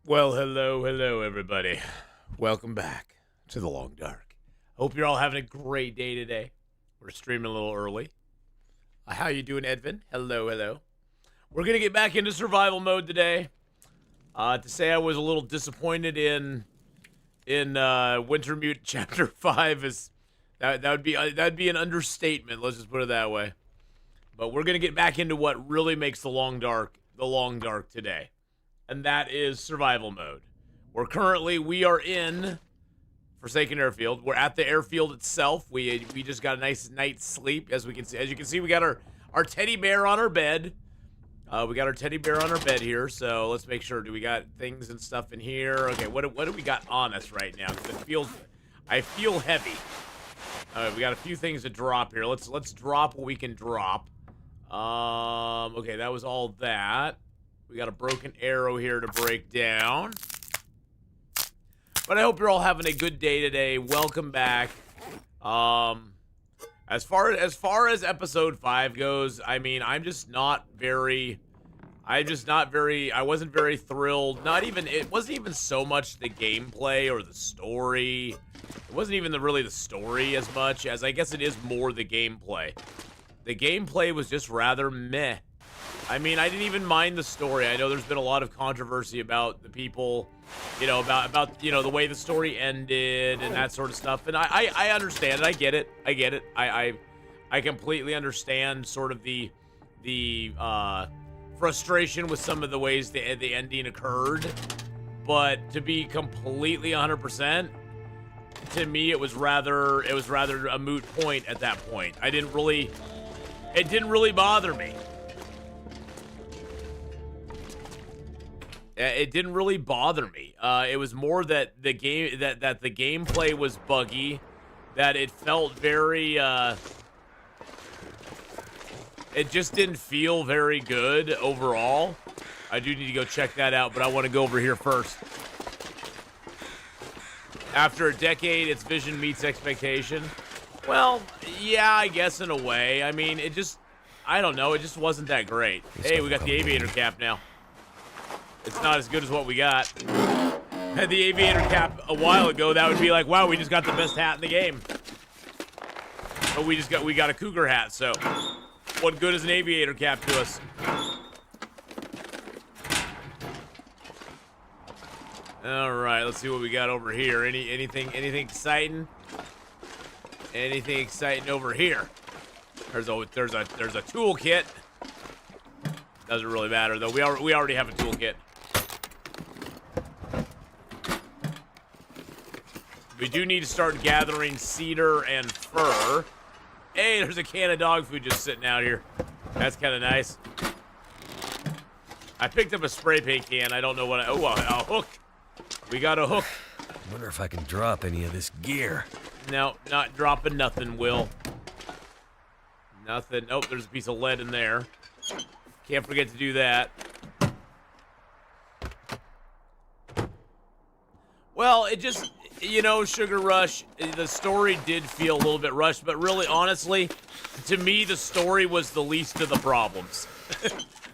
Well, hello, everybody. Welcome back to the Long Dark. Hope you're all having a great day today. We're streaming a little early. How you doing, Edvin? Hello. We're gonna get back into survival mode today. To say I was a little disappointed in Wintermute Chapter 5 is that'd be an understatement. Let's just put it that way. But we're gonna get back into what really makes the Long Dark today. And that is survival mode. We are in Forsaken Airfield. We're at the airfield itself. We just got a nice night's sleep. As you can see, we got our teddy bear on our bed. We got our teddy bear on our bed here. So let's make sure. Do we got things and stuff in here? Okay, what do we got on us right now? I feel heavy. We got a few things to drop here. Let's drop what we can drop. Okay, that was all that. We got a broken arrow here to break down. But I hope you're all having a good day today. Welcome back. As far as episode 5 goes, I mean, I wasn't very thrilled. It wasn't even so much the gameplay or the story. It wasn't even really the story as much as I guess it is more the gameplay. The gameplay was just rather meh. I mean, I didn't even mind the story. I know there's been a lot of controversy about the people, about the way the story ended and that sort of stuff. And I understand it. I get it. I completely understand sort of the frustration with some of the ways the ending occurred. But to be completely 100%, to me, it was rather a moot point at that point. It didn't really bother me. It didn't really bother me. It was more that the gameplay was buggy, that it felt very it just didn't feel very good overall. I do need to go check that out, but I want to go over here first. After a decade, its vision meets expectation. Well, yeah, I guess in a way. I mean, I don't know, it just wasn't that great. Hey, we got the aviator cap now. It's not as good as what we got. Had the aviator cap a while ago, that would be like, wow, we just got the best hat in the game. But we got a cougar hat, so what good is an aviator cap to us? All right, let's see what we got over here. Anything exciting? Anything exciting over here? There's a toolkit. Doesn't really matter though. We already have a toolkit. We do need to start gathering cedar and fir. Hey, there's a can of dog food just sitting out here. That's kind of nice. I picked up a spray paint can. I don't know what a hook. We got a hook. I wonder if I can drop any of this gear. No, not dropping nothing, Will. Nothing. Oh, there's a piece of lead in there. Can't forget to do that. Well, it just, Sugar Rush, the story did feel a little bit rushed, but really, honestly, to me, the story was the least of the problems.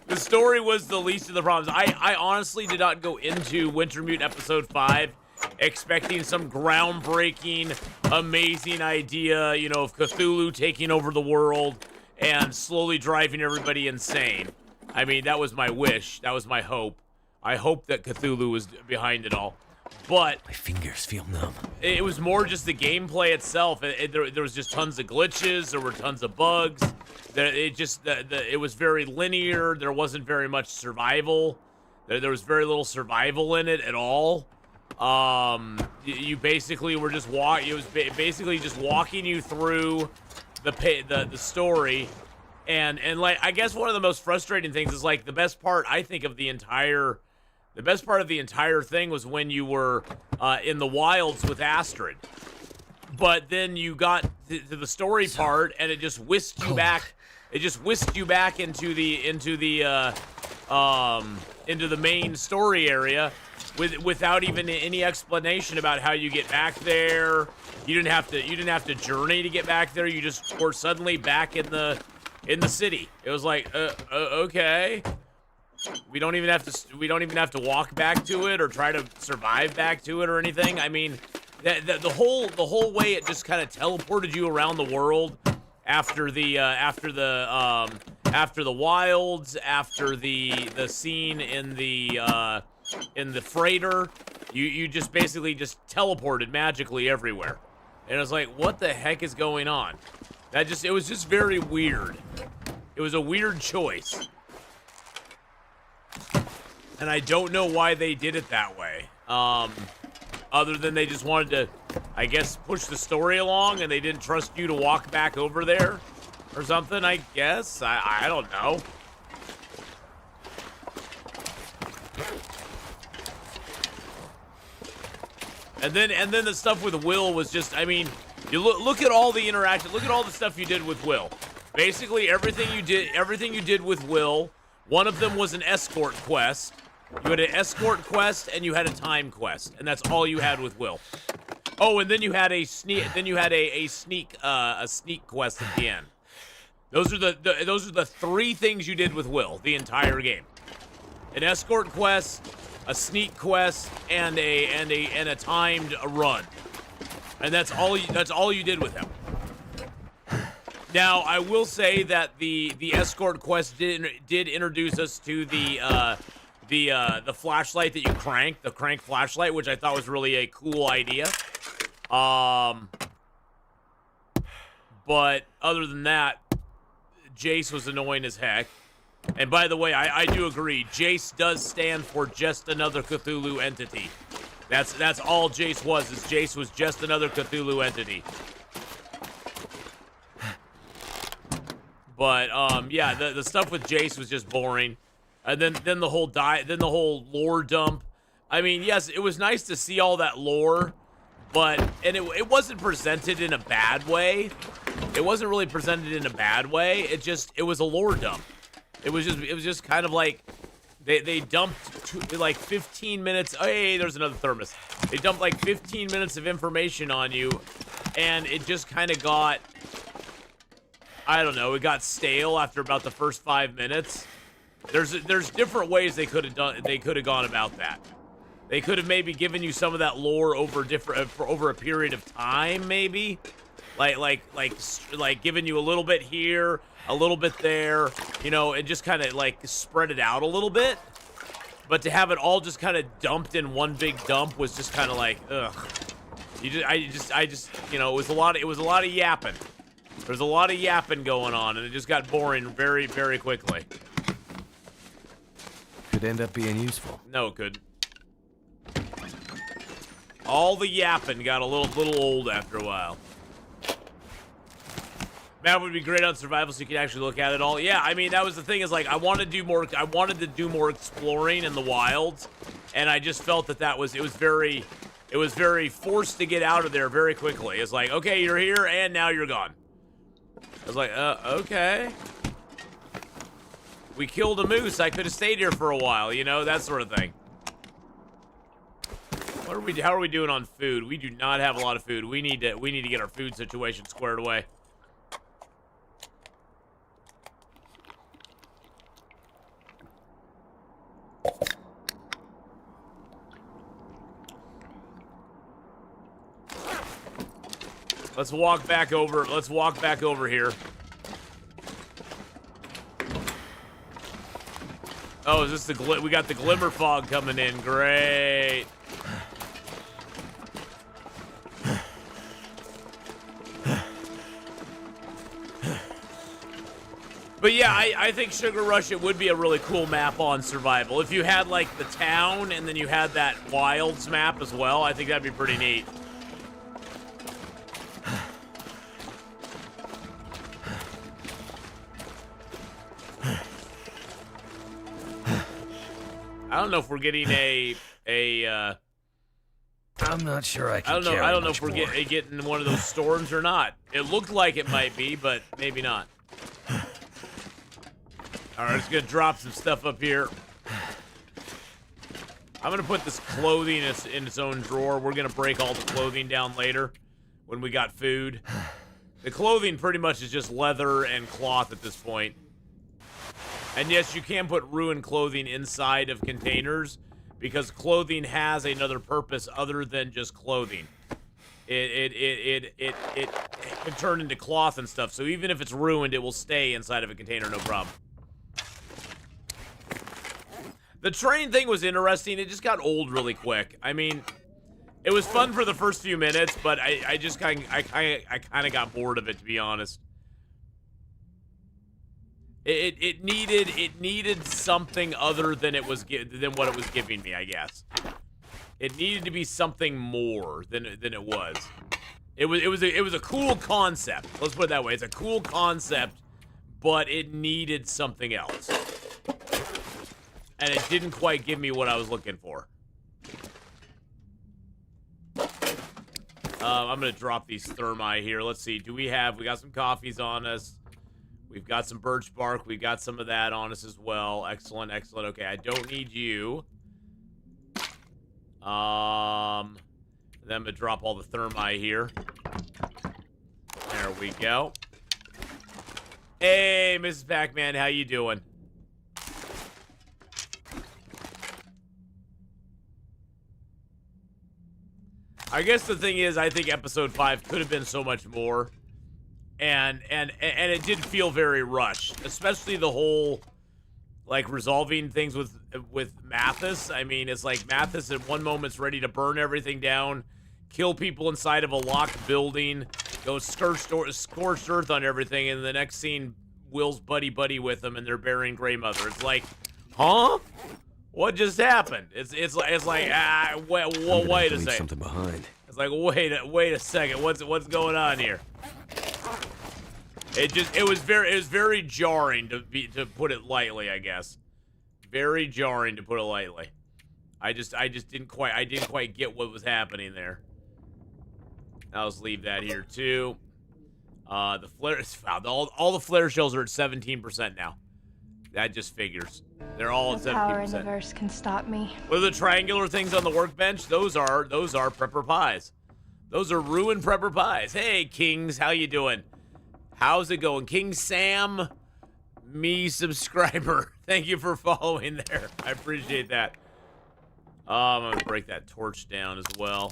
The story was the least of the problems. I honestly did not go into Wintermute Episode 5 expecting some groundbreaking, amazing idea, of Cthulhu taking over the world and slowly driving everybody insane. I mean, that was my wish. That was my hope. I hope that Cthulhu was behind it all. But my fingers feel numb. It was more just the gameplay itself. There was just tons of glitches. There were tons of bugs. It was very linear. There wasn't very much survival. There was very little survival in it at all. You basically were just It was basically just walking you through the story, and like I guess one of the most frustrating things is like the best part I think of the entire thing was when you were in the wilds with Astrid, but then you got to the story part and it just whisked you back. It just whisked you back into the main story area without even any explanation about how you get back there. You didn't have to journey to get back there. You just were suddenly back in the city. It was like, okay. We don't even have to walk back to it or try to survive back to it or anything. I mean, the whole way it just kind of teleported you around the world after the wilds, after the scene in the freighter. You just basically just teleported magically everywhere. And I was like, what the heck is going on? It was just very weird. It was a weird choice. And I don't know why they did it that way. Other than they just wanted to, I guess, push the story along and they didn't trust you to walk back over there or something, I guess. I don't know. And then the stuff with Will was just, I mean, you look at all the interaction, look at all the stuff you did with Will. Basically everything you did with Will, one of them was an escort quest. You had an escort quest and you had a time quest, and that's all you had with Will. Oh, and then you had a sneak quest at the end. Those are the three things you did with Will the entire game. An escort quest, a sneak quest, and a timed run. And that's all you did with him. Now, I will say that the escort quest did introduce us to the flashlight that you crank, the crank flashlight, which I thought was really a cool idea. But other than that, Jace was annoying as heck. And by the way, I do agree. Jace does stand for just another Cthulhu entity. That's all Jace was. Is Jace was just another Cthulhu entity. But yeah, the stuff with Jace was just boring. And then the whole lore dump. I mean, yes, it was nice to see all that lore, but it wasn't presented in a bad way. It wasn't really presented in a bad way. It was a lore dump. It was just kind of like they dumped like 15 minutes. Oh, hey, there's another thermos. They dumped like 15 minutes of information on you, and it just kind of got, I don't know, it got stale after about the first 5 minutes. There's different ways they could have gone about that. They could have maybe given you some of that lore over a period of time, maybe. Like giving you a little bit here, a little bit there, you know, and just kind of like spread it out a little bit. But to have it all just kind of dumped in one big dump was just kind of like, ugh. I just, you know, it was a lot of yapping. There's a lot of yapping going on, and it just got boring very, very quickly. Could end up being useful. No, it couldn't. All the yapping got a little old after a while. Map would be great on survival, so you can actually look at it all. Yeah, I mean, that was the thing, is like I wanted to do more exploring in the wilds, and I just felt that it was very forced to get out of there very quickly. It's like, okay, you're here and now you're gone. I was like, okay. We killed a moose. I could have stayed here for a while, you know, that sort of thing. How are we doing on food? We do not have a lot of food. We need to get our food situation squared away. Let's walk back over here. Oh, is this we got the glimmer fog coming in. Great. But yeah, I think Sugar Rush, it would be a really cool map on survival. If you had like the town and then you had that wilds map as well, I think that'd be pretty neat. I don't know if we're getting I'm not sure I can. I don't know if we're getting one of those storms or not. It looked like it might be, but maybe not. All right, it's gonna drop some stuff up here. I'm gonna put this clothing in its own drawer. We're gonna break all the clothing down later when we got food. The clothing pretty much is just leather and cloth at this point. And yes, you can put ruined clothing inside of containers because clothing has another purpose other than just clothing. It can turn into cloth and stuff. So even if it's ruined, it will stay inside of a container, no problem. The train thing was interesting. It just got old really quick. I mean, it was fun for the first few minutes, but I kind of got bored of it, to be honest. It needed something other than what it was giving me, I guess. It needed to be something more than it was. It was a cool concept. Let's put it that way. It's a cool concept, but it needed something else. And it didn't quite give me what I was looking for. I'm gonna drop these thermi here. Let's see. We got some coffees on us. We've got some birch bark. We've got some of that on us as well. Excellent, excellent. Okay, I don't need you. Then I'm gonna drop all the thermi here. There we go. Hey, Mrs. Pac-Man, how you doing? I guess the thing is, I think episode 5 could have been so much more. And it did feel very rushed, especially the whole, like, resolving things with Mathis. I mean, it's like Mathis at one moment's ready to burn everything down, kill people inside of a locked building, go scorched earth on everything, and the next scene, Will's buddy with him, and they're burying Grey Mother. It's like, huh? What just happened? It's like wait a second. Something behind. It's like wait a second. What's going on here? It was very jarring to put it lightly, I guess. Very jarring to put it lightly. I didn't quite get what was happening there. I'll just leave that here too. The flares found all the flare shells are at 17% now. That just figures. They're all at 17%. No power in the verse can stop me. What are the triangular things on the workbench? Those are prepper pies. Those are ruined prepper pies. Hey, Kings, how you doing? How's it going? King Sam, me subscriber. Thank you for following there. I appreciate that. I'm going to break that torch down as well.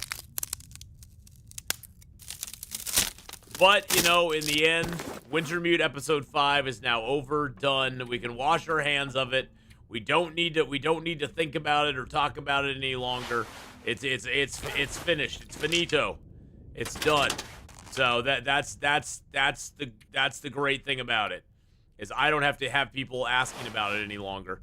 But, you know, in the end, Wintermute episode 5 is now over, done. We can wash our hands of it. We don't need to think about it or talk about it any longer. It's finished. It's finito. It's done. So that's the great thing about it, is I don't have to have people asking about it any longer.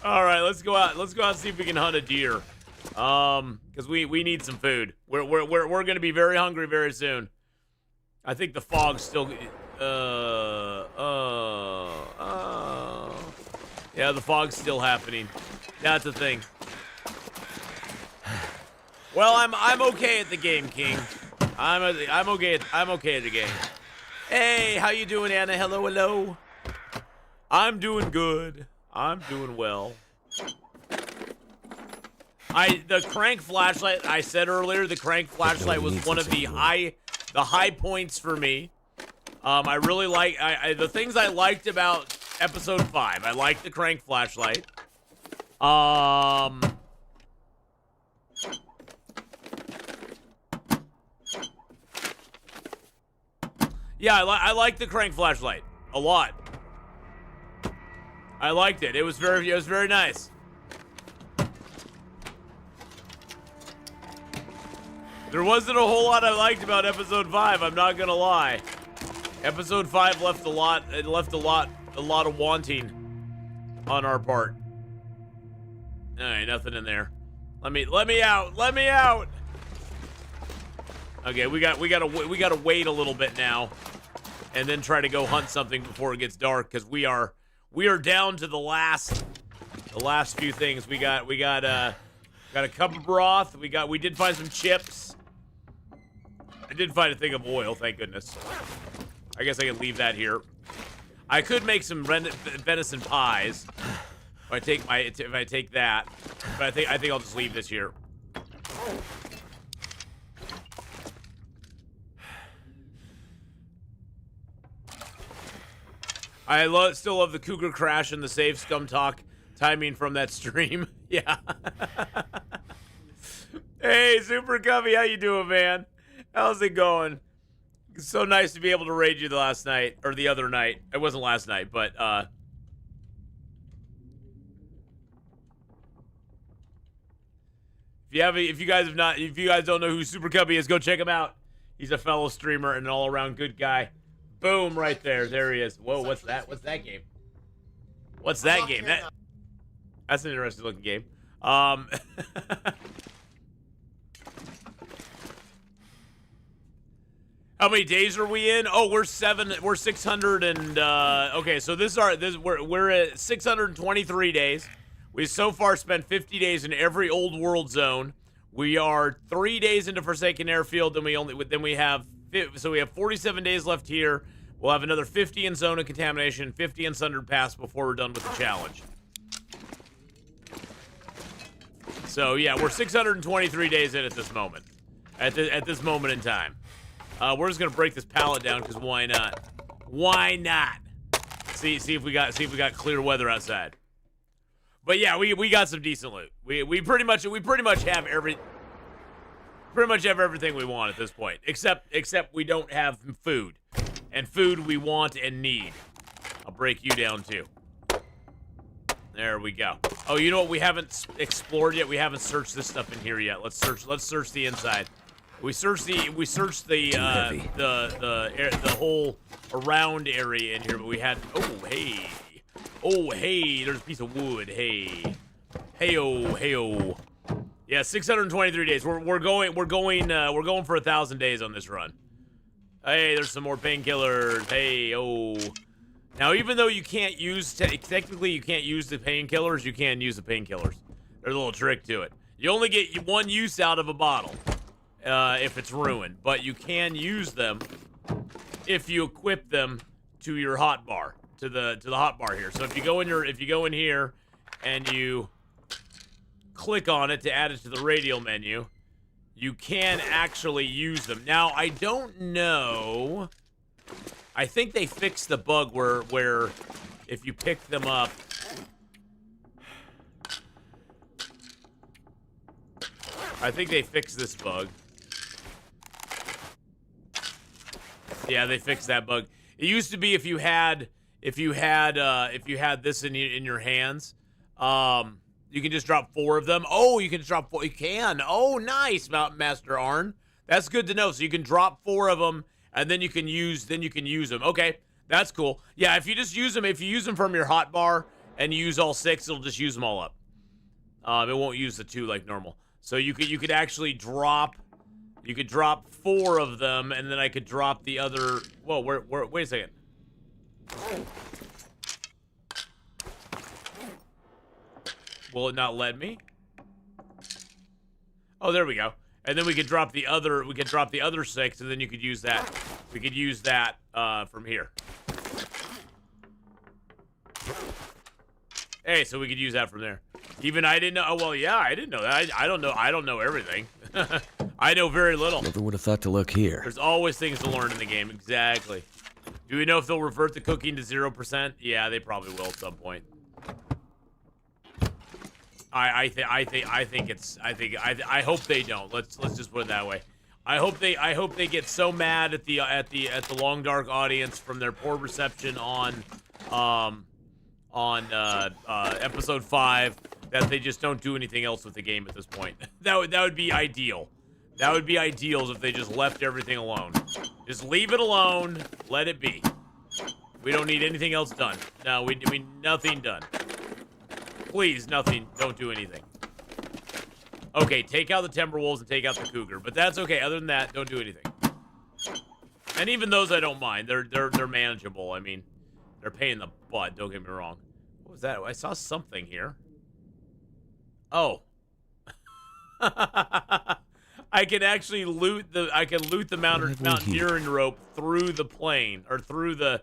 All right, let's go out. Let's go out and see if we can hunt a deer. Because we need some food. We're gonna be very hungry very soon. I think the fog's still. Yeah, the fog's still happening. That's the thing. Well, I'm okay at the game, King. I'm okay at the game. Hey, how you doing, Anna? Hello. I'm doing good. I'm doing well. The crank flashlight, I said earlier, the crank flashlight was one of the high points for me. I really like the things I liked about episode 5. I liked the crank flashlight. Yeah, I like the crank flashlight a lot. I liked it. It was very nice. There wasn't a whole lot I liked about episode 5, I'm not gonna lie. Episode 5 left a lot of wanting on our part. Alright, nothing in there. Let me out. Okay, we gotta wait a little bit now, and then try to go hunt something before it gets dark, because we are down to the last few things. We got a cup of broth. We did find some chips. I did find a thing of oil, thank goodness. I guess I can leave that here. I could make some venison pies if I take that, but I think I'll just leave this here. I still love the cougar crash and the save scum talk timing from that stream. Yeah. Hey, Super Cubby, how you doing, man? How's it going? It's so nice to be able to raid you the last night, or the other night. It wasn't last night, but, if you guys don't know who Super Cubby is, go check him out. He's a fellow streamer and an all-around good guy. Boom, right there. There he is. Whoa, what's that? What's that game? What's that game? That's an interesting looking game. How many days are we in? Oh, we're 600 and okay, so we're at 623 days. We've so far spent 50 days in every old world zone. We are 3 days into Forsaken Airfield, then we have 47 days left here. We'll have another 50 in Zone of Contamination, 50 in Sundered Pass before we're done with the challenge. So yeah, we're 623 days in at this moment. At this moment in time. We're just gonna break this pallet down because why not? Why not? See if we got clear weather outside. But yeah, we got some decent loot. We pretty much have everything we want at this point. Except we don't have food. And food we want and need. I'll break you down too. There we go. Oh, you know what we haven't explored yet? We haven't searched this stuff in here yet. Let's search the inside. We searched the whole around area in here, but we had oh hey, there's a piece of wood. Hey oh. Yeah, 623 days. We're going for 1,000 days on this run. Hey, there's some more painkillers. Hey oh. Now, even though you can't use technically you can't use the painkillers, you can use the painkillers. There's a little trick to it. You only get one use out of a bottle. If it's ruined, but you can use them if you equip them to your hotbar, to the hotbar here. So if you go in here and you click on it to add it to the radial menu, you can actually use them. Now, I don't know. I think they fixed the bug where if you pick them up, I think they fixed this bug. Yeah, they fixed that bug. It used to be if you had this in your hands, you can just drop 4 of them. Oh, you can drop 4. You can. Oh, nice, Master Arn. That's good to know. So you can drop 4 of them, and then you can use them. Okay, that's cool. Yeah, if you use them from your hotbar and you use all 6, it'll just use them all up. It won't use the 2 like normal. So you could actually drop. You could drop 4 of them, and then I could drop the other. Whoa, wait a second. Will it not let me? Oh, there we go. And then we could drop the other. We could drop the other 6, and then you could use that. We could use that from here. Hey, so we could use that from there. Even I didn't know. Oh well, yeah, I didn't know that. I don't know. I don't know everything. I know very little. Never would have thought to look here. There's always things to learn in the game. Exactly. Do we know if they'll revert the cooking to 0%? Yeah, they probably will at some point. I hope they don't. Let's just put it that way. I hope they get so mad at the Long Dark audience from their poor reception on episode 5 that they just don't do anything else with the game at this point. That would be ideal. That would be ideal if they just left everything alone. Just leave it alone. Let it be. We don't need anything else done. No, we nothing done. Please, nothing. Don't do anything. Okay, take out the Timberwolves and take out the Cougar, but that's okay. Other than that, don't do anything. And even those I don't mind. They're manageable. I mean, they're a pain in the butt. Don't get me wrong. What was that? I saw something here. Oh. I can actually loot the mountaineering rope through the plane or through the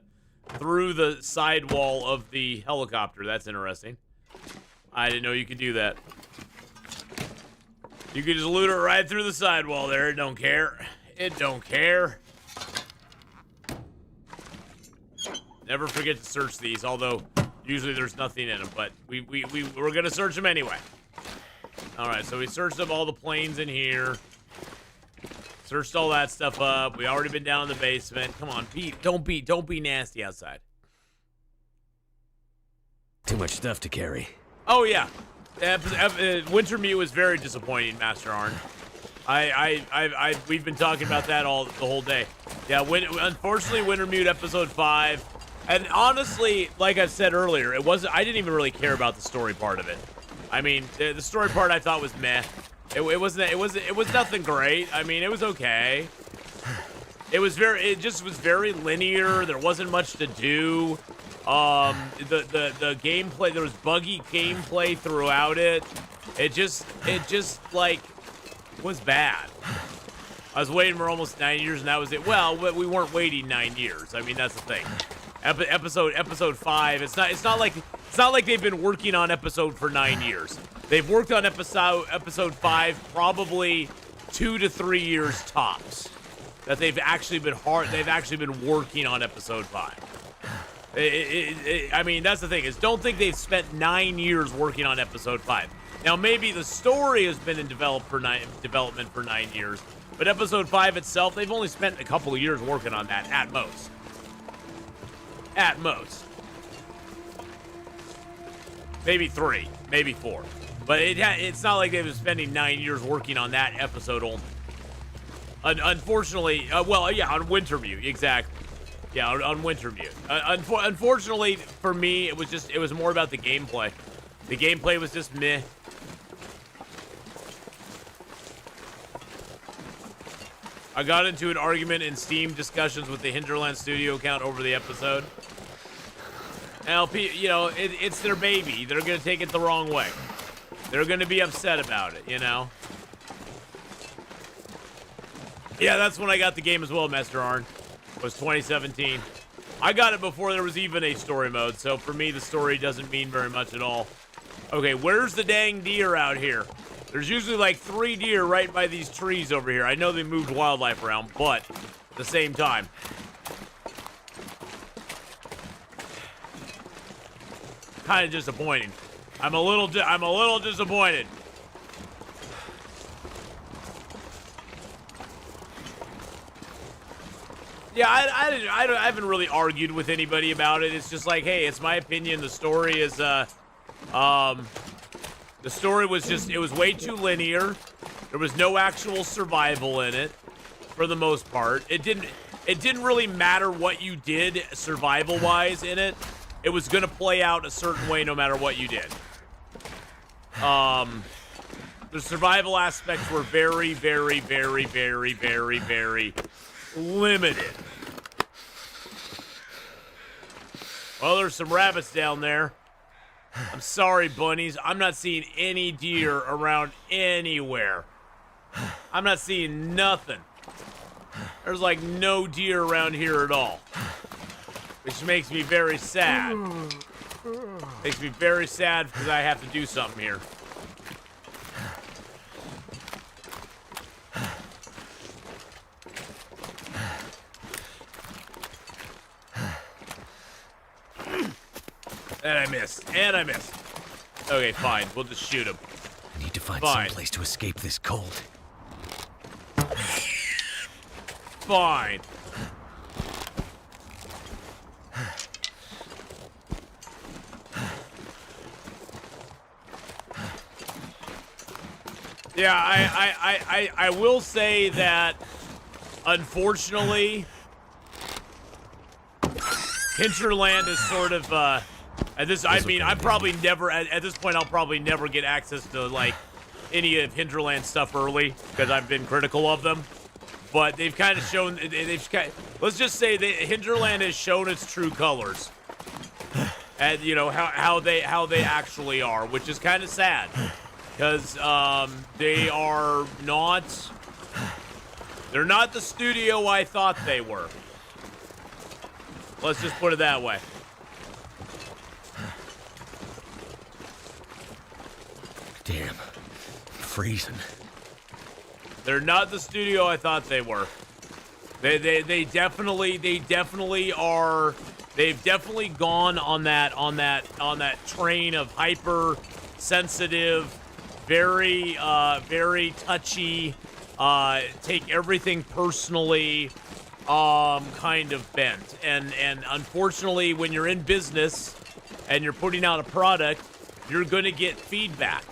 sidewall of the helicopter. That's interesting. I didn't know you could do that. You could just loot it right through the sidewall there. It don't care. It don't care. Never forget to search these, although usually there's nothing in them, but we're gonna search them anyway. All right, so we searched up all the planes in here. Searched all that stuff up. We already been down in the basement. Come on, Pete. Don't be nasty outside. Too much stuff to carry. Oh yeah, Wintermute was very disappointing, Master Arn. We've been talking about that the whole day. Yeah, unfortunately, Wintermute episode 5, and honestly, like I said earlier, I didn't even really care about the story part of it. I mean, the story part I thought was meh. It was nothing great. I mean, it was okay. It just was very linear. There wasn't much to do. The gameplay, there was buggy gameplay throughout it. It just like was bad. I was waiting for almost 9 years, and that was it. Well, we weren't waiting 9 years. I mean, that's the thing. Episode 5. It's not like they've been working on episode for 9 years. They've worked on episode 5 probably 2 to 3 years tops. That they've actually been working on episode 5. I mean, that's the thing, is don't think they've spent 9 years working on episode 5. Now, maybe the story has been in development for 9 years, but episode 5 itself, they've only spent a couple of years working on that, at most. At most. Maybe 3, maybe 4. But it's not like they've been spending 9 years working on that episode only. Unfortunately, well, yeah, on Wintermute, exactly. Yeah, on Wintermute. Unfortunately, for me, it was more about the gameplay. The gameplay was just meh. I got into an argument in Steam discussions with the Hinterland Studio account over the episode. Now, you know, it's their baby. They're gonna take it the wrong way. They're gonna be upset about it, you know? Yeah, that's when I got the game as well, Master Arn. Was 2017. I got it before there was even a story mode, so for me, the story doesn't mean very much at all. Okay, where's the dang deer out here? There's usually like 3 deer right by these trees over here. I know they moved wildlife around, but at the same time. Kind of disappointing. I'm a little disappointed. Yeah, I haven't really argued with anybody about it. It's just like, hey, it's my opinion. The story is, the story was just, it was way too linear. There was no actual survival in it, for the most part. It didn't really matter what you did survival-wise in it. It was gonna play out a certain way no matter what you did. The survival aspects were very, very, very, very, very, very limited. Well, there's some rabbits down there. I'm sorry, bunnies. I'm not seeing any deer around anywhere. I'm not seeing nothing. There's like no deer around here at all. Which makes me very sad. Makes me very sad because I have to do something here. And I missed. And I missed. Okay, fine. We'll just shoot him. I need to find some place to escape this cold. Fine. Yeah, I will say that, unfortunately, Hinterland is sort of, at this, I mean, I'm probably never, at this point, I'll probably never get access to, like, any of Hinterland stuff early, because I've been critical of them. But they've kind of shown, let's just say that Hinterland has shown its true colors. And, you know, how they actually are, which is kind of sad. Because, they are not, they're not the studio I thought they were. Let's just put it that way. Damn. I'm freezing. They're not the studio I thought they were. They definitely are They've definitely gone on that train of hyper sensitive, very touchy, take everything personally, kind of bent. And unfortunately, when you're in business and you're putting out a product, you're gonna get feedback.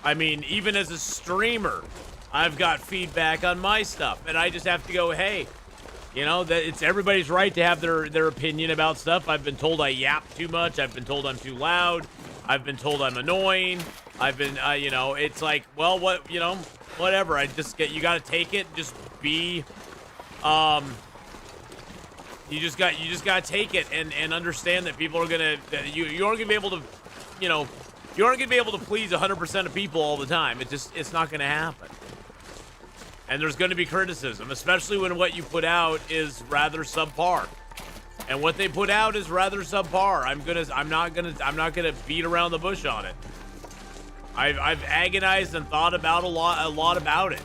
I mean, even as a streamer, I've got feedback on my stuff, and I just have to go, hey, you know, that it's everybody's right to have their opinion about stuff. I've been told I yap too much. I've been told I'm too loud. I've been told I'm annoying. I've been, you know, it's like, well, what, you know, whatever. I just you got to take it. Just be, you just got to take it and understand that people are gonna, that you aren't gonna be able to, you know, you aren't gonna be able to please 100% of people all the time. It's not gonna happen. And there's going to be criticism, especially when what you put out is rather subpar. And what they put out is rather subpar. I'm not gonna beat around the bush on it. I've agonized and thought about a lot about it.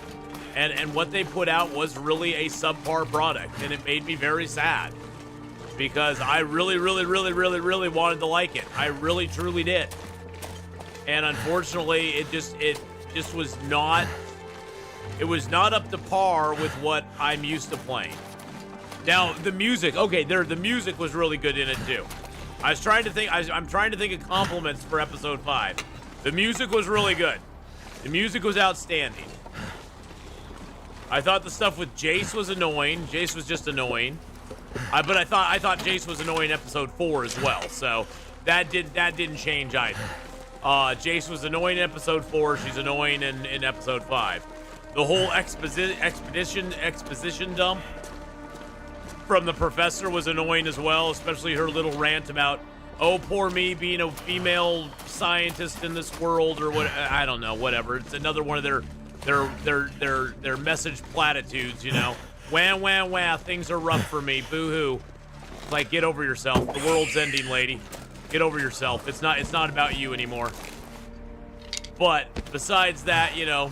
And what they put out was really a subpar product, and it made me very sad because I really wanted to like it. I really truly did. And unfortunately, it just was not. It was not up to par with what I'm used to playing. Now, the music, okay, the music was really good in it too. I was trying to think, I'm trying to think of compliments for episode 5. The music was really good. The music was outstanding. I thought the stuff with Jace was annoying. Jace was just annoying. But I thought Jace was annoying in episode 4 as well. So that didn't change either. Jace was annoying in episode 4. She's annoying in episode 5. The whole exposition dump from the professor was annoying as well, especially her little rant about, oh, poor me being a female scientist in this world, or what. I don't know, whatever. It's another one of their message platitudes, you know. Wah, things are rough for me, boo-hoo. Like, get over yourself. The world's ending, lady. Get over yourself. It's not about you anymore. But besides that, you know,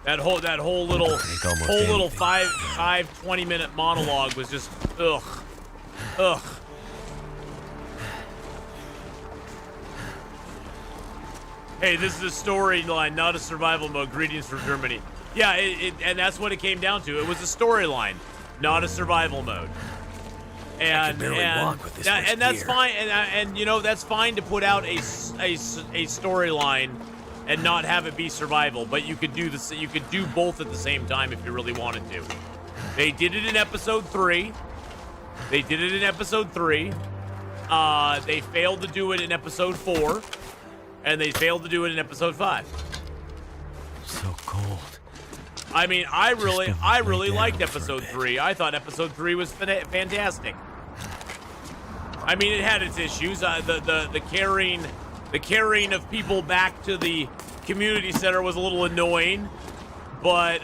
that whole little 20-minute monologue was just ugh. Hey, this is a storyline, not a survival mode. Greetings from Germany. Yeah, and that's what it came down to. It was a storyline, not a survival mode. And that's fine. And you know, that's fine to put out a storyline and not have it be survival, but you could do this. You could do both at the same time if you really wanted to. They did it in episode 3. They failed to do it in episode 4, and they failed to do it in episode 5. So cold. I mean, I really liked episode 3. I thought episode 3 was fantastic. I mean, it had its issues. The carrying of people back to the community center was a little annoying, but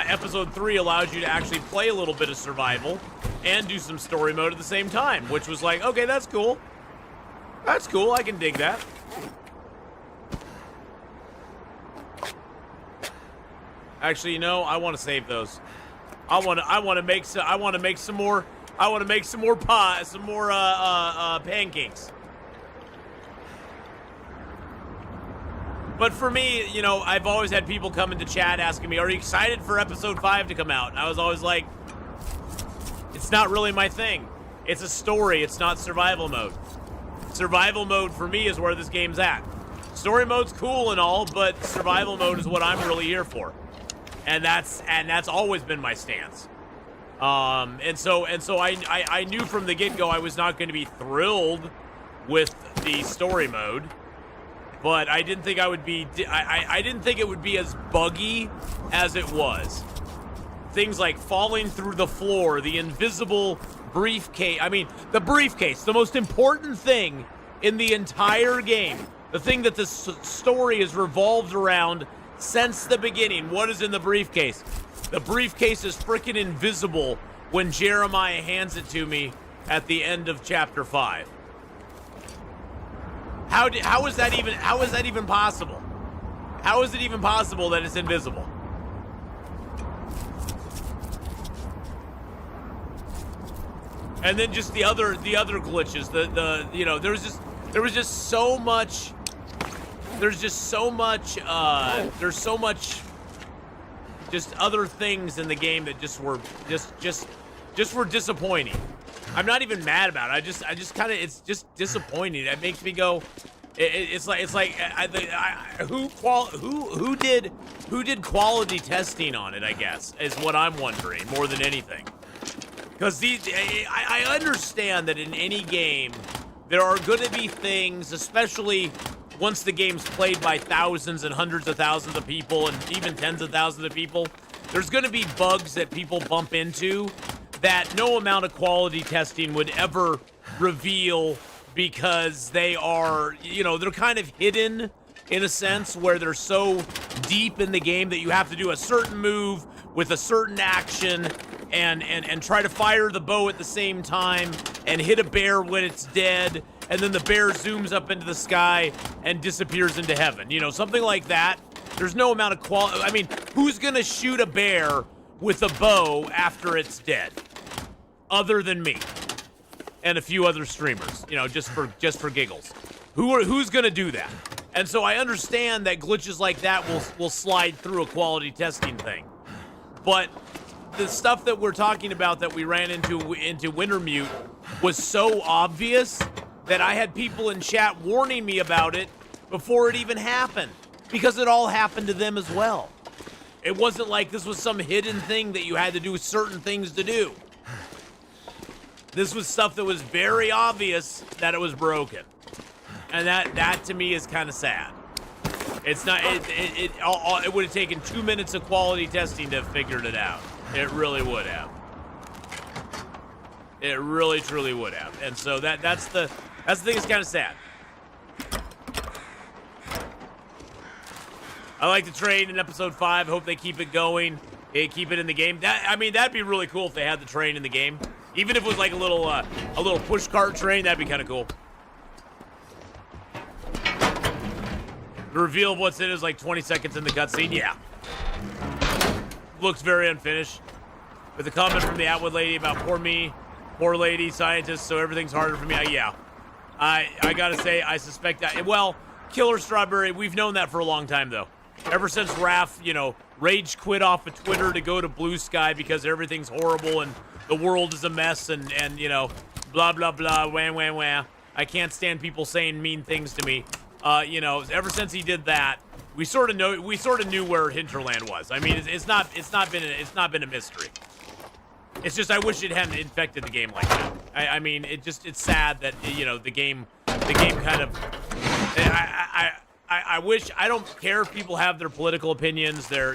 episode 3 allows you to actually play a little bit of survival and do some story mode at the same time, which was like, okay, that's cool. That's cool. I can dig that. Actually, you know, I want to save those. I want to make some more pancakes. But for me, you know, I've always had people come into chat asking me, are you excited for episode 5 to come out? And I was always like, it's not really my thing. It's a story. It's not survival mode. Survival mode for me is where this game's at. Story mode's cool and all, but survival mode is what I'm really here for. And that's always been my stance. And so I knew from the get-go I was not going to be thrilled with the story mode, but I didn't think I would be. I didn't think it would be as buggy as it was. Things like falling through the floor, the invisible briefcase. I mean, the briefcase, the most important thing in the entire game, the thing that the story is revolved around since the beginning. What is in the briefcase? The briefcase is freaking invisible when Jeremiah hands it to me at the end of chapter 5. How is that even possible? How is it even possible that it's invisible? And then just the other glitches, the you know, there was just so much. There's so much just other things in the game that just were disappointing. I'm not even mad about it. I just kind of, it's just disappointing. It makes me go, it's like who did quality testing on it, I guess, is what I'm wondering more than anything. Because I understand that in any game there are going to be things, especially once the game's played by thousands and hundreds of thousands of people and even tens of thousands of people, there's going to be bugs that people bump into that no amount of quality testing would ever reveal, because they are, you know, they're kind of hidden in a sense, where they're so deep in the game that you have to do a certain move with a certain action and try to fire the bow at the same time and hit a bear when it's dead, and then the bear zooms up into the sky and disappears into heaven. You know, something like that. There's no amount of quality. I mean, who's gonna shoot a bear with a bow after it's dead? Other than me and a few other streamers, you know, just for giggles. Who's gonna do that? And so I understand that glitches like that will slide through a quality testing thing. But the stuff that we're talking about that we ran into Wintermute was so obvious that I had people in chat warning me about it before it even happened, because it all happened to them as well. It wasn't like this was some hidden thing that you had to do certain things to do. This was stuff that was very obvious that it was broken. And that to me is kind of sad. It's not, it would have taken 2 minutes of quality testing to have figured it out. It really would have. It really, truly would have. And so that's the thing that's kind of sad. I like the train in episode 5. Hope they keep it going. They keep it in the game. I mean, that'd be really cool if they had the train in the game. Even if it was like a little push cart train, that'd be kind of cool. The reveal of what's in is like 20 seconds in the cutscene. Yeah. Looks very unfinished. With the comment from the Atwood lady about poor me, poor lady, scientist, so everything's harder for me. Yeah. I gotta say, I suspect that. Well, Killer Strawberry, we've known that for a long time, though. Ever since Raph, you know, rage quit off of Twitter to go to Blue Sky because everything's horrible and the world is a mess and you know, blah, blah, blah, wah, wah, wah. I can't stand people saying mean things to me. You know, ever since he did that, we sort of knew where Hinterland was. I mean, it's not been a mystery. It's just I wish it hadn't infected the game like that. I mean, it's sad that, you know, the game kind of. I wish, I don't care if people have their political opinions, their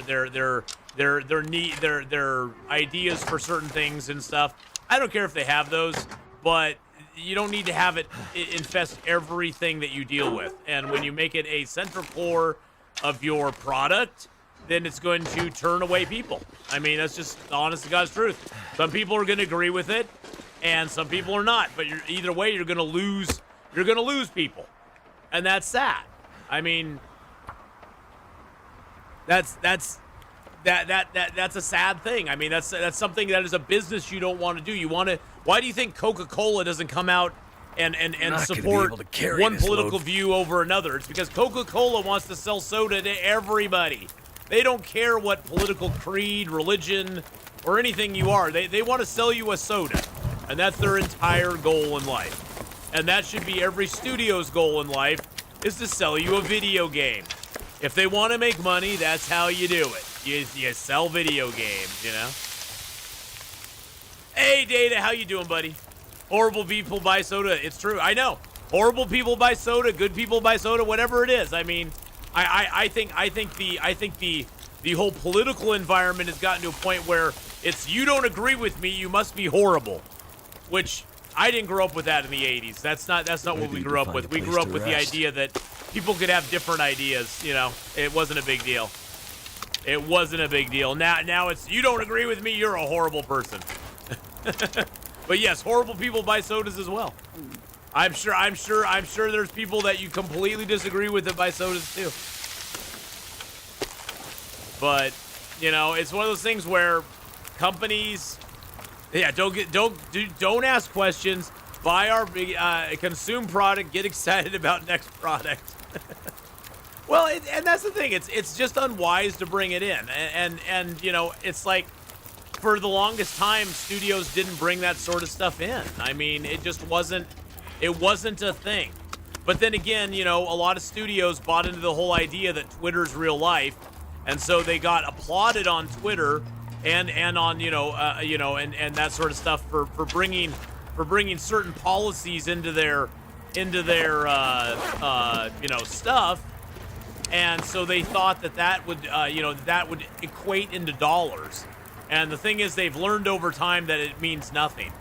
ideas for certain things and stuff. I don't care if they have those, but you don't need to have it infest everything that you deal with. And when you make it a central core of your product, then it's going to turn away people. I mean, that's just the honest to God's truth. Some people are going to agree with it, and some people are not. But either way, you're going to lose. You're going to lose people, and that's sad. I mean, that's a sad thing. I mean, that's something that as a business you don't want to do. You want to. Why do you think Coca-Cola doesn't come out and support one political view over another? It's because Coca-Cola wants to sell soda to everybody. They don't care what political creed, religion, or anything you are. They want to sell you a soda, and that's their entire goal in life. And that should be every studio's goal in life, is to sell you a video game. If they want to make money, that's how you do it. You sell video games, you know? Hey, Data, how you doing, buddy? Horrible people buy soda. It's true. I know. Horrible people buy soda. Good people buy soda. Whatever it is. I mean, I think the whole political environment has gotten to a point where it's, you don't agree with me, you must be horrible. Which I didn't grow up with that in the 80s. That's not what we grew up with. We grew up with the idea that people could have different ideas. You know, it wasn't a big deal. It wasn't a big deal. Now it's, you don't agree with me, you're a horrible person. But yes, horrible people buy sodas as well. I'm sure there's people that you completely disagree with that buy sodas too. But, you know, it's one of those things where companies Yeah, don't ask questions. Buy our consume product. Get excited about next product. Well, and that's the thing. It's just unwise to bring it in, and you know, it's like for the longest time, studios didn't bring that sort of stuff in. I mean, it just wasn't. It wasn't a thing. But then again, you know, a lot of studios bought into the whole idea that Twitter's real life, and so they got applauded on Twitter and on and that sort of stuff for bringing certain policies into their stuff. And so they thought that would equate into dollars. And the thing is, they've learned over time that it means nothing.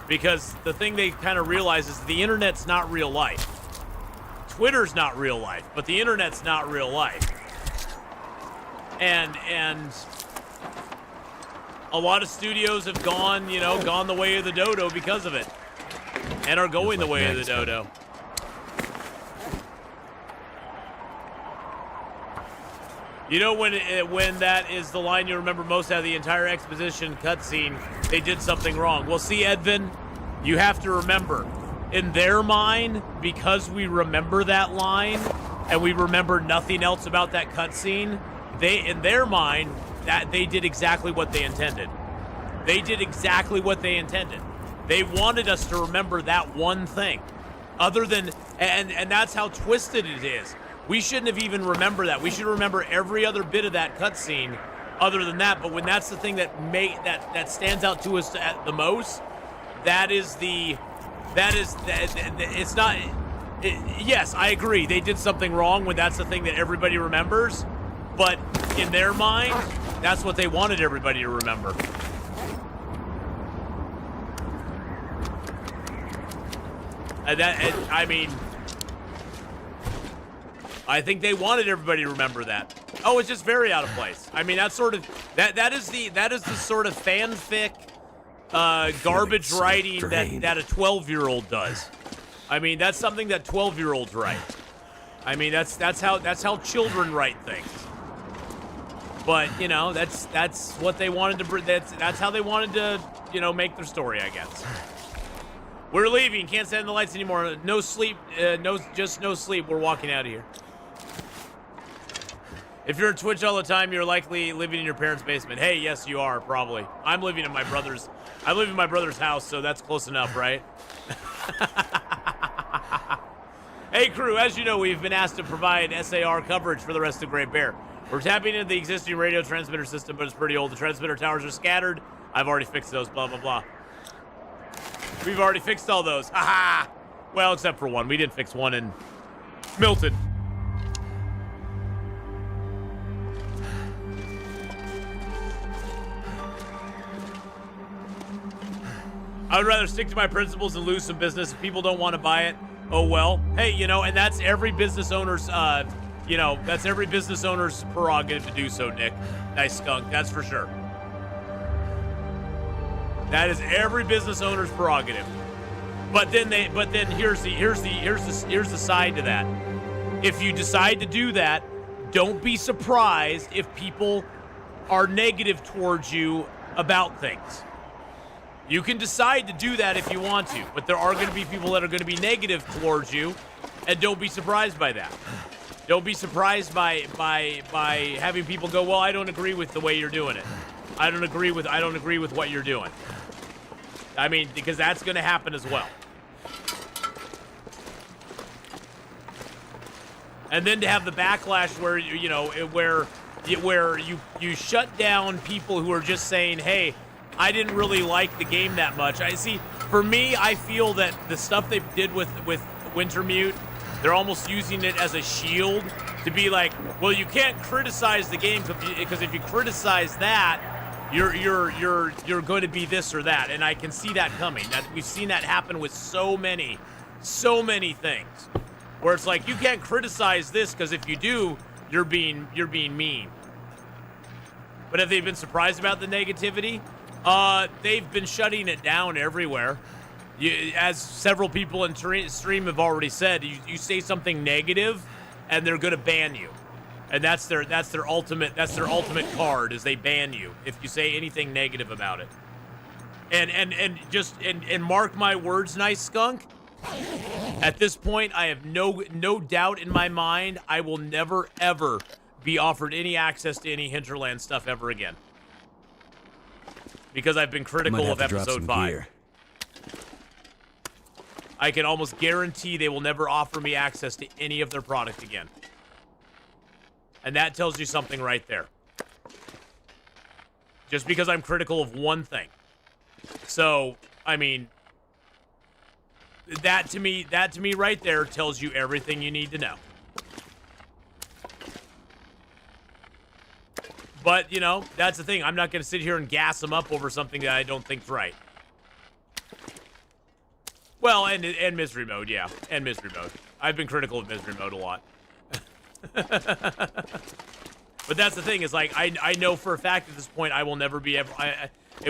Because the thing they kind of realize is the internet's not real life. Twitter's not real life, but the internet's not real life. And a lot of studios have gone the way of the dodo because of it. And are going the way of the dodo. You know, when that is the line you remember most out of the entire exposition cutscene, they did something wrong. Well, see, Edvin, you have to remember, in their mind, because we remember that line and we remember nothing else about that cutscene, in their mind, that they did exactly what they intended. They did exactly what they intended. They wanted us to remember that one thing, other than, and that's how twisted it is. We shouldn't have even remembered that. We should remember every other bit of that cutscene other than that. But when that's the thing that stands out to us the most, it's not, yes, I agree. They did something wrong when that's the thing that everybody remembers. But in their mind, that's what they wanted everybody to remember. I mean, I think they wanted everybody to remember that. Oh, it's just very out of place. I mean, that's sort of that is the sort of fanfic garbage writing that a 12-year-old does. I mean, that's something that 12-year-olds write. I mean, that's how children write things. But you know, that's what they wanted to. That's how they wanted to make their story, I guess. We're leaving. Can't stand the lights anymore. No sleep. Just no sleep. We're walking out of here. If you're on Twitch all the time, you're likely living in your parents' basement. Hey, yes, you are, probably. I live in my brother's house, so that's close enough, right? Hey, crew, as you know, we've been asked to provide SAR coverage for the rest of Great Bear. We're tapping into the existing radio transmitter system, but it's pretty old. The transmitter towers are scattered. I've already fixed those, blah, blah, blah. We've already fixed all those. Ha-ha! Well, except for one. We did fix one in Milton. I would rather stick to my principles and lose some business. If people don't want to buy it, oh well. Hey, and that's every business owner's, that's every business owner's prerogative to do so, Nick. Nice skunk, that's for sure. That is every business owner's prerogative. But then here's the side to that. If you decide to do that, don't be surprised if people are negative towards you about things. You can decide to do that if you want to, but there are going to be people that are going to be negative towards you, and don't be surprised by that. Don't be surprised by having people go, well, I don't agree with the way you're doing it. I don't agree with what you're doing. I mean, because that's going to happen as well. And then to have the backlash where you shut down people who are just saying, hey, I didn't really like the game that much. For me, I feel that the stuff they did with Wintermute, they're almost using it as a shield to be like, well, you can't criticize the game because if you criticize that, you're going to be this or that. And I can see that coming. We've seen that happen with so many things, where it's like, you can't criticize this because if you do, you're being mean. But have they been surprised about the negativity? They've been shutting it down everywhere. As several people in stream have already said, you say something negative, and they're going to ban you, and that's their ultimate card is they ban you if you say anything negative about it. And mark my words, nice skunk. At this point, I have no doubt in my mind I will never ever be offered any access to any hinterland stuff ever again. Because I've been critical of episode 5. Gear. I can almost guarantee they will never offer me access to any of their product again. And that tells you something right there. Just because I'm critical of one thing. So, I mean, that to me right there tells you everything you need to know. But, you know, that's the thing. I'm not going to sit here and gas them up over something that I don't think's right. Well, and Misery Mode, yeah. And Misery Mode. I've been critical of Misery Mode a lot. But that's the thing, is like, I know for a fact at this point I will never be ever...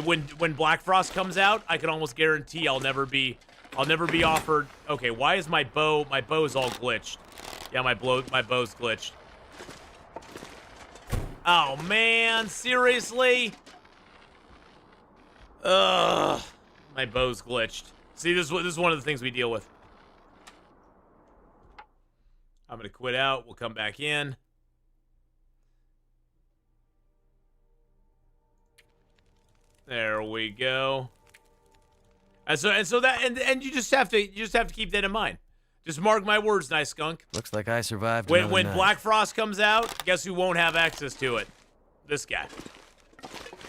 when Black Frost comes out, I can almost guarantee I'll never be offered... Okay, why is my bow's all glitched? Yeah, my bow's glitched. Oh, man, seriously? Ugh, my bow's glitched. See, this is one of the things we deal with. I'm gonna quit out. We'll come back in. There we go. And you just have to keep that in mind. Just mark my words, nice skunk. Looks like I survived. When Black Frost comes out, guess who won't have access to it? This guy.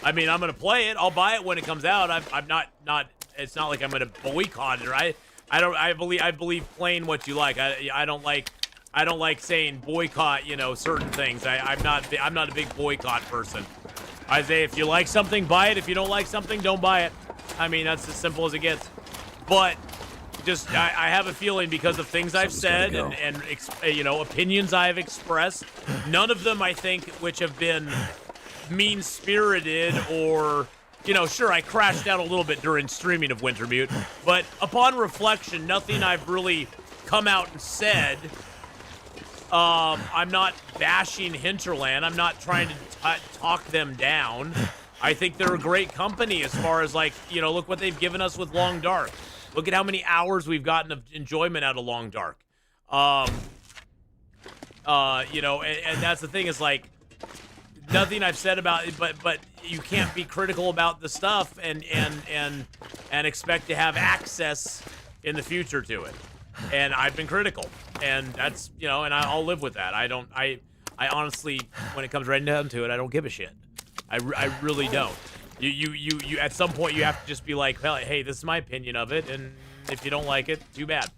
I mean, I'm gonna play it. I'll buy it when it comes out. I'm not. It's not like I'm gonna boycott it, right? I believe playing what you like. I don't like saying boycott, you know, certain things. I'm not a big boycott person. I say if you like something, buy it. If you don't like something, don't buy it. I mean, that's as simple as it gets. But just I have a feeling because of things I've said and you know, opinions I've expressed, none of them I think which have been mean-spirited or, you know, sure, I crashed out a little bit during streaming of Wintermute, but upon reflection, nothing I've really come out and said. I'm not bashing Hinterland. I'm not trying to talk them down. I think they're a great company as far as, like, you know, look what they've given us with Long Dark. Look at how many hours we've gotten of enjoyment out of Long Dark. You know, and that's the thing, is like, nothing I've said about it, but you can't be critical about the stuff and expect to have access in the future to it. And I've been critical, and that's, you know, and I'll live with that. I honestly, when it comes right down to it, I don't give a shit. I really don't. You at some point you have to just be like, well, hey, this is my opinion of it, and if you don't like it, too bad.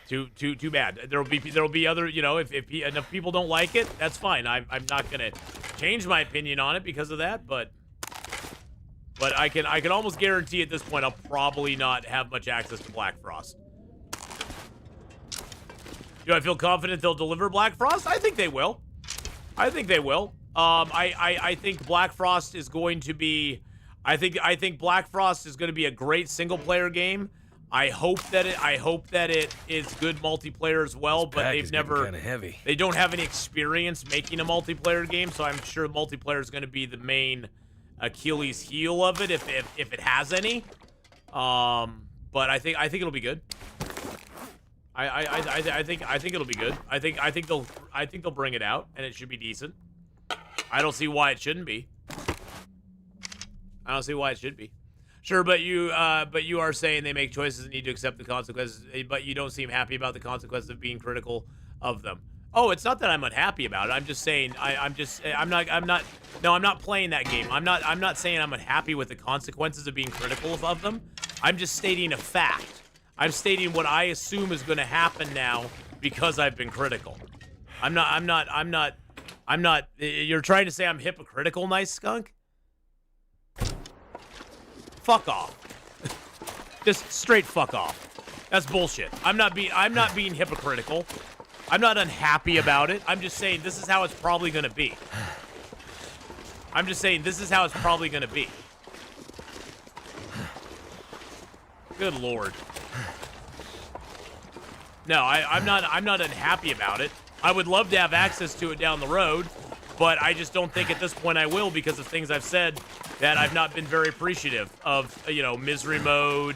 Too bad. There'll be other, you know, if enough people don't like it, that's fine. I'm not gonna change my opinion on it because of that, but I can almost guarantee at this point I'll probably not have much access to Black Frost. Do I feel confident they'll deliver Black Frost? I think they will. I think they will. I think Black Frost is going to be... I think Black Frost is going to be a great single-player game. I hope that it is good multiplayer as well, but they've never... Kinda heavy. They don't have any experience making a multiplayer game, so I'm sure multiplayer is going to be the main Achilles heel of it, if it has any. But I think it'll be good. I think it'll be good. I think they'll bring it out, and it should be decent. I don't see why it shouldn't be. I don't see why it should be. Sure, but you are saying they make choices and need to accept the consequences, but you don't seem happy about the consequences of being critical of them. Oh, it's not that I'm unhappy about it. I'm just saying I'm not playing that game. I'm not saying I'm unhappy with the consequences of being critical of them. I'm just stating a fact. I'm stating what I assume is going to happen now because I've been critical. I'm not. You're trying to say I'm hypocritical, nice skunk? Fuck off. Just straight fuck off. That's bullshit. I'm not being hypocritical. I'm not unhappy about it. I'm just saying this is how it's probably going to be. I'm just saying this is how it's probably going to be. Good Lord. No, I'm not unhappy about it. I would love to have access to it down the road, but I just don't think at this point I will because of things I've said that I've not been very appreciative of, misery mode,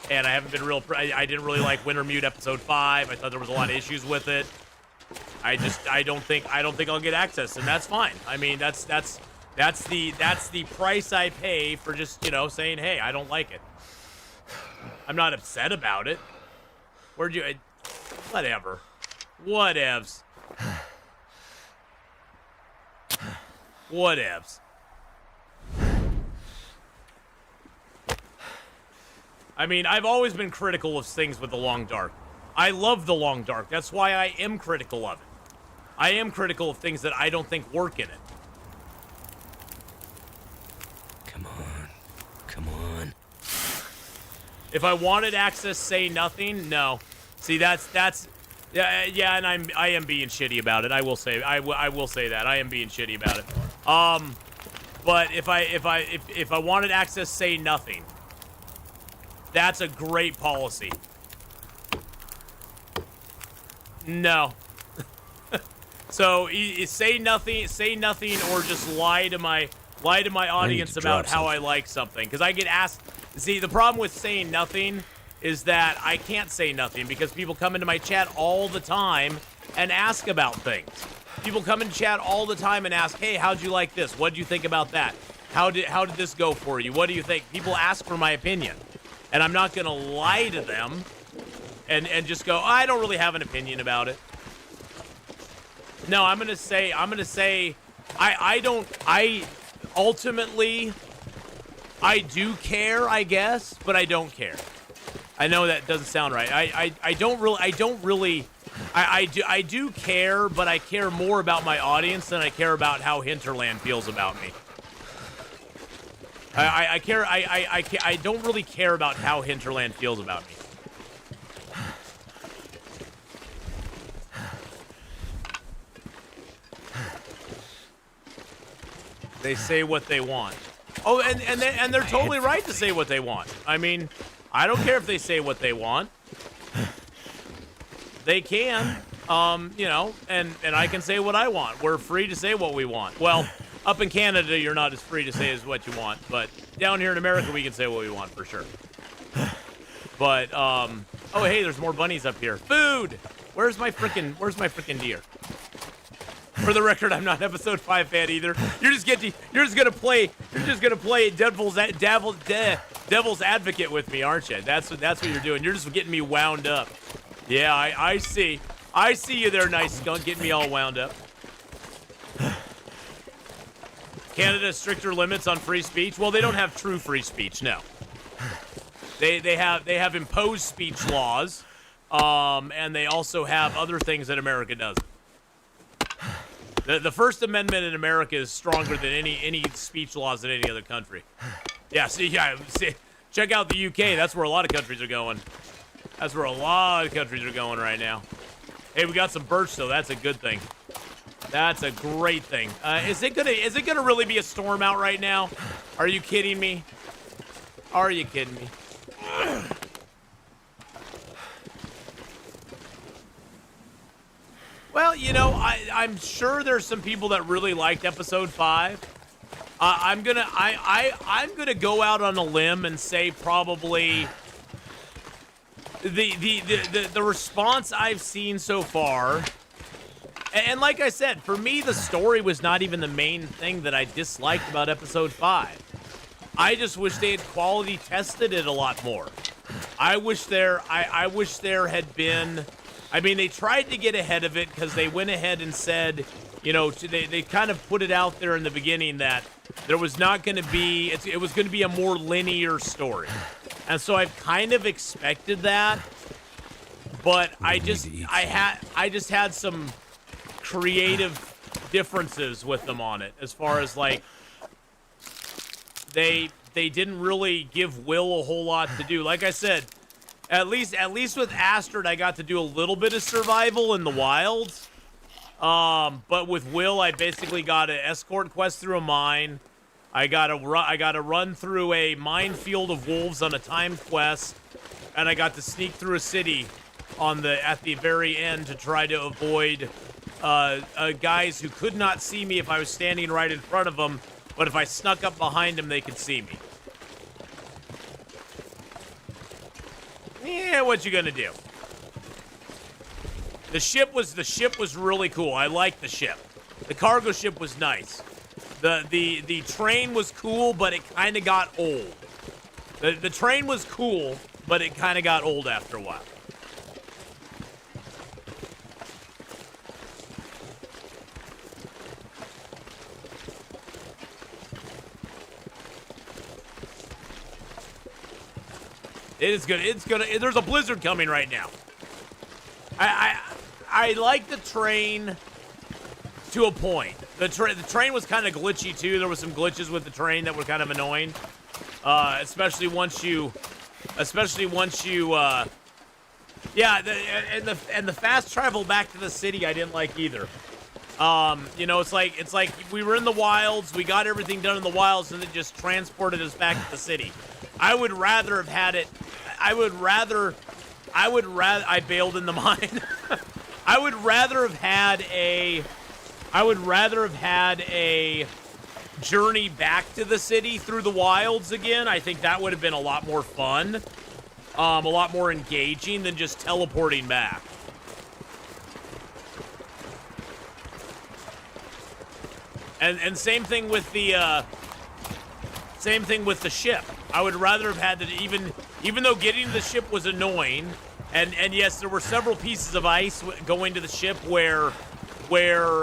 and I haven't been I didn't really like Wintermute episode 5. I thought there was a lot of issues with it. I don't think I'll get access, and that's fine. I mean, that's the price I pay for just, saying, hey, I don't like it. I'm not upset about it. Whatever. Whatevs. Whatevs. I mean, I've always been critical of things with the Long Dark. I love the Long Dark. That's why I am critical of it. I am critical of things that I don't think work in it. Come on. Come on. If I wanted access, say nothing. No. See, that's yeah, and I am being shitty about it. I will say that I am being shitty about it. But if I wanted access, say nothing. That's a great policy. No. So say nothing, or just lie to my audience about how I like something. Because I get asked. See, the problem with saying nothing is that I can't say nothing because people come into my chat all the time and ask about things. People come into chat all the time and ask, "Hey, how'd you like this? What'd you think about that? How did this go for you? What do you think?" People ask for my opinion, and I'm not gonna lie to them and just go, "I don't really have an opinion about it." No, I'm gonna say ultimately I do care, I guess, but I don't care. I know that doesn't sound right. I do care, but I care more about my audience than I care about how Hinterland feels about me. I don't really care about how Hinterland feels about me. They say what they want. Oh, and they're totally right to say what they want. I mean, I don't care if they say what they want. They can, and I can say what I want. We're free to say what we want. Well, up in Canada, you're not as free to say as what you want, but down here in America, we can say what we want for sure. But oh hey, there's more bunnies up here. Food. Where's my frickin' deer? For the record, I'm not an episode 5 fan either. You're just gonna play devil's advocate with me, aren't you? That's what you're doing. You're just getting me wound up. Yeah, I see. I see you there, nice skunk, getting me all wound up. Canada has stricter limits on free speech. Well, they don't have true free speech, no. They have imposed speech laws, and they also have other things that America doesn't. The First Amendment in America is stronger than any speech laws in any other country. Yeah, see, check out the UK. That's where a lot of countries are going. That's where a lot of countries are going right now. Hey, we got some birch, though. That's a good thing. That's a great thing. Is it gonna really be a storm out right now? Are you kidding me? Are you kidding me? Well, I'm sure there's some people that really liked episode 5. I'm gonna go out on a limb and say probably the response I've seen so far, and like I said, for me the story was not even the main thing that I disliked about episode 5. I just wish they had quality tested it a lot more. I wish there had been. I mean, they tried to get ahead of it because they went ahead and said, they kind of put it out there in the beginning that there was not going to be, it was going to be a more linear story. And so I've kind of expected that, but I just had some creative differences with them on it as far as like, they didn't really give Will a whole lot to do. Like I said, At least with Astrid, I got to do a little bit of survival in the wilds. But with Will, I basically got an escort quest through a mine. I got to run through a minefield of wolves on a timed quest, and I got to sneak through a city at the very end to try to avoid guys who could not see me if I was standing right in front of them, But if I snuck up behind them, they could see me. Yeah, what you gonna do? The ship was really cool. I liked the ship. The cargo ship was nice. The train was cool, but it kind of got old. The train was cool, but it kind of got old after a while. It's gonna. There's a blizzard coming right now. I like the train to a point. The train was kind of glitchy too. There was some glitches with the train that were kind of annoying. Especially once you, yeah. And the fast travel back to the city, I didn't like either. You know, it's like we were in the wilds, we got everything done in the wilds, and it just transported us back to the city. I would rather have had it. I bailed in the mine. I would rather have had a journey back to the city through the wilds again. I think that would have been a lot more fun, a lot more engaging than just teleporting back. And same thing with the ship. I would rather have had that, even though getting to the ship was annoying, and yes, there were several pieces of ice going to the ship where there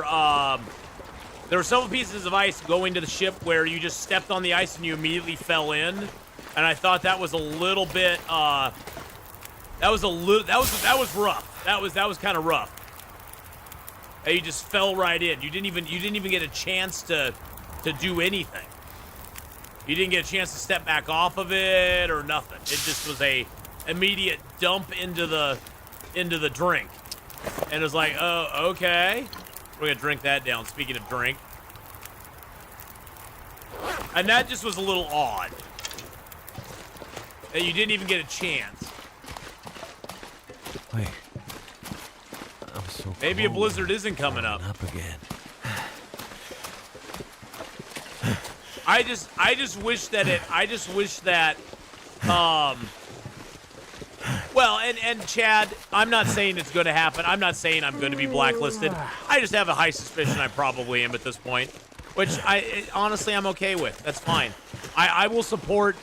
were several pieces of ice going to the ship where you just stepped on the ice and you immediately fell in, and I thought that was a little bit that was rough. That was kind of rough. And you just fell right in. You didn't even get a chance to do anything. You didn't get a chance to step back off of it or nothing. It just was a immediate dump into the drink. And it was like, oh, okay. We're gonna drink that down, speaking of drink. And that just was a little odd. And you didn't even get a chance. Wait. I'm so Maybe a blizzard isn't coming up. Again. I just wish that well, and Chad, I'm not saying it's going to happen. I'm not saying I'm going to be blacklisted. I just have a high suspicion I probably am at this point, which honestly I'm okay with. That's fine. I will support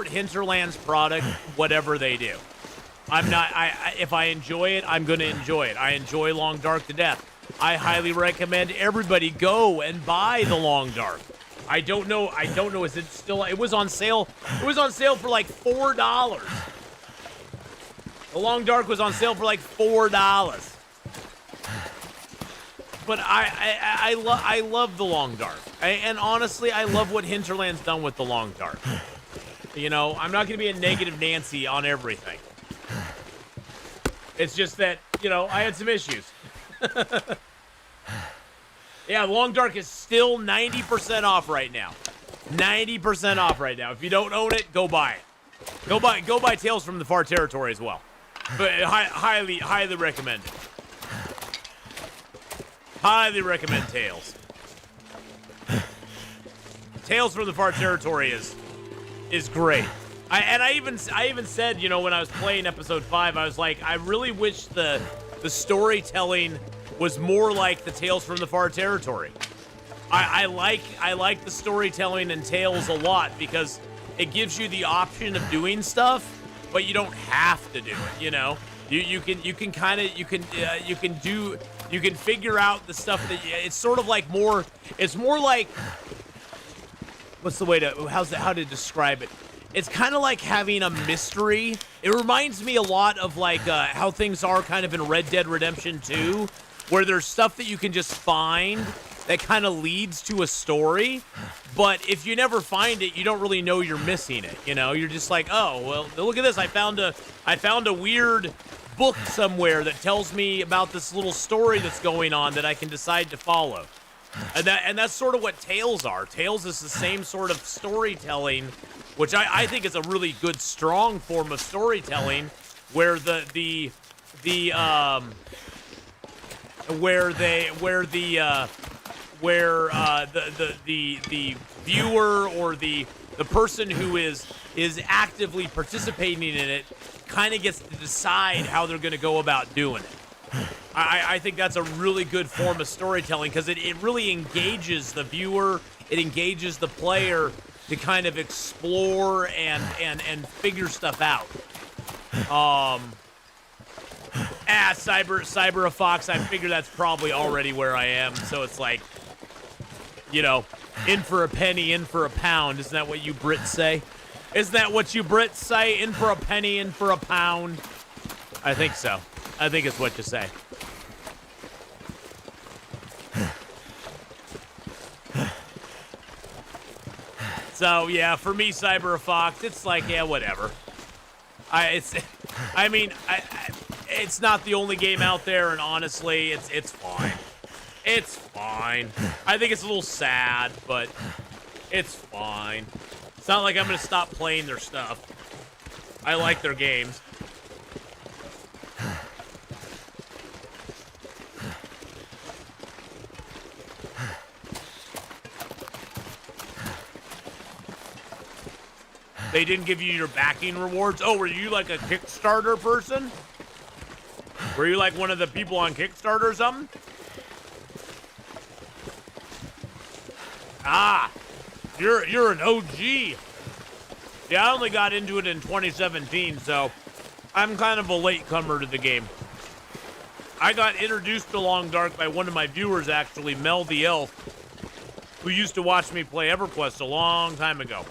Hinterland's product, whatever they do. If I enjoy it, I'm going to enjoy it. I enjoy Long Dark to death. I highly recommend everybody go and buy the Long Dark. I don't know. Is it still? It was on sale. It was on sale for like $4. The Long Dark was on sale for like $4. But I love the Long Dark. And honestly, I love what Hinterland's done with the Long Dark. You know, I'm not going to be a negative Nancy on everything. It's just that, you know, I had some issues. Yeah, Long Dark is still 90% off right now. 90% off right now. If you don't own it, go buy it. Go buy Tales from the Far Territory as well. But highly recommend it. Highly recommend Tales. Tales from the Far Territory is great. I even said, you know, when I was playing episode 5, I was like, I really wish the storytelling was more like the Tales from the Far Territory. I like the storytelling in Tales a lot because it gives you the option of doing stuff, but you don't have to do it. You know, you can figure out the stuff that it's sort of like more. It's more like, what's the way to how to describe it? It's kind of like having a mystery. It reminds me a lot of like how things are kind of in Red Dead Redemption 2, where there's stuff that you can just find that kind of leads to a story, but if you never find it, you don't really know you're missing it. You know, you're just like, oh well, look at this. I found a weird book somewhere that tells me about this little story that's going on that I can decide to follow. And that's sort of what Tales are. Tales is the same sort of storytelling, which I think is a really good, strong form of storytelling, where the viewer or the person who is actively participating in it kind of gets to decide how they're going to go about doing it. I think that's a really good form of storytelling because it really engages the viewer, it engages the player to kind of explore and figure stuff out. Cyber a Fox, I figure that's probably already where I am, so it's like, you know, in for a penny, in for a pound. Isn't that what you Brits say? Isn't that what you Brits say? In for a penny, in for a pound. I think so. I think it's what you say. So yeah, for me, Cyber a Fox, it's like, yeah, whatever. It's not the only game out there, and honestly, it's fine. It's fine. I think it's a little sad, but it's fine. It's not like I'm gonna stop playing their stuff. I like their games. They didn't give you your backing rewards? Oh, were you like a Kickstarter person? Were you like one of the people on Kickstarter or something? Ah, you're an OG. Yeah, I only got into it in 2017, so I'm kind of a latecomer to the game. I got introduced to Long Dark by one of my viewers, actually, Mel the Elf, who used to watch me play EverQuest a long time ago.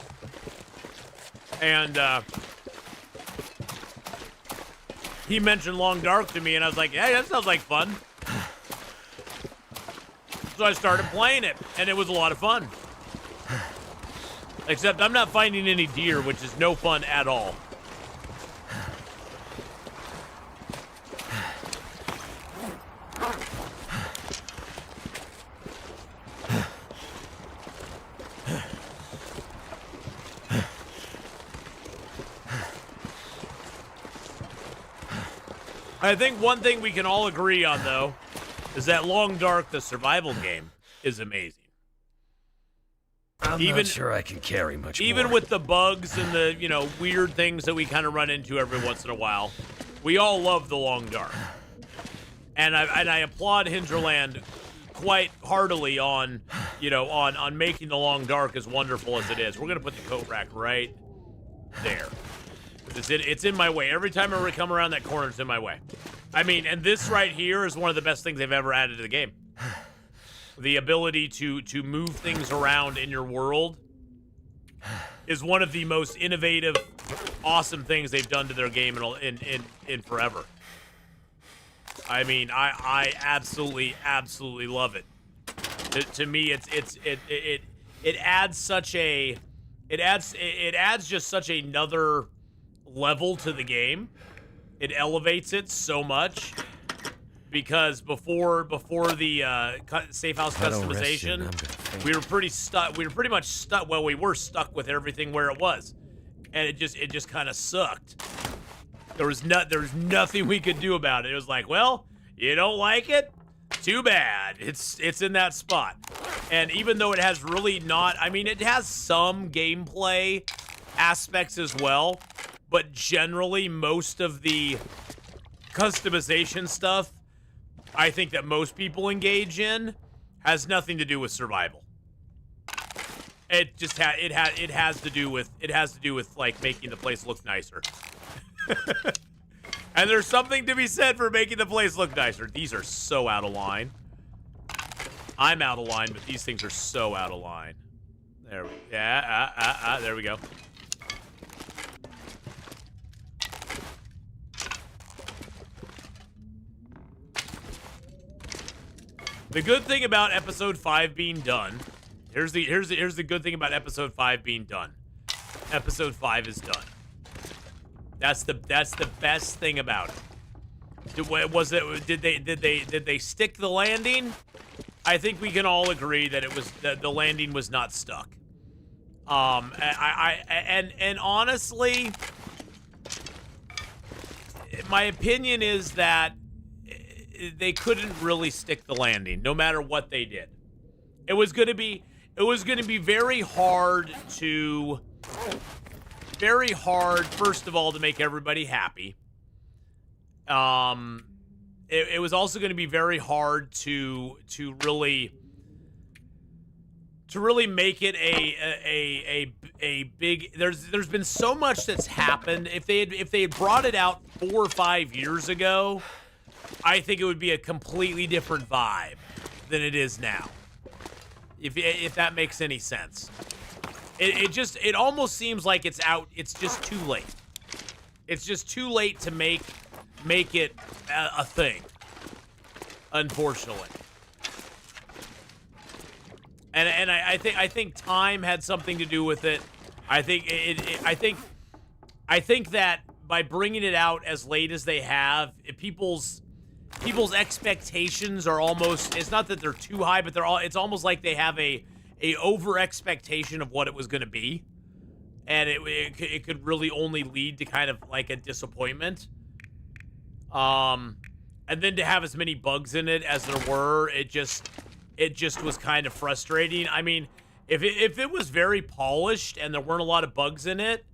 And he mentioned Long Dark to me, and I was like, hey, that sounds like fun. So I started playing it, and it was a lot of fun. Except I'm not finding any deer, which is no fun at all. I think one thing we can all agree on, though, is that Long Dark, the survival game, is amazing. I'm not sure I can carry much even more. With the bugs and the, you know, weird things that we kind of run into every once in a while, we all love the Long Dark. And I applaud Hinterland quite heartily on, you know, on making the Long Dark as wonderful as it is. We're going to put the coat rack right there. It's in my way. Every time I come around that corner, it's in my way. I mean, and this right here is one of the best things they've ever added to the game. The ability to move things around in your world is one of the most innovative, awesome things they've done to their game in forever. I mean, I absolutely love it. To me, it adds such a it adds just such another level to the game. It elevates it so much because before the safe house customization, we were pretty much stuck. Well, we were stuck with everything where it was, and it just kind of sucked. There was nothing we could do about it. It was like, well, you don't like it? Too bad. It's in that spot. And even though it has really not, I mean, it has some gameplay aspects as well, but generally most of the customization stuff I think that most people engage in has nothing to do with survival. It just it has to do with like making the place look nicer. And there's something to be said for making the place look nicer. These are so out of line. I'm out of line, but these things are so out of line. There we there we go. The good thing about episode 5 being done, here's the good thing about episode 5 being done. Episode 5 is done. That's the best thing about it. Did they stick the landing? I think we can all agree that the landing was not stuck. And honestly, my opinion is that they couldn't really stick the landing, no matter what they did. It was going to be very hard, first of all, to make everybody happy. It was also going to be very hard to really make it a big. There's been so much that's happened. If they had brought it out 4 or 5 years ago, I think it would be a completely different vibe than it is now. If that makes any sense. It almost seems like it's just too late. It's just too late to make it a thing, unfortunately. And I think time had something to do with it. I think that by bringing it out as late as they have, people's expectations are almost, it's not that they're too high, but it's almost like they have a over expectation of what it was going to be, and it could really only lead to kind of like a disappointment. And then to have as many bugs in it as there were, it just was kind of frustrating. I mean, if it was very polished and there weren't a lot of bugs in it,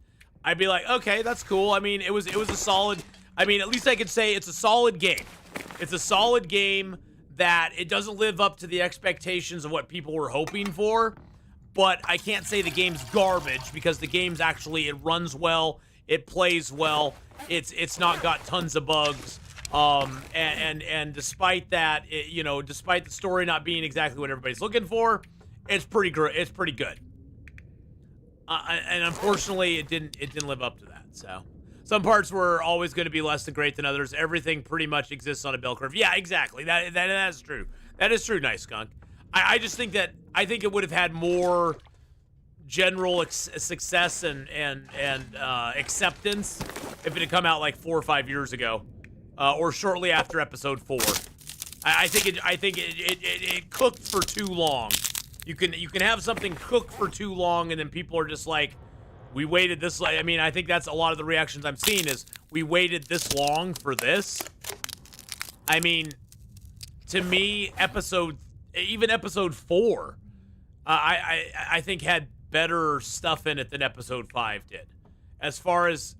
I'd be like, okay, that's cool. I mean, it was a solid. I mean, at least I could say it's a solid game. It's a solid game that it doesn't live up to the expectations of what people were hoping for, but I can't say the game's garbage because the game's actually, it runs well, it plays well, it's not got tons of bugs, and despite that, despite the story not being exactly what everybody's looking for, it's pretty good. And unfortunately, it didn't live up to that. So some parts were always going to be less than great than others. Everything pretty much exists on a bell curve. Yeah, exactly. That is true. That is true, Nice Skunk. I just think it would have had more general success and acceptance if it had come out like 4 or 5 years ago, or shortly after episode 4. I think it cooked for too long. You can have something cook for too long, and then people are just like, we waited this. I mean, I think that's a lot of the reactions I'm seeing is we waited this long for this. I mean, to me, even episode 4, I think had better stuff in it than episode 5 did. As far as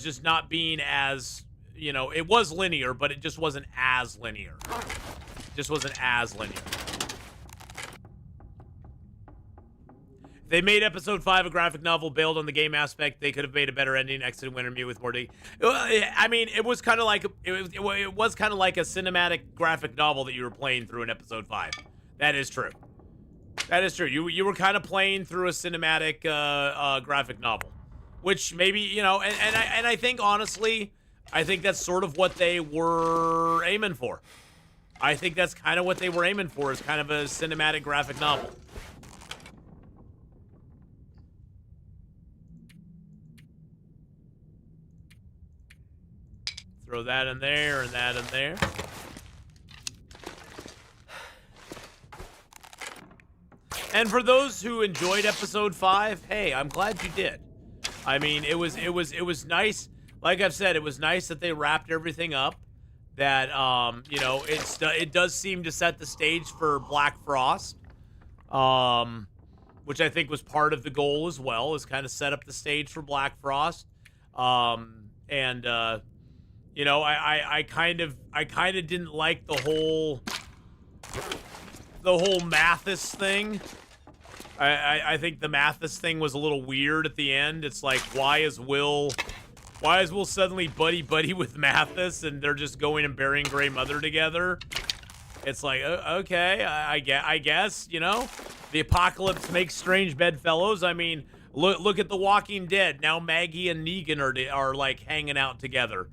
just not being as, it was linear, but it just wasn't as linear. They made episode 5 a graphic novel, bailed on the game aspect. They could have made a better ending, exited Wintermute with more I mean, it was kind of like it was kind of like a cinematic graphic novel that you were playing through in episode 5. That is true. You were kind of playing through a cinematic graphic novel, which maybe, and I think honestly, I think that's sort of what they were aiming for. I think that's kind of what they were aiming for, is kind of a cinematic graphic novel. Throw that in there and that in there. And for those who enjoyed episode 5, hey, I'm glad you did. I mean, it was nice. Like I've said, it was nice that they wrapped everything up. That it does seem to set the stage for Black Frost, which I think was part of the goal as well, is kind of set up the stage for Black Frost. I kind of didn't like the whole Mathis thing. I think the Mathis thing was a little weird at the end. It's like, why is Will suddenly buddy with Mathis, and they're just going and burying Grey Mother together? It's like, okay, I guess, the apocalypse makes strange bedfellows. I mean, look at The Walking Dead. Now Maggie and Negan are like hanging out together.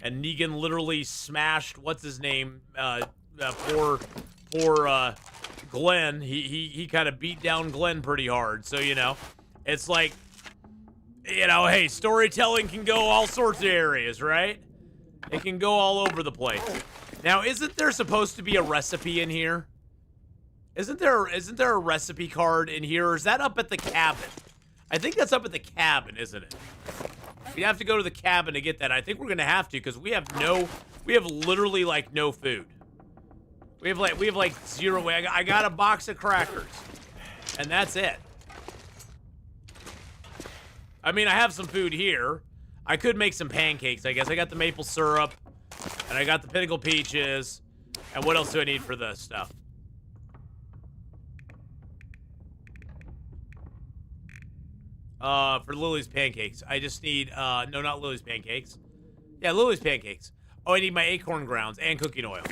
And Negan literally smashed, what's his name? Poor Glenn. He kind of beat down Glenn pretty hard. So, it's like, hey, storytelling can go all sorts of areas, right? It can go all over the place. Now, isn't there supposed to be a recipe in here? Isn't there a recipe card in here, or is that up at the cabin? I think that's up at the cabin, isn't it? We have to go to the cabin to get that. I think we're gonna have to, because we have literally like no food. We have like 0. I got a box of crackers, and that's it. I mean, I have some food here. I could make some pancakes, I guess. I got the maple syrup, and I got the pinnacle peaches. And what else do I need for this stuff? For Lily's pancakes, I just need, no, not Lily's pancakes. Yeah, Lily's pancakes. Oh, I need my acorn grounds and cooking oil.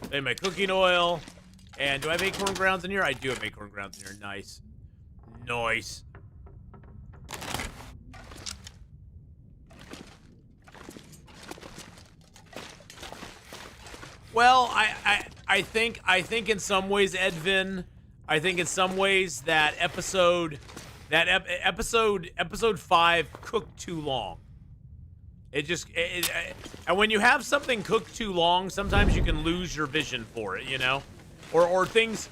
I need my cooking oil. And do I have acorn grounds in here? I do have acorn grounds in here. Nice. Nice. Well, I think in some ways, Edvin, I think in some ways that episode 5 cooked too long. And when you have something cooked too long, sometimes you can lose your vision for it, you know, or things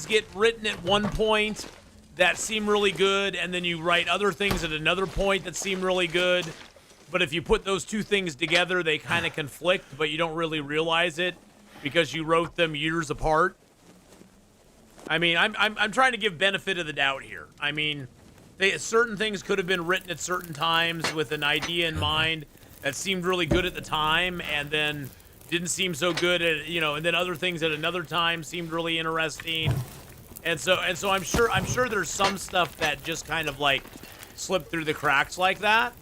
get written at one point that seem really good, and then you write other things at another point that seem really good. But if you put those two things together, they kind of conflict, but you don't really realize it because you wrote them years apart. I mean, I'm trying to give benefit of the doubt here. I mean, certain things could have been written at certain times with an idea in mind that seemed really good at the time, and then didn't seem so good at, you know, and then other things at another time seemed really interesting. And so I'm sure there's some stuff that just kind of like slipped through the cracks like that,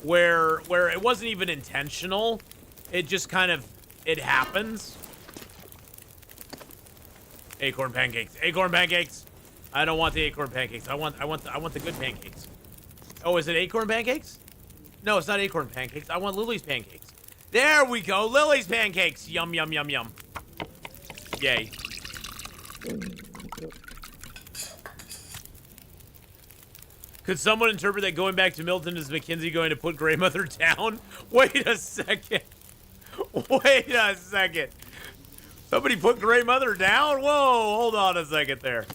where it wasn't even intentional. It just kind of, it happens. Acorn pancakes. Acorn pancakes. I don't want the acorn pancakes. I want the good pancakes. Oh, is it acorn pancakes? No, it's not acorn pancakes. I want Lily's pancakes. There we go. Lily's pancakes. Yum, yum, yum, yum. Yay. Could someone interpret that going back to Milton is Mackenzie going to put Grey Mother down? Wait a second. Wait a second. Somebody put Grey Mother down? Whoa, hold on a second there.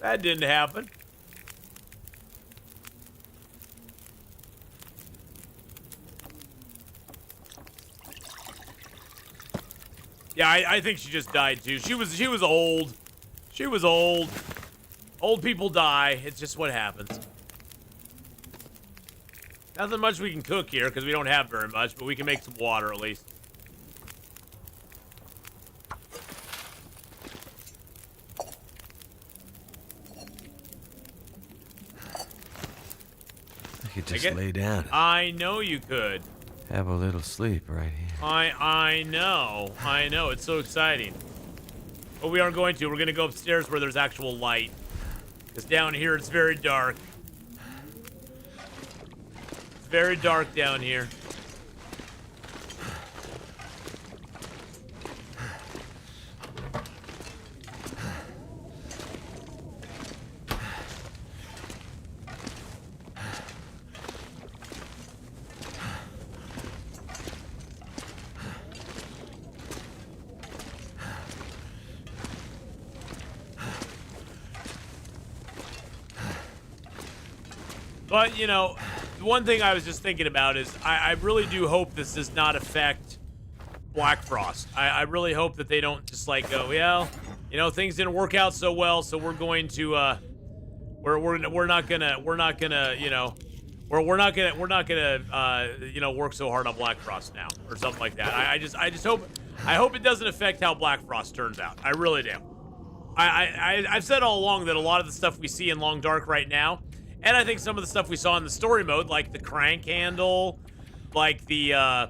That didn't happen. Yeah, I think she just died too. She was old. She was old. Old people die. It's just what happens. Nothing much we can cook here because we don't have very much, but we can make some water at least. I could just lay down. I know you could. Have a little sleep right here. I know. I know. It's so exciting. But we aren't going to. We're going to go upstairs where there's actual light. Because down here it's very dark. It's very dark down here. But, you know, the one thing I was just thinking about is I really do hope this does not affect Black Frost. I really hope that they don't just like go, well, you know, things didn't work out so well, so we're going to we're not gonna you know work so hard on Black Frost now or something like that. I just hope it doesn't affect how Black Frost turns out. I really do. I've said all along that a lot of the stuff we see in Long Dark right now, and I think some of the stuff we saw in the story mode, like the crank handle, like the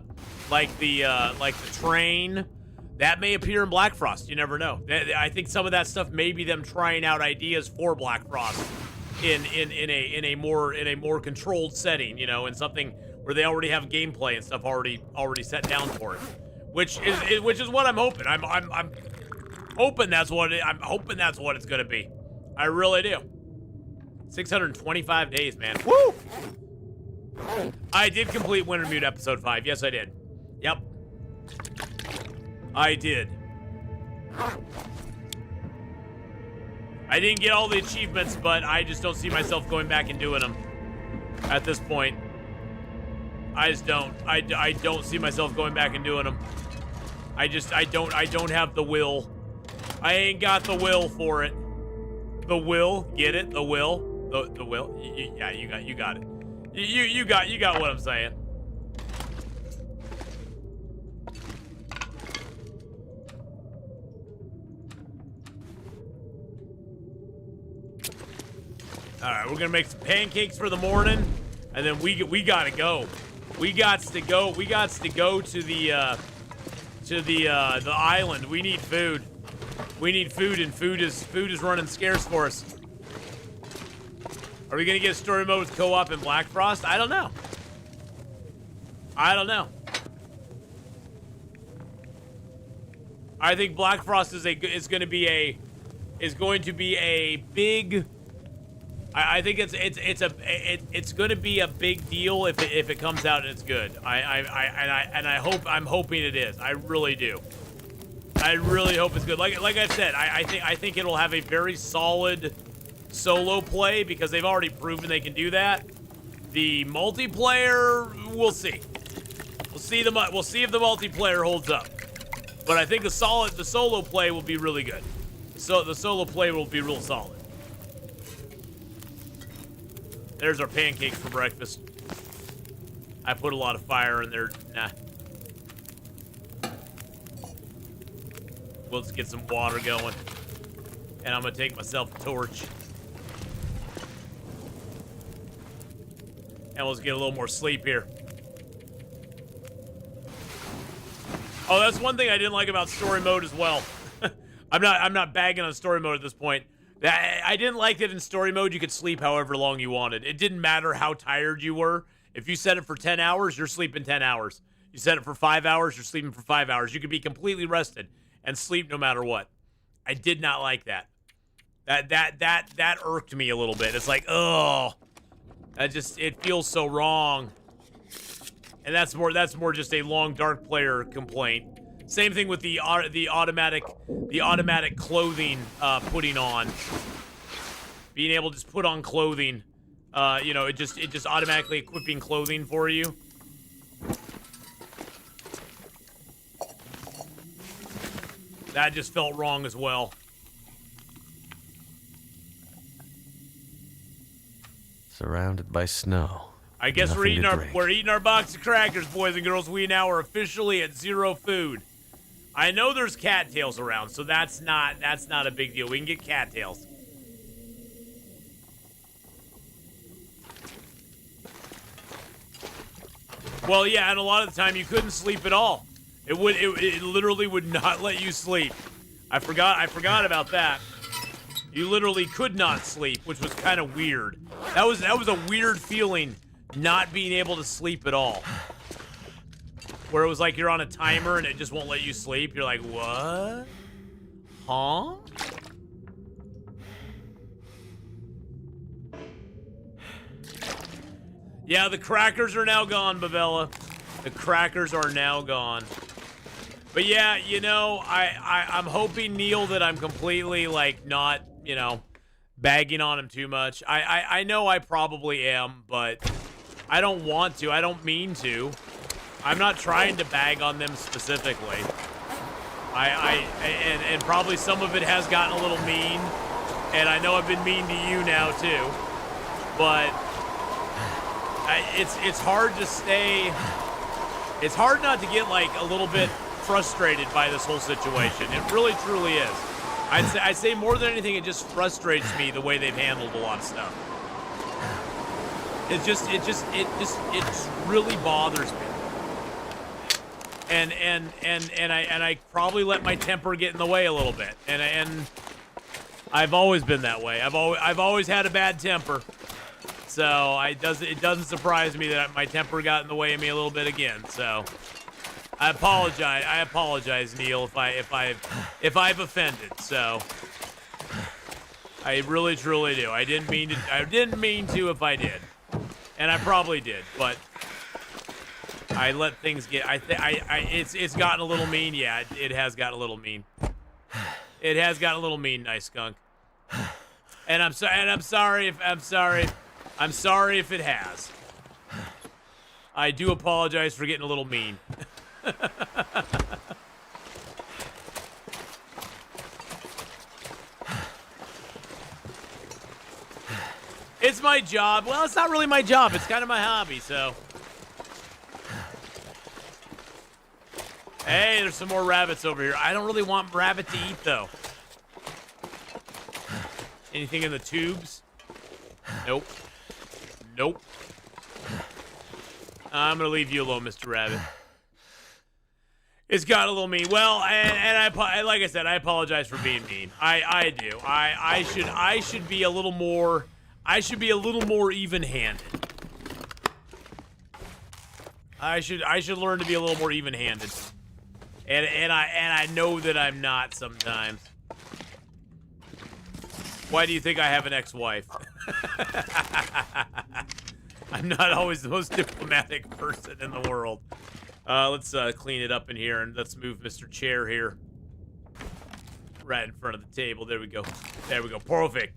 train, that may appear in Black Frost. You never know. I think some of that stuff may be them trying out ideas for Black Frost in a more controlled setting, you know, in something where they already have gameplay and stuff already set down for it, which is what I'm hoping. I'm hoping that's what it's gonna be. I really do. 625 days, man. Woo! I did complete Wintermute episode 5. Yes, I did. Yep. I did. I didn't get all the achievements, but I just don't see myself going back and doing them at this point. I just don't. I don't see myself going back and doing them. I don't have the will. I ain't got the will for it. The will, get it? The will, the will. Yeah, you got it. You got what I'm saying. All right, we're gonna make some pancakes for the morning, and then we gotta go. We got to go to the island. We need food. We need food, and food is running scarce for us. Are we gonna get story mode with co-op and Black Frost? I don't know. I don't know. I think Black Frost is going to be a big. I think it's going to be a big deal if it comes out and it's good. I'm hoping it is. I really do. I really hope it's good. Like I said, I think it'll have a very solid solo play because they've already proven they can do that. The multiplayer, we'll see. We'll see if the multiplayer holds up. But I think the solo play will be really good. So the solo play will be real solid. There's our pancakes for breakfast. I put a lot of fire in there. Nah. We'll just get some water going. And I'm gonna take myself a torch. And let's get a little more sleep here. Oh, that's one thing I didn't like about story mode as well. I'm not bagging on story mode at this point. I didn't like that in story mode you could sleep however long you wanted. It didn't matter how tired you were. If you set it for 10 hours, you're sleeping 10 hours. You set it for 5 hours, you're sleeping for 5 hours. You could be completely rested and sleep no matter what. I did not like that. That irked me a little bit. It's like, oh, it feels so wrong. And that's more just a long dark player complaint. Same thing with the automatic clothing putting on. Being able to just put on clothing, you know, it just automatically equipping clothing for you. That just felt wrong as well. Surrounded by snow. I guess we're eating our box of crackers, boys and girls. We now are officially at 0 food. I know there's cattails around, so that's not a big deal. We can get cattails. Well, yeah, and a lot of the time you couldn't sleep at all. It literally would not let you sleep. I forgot about that. You literally could not sleep, which was kind of weird. That was a weird feeling, not being able to sleep at all. Where it was like you're on a timer and it just won't let you sleep. You're like, what? Huh? Yeah, the crackers are now gone, Bavella. The crackers are now gone. But yeah, you know, I'm hoping, Neil, that I'm completely, like, not, you know, bagging on him too much. I know I probably am, but I don't want to. I don't mean to. I'm not trying to bag on them specifically. And probably some of it has gotten a little mean, and I know I've been mean to you now too. But it's hard to stay. It's hard not to get like a little bit frustrated by this whole situation. It really truly is. I'd say more than anything, it just frustrates me the way they've handled a lot of stuff. It just really bothers me. And I probably let my temper get in the way a little bit. And I've always been that way. I've always had a bad temper. So it doesn't surprise me that my temper got in the way of me a little bit again. So I apologize. I apologize, Neil, if I've offended. So I really truly do. I didn't mean to if I did. And I probably did, but I let things get. It's gotten a little mean. Yeah, it has gotten a little mean. It has gotten a little mean, nice skunk. And I'm sorry if it has. I do apologize for getting a little mean. It's my job. Well, it's not really my job. It's kind of my hobby, so. Hey, there's some more rabbits over here. I don't really want rabbit to eat, though. Anything in the tubes? Nope. Nope. I'm going to leave you alone, Mr. Rabbit. It's got a little mean. Well, and I like I said, I apologize for being mean. I do. I should be a little more even-handed. I should learn to be a little more even-handed. And I know that I'm not sometimes. Why do you think I have an ex-wife? I'm not always the most diplomatic person in the world. Let's clean it up in here, and let's move Mr. Chair here. Right in front of the table. There we go. There we go. Perfect.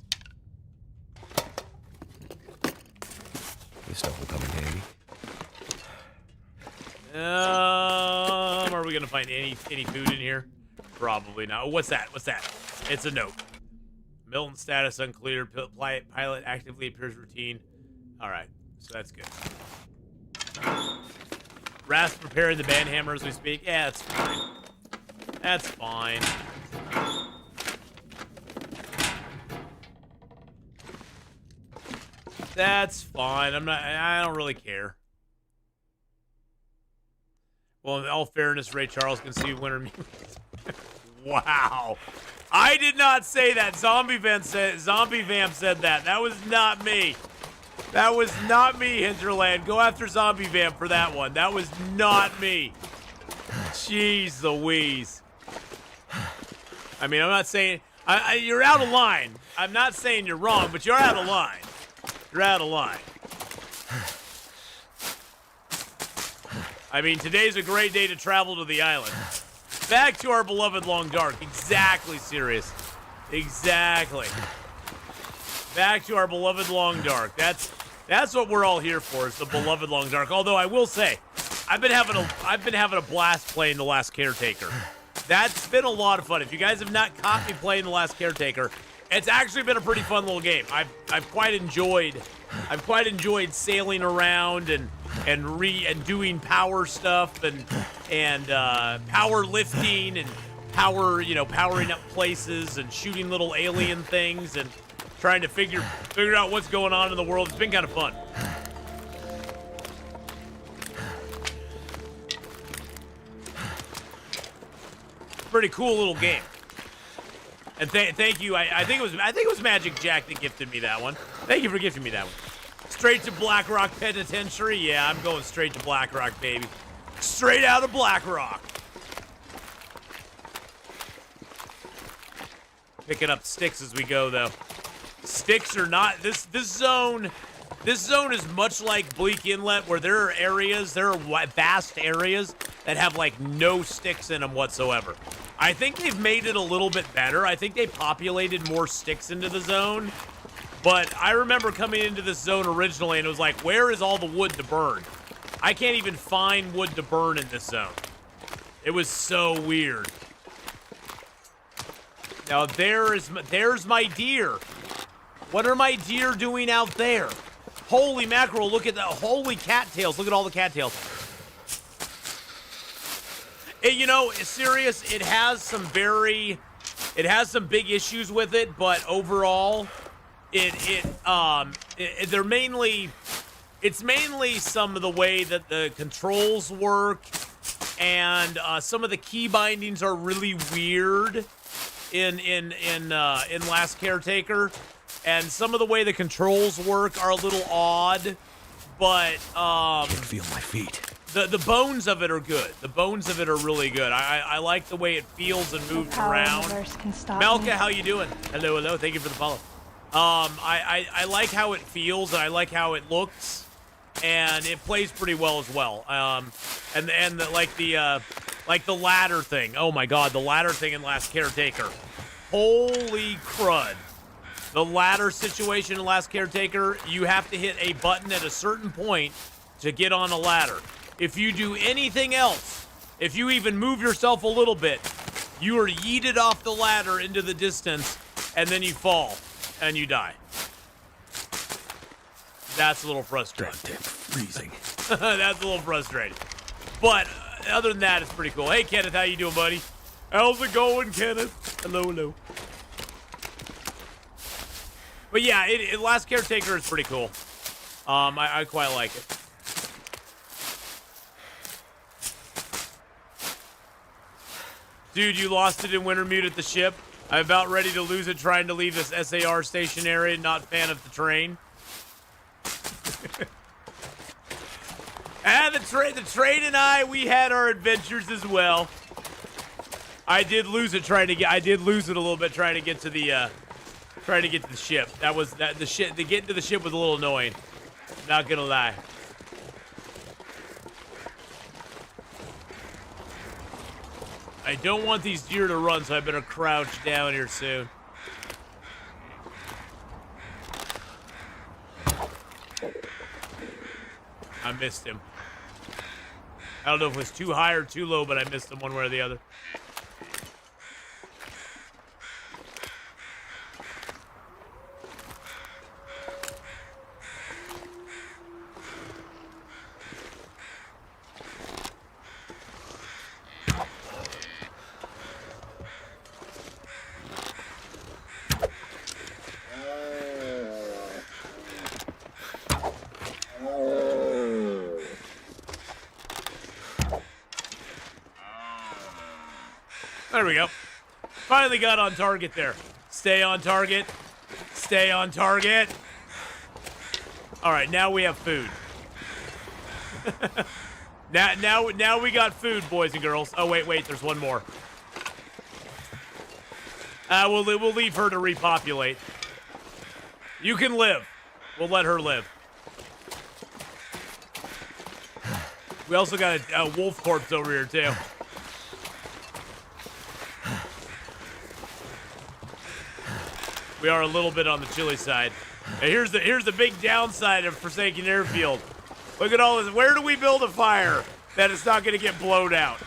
This stuff will come in handy. Are we gonna find any food in here? Probably not. Oh, what's that? What's that? It's a note. Milton status unclear. Pilot actively appears routine. All right, so that's good. Rasp preparing the band hammer as we speak. Yeah, that's fine. That's fine. That's fine. I don't really care. Well, in all fairness, Ray Charles can see Wintermute. Wow. I did not say that. Zombie Vamp said that. That was not me. That was not me, Hinterland. Go after Zombie Vamp for that one. That was not me. Jeez Louise. I mean, I'm not saying... you're out of line. I'm not saying you're wrong, but you're out of line. You're out of line. I mean, today's a great day to travel to the island. Back to our beloved Long Dark. Exactly, Sirius. Exactly. Back to our beloved Long Dark. That's what we're all here for, is the beloved Long Dark. Although I will say, I've been having a blast playing The Last Caretaker. That's been a lot of fun. If you guys have not caught me playing The Last Caretaker, it's actually been a pretty fun little game. I've quite enjoyed sailing around and doing power stuff and power lifting and powering up places and shooting little alien things and trying to figure out what's going on in the world. It's been kind of fun. Pretty cool little game. And thank you. I think it was Magic Jack that gifted me that one. Thank you for gifting me that one. Straight to Blackrock Penitentiary? Yeah, I'm going straight to Blackrock, baby. Straight out of Blackrock. Picking up sticks as we go, though. Sticks are not... This zone is much like Bleak Inlet, where there are vast areas that have, like, no sticks in them whatsoever. I think they've made it a little bit better. I think they populated more sticks into the zone. But I remember coming into this zone originally, and it was like, where is all the wood to burn? I can't even find wood to burn in this zone. It was so weird. Now, there's my deer. What are my deer doing out there? Holy mackerel, look at the holy cattails. Look at all the cattails. Serious, it has some big issues with it, but overall, it's mainly some of the way that the controls work, and some of the key bindings are really weird in Last Caretaker, and some of the way the controls work are a little odd, but I can feel my feet. The bones of it are good. The bones of it are really good. I like the way it feels and moves around. Melka, how you doing? Hello, hello. Thank you for the follow. I like how it feels, and I like how it looks, and it plays pretty well as well. Like the ladder thing. Oh my God, the ladder thing in Last Caretaker. Holy crud. The ladder situation in Last Caretaker, you have to hit a button at a certain point to get on a ladder. If you do anything else, if you even move yourself a little bit, you are yeeted off the ladder into the distance, and then you fall, and you die. That's a little frustrating. Goddamn freezing. That's a little frustrating. But other than that, it's pretty cool. Hey, Kenneth, how you doing, buddy? How's it going, Kenneth? Hello. But yeah, Last Caretaker is pretty cool. I quite like it. Dude, you lost it in Wintermute at the ship. I'm about ready to lose it trying to leave this SAR station area. Not fan of the train. The train and I, we had our adventures as well. I did lose it I did lose it a little bit trying to get to the ship. The getting to the ship was a little annoying. Not gonna lie. I don't want these deer to run, so I better crouch down here soon. I missed him. I don't know if it was too high or too low, but I missed him one way or the other. There we go. Finally got on target there. Stay on target. Stay on target. All right, now we have food. now we got food, boys and girls. Oh wait, there's one more. We'll leave her to repopulate. You can live. We'll let her live. We also got a wolf corpse over here too. We are a little bit on the chilly side. Now here's the big downside of Forsaken Airfield. Look at all this. Where do we build a fire that it's not going to get blown out?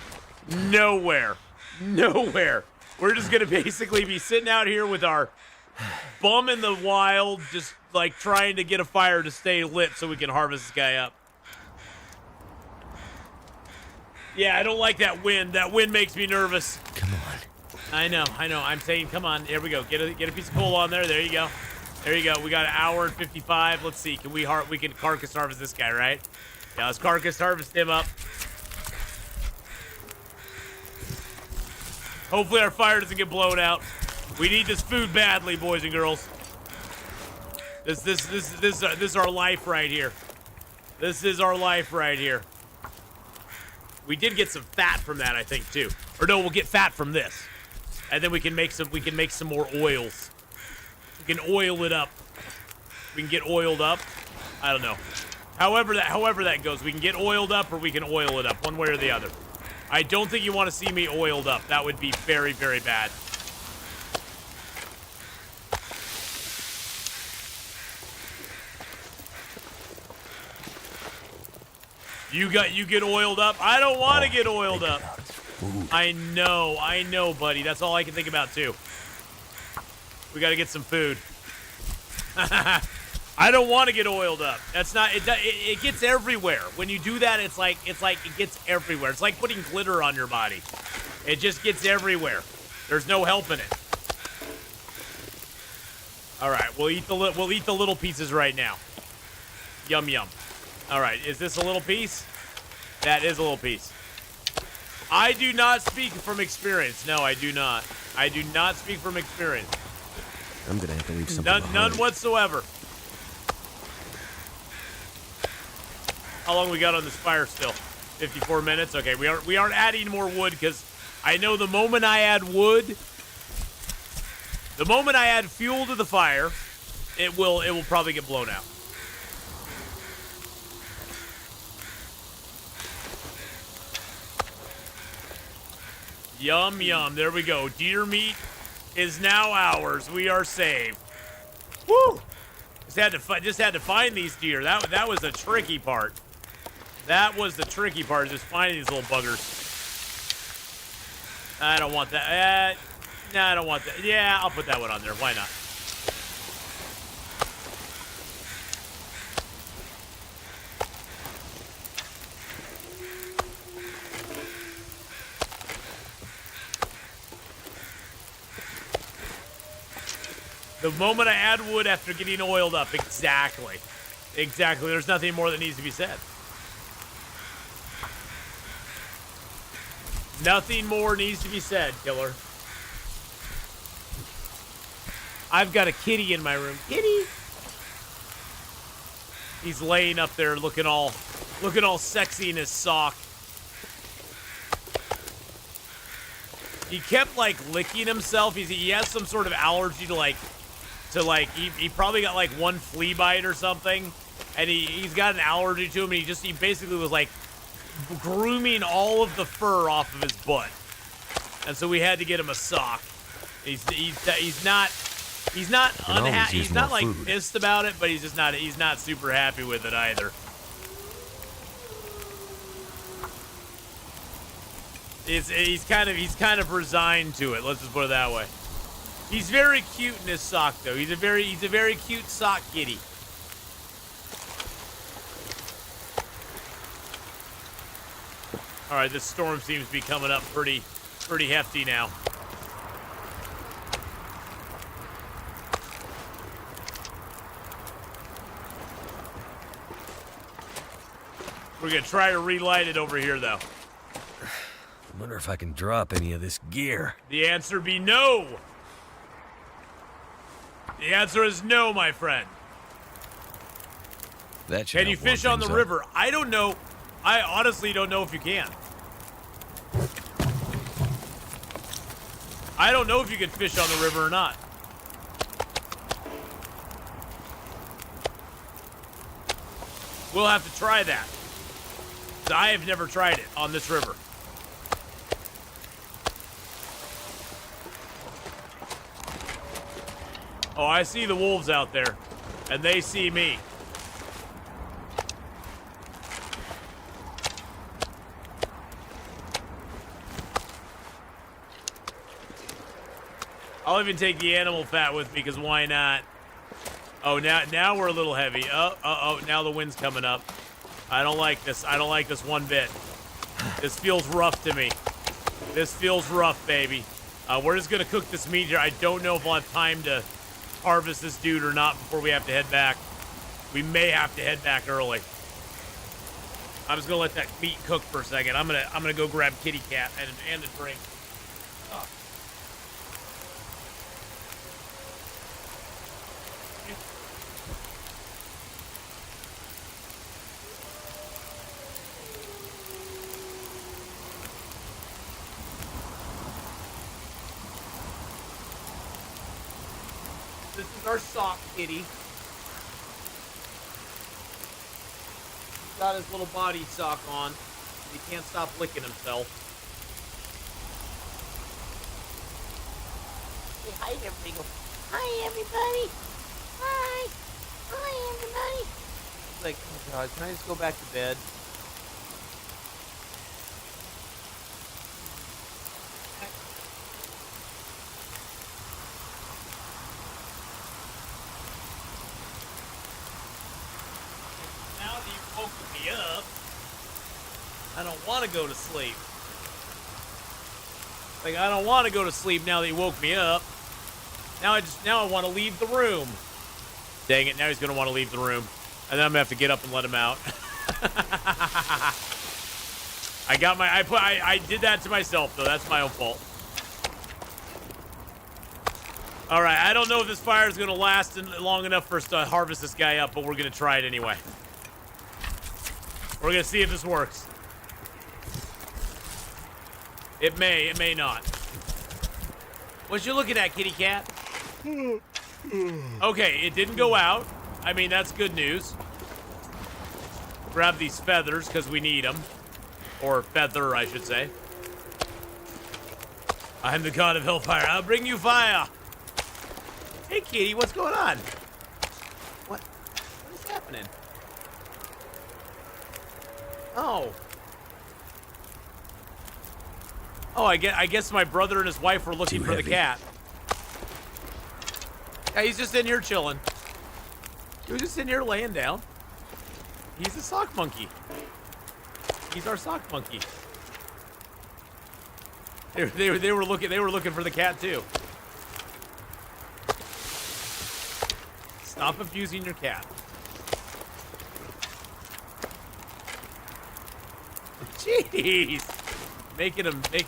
Nowhere. Nowhere. We're just going to basically be sitting out here with our bum in the wild, just like trying to get a fire to stay lit so we can harvest this guy up. Yeah, I don't like that wind. That wind makes me nervous. Come on. I know. I'm saying, come on. Here we go. Get a piece of coal on there. There you go. There you go. We got an hour and 55. Let's see. Can we can carcass harvest this guy, right? Yeah, let's carcass harvest him up. Hopefully our fire doesn't get blown out. We need this food badly, boys and girls. This is our life right here. This is our life right here. We did get some fat from that, I think, too. Or no, we'll get fat from this. And then we can make some more oils. We can oil it up. We can get oiled up. I don't know. However that goes, we can get oiled up or we can oil it up, one way or the other. I don't think you want to see me oiled up. That would be very, very bad. You get oiled up? I don't want to get oiled up. I know, buddy. That's all I can think about too. We got to get some food. I don't want to get oiled up. That's not. It gets everywhere. When you do that, it's like it gets everywhere. It's like putting glitter on your body. It just gets everywhere. There's no helping it. All right, we'll eat the little pieces right now. Yum yum. All right, is this a little piece? That is a little piece. I do not speak from experience. No, I do not. I do not speak from experience. I'm gonna have to leave something behind. None whatsoever. How long we got on this fire still? 54 minutes. Okay, we aren't adding more wood because I know the moment I add wood, the moment I add fuel to the fire, it will probably get blown out. Yum yum. There we go. Deer meat is now ours. We are saved. Woo! Just had to find these deer. That was the tricky part. That was the tricky part, just finding these little buggers. I don't want that. No, I don't want that. Yeah, I'll put that one on there. Why not? The moment I add wood after getting oiled up. Exactly. Exactly. There's nothing more that needs to be said. Nothing more needs to be said, killer. I've got a kitty in my room. Kitty! He's laying up there looking all sexy in his sock. He kept like licking himself. He has some sort of allergy to he probably got like one flea bite or something, and he's got an allergy to him, and he basically was like grooming all of the fur off of his butt, and so we had to get him a sock. He's not unhappy. He's not like pissed about it, but he's not super happy with it either. He's kind of resigned to it. Let's just put it that way. He's very cute in his sock, though. He's a very cute sock kitty. All right, this storm seems to be coming up pretty hefty now. We're gonna try to relight it over here, though. I wonder if I can drop any of this gear. The answer be no. The answer is no, my friend. Can you fish on the river? I don't know. I honestly don't know if you can. I don't know if you can fish on the river or not. We'll have to try that. I have never tried it on this river. Oh, I see the wolves out there, and they see me. I'll even take the animal fat with me, because why not? Oh, now we're a little heavy. Oh, now the wind's coming up. I don't like this. I don't like this one bit. This feels rough to me. This feels rough, baby. We're just going to cook this meat here. I don't know if we'll have time to harvest this dude or not before we have to head back. We may have to head back early. I'm just gonna let that meat cook for a second. I'm gonna go grab kitty cat and a drink. Oh. This is our sock kitty. He's got his little body sock on. He can't stop licking himself. Say hi to everybody. Hi, everybody. Hi. Hi, everybody. He's like, oh God, can I just go back to bed? Up. I don't want to go to sleep. Like, I don't want to go to sleep now that he woke me up. Now I want to leave the room. Dang it, now he's going to want to leave the room. And then I'm going to have to get up and let him out. I did that to myself, though. That's my own fault. All right, I don't know if this fire is going to last long enough for us to harvest this guy up, but we're going to try it anyway. We're gonna see if this works. It may not. What you looking at, kitty cat? Okay, it didn't go out. I mean, that's good news. Grab these feathers, because we need them. Or feather, I should say. I'm the god of hellfire. I'll bring you fire. Hey, kitty, what's going on? What is happening? Oh. Oh, I guess my brother and his wife were looking for the cat. Yeah, he's just in here chilling. He was just in here laying down. He's a sock monkey. He's our sock monkey. They were looking for the cat too. Stop abusing your cat. Jeez. Making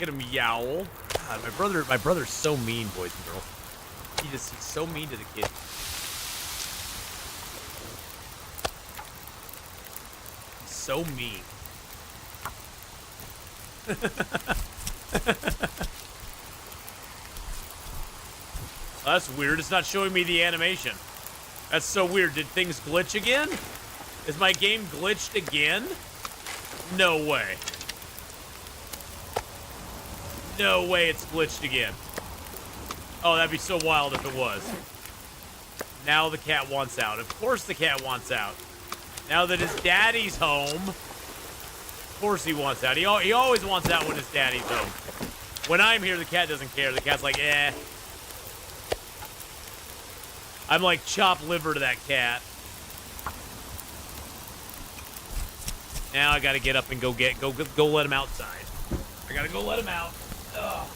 him yowl. God, my brother's so mean, boys and girls. He's so mean to the kid. He's so mean. That's weird. It's not showing me the animation. That's so weird. Did things glitch again? Is my game glitched again? No way. No way it's glitched again. Oh, that'd be so wild if it was. Now the cat wants out. Of course the cat wants out. Now that his daddy's home, of course he wants out. He always wants out when his daddy's home. When I'm here, the cat doesn't care. The cat's like, eh. I'm like chop liver to that cat. Now I gotta get up and go let him outside. I gotta go let him out. Ugh.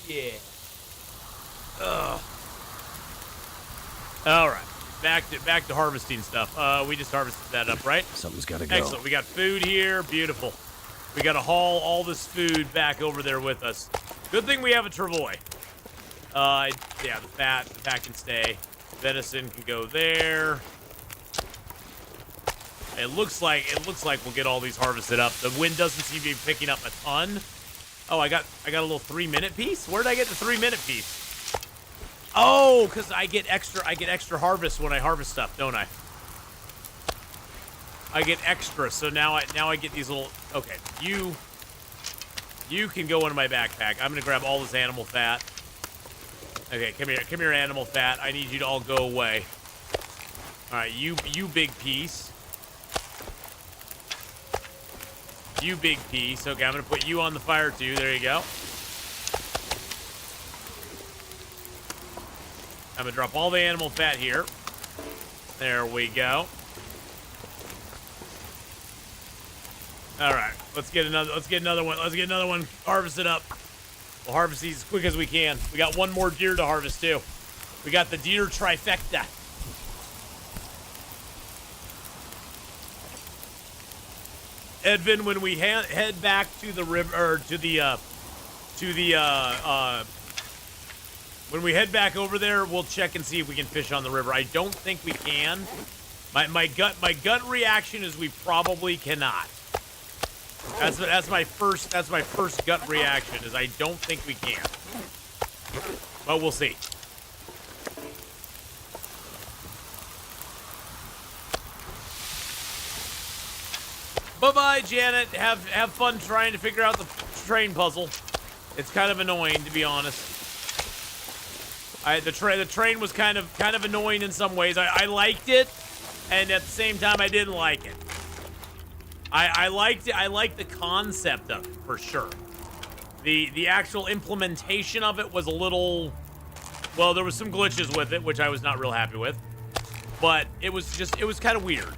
Yeah. Ugh. All right. Back to harvesting stuff. We just harvested that up, right? Something's gotta go. Excellent. We got food here. Beautiful. We gotta haul all this food back over there with us. Good thing we have a travois. Yeah, the fat can stay. Venison can go there. It looks like we'll get all these harvested up. The wind doesn't seem to be picking up a ton. Oh, I got a little 3-minute piece. Where did I get the 3-minute piece? Oh, because I get extra harvest when I harvest stuff, don't I? I get extra, so now I get these little. Okay, you can go into my backpack. I'm gonna grab all this animal fat. Okay, come here, animal fat. I need you to all go away. All right, you big piece. You big piece. Okay, I'm gonna put you on the fire too. There you go. I'm gonna drop all the animal fat here. There we go. All right, let's get another one. Let's get another one harvested up. We'll harvest these as quick as we can. We got one more deer to harvest too. We got the deer trifecta. Edvin, when we head back to the river, or when we head back over there, we'll check and see if we can fish on the river. I don't think we can. My gut reaction is we probably cannot. That's my first gut reaction is I don't think we can. But we'll see. Bye-bye, Janet. Have fun trying to figure out the train puzzle. It's kind of annoying, to be honest. The train was kind of annoying in some ways. I liked it, and at the same time, I didn't like it. I liked it. I liked the concept of it for sure. The actual implementation of it was a little. Well, there was some glitches with it, which I was not real happy with. But it was kind of weird.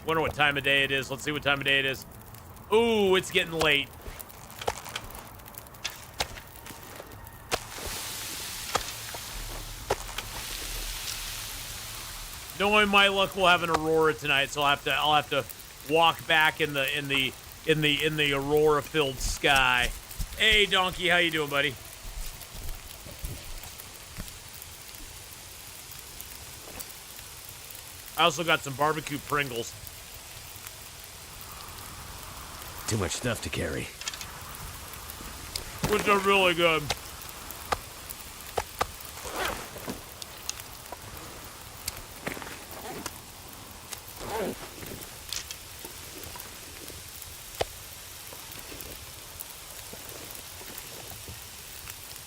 Wonder what time of day it is. Let's see what time of day it is. Ooh, it's getting late. Knowing my luck, we'll have an aurora tonight, so I'll have to walk back in the aurora-filled sky. Hey, Donkey, how you doing, buddy? I also got some barbecue Pringles. Too much stuff to carry. Which are really good.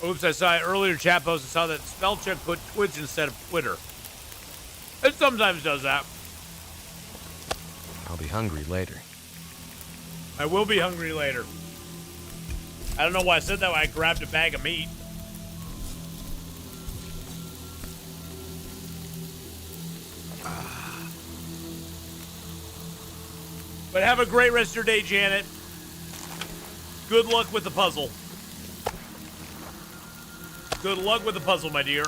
Oops, I saw it earlier chat post. I saw that Spellcheck put Twitch instead of Twitter. It sometimes does that. I'll be hungry later. I will be hungry later. I don't know why I said that when I grabbed a bag of meat. But have a great rest of your day, Janet. Good luck with the puzzle. Good luck with the puzzle, my dear.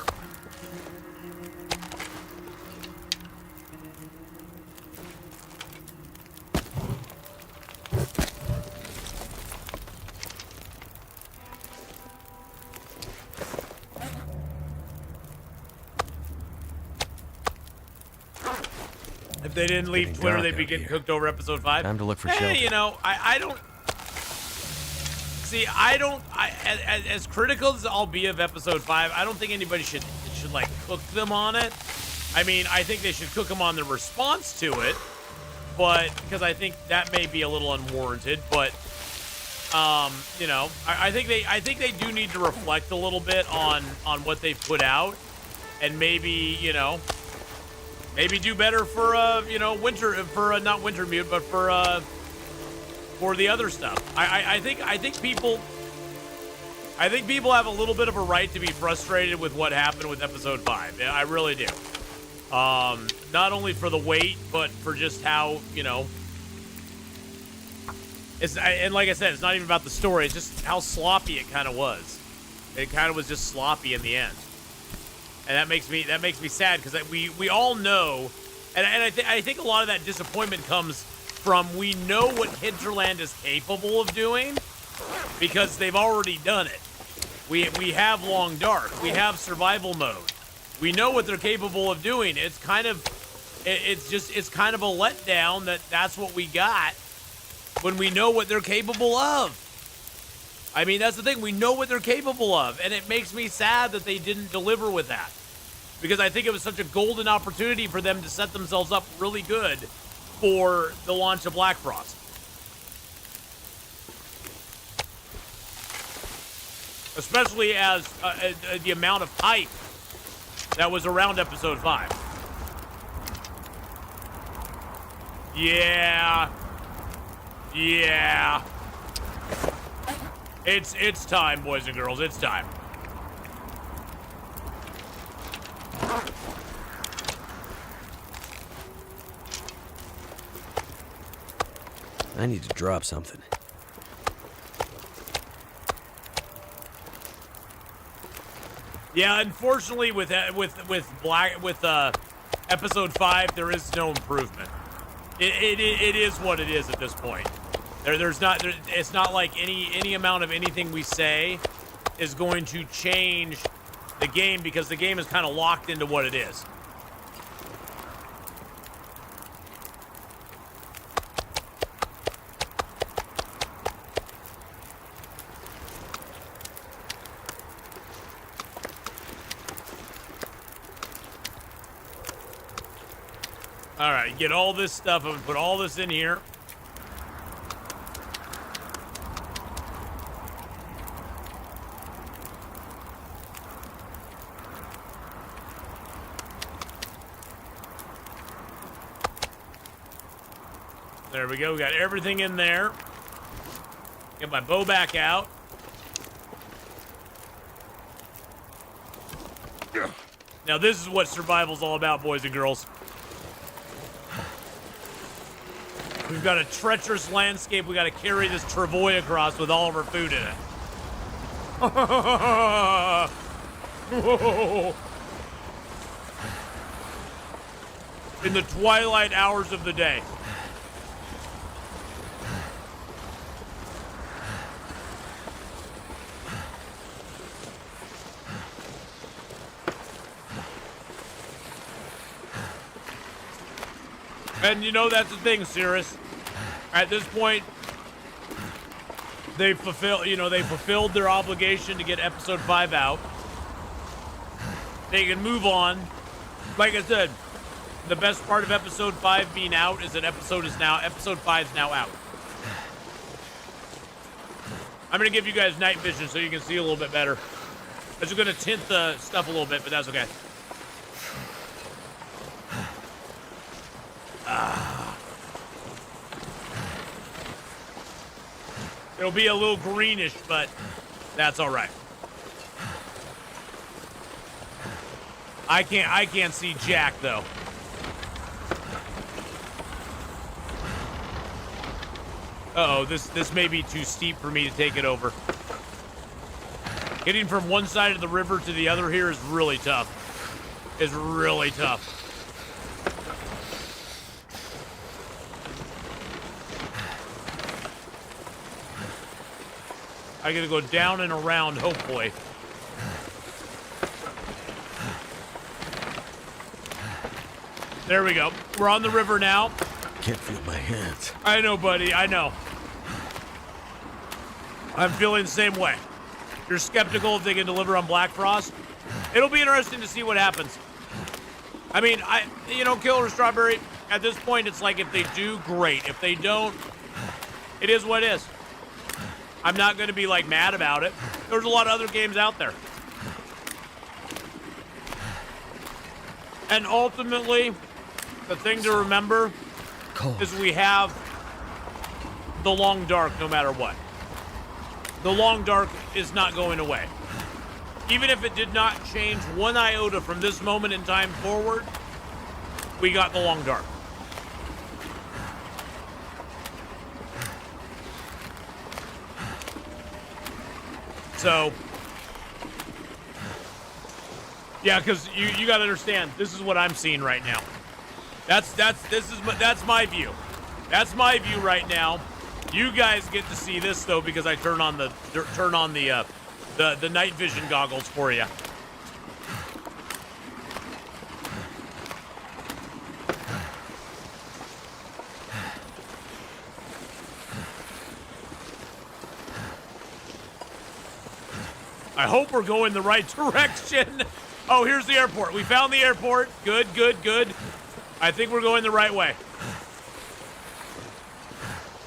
If they didn't leave Twitter, they'd be getting cooked over episode 5. Time to look for shelter. You know, I don't... See, as critical as I'll be of episode 5, I don't think anybody should like, cook them on it. I mean, I think they should cook them on the response to it, but... Because I think that may be a little unwarranted, but... you know, I think they do need to reflect a little bit on what they've put out, and maybe, you know... Maybe do better for you know, not Wintermute, but for the other stuff. I think people have a little bit of a right to be frustrated with what happened with episode 5. I really do. Not only for the wait, but for just how, you know, and like I said, it's not even about the story. It's just how sloppy it kind of was. It kind of was just sloppy in the end. And that makes me sad, because we all know, and I think a lot of that disappointment comes from, we know what Hinterland is capable of doing because they've already done it. We have Long Dark, we have survival mode, we know what they're capable of doing. It's kind of a letdown that that's what we got when we know what they're capable of. I mean, that's the thing. We know what they're capable of, and it makes me sad that they didn't deliver with that, because I think it was such a golden opportunity for them to set themselves up really good for the launch of Black Frost. Especially as the amount of hype that was around episode 5. Yeah. It's time, boys and girls. It's time. I need to drop something. Yeah, unfortunately, with episode 5, there is no improvement. It is what it is at this point. It's not like any amount of anything we say is going to change the game, because the game is kind of locked into what it is. All right, get all this stuff. I'm gonna put all this in here. There we go. We got everything in there. Get my bow back out. Now this is what survival's all about, boys and girls. We've got a treacherous landscape. We got to carry this travois across with all of our food in it. In the twilight hours of the day. And you know, that's the thing, Cirrus. At this point, they fulfilled their obligation to get episode 5 out. They can move on. Like I said, the best part of episode 5 being out is that episode 5 is now out. I'm gonna give you guys night vision so you can see a little bit better. I'm just gonna tint the stuff a little bit, but that's okay. It'll be a little greenish, but that's all right. I can't see Jack though. Uh-oh, this may be too steep for me to take it over. Getting from one side of the river to the other here is really tough. Is really tough. I gotta go down and around, hopefully. There we go. We're on the river now. Can't feel my hands. I know, buddy. I know. I'm feeling the same way. You're skeptical if they can deliver on Black Frost? It'll be interesting to see what happens. I mean, Killer Strawberry, at this point, it's like if they do, great. If they don't, it is what it is. I'm not going to be, like, mad about it. There's a lot of other games out there. And ultimately, the thing to remember is we have the long dark no matter what. The long dark is not going away. Even if it did not change one iota from this moment in time forward, we got the long dark. So, yeah, because you got to understand, this is what I'm seeing right now. That's my view. That's my view right now. You guys get to see this though because I turn on the night vision goggles for you. I hope we're going the right direction. Oh, here's the airport. We found the airport. Good, good, good. I think we're going the right way.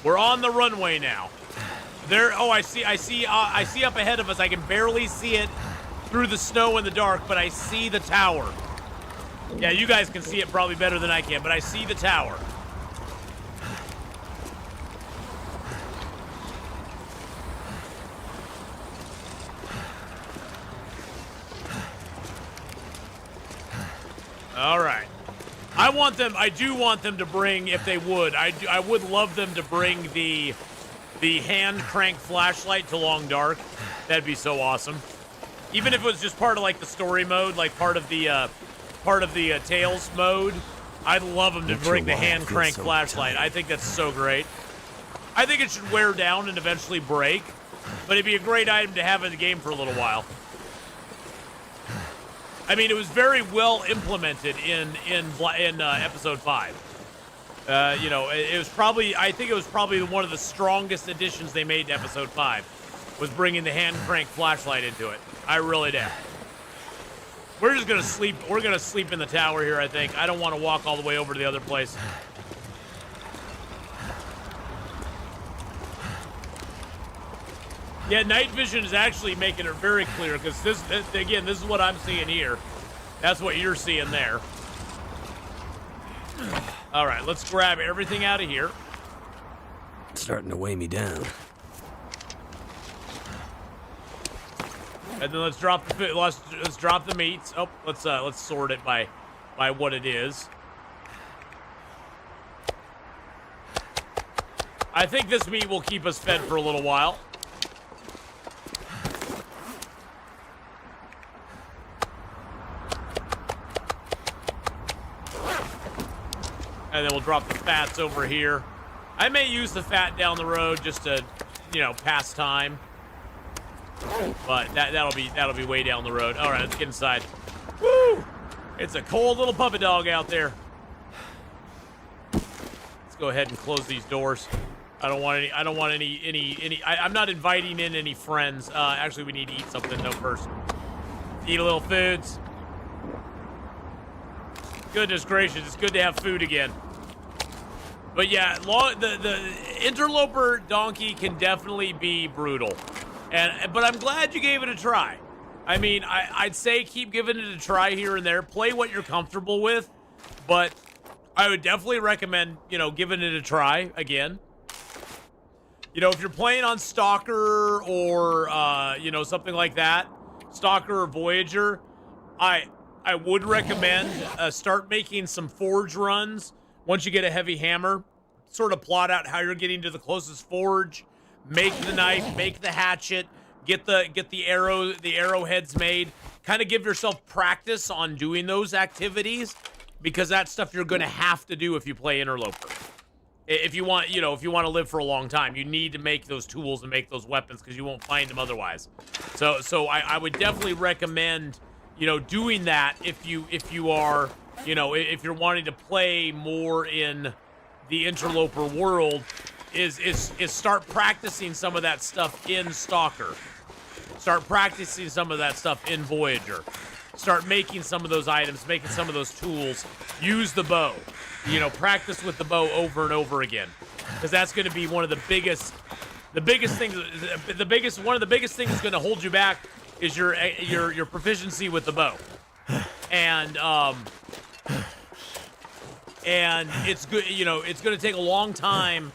We're on the runway now. There. Oh, I see up ahead of us. I can barely see it through the snow in the dark, but I see the tower. Yeah, you guys can see it probably better than I can, but I see the tower. All right. I do want them to bring, if they would, I would love them to bring the hand crank flashlight to Long Dark. That'd be so awesome. Even if it was just part of like the story mode, like part of the Tales mode, I'd love them to bring the hand crank flashlight. I think that's so great. I think it should wear down and eventually break, but it'd be a great item to have in the game for a little while. I mean, it was very well implemented in episode 5. It was probably, I think it was probably one of the strongest additions they made to episode 5, was bringing the hand crank flashlight into it. I really did. We're just gonna sleep. We're gonna sleep in the tower here, I think. I don't want to walk all the way over to the other place. Yeah, night vision is actually making it very clear because this is what I'm seeing here. That's what you're seeing there. All right, let's grab everything out of here. It's starting to weigh me down. And then let's drop the let's drop the meats. Oh, let's sort it by what it is. I think this meat will keep us fed for a little while. And then we'll drop the fats over here. I may use the fat down the road just to, pass time. But that'll be way down the road. All right, let's get inside. Woo! It's a cold little puppy dog out there. Let's go ahead and close these doors. I'm not inviting in any friends. Actually, we need to eat something though first. Eat a little foods. Goodness gracious, it's good to have food again. But yeah, the Interloper donkey can definitely be brutal. But I'm glad you gave it a try. I mean, I'd say keep giving it a try here and there. Play what you're comfortable with. But I would definitely recommend, giving it a try again. You know, if you're playing on Stalker or, you know, something like that, Stalker or Voyager, I would recommend start making some forge runs once you get a heavy hammer. Sort of plot out how you're getting to the closest forge, make the knife, make the hatchet, get the arrowheads made. Kind of give yourself practice on doing those activities, because that's stuff you're going to have to do if you play Interloper. If you want, you know, if you want to live for a long time, you need to make those tools and make those weapons, because you won't find them otherwise. So I would definitely recommend, you know, doing that if you are, you know, if you're wanting to play more in the Interloper world, is start practicing some of that stuff in Stalker. Start practicing some of that stuff in Voyager. Start making some of those items, making some of those tools. Use the bow. You know, practice with the bow over and over again, because that's going to be one of the biggest things. One of the biggest things that's going to hold you back is your proficiency with the bow, and it's good. You know, it's going to take a long time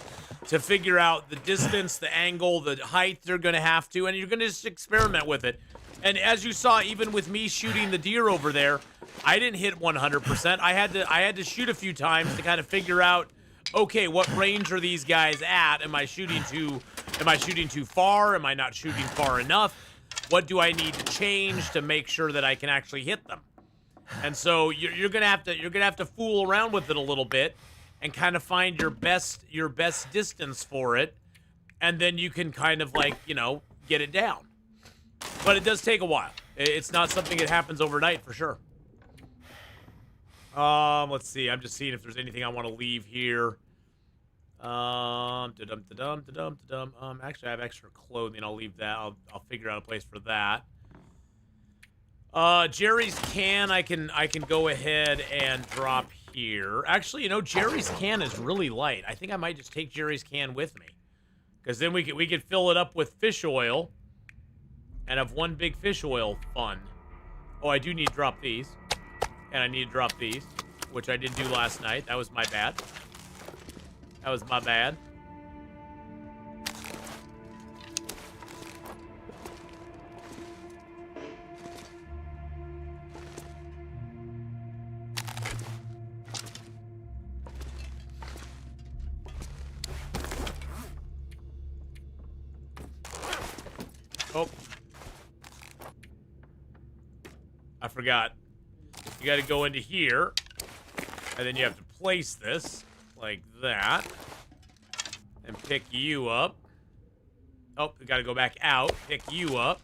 to figure out the distance, the angle, the height they're going to have to, and you're going to just experiment with it. And as you saw, even with me shooting the deer over there, I didn't hit 100%. I had to shoot a few times to kind of figure out, okay, what range are these guys at? Am I shooting too far? Am I not shooting far enough? What do I need to change to make sure that I can actually hit them? And so you're gonna have to fool around with it a little bit and kind of find your best distance for it, and then you can kind of, like, you know, get it down. But it does take a while. It's not something that happens overnight, for sure. Let's see. I'm just seeing if there's anything I want to leave here. Actually, I have extra clothing. I'll leave that. I'll figure out a place for that. Jerry's can, I can go ahead and drop here. Actually, you know, Jerry's can is really light. I think I might just take Jerry's can with me, because then we could fill it up with fish oil and have one big fish oil fun. Oh, I do need to drop these. And I need to drop these, which I didn't do last night. That was my bad. That was my bad. Oh. I forgot. You got to go into here, and then you have to place this like that, and pick you up. Oh, we got to go back out, pick you up.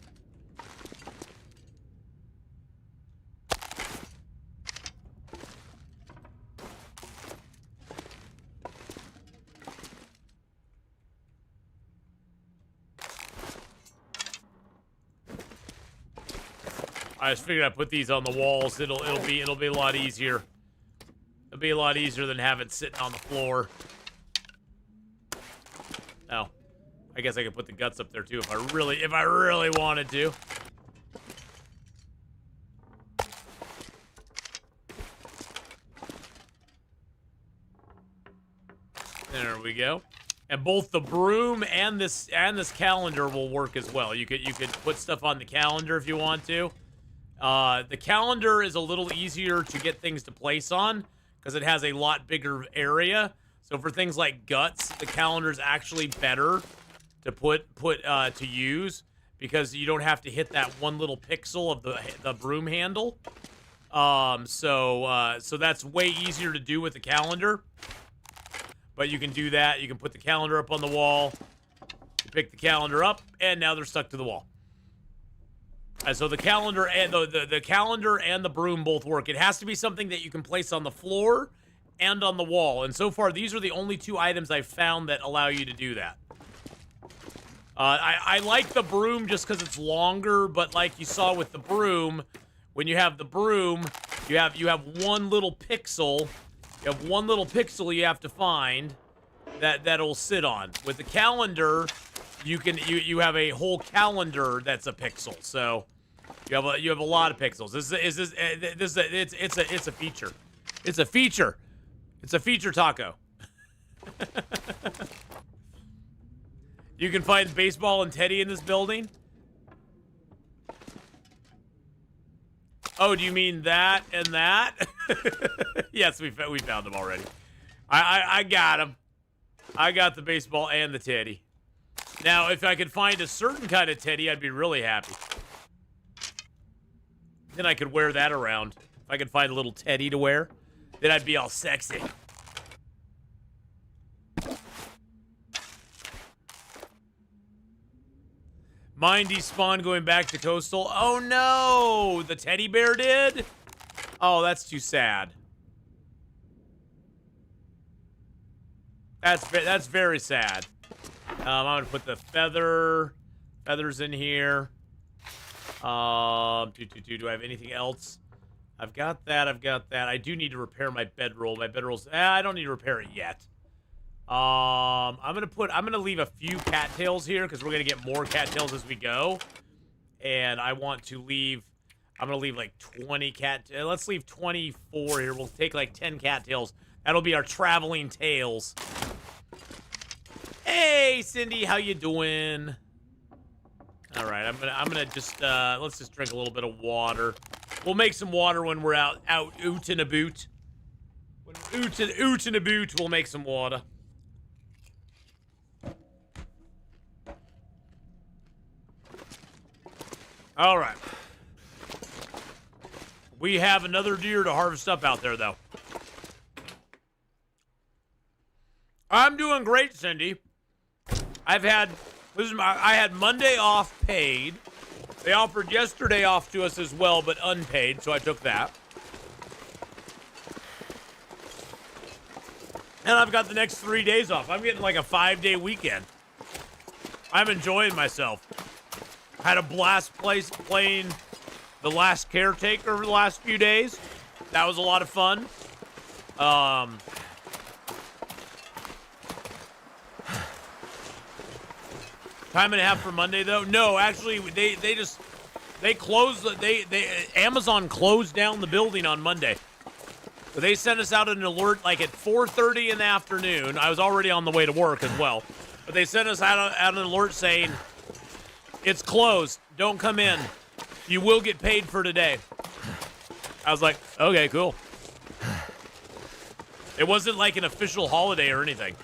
I just figured I'd put these on the walls. It'll be a lot easier. It'll be a lot easier than have it sitting on the floor. Oh, I guess I could put the guts up there too if I really wanted to. There we go. And both the broom and this calendar will work as well. You could put stuff on the calendar if you want to. The calendar is a little easier to get things to place on because it has a lot bigger area. So for things like guts, the calendar is actually better to put to use because you don't have to hit that one little pixel of the broom handle. So that's way easier to do with the calendar. But you can do that. You can put the calendar up on the wall. You pick the calendar up, and now they're stuck to the wall. And so the calendar and the calendar and the broom both work. It has to be something that you can place on the floor and on the wall. And so far, these are the only two items I've found that allow you to do that. I like the broom just because it's longer, but like you saw with the broom, when you have the broom, you have one little pixel. You have one little pixel you have to find that'll sit on. With the calendar, you have a whole calendar that's a pixel. So you have a lot of pixels. It's a feature. It's a feature. It's a feature taco. You can find baseball and Teddy in this building? Oh, do you mean that and that? Yes, we found them already. I got them. I got the baseball and the Teddy. Now, if I could find a certain kind of Teddy, I'd be really happy. Then I could wear that around. If I could find a little Teddy to wear, then I'd be all sexy. Mine despawned going back to Coastal. Oh no! The teddy bear did? Oh, that's too sad. That's very sad. I'm gonna put the feathers in here. Do I have anything else? I've got that. I do need to repair my bedroll. My bedroll's. I don't need to repair it yet. I'm gonna leave a few cattails here because we're gonna get more cattails as we go, and I want to leave. I'm gonna leave like 20 let's leave 24 here. We'll take like 10 cattails. That'll be our traveling tails. Hey, Cindy, how you doing? All right, I'm gonna just let's just drink a little bit of water. We'll make some water when we're out and about. When oot and about, we'll make some water. All right. We have another deer to harvest up out there, though. I'm doing great, Cindy. I had Monday off paid. They offered yesterday off to us as well, but unpaid, so I took that. And I've got the next 3 days off. I'm getting like a 5-day weekend. I'm enjoying myself. Had a blast playing The Last Caretaker over the last few days. That was a lot of fun. Time and a half for Monday though? No, actually they closed Amazon closed down the building on Monday. So they sent us out an alert like at 4:30 in the afternoon. I was already on the way to work as well. But they sent us out an alert saying it's closed. Don't come in. You will get paid for today. I was like, okay, cool. It wasn't like an official holiday or anything.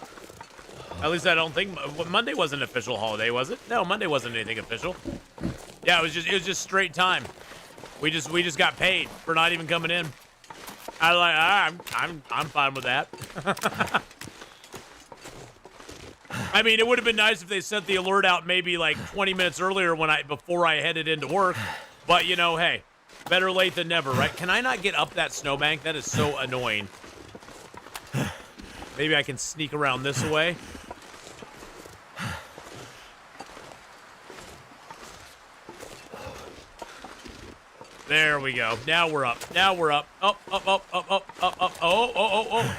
At least I don't think Monday was an official holiday, was it? No, Monday wasn't anything official. Yeah, it was just straight time. We just got paid for not even coming in. I was like, I'm fine with that. I mean, it would have been nice if they sent the alert out maybe like 20 minutes earlier before I headed into work. But you know, hey, better late than never, right? Can I not get up that snowbank? That is so annoying. Maybe I can sneak around this way. There we go. Now we're up. Up. Oh.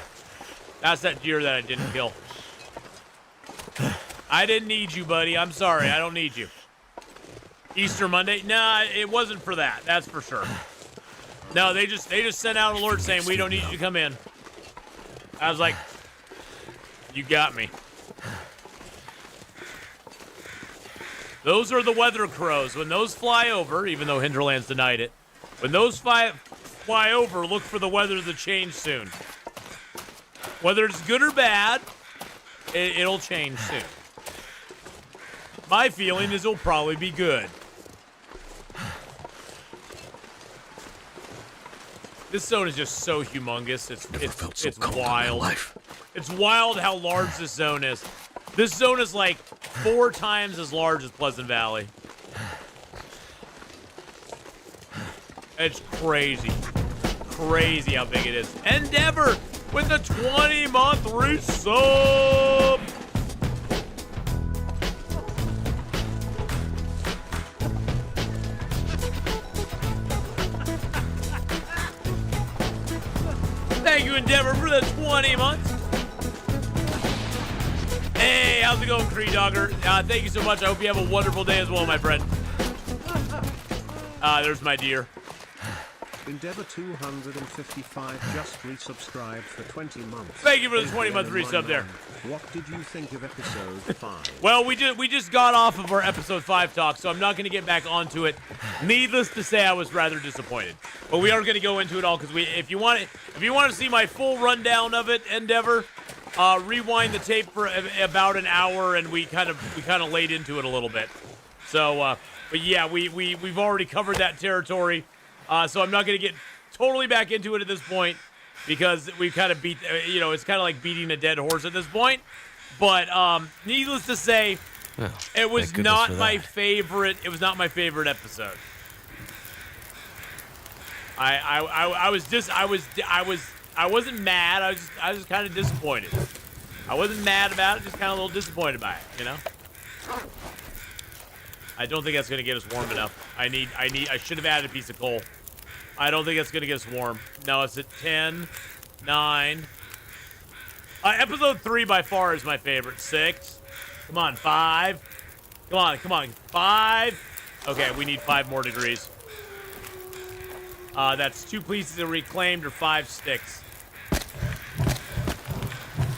That's that deer that I didn't kill. I didn't need you, buddy. I'm sorry. I don't need you. Easter Monday? Nah, it wasn't for that. That's for sure. No, they just sent out an alert saying we don't need you to come in. I was like, you got me. Those are the weather crows. When those fly over, even though Hinterland's denied it, when those fly over, look for the weather to change soon. Whether it's good or bad, it'll change soon. My feeling is it'll probably be good. This zone is just so humongous. It's wild. It's wild how large this zone is. This zone is like 4 times as large as Pleasant Valley. It's crazy. Crazy how big it is. Endeavor with the 20-month resub. Thank you, Endeavor, for the 20 months. Hey, how's it going, Cree Dogger? Thank you so much. I hope you have a wonderful day as well, my friend. There's my deer. Endeavor 255 just resubscribed for 20 months. Thank you for the 20-month resub there. What did you think of episode 5? Well, we just got off of our episode 5 talk, so I'm not going to get back onto it. Needless to say, I was rather disappointed. But we are going to go into it all because if you want to see my full rundown of it, Endeavor, rewind the tape for about an hour, and we kind of laid into it a little bit. So, but yeah, we've already covered that territory. So I'm not going to get totally back into it at this point because we've kind of beat, it's kind of like beating a dead horse at this point. But needless to say, it was not my favorite. It was not my favorite episode. I wasn't mad. I was just kind of disappointed. I wasn't mad about it. Just kind of a little disappointed by it. I don't think that's going to get us warm enough. I should have added a piece of coal. I don't think that's going to get us warm. No, it's at 10, 9. Episode 3 by far is my favorite. 6. Come on, 5. Come on, 5. Okay, we need 5 more degrees. That's 2 pieces of reclaimed or 5 sticks.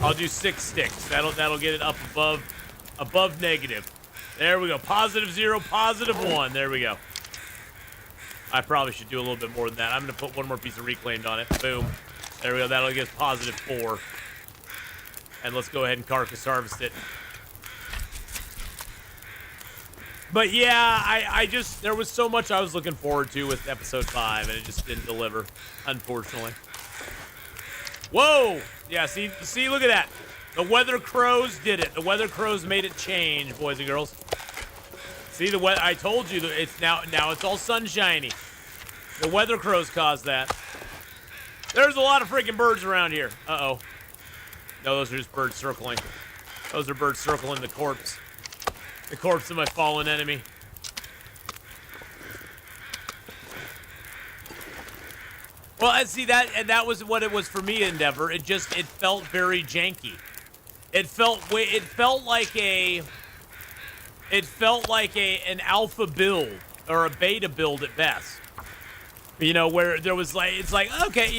I'll do 6 sticks. That'll get it up above negative. There we go. +0, +1. There we go. I probably should do a little bit more than that. I'm going to put 1 more piece of reclaimed on it. Boom. There we go. That'll get us +4. And let's go ahead and carcass harvest it. But yeah, there was so much I was looking forward to with episode 5, and it just didn't deliver, unfortunately. Whoa! Yeah, see, look at that. The Weather Crows did it. The Weather Crows made it change, boys and girls. See, I told you that it's now it's all sunshiny. The Weather Crows caused that. There's a lot of freaking birds around here. Uh-oh. No, those are just birds circling. Those are birds circling the corpse. The corpse of my fallen enemy. Well, and see that was what it was for me, Endeavor. It felt very janky. It felt like an alpha build or a beta build at best. Where there was it's like, okay,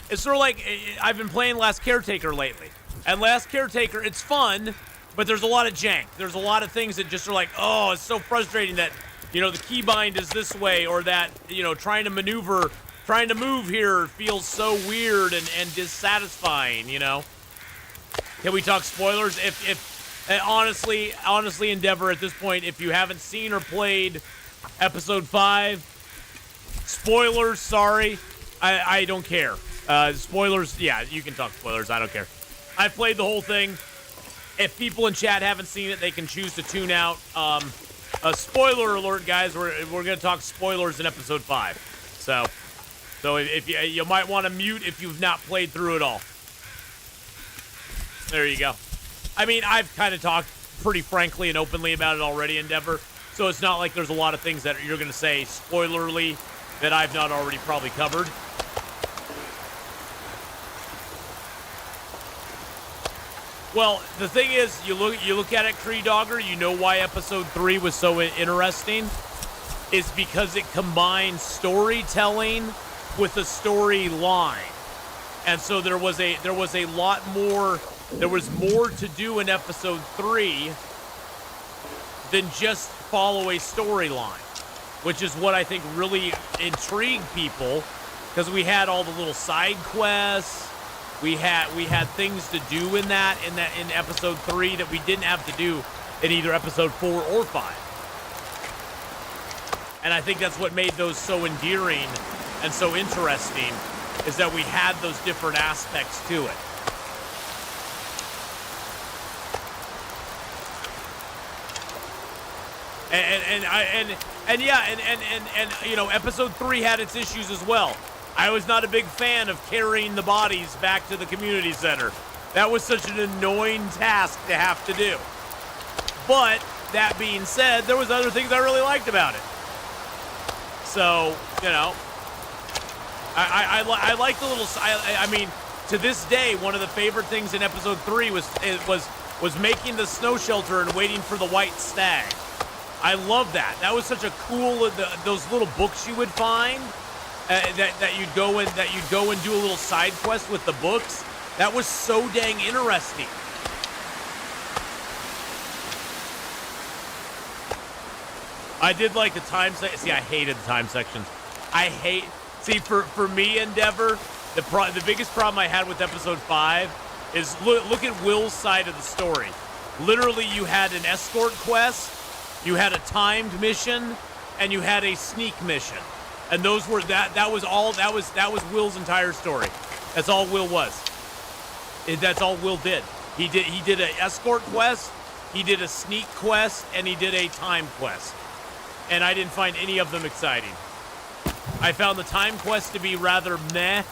it's sort of like I've been playing Last Caretaker lately. And Last Caretaker, it's fun, but there's a lot of jank. There's a lot of things that just are like, oh, it's so frustrating that, the keybind is this way, or that, trying to move here feels so weird and dissatisfying, Can we talk spoilers? Honestly, Endeavor, at this point, if you haven't seen or played episode 5, spoilers, sorry. I don't care. Spoilers, yeah, you can talk spoilers. I don't care. I played the whole thing. If people in chat haven't seen it, they can choose to tune out. A spoiler alert, guys. We're going to talk spoilers in episode 5. So if you might want to mute if you've not played through it all. There you go. I mean, I've kind of talked pretty frankly and openly about it already, Endeavor. So it's not like there's a lot of things that you're going to say spoilerly that I've not already probably covered. Well, the thing is, you look at it, Cree Dogger, you know why episode 3 was so interesting? It's because it combined storytelling with a storyline. And so there was more to do in episode 3 than just follow a storyline, which is what I think really intrigued people, because we had all the little side quests. We had things to do in episode 3 that we didn't have to do in either episode 4 or 5. And I think that's what made those so endearing and so interesting, is that we had those different aspects to it. And episode 3 had its issues as well. I was not a big fan of carrying the bodies back to the community center. That was such an annoying task to have to do. But that being said, there was other things I really liked about it. So, I like the little. I mean, to this day, one of the favorite things in episode 3 was making the snow shelter and waiting for the white stag. I love that. That was such a cool. Those little books you would find that you'd go and do a little side quest with the books. That was so dang interesting. I did like the time see, I hated the time sections. See, for me, Endeavor, the biggest problem I had with episode 5 is look at Will's side of the story. Literally, you had an escort quest, you had a timed mission, and you had a sneak mission. And those were that was Will's entire story. That's all Will was. That's all Will did. He did an escort quest, he did a sneak quest, and he did a time quest. And I didn't find any of them exciting. I found the time quest to be rather meh,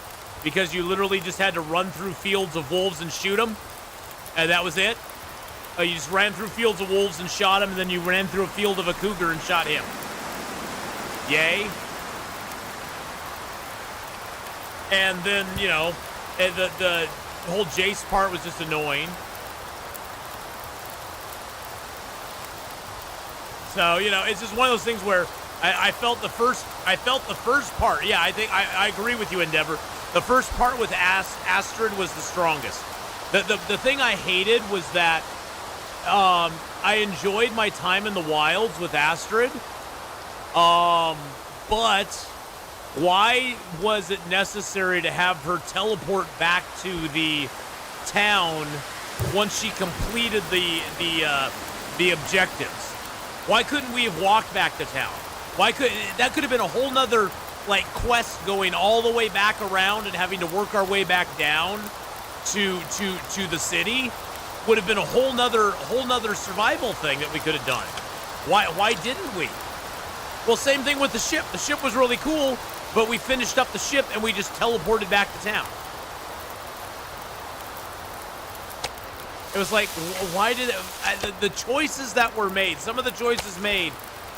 because you literally just had to run through fields of wolves and shoot them, and that was it. You just ran through fields of wolves and shot him, and then you ran through a field of a cougar and shot him. Yay. And then, you know, the whole Jace part was just annoying. So, you know, it's just one of those things where I felt the first part. Yeah, I think I agree with you, Endeavor. The first part with Astrid was the strongest. The thing I hated was that I enjoyed my time in the wilds with Astrid. But why was it necessary to have her teleport back to the town once she completed the objectives? Why couldn't we have walked back to town? That could have been a whole nother like quest going all the way back around and having to work our way back down to the city. Would have been a whole nother survival thing that we could have done. Why didn't we? Well, same thing with the ship. The ship was really cool, but we finished up the ship and we just teleported back to town. It was like, why did the choices that were made? Some of the choices made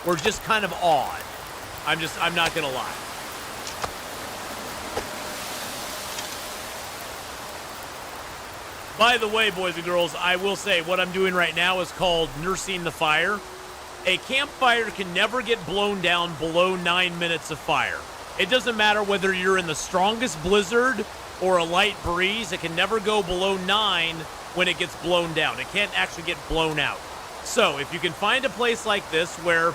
were just kind of odd. I'm not gonna lie. By the way, boys and girls, I will say what I'm doing right now is called nursing the fire. A campfire can never get blown down below 9 minutes of fire. It doesn't matter whether you're in the strongest blizzard or a light breeze, it can never go below 9 when it gets blown down. It can't actually get blown out. So if you can find a place like this where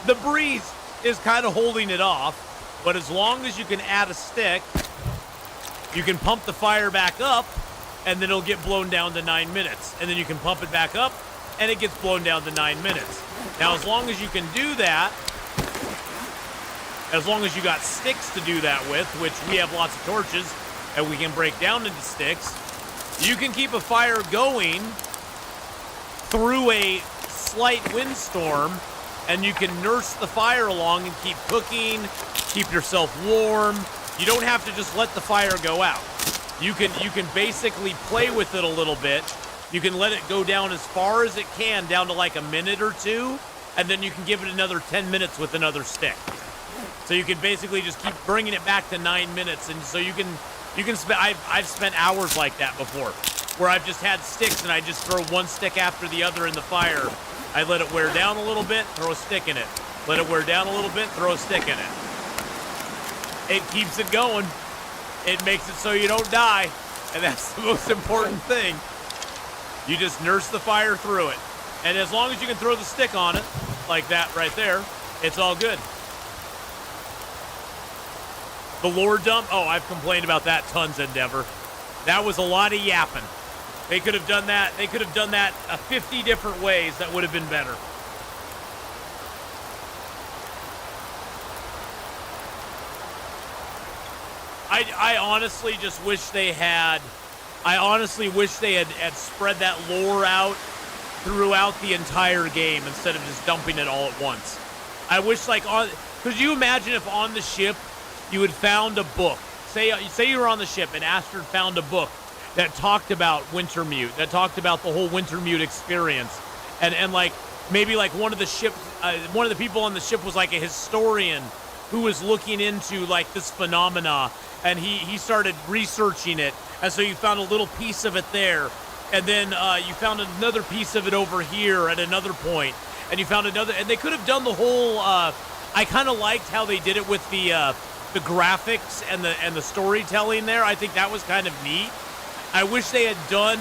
the breeze is kind of holding it off, but as long as you can add a stick, you can pump the fire back up, and then it'll get blown down to 9 minutes. And then you can pump it back up, and it gets blown down to 9 minutes. Now, as long as you can do that, as long as you got sticks to do that with, which we have lots of torches, and we can break down into sticks, you can keep a fire going through a slight windstorm, and you can nurse the fire along and keep cooking, keep yourself warm. You don't have to just let the fire go out. You can basically play with it a little bit. You can let it go down as far as it can, down to like a minute or two, and then you can give it another 10 minutes with another stick. So you can basically just keep bringing it back to 9 minutes, and so you can spend. I've spent hours like that before, where I've just had sticks and I just throw one stick after the other in the fire. I let it wear down a little bit, throw a stick in it. Let it wear down a little bit, throw a stick in it. It keeps it going. It makes it so you don't die, and that's the most important thing. You just nurse the fire through it, and as long as you can throw the stick on it, like that right there, it's all good. The lore dump, oh, I've complained about that tons, Endeavor. That was a lot of yapping. They could have done that. They could have done that 50 different ways. That would have been better. I honestly just wish they had. I honestly wish they had spread that lore out throughout the entire game instead of just dumping it all at once. I wish, like, could you imagine if on the ship you had found a book? Say you were on the ship and Astrid found a book that talked about Wintermute, that talked about the whole Wintermute experience, and like maybe like one of the people on the ship was like a historian who was looking into like this phenomena, and he started researching it, and so you found a little piece of it there, and then you found another piece of it over here at another point, and you found another, and they could have done the whole. I kind of liked how they did it with the the graphics and the storytelling there. I think that was kind of neat. I wish they had done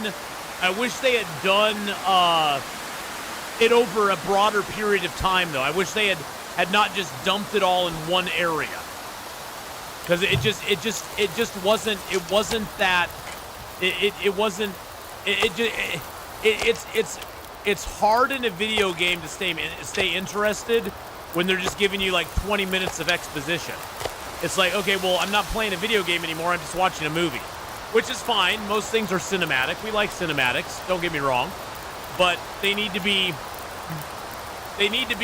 it over a broader period of time, though. I wish they had not just dumped it all in one area, because it just wasn't that. It's hard in a video game to stay interested when they're just giving you like 20 minutes of exposition. It's like, okay, well, I'm not playing a video game anymore. I'm just watching a movie, which is fine. Most things are cinematic. We like cinematics. Don't get me wrong, but they need to be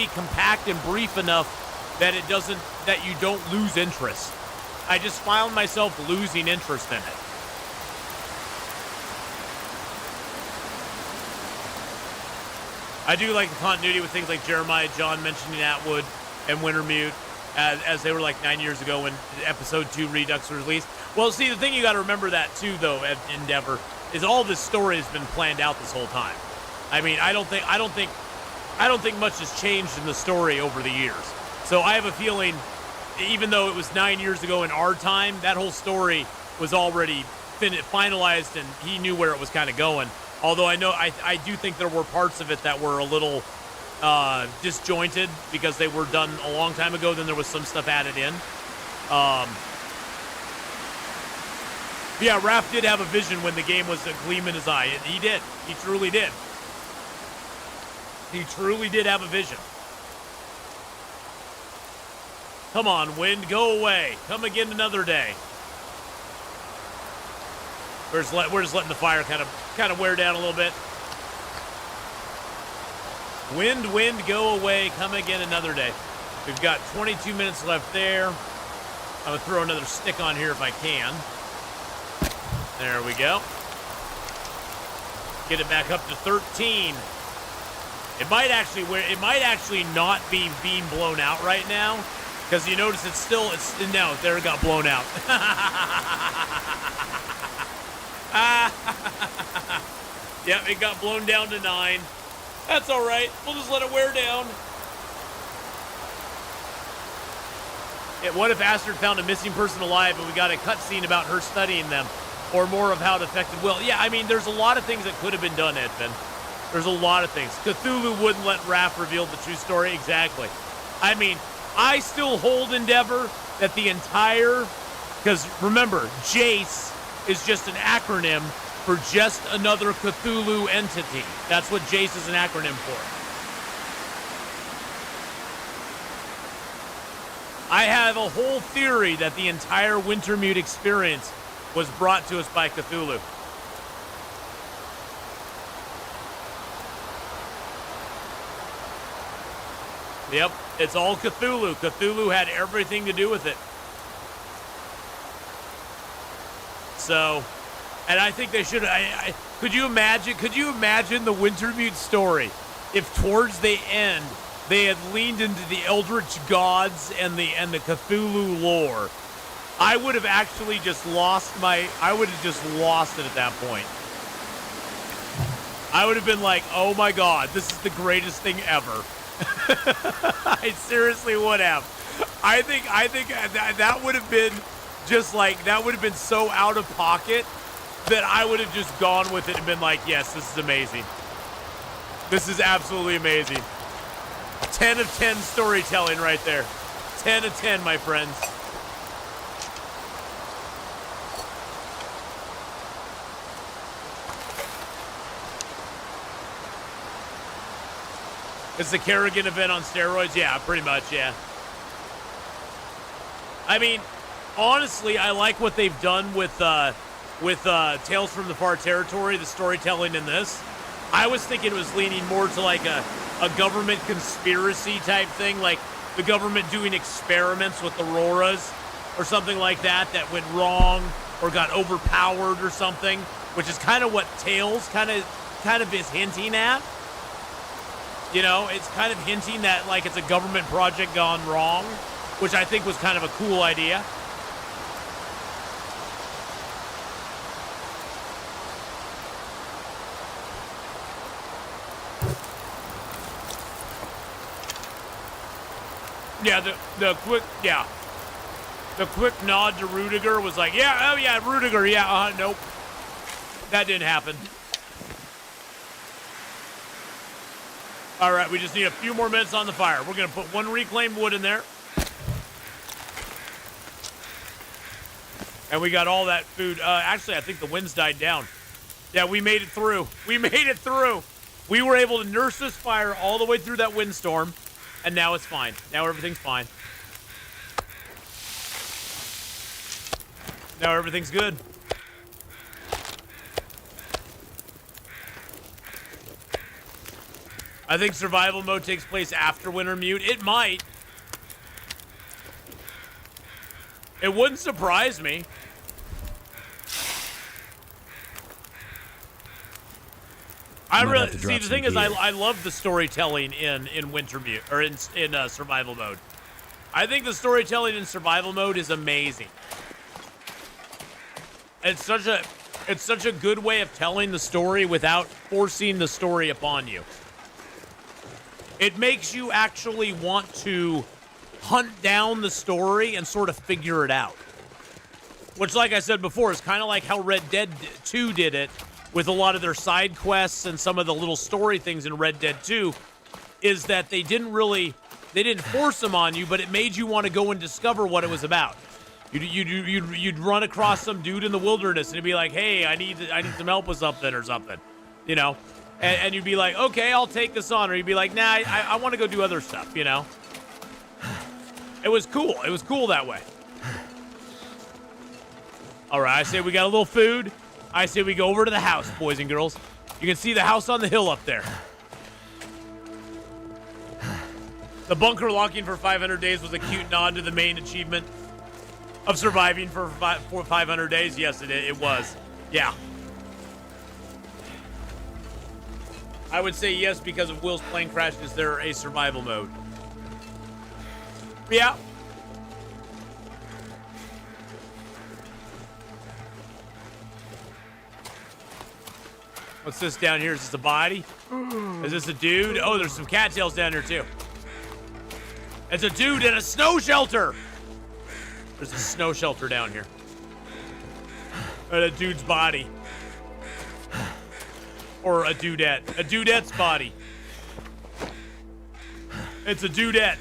compact and brief enough that you don't lose interest. I just found myself losing interest in it. I do like the continuity with things like Jeremiah John mentioning Atwood and Wintermute as they were like 9 years ago when episode 2 Redux was released. Well, see, the thing you got to remember that too, though, at Endeavor, is all this story has been planned out this whole time. I mean, I don't think much has changed in the story over the years. So I have a feeling, even though it was 9 years ago in our time, that whole story was already finalized, and he knew where it was kind of going. Although I do think there were parts of it that were a little disjointed because they were done a long time ago. Then there was some stuff added in. Yeah, Raph did have a vision when the game was a gleam in his eye. He did. He truly did. He truly did have a vision. Come on, wind, go away. Come again another day. We're just letting the fire kind of wear down a little bit. Wind, go away. Come again another day. We've got 22 minutes left there. I'm gonna throw another stick on here if I can. There we go. Get it back up to 13. It might actually not be being blown out right now, because you notice no, there it got blown out. Yep, it got blown down to 9. That's all right. We'll just let it wear down. What if Astrid found a missing person alive and we got a cutscene about her studying them, or more of how it affected Will? Yeah, I mean, there's a lot of things that could have been done, Edvin. There's a lot of things. Cthulhu wouldn't let Raph reveal the true story. Exactly. I mean, I still hold Endeavor that the entire... Because remember, Jace is just an acronym for just another Cthulhu entity. That's what Jace is an acronym for. I have a whole theory that the entire Wintermute experience was brought to us by Cthulhu. Yep, it's all Cthulhu. Cthulhu had everything to do with it. So, and I think they should. Could you imagine the Wintermute story if towards the end they had leaned into the Eldritch gods and the Cthulhu lore? I would have actually just lost it at that point. I would have been like, oh my God, this is the greatest thing ever. I seriously would have. I think that would have been just like, that would have been so out of pocket that I would have just gone with it and been like, yes, this is amazing. This is absolutely amazing. 10 of 10 storytelling right there. 10 of 10, my friends. It's the Kerrigan event on steroids? Yeah, pretty much, yeah. I mean, honestly, I like what they've done with Tales from the Far Territory, the storytelling in this. I was thinking it was leaning more to like a government conspiracy type thing, like the government doing experiments with Auroras or something like that went wrong or got overpowered or something, which is kind of what Tales kind of is hinting at. You know, it's kind of hinting that like it's a government project gone wrong, which I think was kind of a cool idea. Yeah, the quick, yeah. The quick nod to Rudiger was like, yeah, oh yeah, Rudiger, yeah, nope. That didn't happen. All right, we just need a few more minutes on the fire. We're going to put one reclaimed wood in there. And we got all that food. Actually, I think the winds died down. Yeah, we made it through. We made it through. We were able to nurse this fire all the way through that windstorm. And now it's fine. Now everything's fine. Now everything's good. I think survival mode takes place after Wintermute. It might. It wouldn't surprise me. I really see. The thing is, I love the storytelling in Wintermute or in survival mode. I think the storytelling in survival mode is amazing. It's such a good way of telling the story without forcing the story upon you. It makes you actually want to hunt down the story and sort of figure it out. Which, like I said before, is kind of like how Red Dead 2 did it with a lot of their side quests and some of the little story things in Red Dead 2, is that they didn't force them on you, but it made you want to go and discover what it was about. You'd run across some dude in the wilderness and he'd be like, hey, I need some help with something or something, you know? And you'd be like, okay, I'll take this on. Or you'd be like, nah, I want to go do other stuff, you know? It was cool. It was cool that way. All right, I say we got a little food. I say we go over to the house, boys and girls. You can see the house on the hill up there. The bunker locking for 500 days was a cute nod to the main achievement of surviving for 500 days. Yes, it was. Yeah. I would say yes because of Will's plane crash. Is there a survival mode? Yeah. What's this down here? Is this a body? Is this a dude? Oh, there's some cattails down here too. It's a dude in a snow shelter. There's a snow shelter down here. And a dude's body. Or a dudette. A dudette's body. It's a dudette.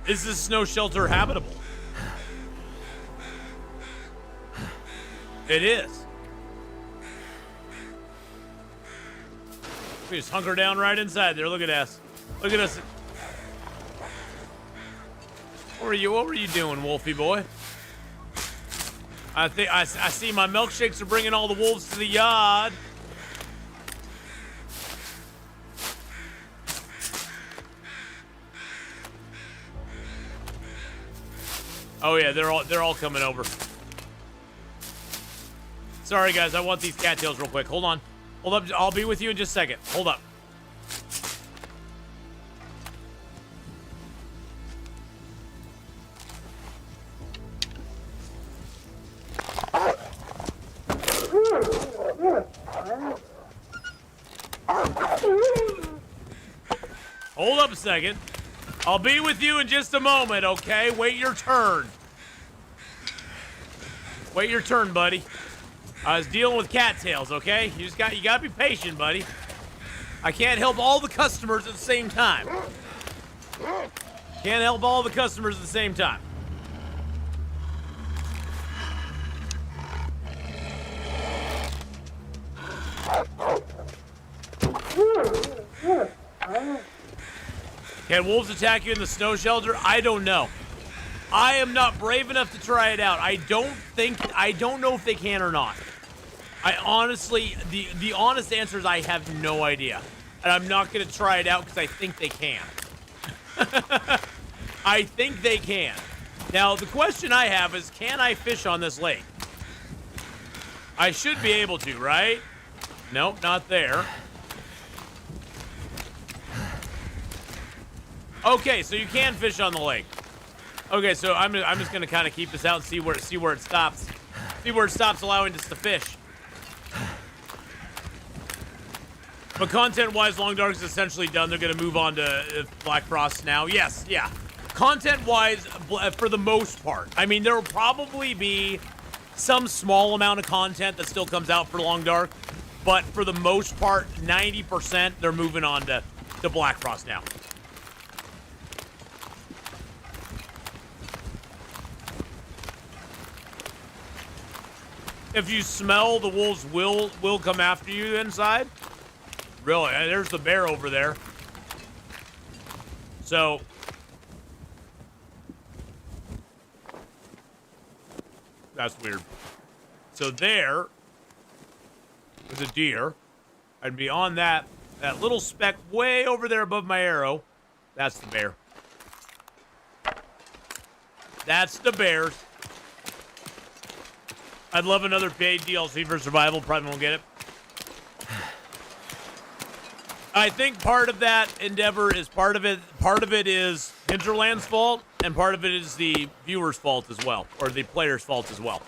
Is this snow shelter habitable? It is. We just hunker down right inside there. Look at us. Look at us. What were you doing, Wolfie boy? I think I see my milkshakes are bringing all the wolves to the yard. Oh yeah, they're all coming over. Sorry guys, I want these cattails real quick. Hold on. Hold up. I'll be with you in just a second. Hold up. Hold up a second. I'll be with you in just a moment, okay? Wait your turn. Wait your turn, buddy. I was dealing with cattails, okay? You gotta be patient, buddy. I can't help all the customers at the same time. Can't help all the customers at the same time. Can wolves attack you in the snow shelter? I don't know. I am not brave enough to try it out. I don't know if they can or not. I honestly, the honest answer is I have no idea. And I'm not going to try it out because I think they can. I think they can. Now, the question I have is, can I fish on this lake? I should be able to, right? Nope, not there. Okay, so you can fish on the lake. Okay, so I'm just gonna kind of keep this out and see where it stops. See where it stops allowing us to fish. But content-wise, Long Dark is essentially done. They're going to move on to Black Frost now. Yes, yeah. Content-wise, for the most part. I mean, there will probably be some small amount of content that still comes out for Long Dark. But for the most part, 90%, they're moving on to Black Frost now. If you smell, the wolves will come after you inside. Really, there's the bear over there. So, that's weird. So there is a deer, and beyond that little speck way over there above my arrow, that's the bear. That's the bears. I'd love another paid DLC for survival. Probably won't get it. I think part of that endeavor is part of it is Hinterland's fault, and part of it is the viewer's fault as well, or the player's fault as well.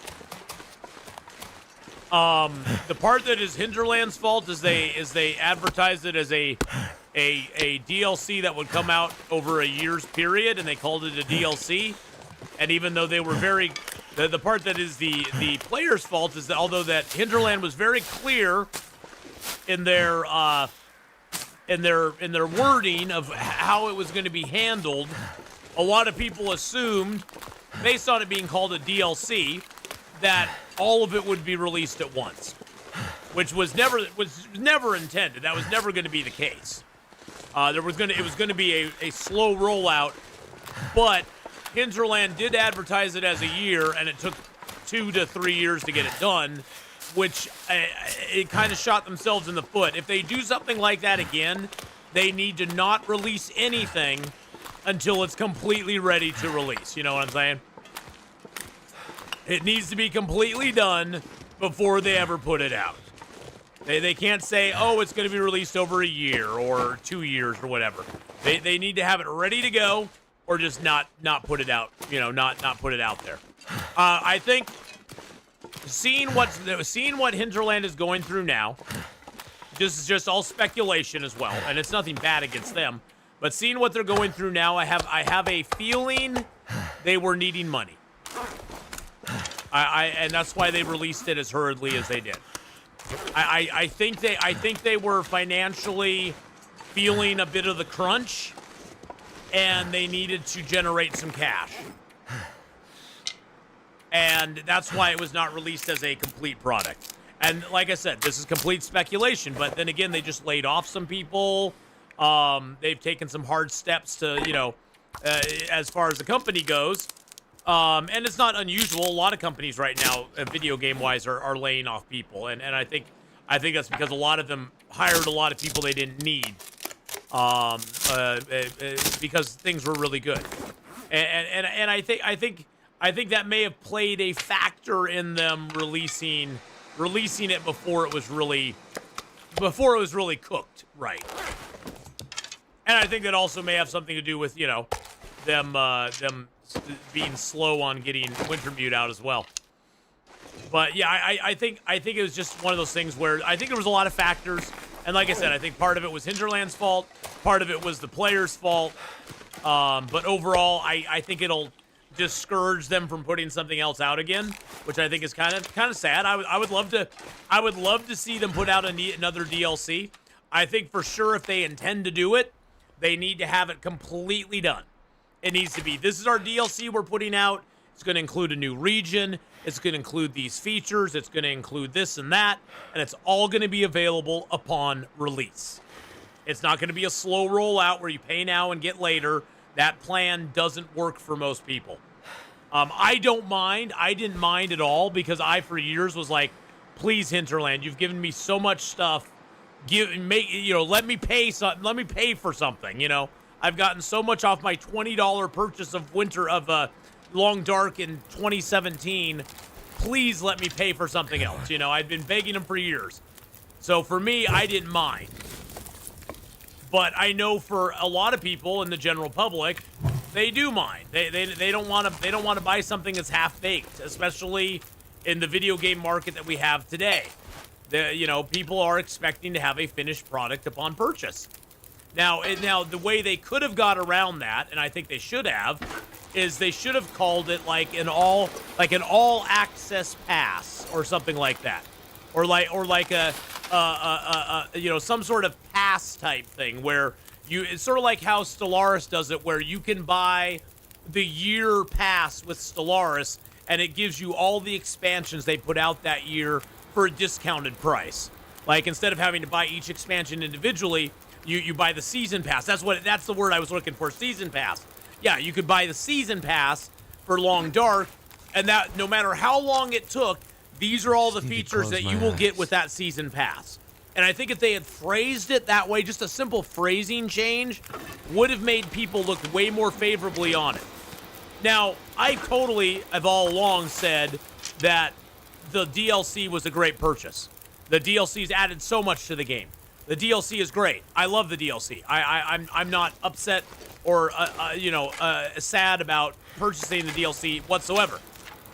The part that is Hinterland's fault is they advertised it as a DLC that would come out over a year's period, and they called it a DLC. And even though they were the part that is the player's fault is that although that Hinterland was very clear in their wording of how it was going to be handled, a lot of people assumed, based on it being called a DLC, that all of it would be released at once, which was never intended. That was never going to be the case. It was going to be a slow rollout, but Hinterland did advertise it as a year, and it took 2 to 3 years to get it done, which it kind of shot themselves in the foot. If they do something like that again, they need to not release anything until it's completely ready to release. You know what I'm saying? It needs to be completely done before they ever put it out. They can't say, oh, it's going to be released over a year or 2 years or whatever. They need to have it ready to go, or just not put it out, not put it out there. I think seeing what Hinterland is going through now, this is just all speculation as well, and it's nothing bad against them. But seeing what they're going through now, I have a feeling they were needing money. And that's why they released it as hurriedly as they did. I think they were financially feeling a bit of the crunch, and they needed to generate some cash. And that's why it was not released as a complete product. And like I said, this is complete speculation, but then again, they just laid off some people. They've taken some hard steps to, as far as the company goes. And it's not unusual. A lot of companies right now, video game-wise, are laying off people. And I think that's because a lot of them hired a lot of people they didn't need. Because things were really good, and I think that may have played a factor in them releasing it before it was really cooked right. And I think that also may have something to do with them being slow on getting Wintermute out as well. But yeah, I think it was just one of those things where I think there was a lot of factors. And like I said, I think part of it was Hinterland's fault, part of it was the player's fault. But overall, I think it'll discourage them from putting something else out again, which I think is kind of sad. I would love to see them put out another DLC. I think for sure if they intend to do it, they need to have it completely done. It needs to be, this is our DLC we're putting out. It's going to include a new region. It's going to include these features. It's going to include this and that. And it's all going to be available upon release. It's not going to be a slow rollout where you pay now and get later. That plan doesn't work for most people. I don't mind. I didn't mind at all because I, for years, was like, please, Hinterland, you've given me so much stuff. Let me pay for something, I've gotten so much off my $20 purchase of Long Dark in 2017. Please let me pay for something else. I've been begging them for years. So for me, I didn't mind. But I know for a lot of people in the general public, they do mind. They don't want to buy something that's half baked, especially in the video game market that we have today. People are expecting to have a finished product upon purchase. Now, the way they could have got around that, and I think they should have, is they should have called it like an all access pass or something like that, or like a some sort of pass type thing where it's sort of like how Stellaris does it, where you can buy the year pass with Stellaris, and it gives you all the expansions they put out that year for a discounted price. Like, instead of having to buy each expansion individually, you buy the season pass. That's the word I was looking for, season pass. Yeah, you could buy the season pass for Long Dark, and that no matter how long it took, these are all the features that you will get with that season pass. And I think if they had phrased it that way, just a simple phrasing change would have made people look way more favorably on it. Now, I totally have all along said that the DLC was a great purchase. The DLC's added so much to the game. The DLC is great. I love the DLC. I'm not upset or sad about purchasing the DLC whatsoever.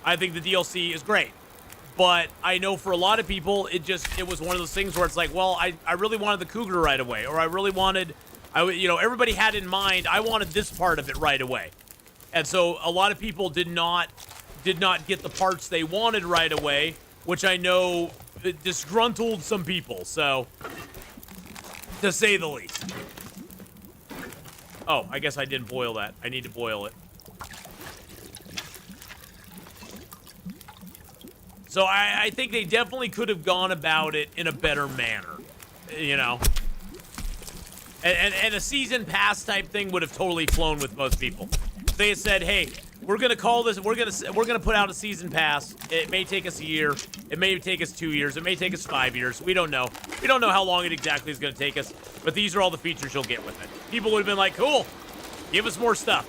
I think the DLC is great. But I know for a lot of people, it was one of those things where it's like, well, I really wanted the Cougar right away, or I really wanted, everybody had in mind, I wanted this part of it right away. And so a lot of people did not get the parts they wanted right away, which I know disgruntled some people, so, to say the least. Oh, I guess I didn't boil that. I need to boil it. So I think they definitely could have gone about it in a better manner, And a season pass type thing would have totally flown with most people. They had said, "Hey, we're gonna call this. We're gonna put out a season pass. It may take us a year. It may take us 2 years. It may take us 5 years. We don't know. We don't know how long it exactly is gonna take us. But these are all the features you'll get with it." People would have been like, "Cool, give us more stuff,"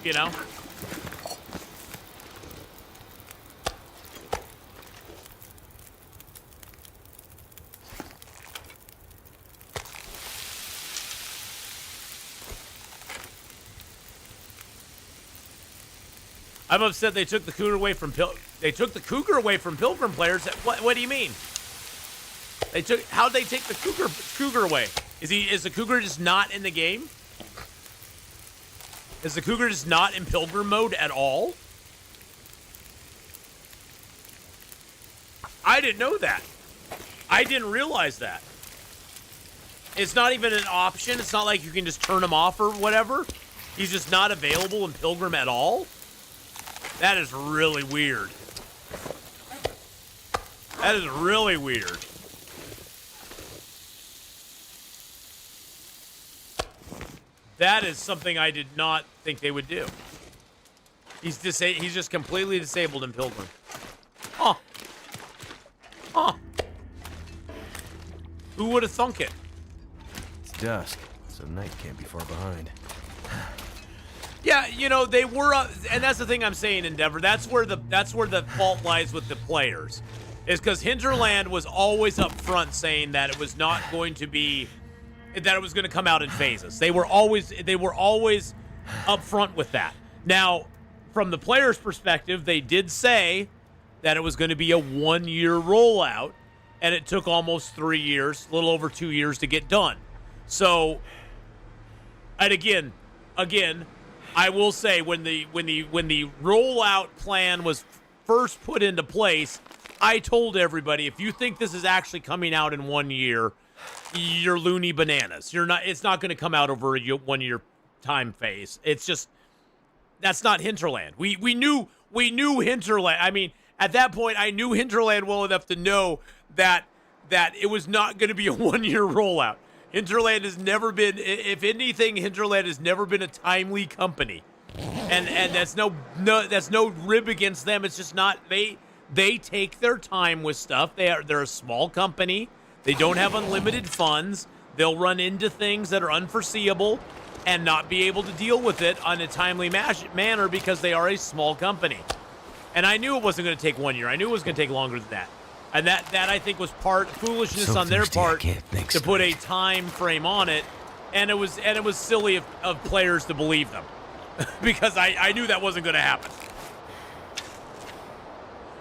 I'm upset they took the Cougar away from Pilgrim players. What do you mean? How'd they take the Cougar away? Is the Cougar just not in the game? Is the Cougar just not in Pilgrim mode at all? I didn't know that. I didn't realize that. It's not even an option. It's not like you can just turn him off or whatever. He's just not available in Pilgrim at all. That is really weird. That is really weird. That is something I did not think they would do. He's just completely disabled in Pilgrim. Huh. Huh. Who would have thunk it? It's dusk, so night can't be far behind. Yeah, they were, and that's the thing I'm saying, Endeavor. That's where the fault lies with the players, is because Hinterland was always up front saying that it was not going to be, that it was going to come out in phases. They were always up front with that. Now, from the players' perspective, they did say that it was going to be a 1-year rollout, and it took almost 3 years, a little over 2 years to get done. So, and again. I will say when the rollout plan was first put into place, I told everybody, if you think this is actually coming out in 1 year, you're loony bananas. It's not going to come out over a 1 year time phase. It's just, that's not Hinterland. We knew Hinterland. I mean, at that point, I knew Hinterland well enough to know that it was not going to be a 1 year rollout. Hinterland has never been, if anything, Hinterland has never been a timely company, and that's no rib against them. It's just not, they take their time with stuff. They're a small company. They don't have unlimited funds. They'll run into things that are unforeseeable and not be able to deal with it on a timely manner because they are a small company. And I knew it wasn't going to take 1 year. I knew it was going to take longer than that. And that I think was part foolishness on their part to put a time frame on it, and it was silly of players to believe them, because I knew that wasn't going to happen.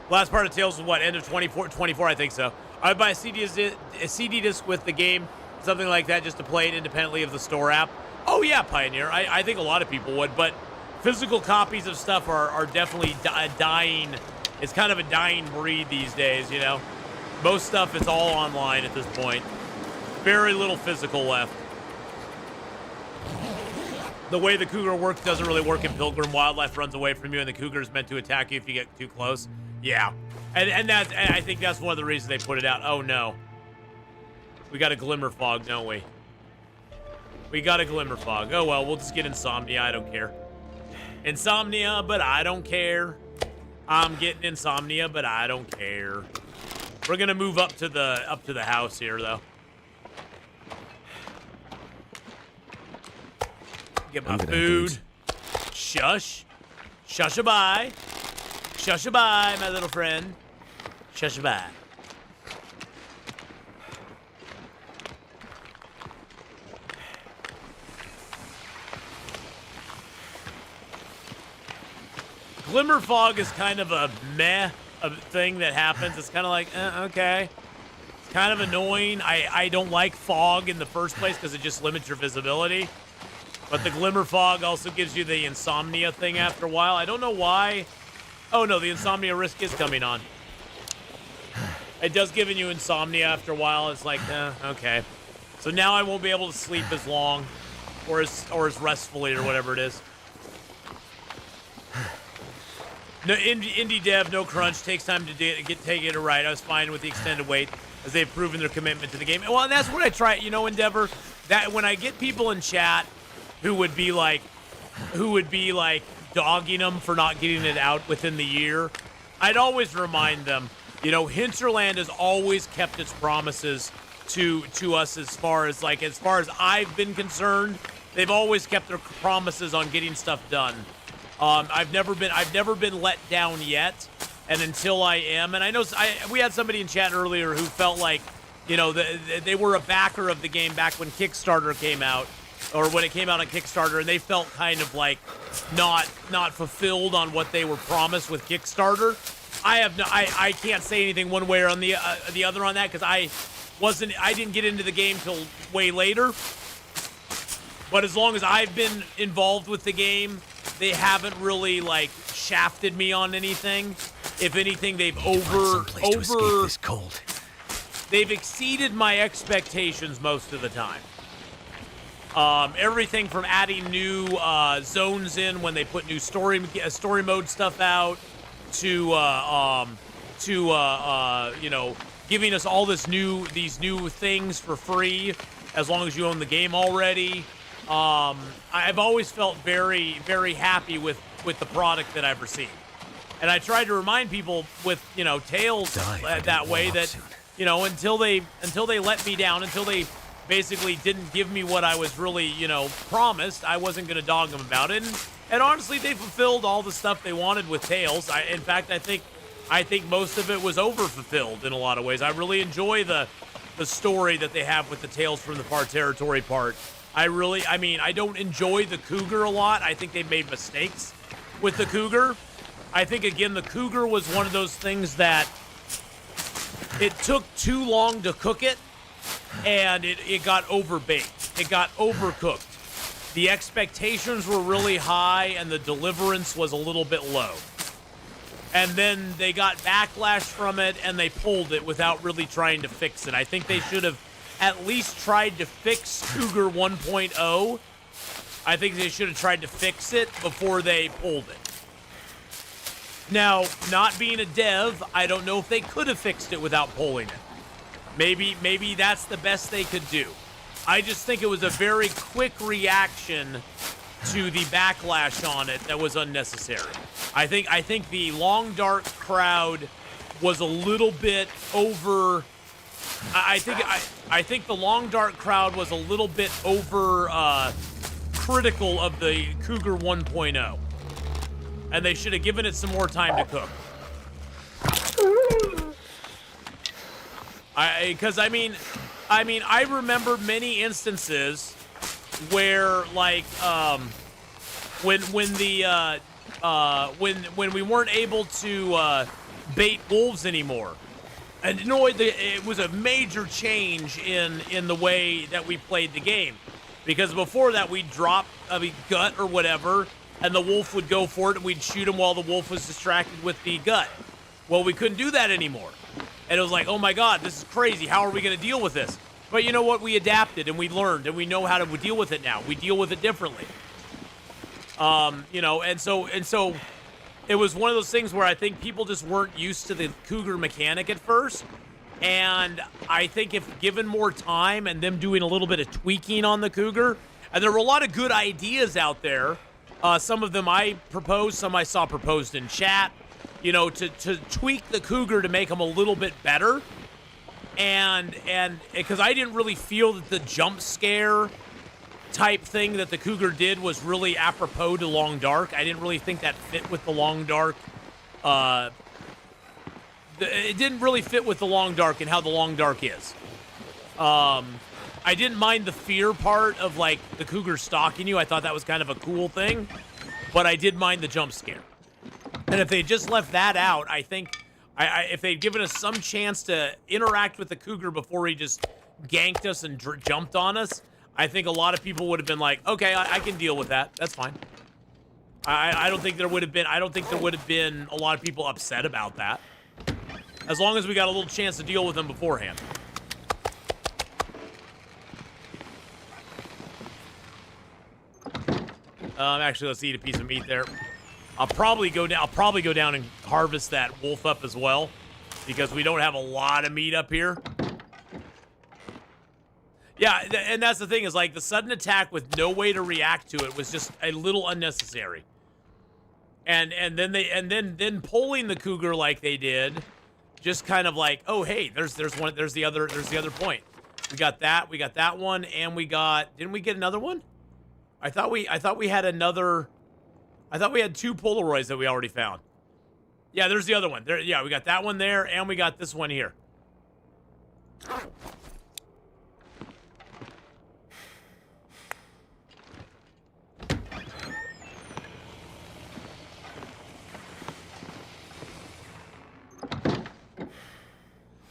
Last part of Tales was what, end of 24, I think so. I would buy a CD disc with the game, something like that, just to play it independently of the store app. Oh yeah, Pioneer. I think a lot of people would, but physical copies of stuff are definitely dying. It's kind of a dying breed these days, you know? Most stuff is all online at this point. Very little physical left. The way the cougar works doesn't really work in Pilgrim. Wildlife runs away from you, and the cougar is meant to attack you if you get too close. Yeah. And I think that's one of the reasons they put it out. Oh, no. We got a glimmer fog, don't we? We got a glimmer fog. Oh, well, we'll just get insomnia. I don't care. Insomnia, but I don't care. I'm getting insomnia, but I don't care. We're going to move up to the house here, though. Get my food. Shush. Shush-a-bye. Shush-a-bye, my little friend. Shush-a-bye. Glimmer fog is kind of a meh thing that happens. It's kind of like, okay. It's kind of annoying. I don't like fog in the first place because it just limits your visibility. But the glimmer fog also gives you the insomnia thing after a while. I don't know why. Oh, no, the insomnia risk is coming on. It does give you insomnia after a while. It's like, okay. So now I won't be able to sleep as long or as restfully or whatever it is. No, indie dev, no crunch. Takes time to take it right. I was fine with the extended wait as they've proven their commitment to the game. Well, and that's what I try, you know, Endeavor, that when I get people in chat who would be like dogging them for not getting it out within the year, I'd always remind them, you know, Hinterland has always kept its promises to us as far as I've been concerned. They've always kept their promises on getting stuff done. I've never been let down yet, and until I am, and I know we had somebody in chat earlier who felt like, you know, they were a backer of the game back when Kickstarter came out, or when it came out on Kickstarter, and they felt kind of like not fulfilled on what they were promised with Kickstarter. I can't say anything one way or on the other on that because I didn't get into the game till way later. But as long as I've been involved with the game, they haven't really like shafted me on anything. If anything, they've they've exceeded my expectations most of the time. Everything from adding new zones in when they put new story mode stuff out to you know, giving us all these new things for free as long as you own the game already. I've always felt very, very happy with the product that I've received. And I try to remind people with, you know, Tales that way that, you know, until they let me down, until they basically didn't give me what I was really, you know, promised, I wasn't going to dog them about it. And honestly, they fulfilled all the stuff they wanted with Tales. In fact, I think most of it was over-fulfilled in a lot of ways. I really enjoy the story that they have with the Tales from the Far Territory part. I don't enjoy the Cougar a lot. I think they made mistakes with the Cougar. I think, again, the Cougar was one of those things that it took too long to cook it, and it got overbaked. It got overcooked. The expectations were really high, and the deliverance was a little bit low. And then they got backlash from it, and they pulled it without really trying to fix it. I think they should have at least tried to fix Cougar 1.0. I think they should have tried to fix it before they pulled it. Now, not being a dev, I don't know if they could have fixed it without pulling it. Maybe that's the best they could do. I just think it was a very quick reaction to the backlash on it that was unnecessary. I think the Long Dark crowd was a little bit over. I think the Long Dark crowd was a little bit over critical of the Cougar 1.0, and they should have given it some more time to cook. Because I remember many instances where, like, when we weren't able to bait wolves anymore, And you know, it was a major change in the way that we played the game, because before that we'd drop a gut or whatever, and the wolf would go for it, and we'd shoot him while the wolf was distracted with the gut. Well, we couldn't do that anymore, and it was like, oh my God, this is crazy. How are we going to deal with this? But you know what? We adapted and we learned, and we know how to deal with it now. We deal with it differently. You know, and so it was one of those things where I think people just weren't used to the cougar mechanic at first. And I think if given more time and them doing a little bit of tweaking on the cougar, and there were a lot of good ideas out there. Some of them I proposed, some I saw proposed in chat, you know, to tweak the cougar to make them a little bit better. And because I didn't really feel that the jump scare type thing that the cougar did was really apropos to Long Dark. I didn't really think that fit with the Long Dark. It didn't really fit with the Long Dark and how the Long Dark is. I didn't mind the fear part of, like, the cougar stalking you. I thought that was kind of a cool thing, but I did mind the jump scare. And if they just left that out, I think if they'd given us some chance to interact with the cougar before he just ganked us and jumped on us, I think a lot of people would have been like, okay, I can deal with that. That's fine. I don't think there would have been a lot of people upset about that. As long as we got a little chance to deal with them beforehand. Actually, let's eat a piece of meat there. I'll probably go down and harvest that wolf up as well, because we don't have a lot of meat up here. Yeah, and that's the thing, is like the sudden attack with no way to react to it was just a little unnecessary. And then pulling the cougar like they did, just kind of like, oh hey, there's the other point. We got that one, and didn't we get another one? I thought we had another. I thought we had 2 Polaroids that we already found. Yeah, there's the other one. There, yeah, we got that one there, and we got this one here.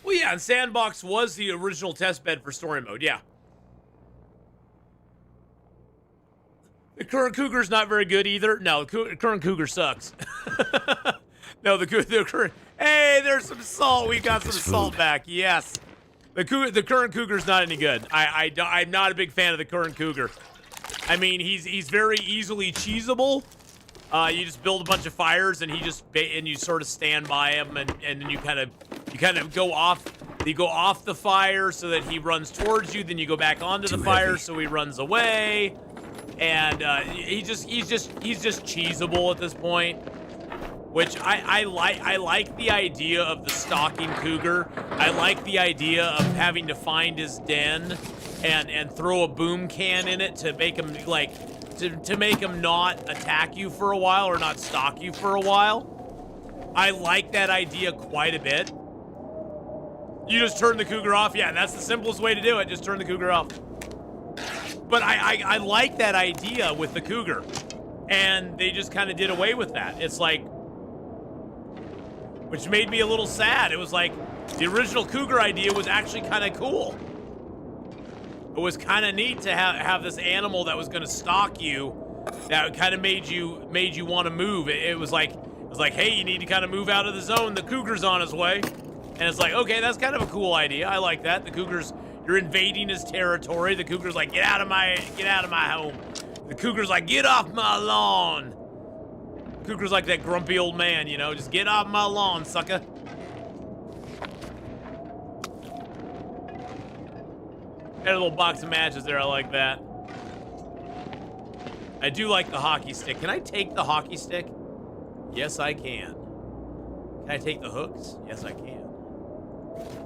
Well, yeah, and Sandbox was the original test bed for story mode, yeah. The current cougar's not very good either. No, the current cougar sucks. No, the current... Hey, there's some salt. We got some salt back. Yes. The current cougar's not any good. I'm not a big fan of the current cougar. I mean, he's very easily cheesable. You just build a bunch of fires, and you sort of stand by him, and then you kind of go off. You go off the fire so that he runs towards you. Then you go back onto the fire so he runs away. And he's just cheesable at this point, which I like the idea of the stalking cougar. I like the idea of having to find his den and throw a boom can in it to make him to make him not attack you for a while or not stalk you for a while. I like that idea quite a bit. You just turn the cougar off. Yeah, that's the simplest way to do it. Just turn the cougar off. But I like that idea with the cougar, and they just kind of did away with that. It's like, which made me a little sad. It was like, the original cougar idea was actually kind of cool. It was kind of neat to have this animal that was going to stalk you, that kind of made you want to move. It was like, hey, you need to kind of move out of the zone. The cougar's on his way, and it's like, okay, that's kind of a cool idea. I like that. The cougar's. You're invading his territory. The cougar's like, get out of my home. The cougar's like, get off my lawn. The cougar's like that grumpy old man, you know, just get off my lawn, sucker. Got a little box of matches there. I like that. I do like the hockey stick. Can I take the hockey stick? Yes, I can. Can I take the hooks? Yes, I can.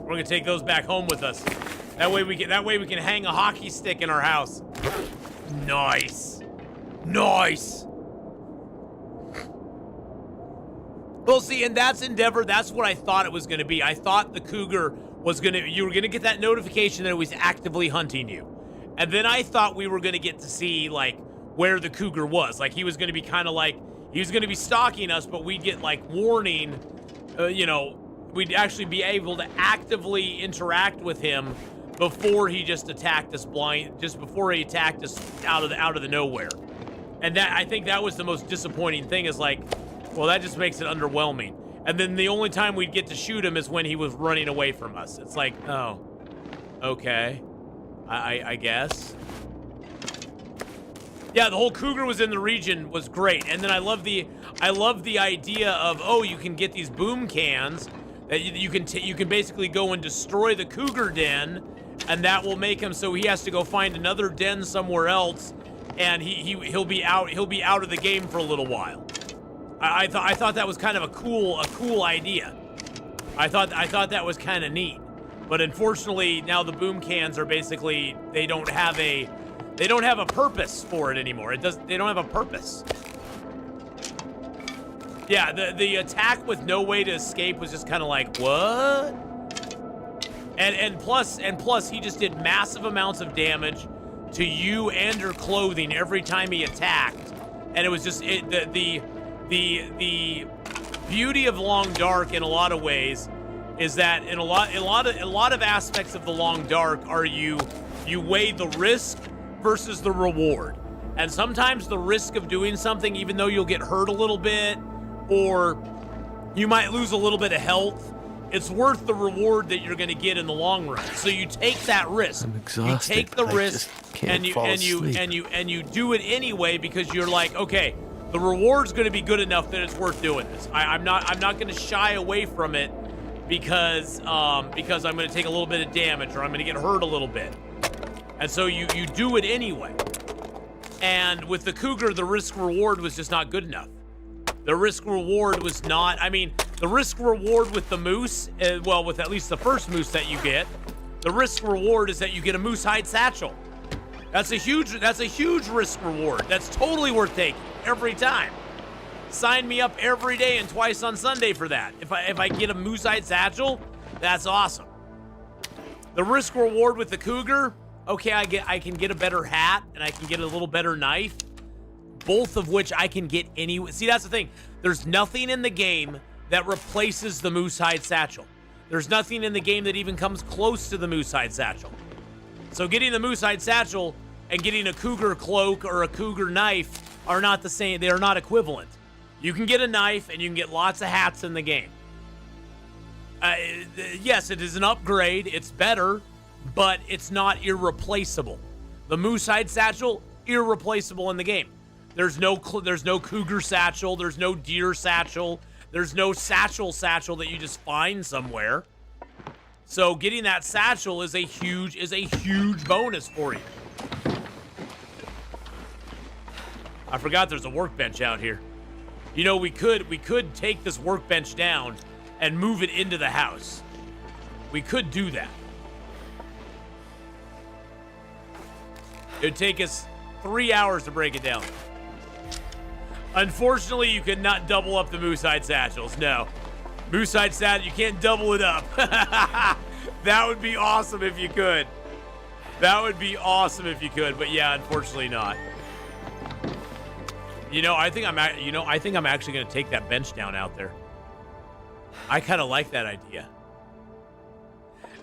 We're gonna take those back home with us. That way we can hang a hockey stick in our house. Nice. Nice. Well, see, and that's Endeavor. That's what I thought it was going to be. I thought the cougar was you were going to get that notification that it was actively hunting you. And then I thought we were going to get to see, like, where the cougar was. Like, he was going to be kind of like, he was going to be stalking us, but we'd get, like, warning, you know, we'd actually be able to actively interact with him before he just attacked us before he attacked us out of the nowhere. And that, I think that was the most disappointing thing, is like, well, that just makes it underwhelming. And then the only time we'd get to shoot him is when he was running away from us. It's like, oh, okay, I guess. Yeah, the whole cougar was in the region was great. And then I love the idea of, oh, you can get these boom cans that you can basically go and destroy the cougar den, and that will make him so he has to go find another den somewhere else, and he'll be out of the game for a little while. I thought that was kind of a cool idea. I thought that was kind of neat. But unfortunately, now the boom cans are basically, they don't have a purpose for it anymore. They don't have a purpose. Yeah, the attack with no way to escape was just kind of like, what? And plus he just did massive amounts of damage to you and your clothing every time he attacked. And it was just the beauty of Long Dark in a lot of ways is that in a lot of aspects of the Long Dark are you weigh the risk versus the reward. And sometimes the risk of doing something, even though you'll get hurt a little bit or you might lose a little bit of health, it's worth the reward that you're going to get in the long run. So you take that risk. I'm exhausted. You take the risk and you do it anyway because you're like, okay, the reward's going to be good enough that it's worth doing this. I'm not going to shy away from it because I'm going to take a little bit of damage or I'm going to get hurt a little bit. And so you do it anyway. And with the cougar, the risk reward was just not good enough. The risk reward was not, the risk reward with the moose, well, with at least the first moose that you get, the risk reward is that you get a moose hide satchel. That's a huge risk reward. That's totally worth taking every time. Sign me up every day and twice on Sunday for that. If I get a moose hide satchel, that's awesome. The risk reward with the cougar, okay, I can get a better hat and I can get a little better knife. Both of which I can get anyway. See, that's the thing. There's nothing in the game that replaces the moose hide satchel. There's nothing in the game that even comes close to the moose hide satchel. So getting the moose hide satchel and getting a cougar cloak or a cougar knife are not the same. They are not equivalent. You can get a knife and you can get lots of hats in the game. Yes, it is an upgrade. It's better, but it's not irreplaceable. The moose hide satchel, irreplaceable in the game. There's no cougar satchel. There's no deer satchel. There's no satchel that you just find somewhere. So getting that satchel is a huge bonus for you. I forgot there's a workbench out here. You know, we could take this workbench down and move it into the house. We could do that. It'd take us 3 hours to break it down. Unfortunately, you could not double up the moose hide satchels. No. Moose hide satchel, you can't double it up. That would be awesome if you could. That would be awesome if you could, but yeah, unfortunately not. You know, I think I'm actually going to take that bench down out there. I kind of like that idea.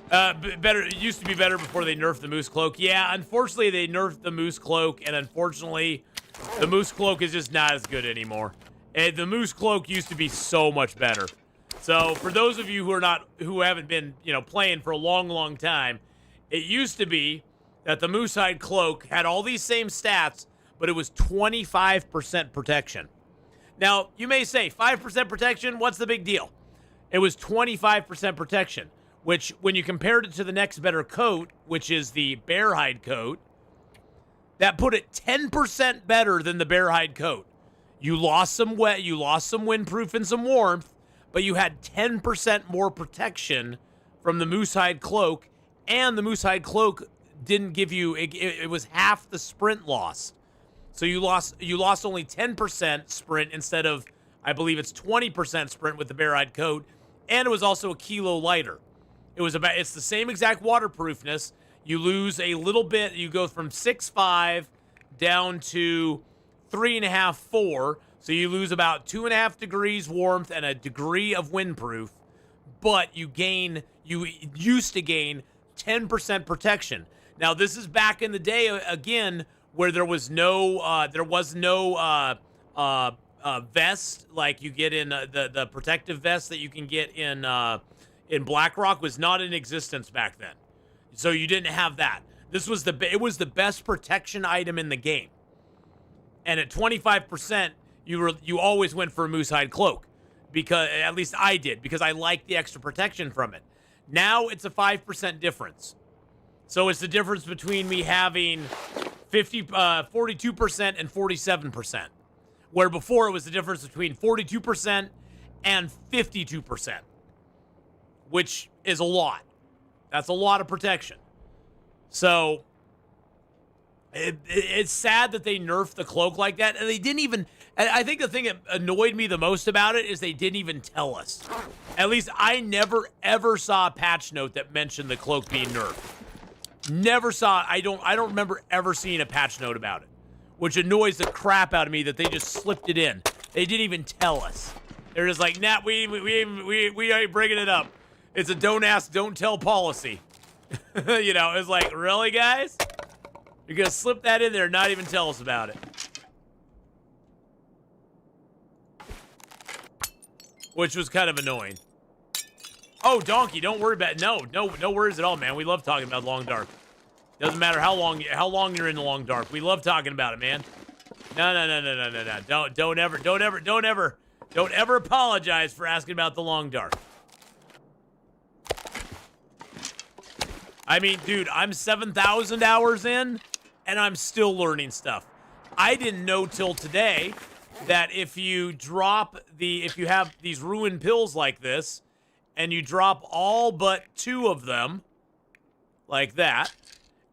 Better. It used to be better before they nerfed the moose cloak. Yeah, unfortunately, they nerfed the moose cloak, and unfortunately, the moose cloak is just not as good anymore. The moose cloak used to be so much better. So for those of you who haven't been, playing for a long time, it used to be that the moose hide cloak had all these same stats, but it was 25% protection. Now, you may say 5% protection, what's the big deal? It was 25% protection, which when you compared it to the next better coat, which is the bear hide coat, that put it 10% better than the bear hide coat. You lost some windproof and some warmth, but you had 10% more protection from the moose hide cloak, and the moose hide cloak didn't give you, it was half the sprint loss. So you lost only 10% sprint instead of, I believe it's 20% sprint with the bear hide coat, and it was also a kilo lighter. It's the same exact waterproofness. You lose a little bit. You go from 6.5 down to 3.5, 4. So you lose about 2.5 degrees warmth and a degree of windproof. but you used to gain 10% protection. Now, this is back in the day, again, where there was no vest like you get in the protective vest that you can get in BlackRock was not in existence back then. So you didn't have that. It was the best protection item in the game. And at 25%, you always went for a moosehide cloak, because at least I did, because I liked the extra protection from it. Now it's a 5% difference. So it's the difference between me having 42% and 47%, where before it was the difference between 42% and 52%, which is a lot. That's a lot of protection. So it's sad that they nerfed the cloak like that, and they didn't even. I think the thing that annoyed me the most about it is they didn't even tell us. At least I never ever saw a patch note that mentioned the cloak being nerfed. Never saw. I don't remember ever seeing a patch note about it, which annoys the crap out of me that they just slipped it in. They didn't even tell us. They're just like, nah, we ain't bringing it up. It's a don't ask, don't tell policy. You know, it's like, really, guys? You're gonna slip that in there and not even tell us about it. Which was kind of annoying. Oh, Donkey, don't worry about it. No worries at all, man. We love talking about Long Dark. Doesn't matter how long you're in the Long Dark. We love talking about it, man. No. Don't ever apologize for asking about the Long Dark. I mean, dude, I'm 7,000 hours in, and I'm still learning stuff. I didn't know till today that if you have these ruined pills like this, and you drop all but 2 of them, like that,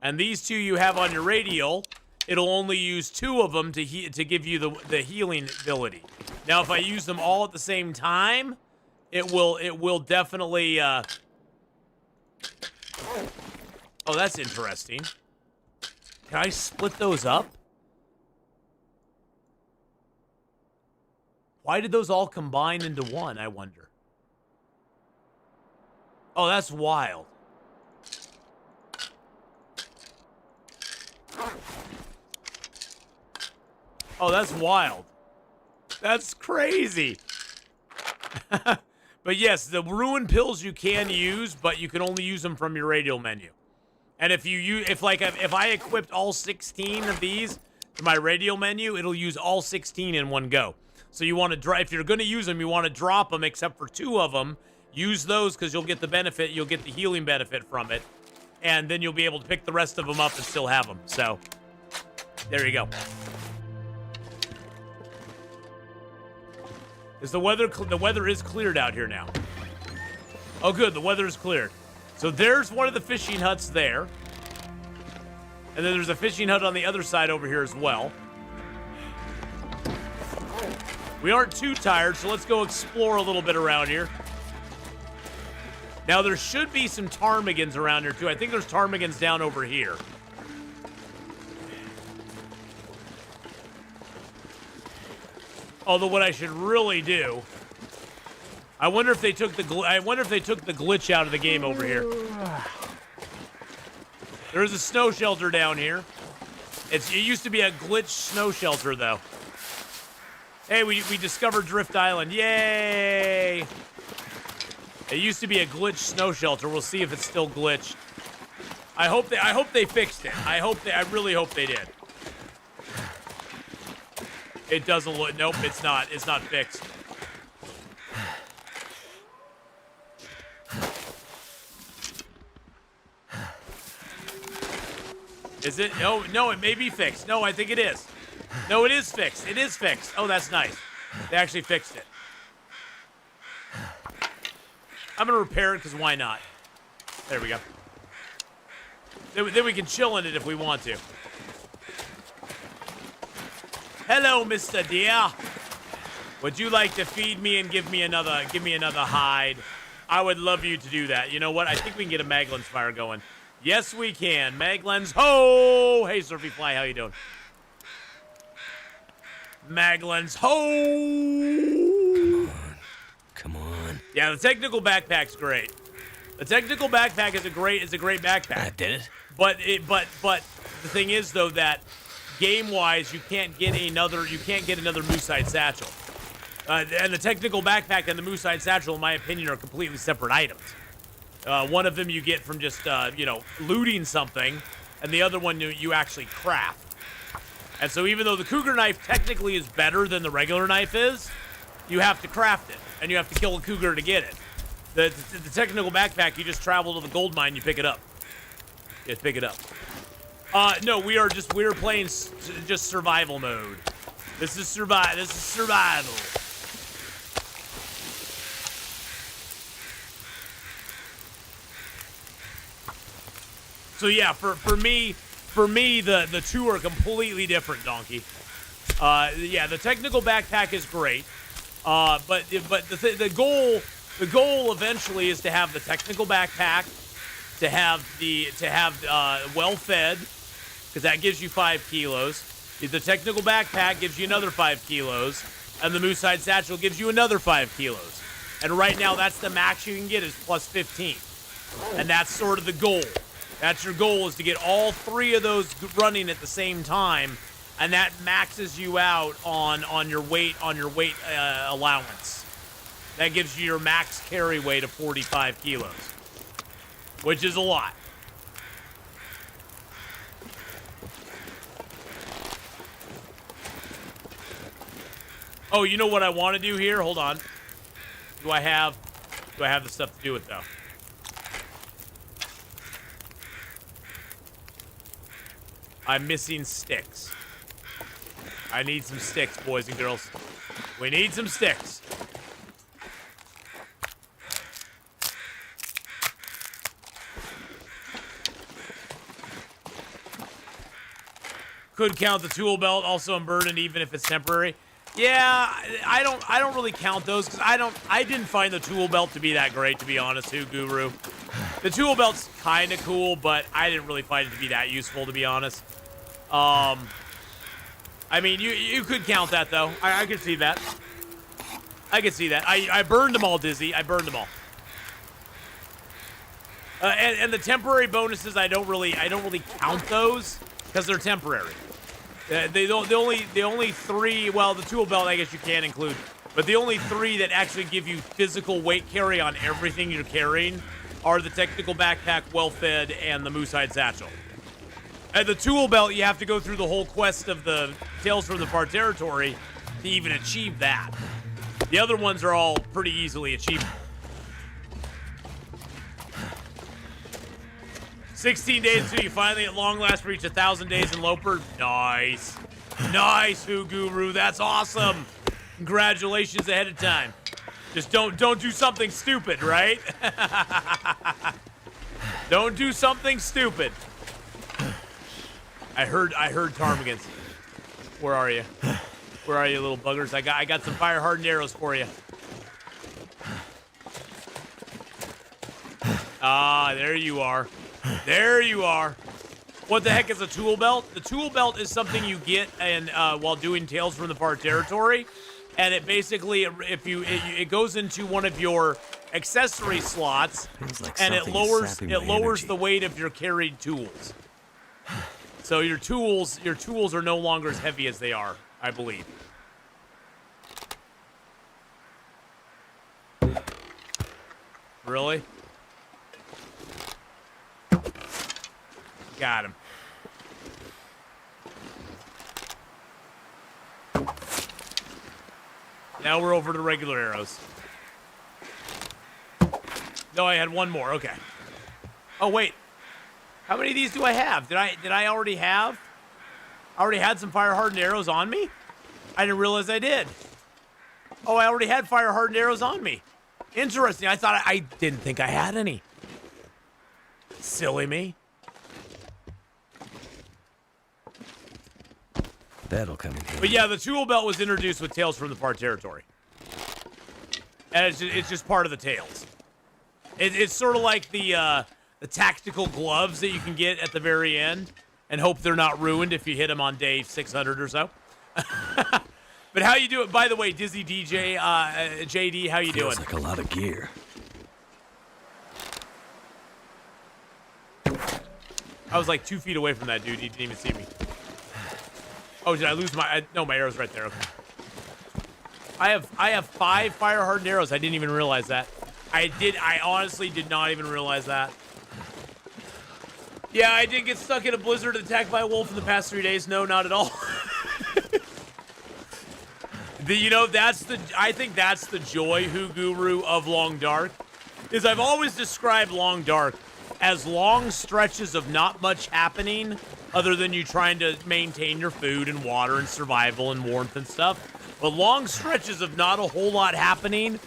and these 2 you have on your radial, it'll only use 2 of them to give you the healing ability. Now, if I use them all at the same time, it will definitely. Oh, that's interesting. Can I split those up? Why did those all combine into one, I wonder? Oh, that's wild. Oh, that's wild. That's crazy. But yes, the ruined pills you can use, but you can only use them from your radial menu. And if I equipped all 16 of these to my radial menu, it'll use all 16 in one go. So you want to if you're going to use them, you want to drop them except for 2 of them. Use those because you'll get the benefit, you'll get the healing benefit from it, and then you'll be able to pick the rest of them up and still have them. So there you go. Is the weather is cleared out here now? Oh, good, the weather is cleared. So there's one of the fishing huts there. And then there's a fishing hut on the other side over here as well. We aren't too tired, so let's go explore a little bit around here. Now, there should be some ptarmigans around here, too. I think there's ptarmigans down over here. Although what I should really do, I wonder if they took the glitch out of the game over here. There's a snow shelter down here. It used to be a glitch snow shelter, though. Hey, we discovered Drift Island. Yay! It used to be a glitch snow shelter. We'll see if it's still glitched. I hope they fixed it. I really hope they did. It doesn't look. Nope, it's not. It's not fixed. Is it? No, it may be fixed. No, I think it is. No, it is fixed. It is fixed. Oh, that's nice. They actually fixed it. I'm going to repair it because why not? There we go. Then we can chill in it if we want to. Hello, Mr. Deer. Would you like to feed me and give me another hide? I would love you to do that. You know what? I think we can get a Maglens fire going. Yes, we can. Maglens, ho! Hey, Surfy Fly, how you doing? Maglens, ho! Come on. Yeah, the technical backpack's great. The technical backpack is a great backpack. Did it? But the thing is though that game-wise you can't get another moose-hide satchel. And the technical backpack and the moose-hide satchel, in my opinion, are completely separate items. One of them you get from just looting something, and the other one you actually craft. And so even though the cougar knife technically is better than the regular knife is, you have to craft it, and you have to kill a cougar to get it. The technical backpack, you just travel to the gold mine, you pick it up. Just pick it up. No, we're playing just survival mode. This is survival. So yeah, for me, the two are completely different, Donkey. Yeah, the technical backpack is great, but the goal eventually is to have the technical backpack, to have well fed, because that gives you 5 kilos. The technical backpack gives you another 5 kilos, and the moose-hide satchel gives you another 5 kilos. And right now, that's the max you can get is plus 15, and that's sort of the goal. That's your goal, is to get all 3 of those running at the same time, and that maxes you out on your weight allowance. That gives you your max carry weight of 45 kilos, which is a lot. Oh, you know what I want to do here? Hold on. Do I have the stuff to do it though? I'm missing sticks. I need some sticks, boys and girls. We need some sticks. Could count the tool belt also unburdened even if it's temporary. Yeah, I don't really count those because I didn't find the tool belt to be that great, to be honest, too, Guru. The tool belt's kind of cool, but I didn't really find it to be that useful, to be honest. I mean, you could count that though. I could see that. I could see that. I burned them all, Dizzy. I burned them all. And the temporary bonuses, I don't really count those because they're temporary. The only 3, well, the tool belt I guess you can include, but the only 3 that actually give you physical weight carry on everything you're carrying are the technical backpack, well-fed, and the moose-hide satchel. And the tool belt, you have to go through the whole quest of the Tales from the Far Territory to even achieve that. The other ones are all pretty easily achievable. 16 days until you finally at long last reach 1,000 days in Loper. Nice. Nice, Who Guru. That's awesome. Congratulations ahead of time. Just don't do something stupid, right? Don't do something stupid. I heard ptarmigans. Where are you? Where are you, little buggers? I got some fire hardened arrows for you. Ah, there you are. There you are. What the heck is a tool belt? The tool belt is something you get while doing Tales from the Far Territory, and it basically, it goes into one of your accessory slots, like and it lowers the weight of your carried tools. So your tools are no longer as heavy as they are, I believe. Really? Got him. Now we're over to regular arrows. No, I had one more. Okay. Oh, wait. How many of these do I have? Did I already have? I already had some fire-hardened arrows on me? I didn't realize I did. Oh, I already had fire-hardened arrows on me. Interesting. I didn't think I had any. Silly me. That'll come in handy. But yeah, the tool belt was introduced with Tales from the Far Territory. And it's just part of the Tales. It's sort of like the tactical gloves that you can get at the very end and hope they're not ruined if you hit them on day 600 or so. But how you doing? By the way, Dizzy DJ, JD, how you doing? Feels like a lot of gear. I was like 2 feet away from that dude. He didn't even see me. Oh, did I lose my... no, my arrow's right there. Okay. I have 5 fire-hardened arrows. I didn't even realize that. I honestly did not even realize that. Yeah, I did get stuck in a blizzard and attacked by a wolf in the past 3 days. No, not at all. You know, I think that's the joy, Who Guru, of Long Dark, is I've always described Long Dark as long stretches of not much happening other than you trying to maintain your food and water and survival and warmth and stuff. But long stretches of not a whole lot happening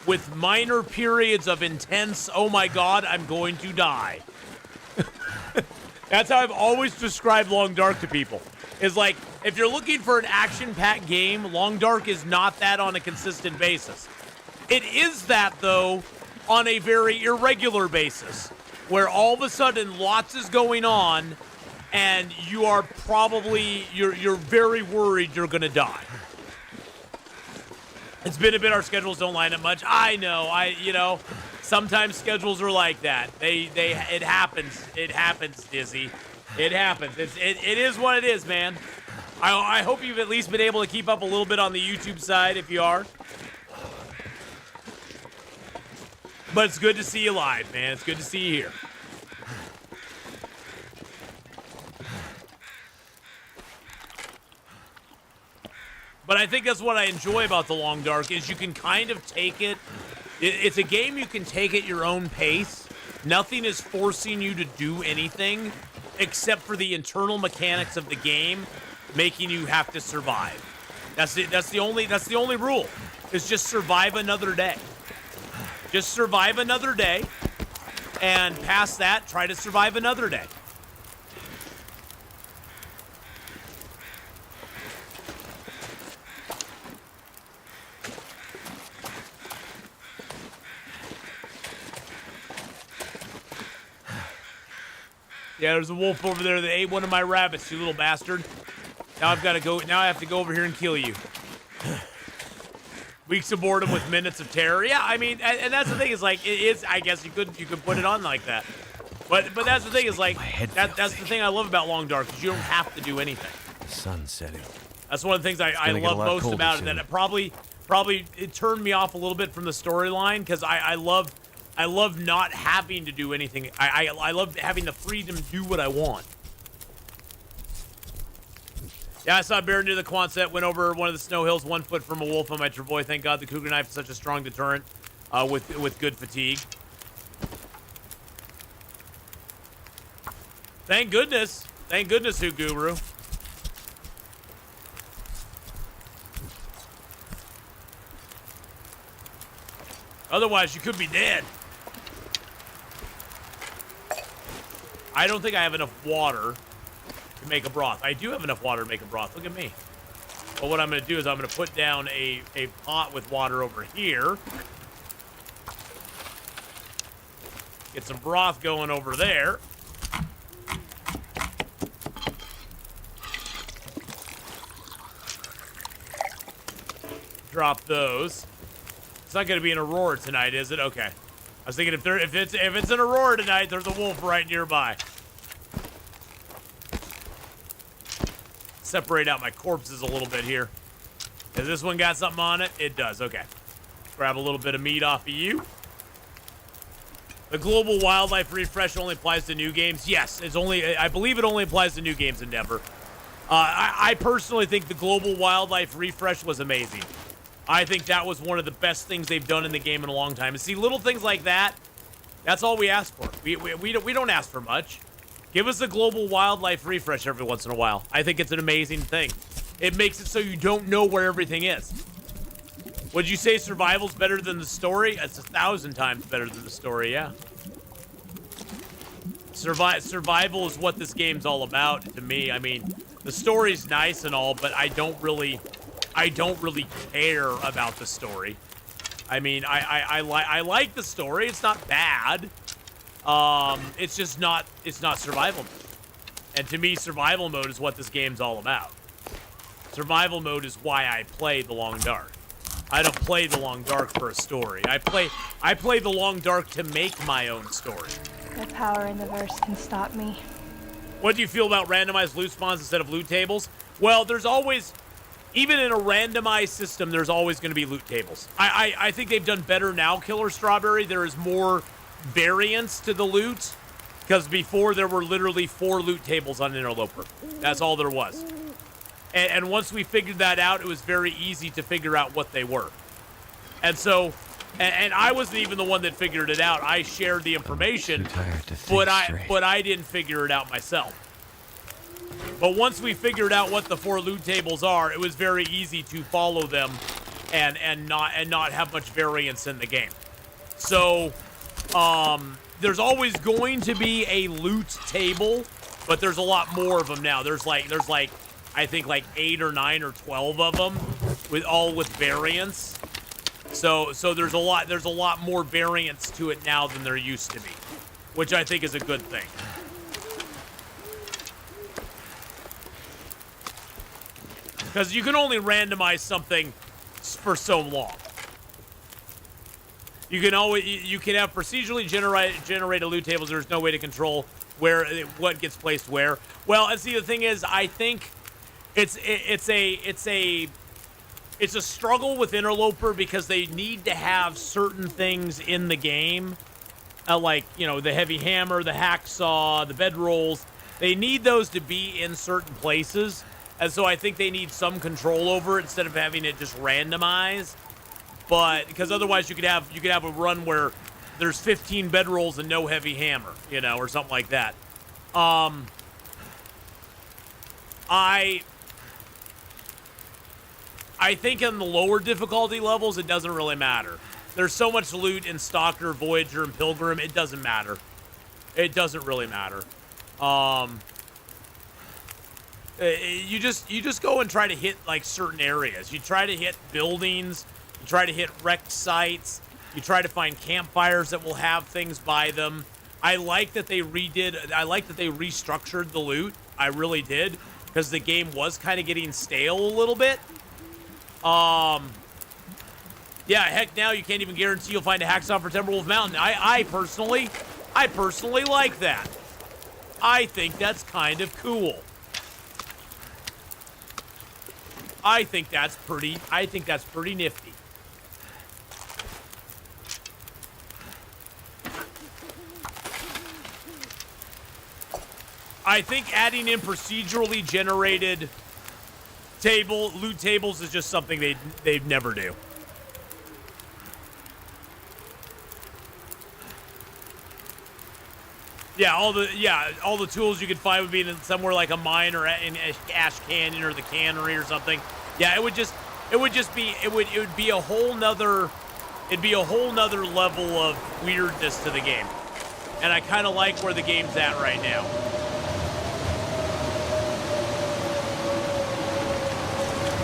with minor periods of intense, oh my god, I'm going to die. That's how I've always described Long Dark to people. Is like, if you're looking for an action-packed game, Long Dark is not that on a consistent basis. It is that, though, on a very irregular basis, where all of a sudden lots is going on, and you are probably, you're very worried you're gonna die. It's been a bit, our schedules don't line up much. I know, you know, sometimes schedules are like that. It happens. It happens, Dizzy. It happens. It is what it is, man. I hope you've at least been able to keep up a little bit on the YouTube side, if you are. But it's good to see you live, man. It's good to see you here. But I think that's what I enjoy about the Long Dark, is you can kind of take it. It's a game you can take at your own pace. Nothing is forcing you to do anything except for the internal mechanics of the game making you have to survive. That's the only rule. Is just survive another day. Just survive another day, and past that, try to survive another day. Yeah, there's a wolf over there that ate one of my rabbits, you little bastard. Now I've got to go. Now I have to go over here and kill you. Weeks of boredom with minutes of terror. Yeah, I mean, and that's the thing is like, it is. I guess you could put it on like that. But that's the thing is like, that's the thing I love about Long Dark, is you don't have to do anything. The sun's setting. That's one of the things I love most about it. That it probably it turned me off a little bit from the storyline, because I love not having to do anything. I love having the freedom to do what I want. Yeah, I saw a bear near the Quonset, went over one of the snow hills 1 foot from a wolf on my travois. Thank God the cougar knife is such a strong deterrent with good fatigue. Thank goodness. Thank goodness, Who Guru. Otherwise, you could be dead. I don't think I have enough water to make a broth. I do have enough water to make a broth. Look at me. But what I'm going to do is I'm going to put down a pot with water over here. Get some broth going over there. Drop those. It's not going to be an aurora tonight, is it? Okay. I was thinking if it's an aurora tonight, there's a wolf right nearby. Separate out my corpses a little bit here. Has this one got something on it? It does. Okay. Grab a little bit of meat off of you. The global wildlife refresh only applies to new games. Yes, I believe it only applies to new games, Endeavor. I personally think the global wildlife refresh was amazing. I think that was one of the best things they've done in the game in a long time. And see, little things like that, that's all we ask for. We don't ask for much. Give us a global wildlife refresh every once in a while. I think it's an amazing thing. It makes it so you don't know where everything is. Would you say survival's better than the story? It's 1,000 times better than the story, yeah. Survival is what this game's all about to me. I mean, the story's nice and all, but I don't really care about the story. I mean, I like the story. It's not bad. It's just not survival mode. And to me, survival mode is what this game's all about. Survival mode is why I play The Long Dark. I don't play The Long Dark for a story. I play The Long Dark to make my own story. No power in the verse can stop me. What do you feel about randomized loot spawns instead of loot tables? Well, there's always, even in a randomized system, there's always going to be loot tables. I think they've done better now, Killer Strawberry. There is more variance to the loot, because before there were literally 4 loot tables on Interloper. That's all there was. And once we figured that out, it was very easy to figure out what they were. And so, and I wasn't even the one that figured it out. I shared the information, but I didn't figure it out myself. But once we figured out what the 4 loot tables are, it was very easy to follow them and not have much variance in the game. So, there's always going to be a loot table, but there's a lot more of them now. There's like I think like 8 or 9 or 12 of them, with variance. So there's a lot more variance to it now than there used to be, which I think is a good thing. Because you can only randomize something for so long. You can have procedurally generated loot tables. There's no way to control what gets placed where. Well, and see, the thing is, I think it's a struggle with Interloper because they need to have certain things in the game, like, you know, the heavy hammer, the hacksaw, the bedrolls. They need those to be in certain places, and so I think they need some control over it instead of having it just randomized. But because otherwise you could have a run where there's 15 bedrolls and no heavy hammer, you know, or something like that. I think in the lower difficulty levels, it doesn't really matter. There's so much loot in Stalker, Voyager, and Pilgrim, it doesn't matter. It doesn't really matter. You just go and try to hit, like, certain areas. You try to hit buildings, you try to hit wrecked sites, you try to find campfires that will have things by them. I like that they restructured the loot. I really did, because the game was kind of getting stale a little bit. Yeah, heck, now you can't even guarantee you'll find a hacksaw for Timberwolf Mountain. I personally like that. I think that's kind of cool. I think that's pretty nifty. I think adding in procedurally generated loot tables is just something they'd never do. Yeah, all the tools you could find would be in somewhere like a mine or in Ash Canyon or the cannery or something. Yeah, it would be a whole nother level of weirdness to the game. And I kind of like where the game's at right now.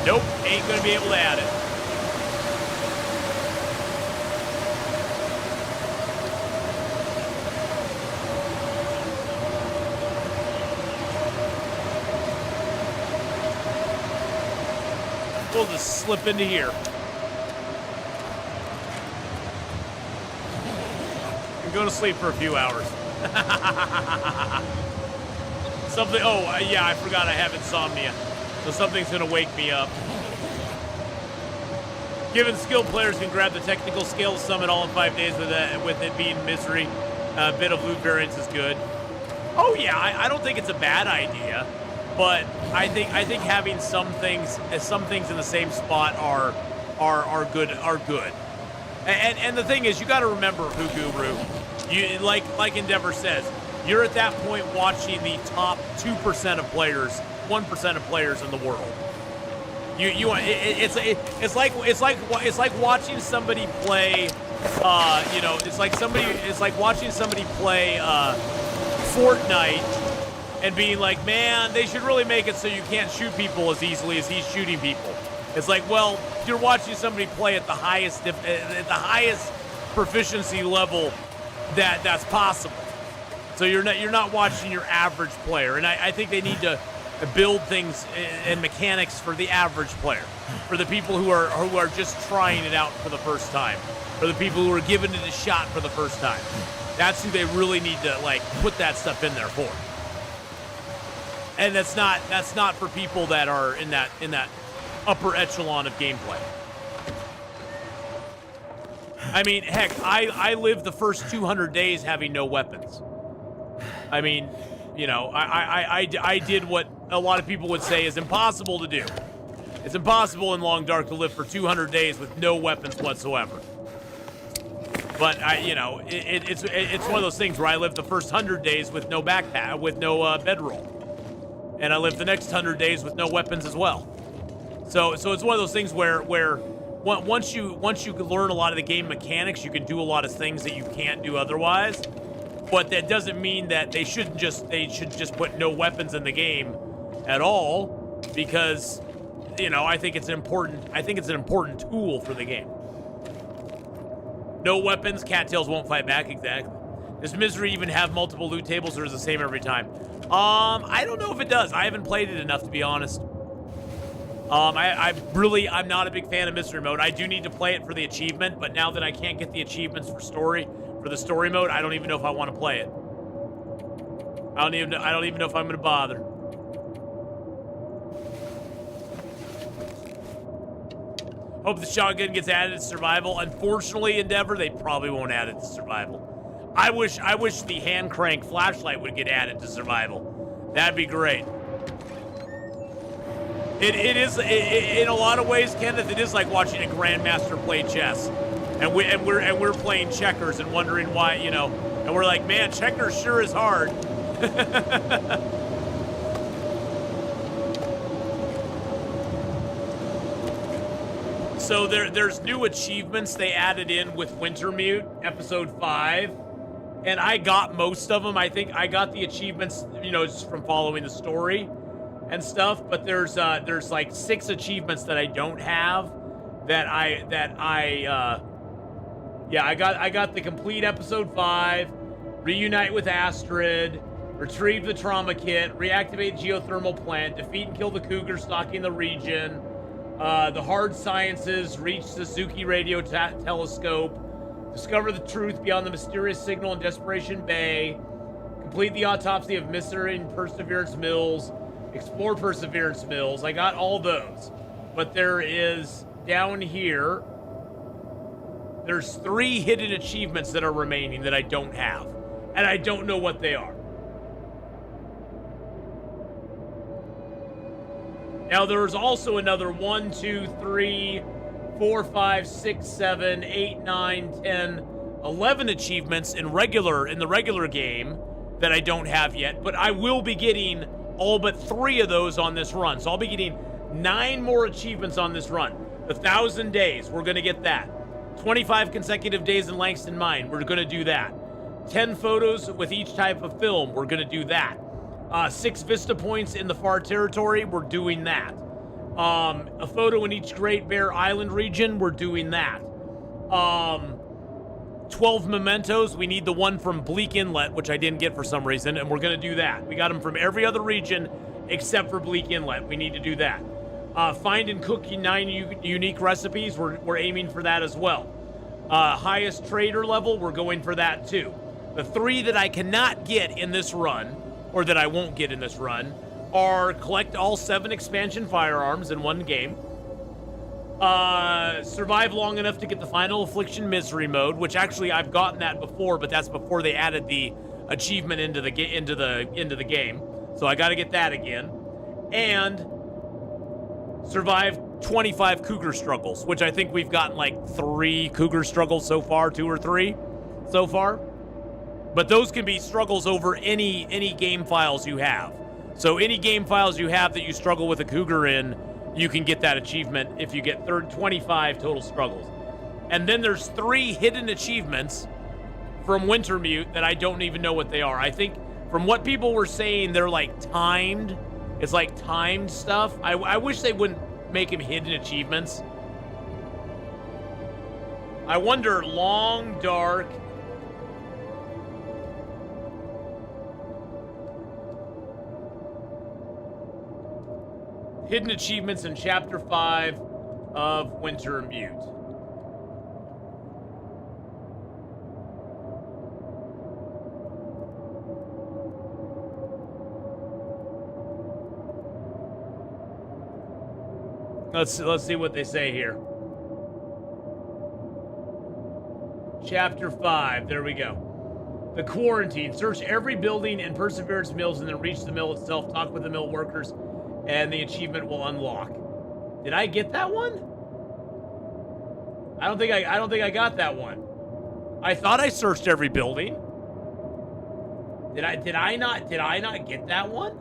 Nope, ain't gonna be able to add it. We'll just slip into here. And go to sleep for a few hours. Yeah, I forgot I have insomnia. So something's gonna wake me up. Given skilled players can grab the technical skills, sum it all in 5 days with it being misery. A bit of loot variance is good. Oh yeah, I don't think it's a bad idea, but I think having some things in the same spot are good. And the thing is, you got to remember, Who Guru, you like Endeavor says, you're at that point watching the top 2% of players, 1% of players in the world. It's like watching somebody play. It's like watching somebody play Fortnite and being like, man, they should really make it so you can't shoot people as easily as he's shooting people. It's like, well, you're watching somebody play at the highest proficiency level that's possible. So you're not watching your average player, and I think they need to build things and mechanics for the average player, for the people who are just trying it out for the first time, for the people who are giving it a shot for the first time. That's who they really need to like put that stuff in there for. And that's not for people that are in that upper echelon of gameplay. I mean, heck, I lived the first 200 days having no weapons. I mean, you know, I did what a lot of people would say is impossible to do. It's impossible in Long Dark to live for 200 days with no weapons whatsoever. But it's one of those things where I lived the first 100 days with no backpack, with no bedroll, and I lived the next 100 days with no weapons as well. So it's one of those things where once you learn a lot of the game mechanics, you can do a lot of things that you can't do otherwise. But that doesn't mean that they should just put no weapons in the game at all, because I think it's an important tool for the game. No weapons, cattails won't fight back. Exactly. Does Misery even have multiple loot tables, or is it the same every time? I don't know if it does. I haven't played it enough to be honest. I'm not a big fan of Mystery Mode. I do need to play it for the achievement, but now that I can't get the achievements for the story mode, I don't even know if I want to play it. I don't even know if I'm going to bother. Hope the shotgun gets added to survival. Unfortunately, Endeavor, they probably won't add it to survival. I wish the hand crank flashlight would get added to survival. That'd be great. It is in a lot of ways, Kenneth. It is like watching a grandmaster play chess, and we're playing checkers and wondering why, and we're like, man, checkers sure is hard. So there's new achievements they added in with Wintermute, episode 5, and I got most of them. I think I got the achievements, just from following the story and stuff. But there's like 6 achievements that I don't have. I got the complete episode 5, reunite with Astrid, retrieve the trauma kit, reactivate geothermal plant, defeat and kill the cougar stalking the region. The hard sciences, reach Suzuki radio telescope, discover the truth beyond the mysterious signal in Desperation Bay, complete the autopsy of missing Perseverance Mills, explore Perseverance Mills. I got all those. But there is, down here, there's 3 hidden achievements that are remaining that I don't have. And I don't know what they are. Now, there's also another 1, 2, 3, 4, 5, 6, 7, 8, 9, 10, 11 achievements in the regular game that I don't have yet, but I will be getting all but 3 of those on this run. So I'll be getting 9 more achievements on this run. 1,000 days, we're going to get that. 25 consecutive days in Langston Mine, we're going to do that. 10 photos with each type of film, we're going to do that. 6 vista points in the Far Territory, we're doing that. A photo in each Great Bear Island region, we're doing that. 12 mementos, we need the one from Bleak Inlet, which I didn't get for some reason, and we're going to do that. We got them from every other region except for Bleak Inlet. We need to do that. Find and cook 9 unique recipes, we're aiming for that as well. Highest trader level, we're going for that too. The 3 that I cannot get in this run, or that I won't get in this run, are collect all 7 expansion firearms in one game, survive long enough to get the Final Affliction Misery Mode, which actually I've gotten that before, but that's before they added the achievement into the game. So I got to get that again, and survive 25 cougar struggles, which I think we've gotten like 3 cougar struggles so far, 2 or 3 so far. But those can be struggles over any game files you have. So any game files you have that you struggle with a cougar in, you can get that achievement if you get 25 total struggles. And then there's 3 hidden achievements from Wintermute that I don't even know what they are. I think from what people were saying, they're like timed. It's like timed stuff. I wish they wouldn't make them hidden achievements. I wonder, Long Dark... Hidden achievements in Chapter 5 of Wintermute. Let's see what they say here. Chapter 5. There we go. The quarantine. Search every building in Perseverance Mills and then reach the mill itself. Talk with the mill workers, and the achievement will unlock. Did I get that one? I don't think I got that one. I thought I searched every building. Did I not get that one?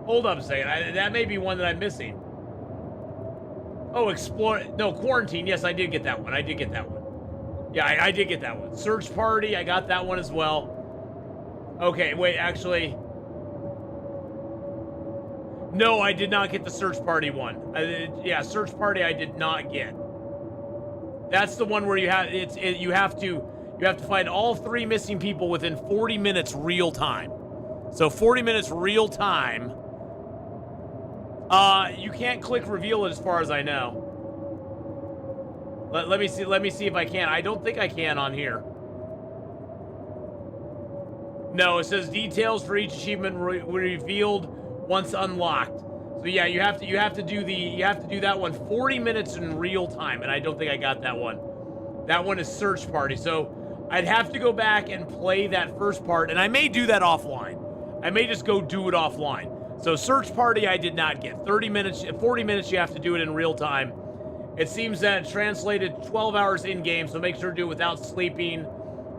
Hold up a second. That may be one that I'm missing. Oh, explore. No, quarantine. Yes, I did get that one. I did get that one. Yeah, I did get that one. Search party. I got that one as well. Okay, wait, actually. No, I did not get the search party one. Yeah, search party I did not get. That's the one where you have you have to find all 3 missing people within 40 minutes real time. So 40 minutes real time. You can't click reveal it as far as I know. Let me see if I can. I don't think I can on here. No, it says details for each achievement revealed once unlocked. So yeah, you have to do that one 40 minutes in real time, and I don't think I got that one. That one is search party. So I'd have to go back and play that first part, and I may do that offline. I may just go do it offline. So search party I did not get. 40 minutes you have to do it in real time. It seems that it translated 12 hours in-game, so make sure to do it without sleeping.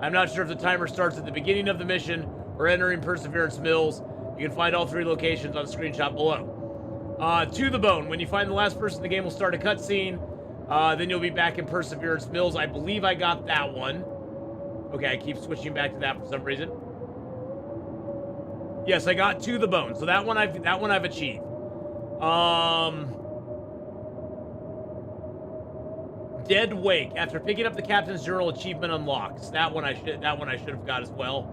I'm not sure if the timer starts at the beginning of the mission or entering Perseverance Mills. You can find all 3 locations on the screenshot below. To the bone. When you find the last person, the game will start a cutscene. Then you'll be back in Perseverance Mills. I believe I got that one. Okay, I keep switching back to that for some reason. Yes, I got To the Bone. So that one I've achieved. Dead Wake. After picking up the Captain's Journal, achievement unlocks. That one I should have got as well.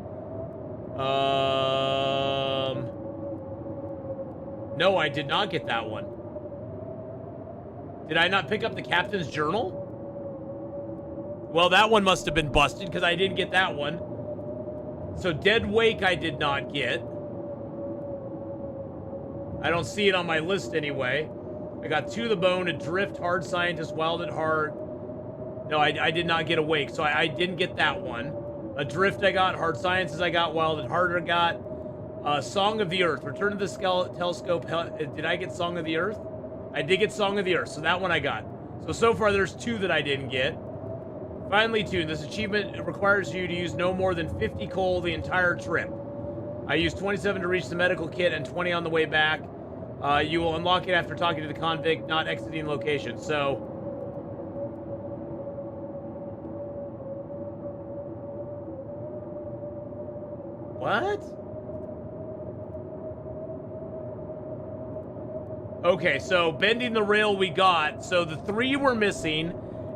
No, I did not get that one. Did I not pick up the Captain's Journal? Well, that one must have been busted because I didn't get that one. So Dead Wake I did not get. I don't see it on my list anyway. I got To the Bone, Adrift, Hard Scientist, Wild at Heart. No, I did not get Awake, so I didn't get that one. Adrift I got, Hard Sciences I got, Wild at Heart I got. Song of the Earth, Return to the Telescope. Did I get Song of the Earth? I did get Song of the Earth, so that one I got. So far there's 2 that I didn't get. Finally 2, this achievement requires you to use no more than 50 coal the entire trip. I used 27 to reach the medical kit and 20 on the way back. You will unlock it after talking to the convict, not exiting location. So... What? Okay, so bending the rail we got. So the 3 we're missing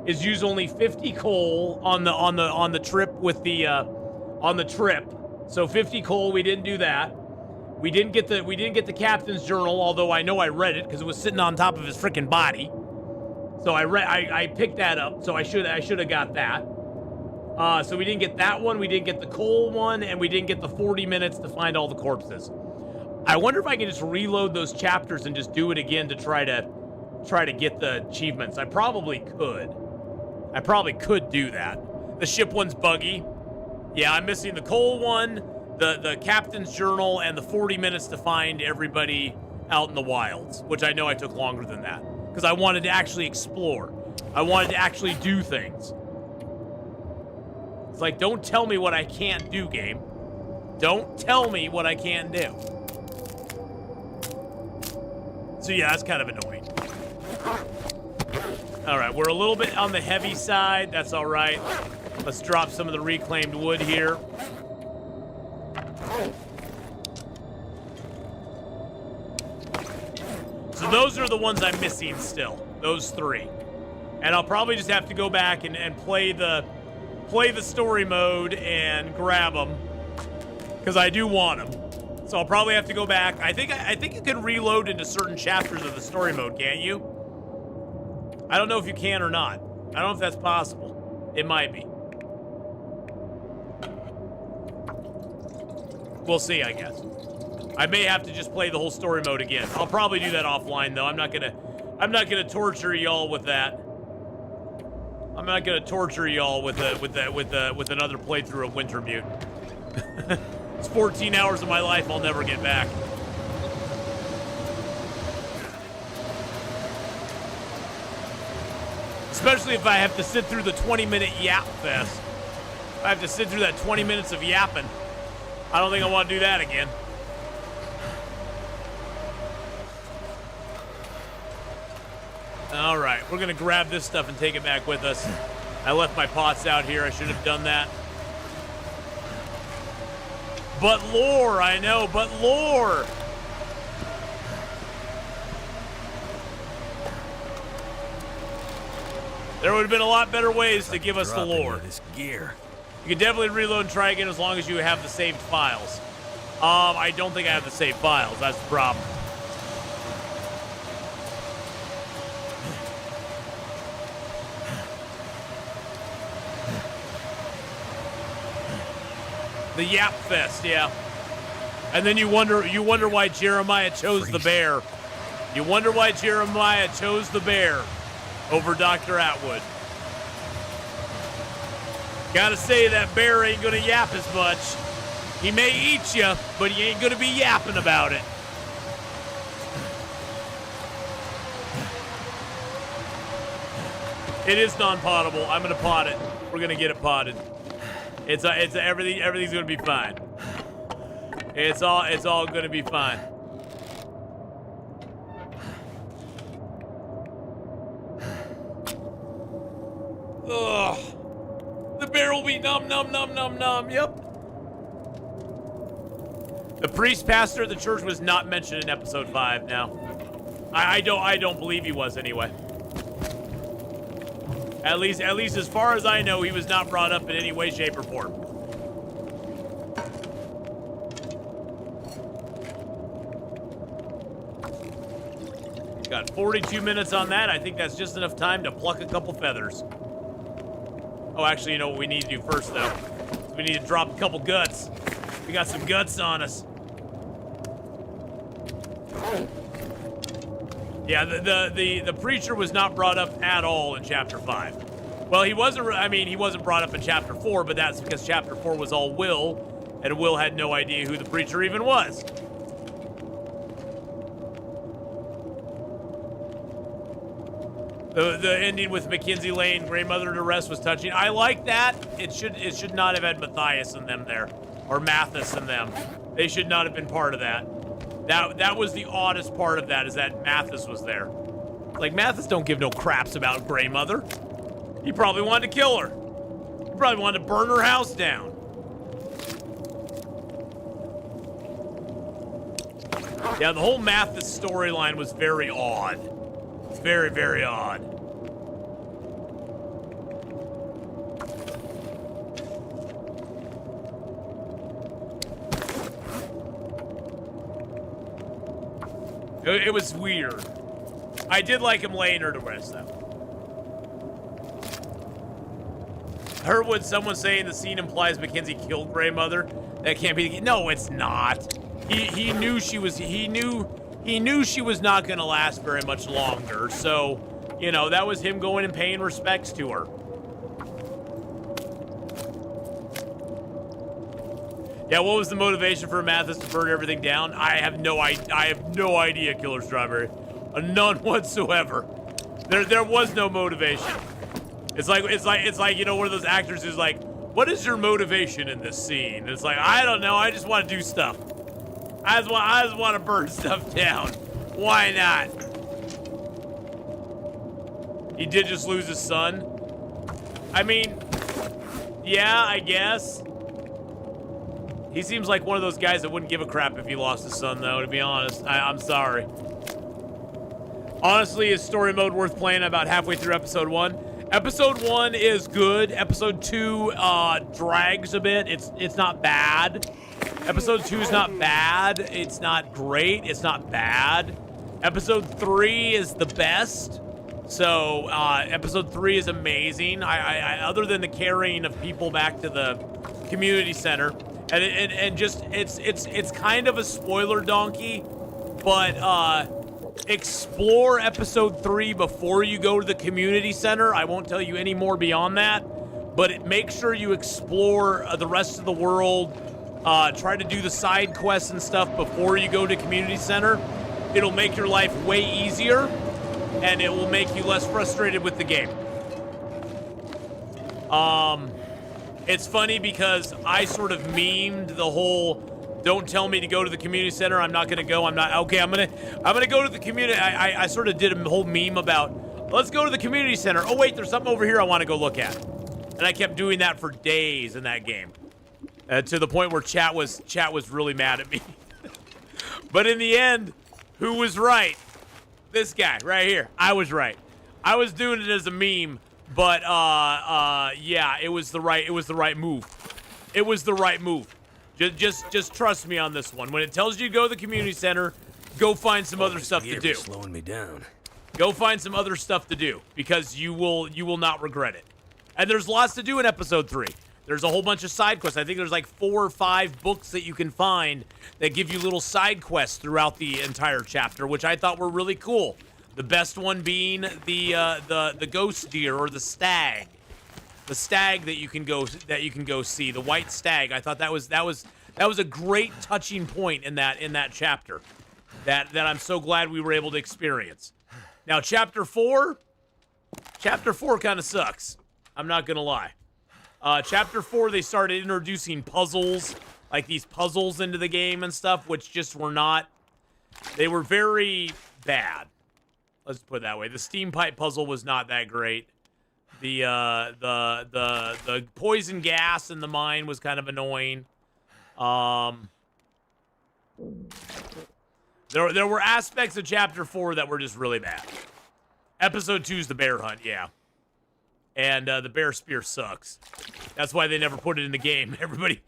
is use only 50 coal on the trip with the on the trip. So 50 coal, we didn't do that. We didn't get the Captain's Journal, although I know I read it because it was sitting on top of his freaking body. So I picked that up. So I should have got that. So we didn't get that one. We didn't get the coal one, and we didn't get the 40 minutes to find all the corpses. I wonder if I can just reload those chapters and just do it again to try to get the achievements. I probably could. I probably could do that. The ship one's buggy. Yeah, I'm missing the coal one, the Captain's Journal, and the 40 minutes to find everybody out in the wilds, which I know I took longer than that because I wanted to actually explore. I wanted to actually do things. It's like, don't tell me what I can't do, game. Don't tell me what I can't do. So yeah, that's kind of annoying. All right, we're a little bit on the heavy side. That's all right. Let's drop some of the reclaimed wood here. So those are the ones I'm missing still. Those 3. And I'll probably just have to go back and play the story mode and grab them. Because I do want them. So I'll probably have to go back. I think you can reload into certain chapters of the story mode, can't you? I don't know if you can or not. I don't know if that's possible. It might be. We'll see, I guess. I may have to just play the whole story mode again. I'll probably do that offline though. I'm not gonna torture y'all with that. I'm not gonna torture y'all with another playthrough of Wintermute. It's 14 hours of my life I'll never get back. Especially if I have to sit through the 20-minute yap fest. If I have to sit through that 20 minutes of yapping. I don't think I want to do that again. All right, we're gonna grab this stuff and take it back with us. I left my pots out here. I should have done that. But lore, I know, but lore. There would have been a lot better ways to give us the lore. This gear. You can definitely reload and try again as long as you have the saved files. I don't think I have the saved files. That's the problem. The Yap Fest, yeah. And then you wonder why Jeremiah chose the bear. You wonder why Jeremiah chose the bear over Dr. Atwood. Gotta say, that bear ain't gonna yap as much. He may eat you, but he ain't gonna be yapping about it. It is non-potable. I'm gonna pot it. We're gonna get it potted. Everything's gonna be fine. It's all gonna be fine. Ugh. The bear will be numb. Yep. The priest pastor of the church was not mentioned in episode 5. Now, I don't believe he was anyway. At least as far as I know, he was not brought up in any way, shape, or form. Got 42 minutes on that. I think that's just enough time to pluck a couple feathers. Oh, actually, you know what we need to do first, though? We need to drop a couple guts. We got some guts on us. Yeah, the preacher was not brought up at all in Chapter 5. Well, he wasn't brought up in Chapter 4, but that's because Chapter 4 was all Will, and Will had no idea who the preacher even was. The ending with Mackenzie laying Grandmother to rest was touching. I like that. It should not have had Matthias and them there, or Mathis and them. They should not have been part of that. That was the oddest part of that, is that Mathis was there. Like, Mathis don't give no craps about Grandmother. He probably wanted to kill her. He probably wanted to burn her house down. Yeah, the whole Mathis storyline was very odd. Very, very odd. It was weird. I did like him laying her to rest, though. Heard what someone saying the scene implies Mackenzie killed Grandmother. That can't be the case. No, it's not. He knew she was. He knew she was not going to last very much longer. So, you know, that was him going and paying respects to her. Yeah, what was the motivation for Mathis to burn everything down? I have no idea, Killer Strawberry. None whatsoever. There was no motivation. It's like you know, one of those actors who's like, "What is your motivation in this scene?" And it's like, I don't know. I just want to do stuff. I just want to burn stuff down. Why not? He did just lose his son. I mean, yeah, I guess. He seems like one of those guys that wouldn't give a crap if he lost his son, though, to be honest. I'm sorry. Honestly, is story mode worth playing? About halfway through episode 1? Episode 1 is good. Episode 2 drags a bit. It's not bad. Episode 2 is not bad. It's not great. It's not bad. Episode 3 is the best. So episode 3 is amazing. I other than the carrying of people back to the community center, and just it's kind of a spoiler donkey, but explore episode 3 before you go to the community center. I won't tell you any more beyond that, but make sure you explore the rest of the world. Try to do the side quests and stuff before you go to community center. It'll make your life way easier, and it will make you less frustrated with the game. It's funny because I sort of memed the whole don't tell me to go to the community center. I'm not gonna go. I'm gonna go to the community. I sort of did a whole meme about let's go to the community center. Oh wait, there's something over here I want to go look at. And I kept doing that for days in that game. To the point where chat was really mad at me. But in the end, who was right? This guy right here. I was right. I was doing it as a meme, but yeah, it was the right move. It was the right move. Just trust me on this one. When it tells you to go to the community center, go find some other stuff to do. Slowing me down. Go find some other stuff to do because you will not regret it. And there's lots to do in episode 3. There's a whole bunch of side quests. I think there's like 4 or 5 books that you can find that give you little side quests throughout the entire chapter, which I thought were really cool. The best one being the ghost deer or the stag. The stag that you can go see, the white stag. I thought that was a great touching point in that chapter that I'm so glad we were able to experience. Now chapter 4 kind of sucks. I'm not gonna lie. Chapter 4, they started introducing puzzles, like these puzzles into the game and stuff, which just were not, they were very bad. Let's put it that way. The steam pipe puzzle was not that great. The poison gas in the mine was kind of annoying. There were aspects of chapter 4 that were just really bad. Episode 2 is the bear hunt, yeah. And the bear spear sucks. That's why they never put it in the game. Everybody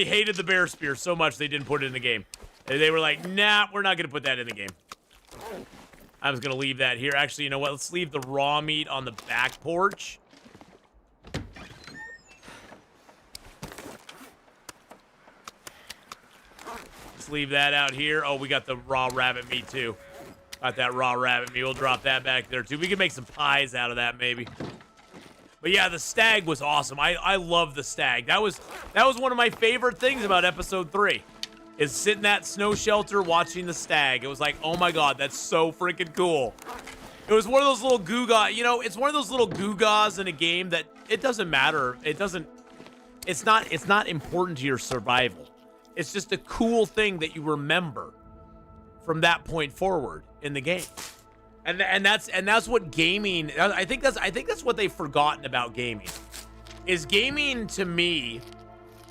hated the bear spear so much they didn't put it in the game. They were like, nah, we're not going to put that in the game. I'm just going to leave that here. Actually, you know what? Let's leave the raw meat on the back porch. Let's leave that out here. Oh, we got the raw rabbit meat, too. Got that raw rabbit meat. We'll drop that back there, too. We can make some pies out of that, maybe. But yeah, the stag was awesome. I love the stag. That was one of my favorite things about episode 3. Is sitting in that snow shelter watching the stag. It was like, oh my god, that's so freaking cool. It was one of those little gewgaw, you know, it's one of those little gewgaws in a game that it doesn't matter. It's not important to your survival. It's just a cool thing that you remember from that point forward in the game. And that's what gaming, I think that's what they've forgotten about gaming. Is gaming to me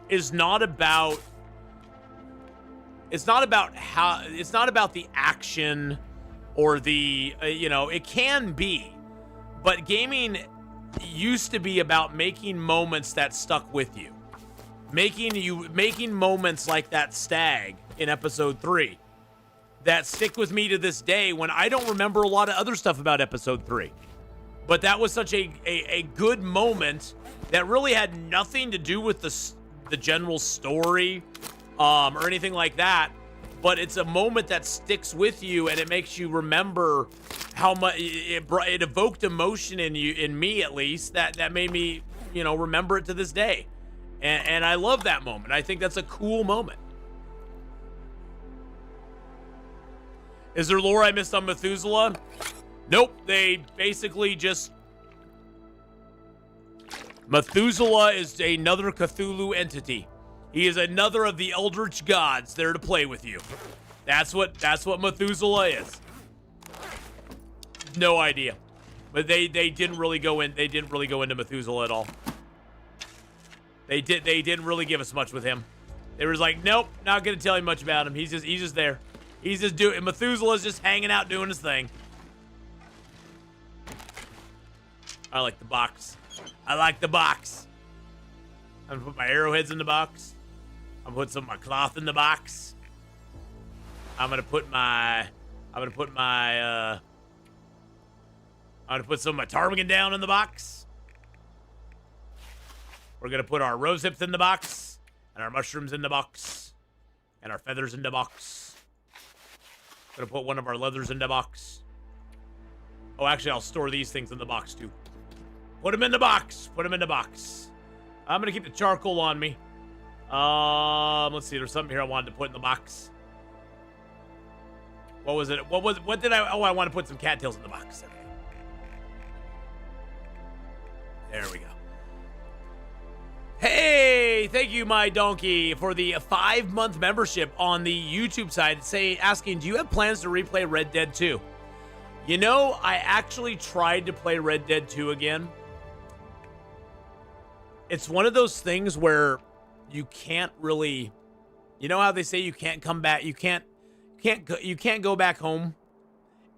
is not about the action or the you know, it can be, but gaming used to be about making moments that stuck with you, making moments like that stag in episode 3 that stick with me to this day when I don't remember a lot of other stuff about episode 3. But that was such a good moment that really had nothing to do with the general story or anything like that. But it's a moment that sticks with you, and it makes you remember how much it evoked emotion in me at least, that made me, you know, remember it to this day. And I love that moment. I think that's a cool moment. Is there lore I missed on Methuselah? Nope. They basically just... Methuselah is another Cthulhu entity. He is another of the eldritch gods there to play with you. That's what Methuselah is. No idea. But they didn't really go into Methuselah at all. They didn't really give us much with him. They were like, nope, not gonna tell you much about him. He's just there. He's just doing, Methuselah's just hanging out doing his thing. I like the box. I like the box. I'm gonna put my arrowheads in the box. I'm gonna put some of my cloth in the box. I'm gonna put some of my ptarmigan down in the box. We're gonna put our rose hips in the box, and our mushrooms in the box, and our feathers in the box. Gonna put one of our leathers in the box. Oh, actually, I'll store these things in the box too. Put them in the box. Put them in the box. I'm gonna keep the charcoal on me. Let's see. There's something here I wanted to put in the box. What was it? What did I? Oh, I want to put some cattails in the box. Okay. There we go. Hey, thank you, my donkey, for the 5-month membership on the YouTube side. Asking, do you have plans to replay Red Dead 2? You know, I actually tried to play Red Dead 2 again. It's one of those things where you can't really, you know how they say you can't come back, you can't go back home.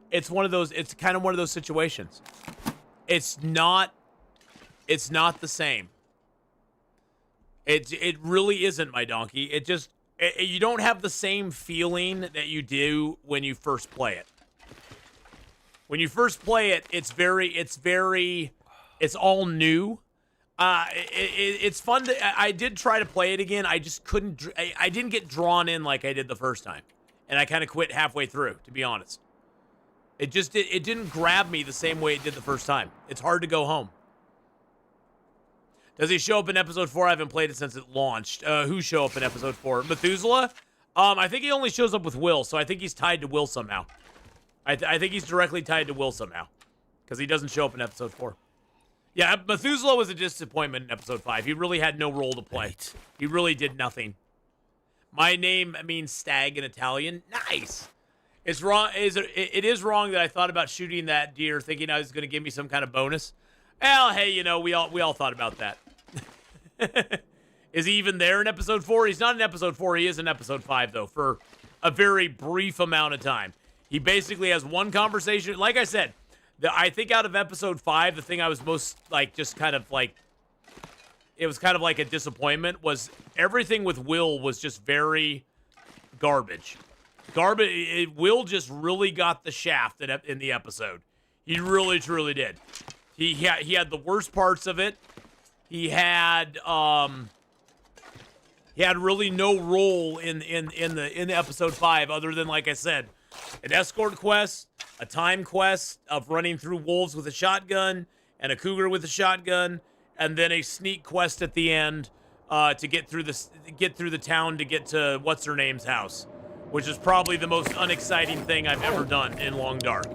It's kind of one of those situations. It's not the same. It really isn't, my donkey. You don't have the same feeling that you do when you first play it. When you first play it, it's all new. It's fun I did try to play it again. I just couldn't. I didn't get drawn in like I did the first time, and I kind of quit halfway through, to be honest. It didn't grab me the same way it did the first time. It's hard to go home. Does he show up in episode 4? I haven't played it since it launched. Who show up in episode 4? Methuselah? I think he only shows up with Will, so I think he's tied to Will somehow. I think he's directly tied to Will somehow, because he doesn't show up in episode 4. Yeah, Methuselah was a disappointment in episode 5. He really had no role to play. Right. He really did nothing. My name means stag in Italian. Nice. It's wrong. It is wrong that I thought about shooting that deer, thinking I was going to give me some kind of bonus. Well, hey, you know, we all thought about that. Is he even there in episode 4? He's not in episode 4. He is in episode 5, though, for a very brief amount of time. He basically has one conversation. Like I said, I think out of episode 5, the thing I was most, like, just kind of, like, it was kind of like a disappointment, was everything with Will was just very garbage. Will just really got the shaft in the episode. He really, truly did. He had the worst parts of it. He had really no role in the episode 5, other than, like I said, an escort quest, a time quest of running through wolves with a shotgun and a cougar with a shotgun, and then a sneak quest at the end to get through the town to get to what's her name's house, which is probably the most unexciting thing I've ever done in Long Dark.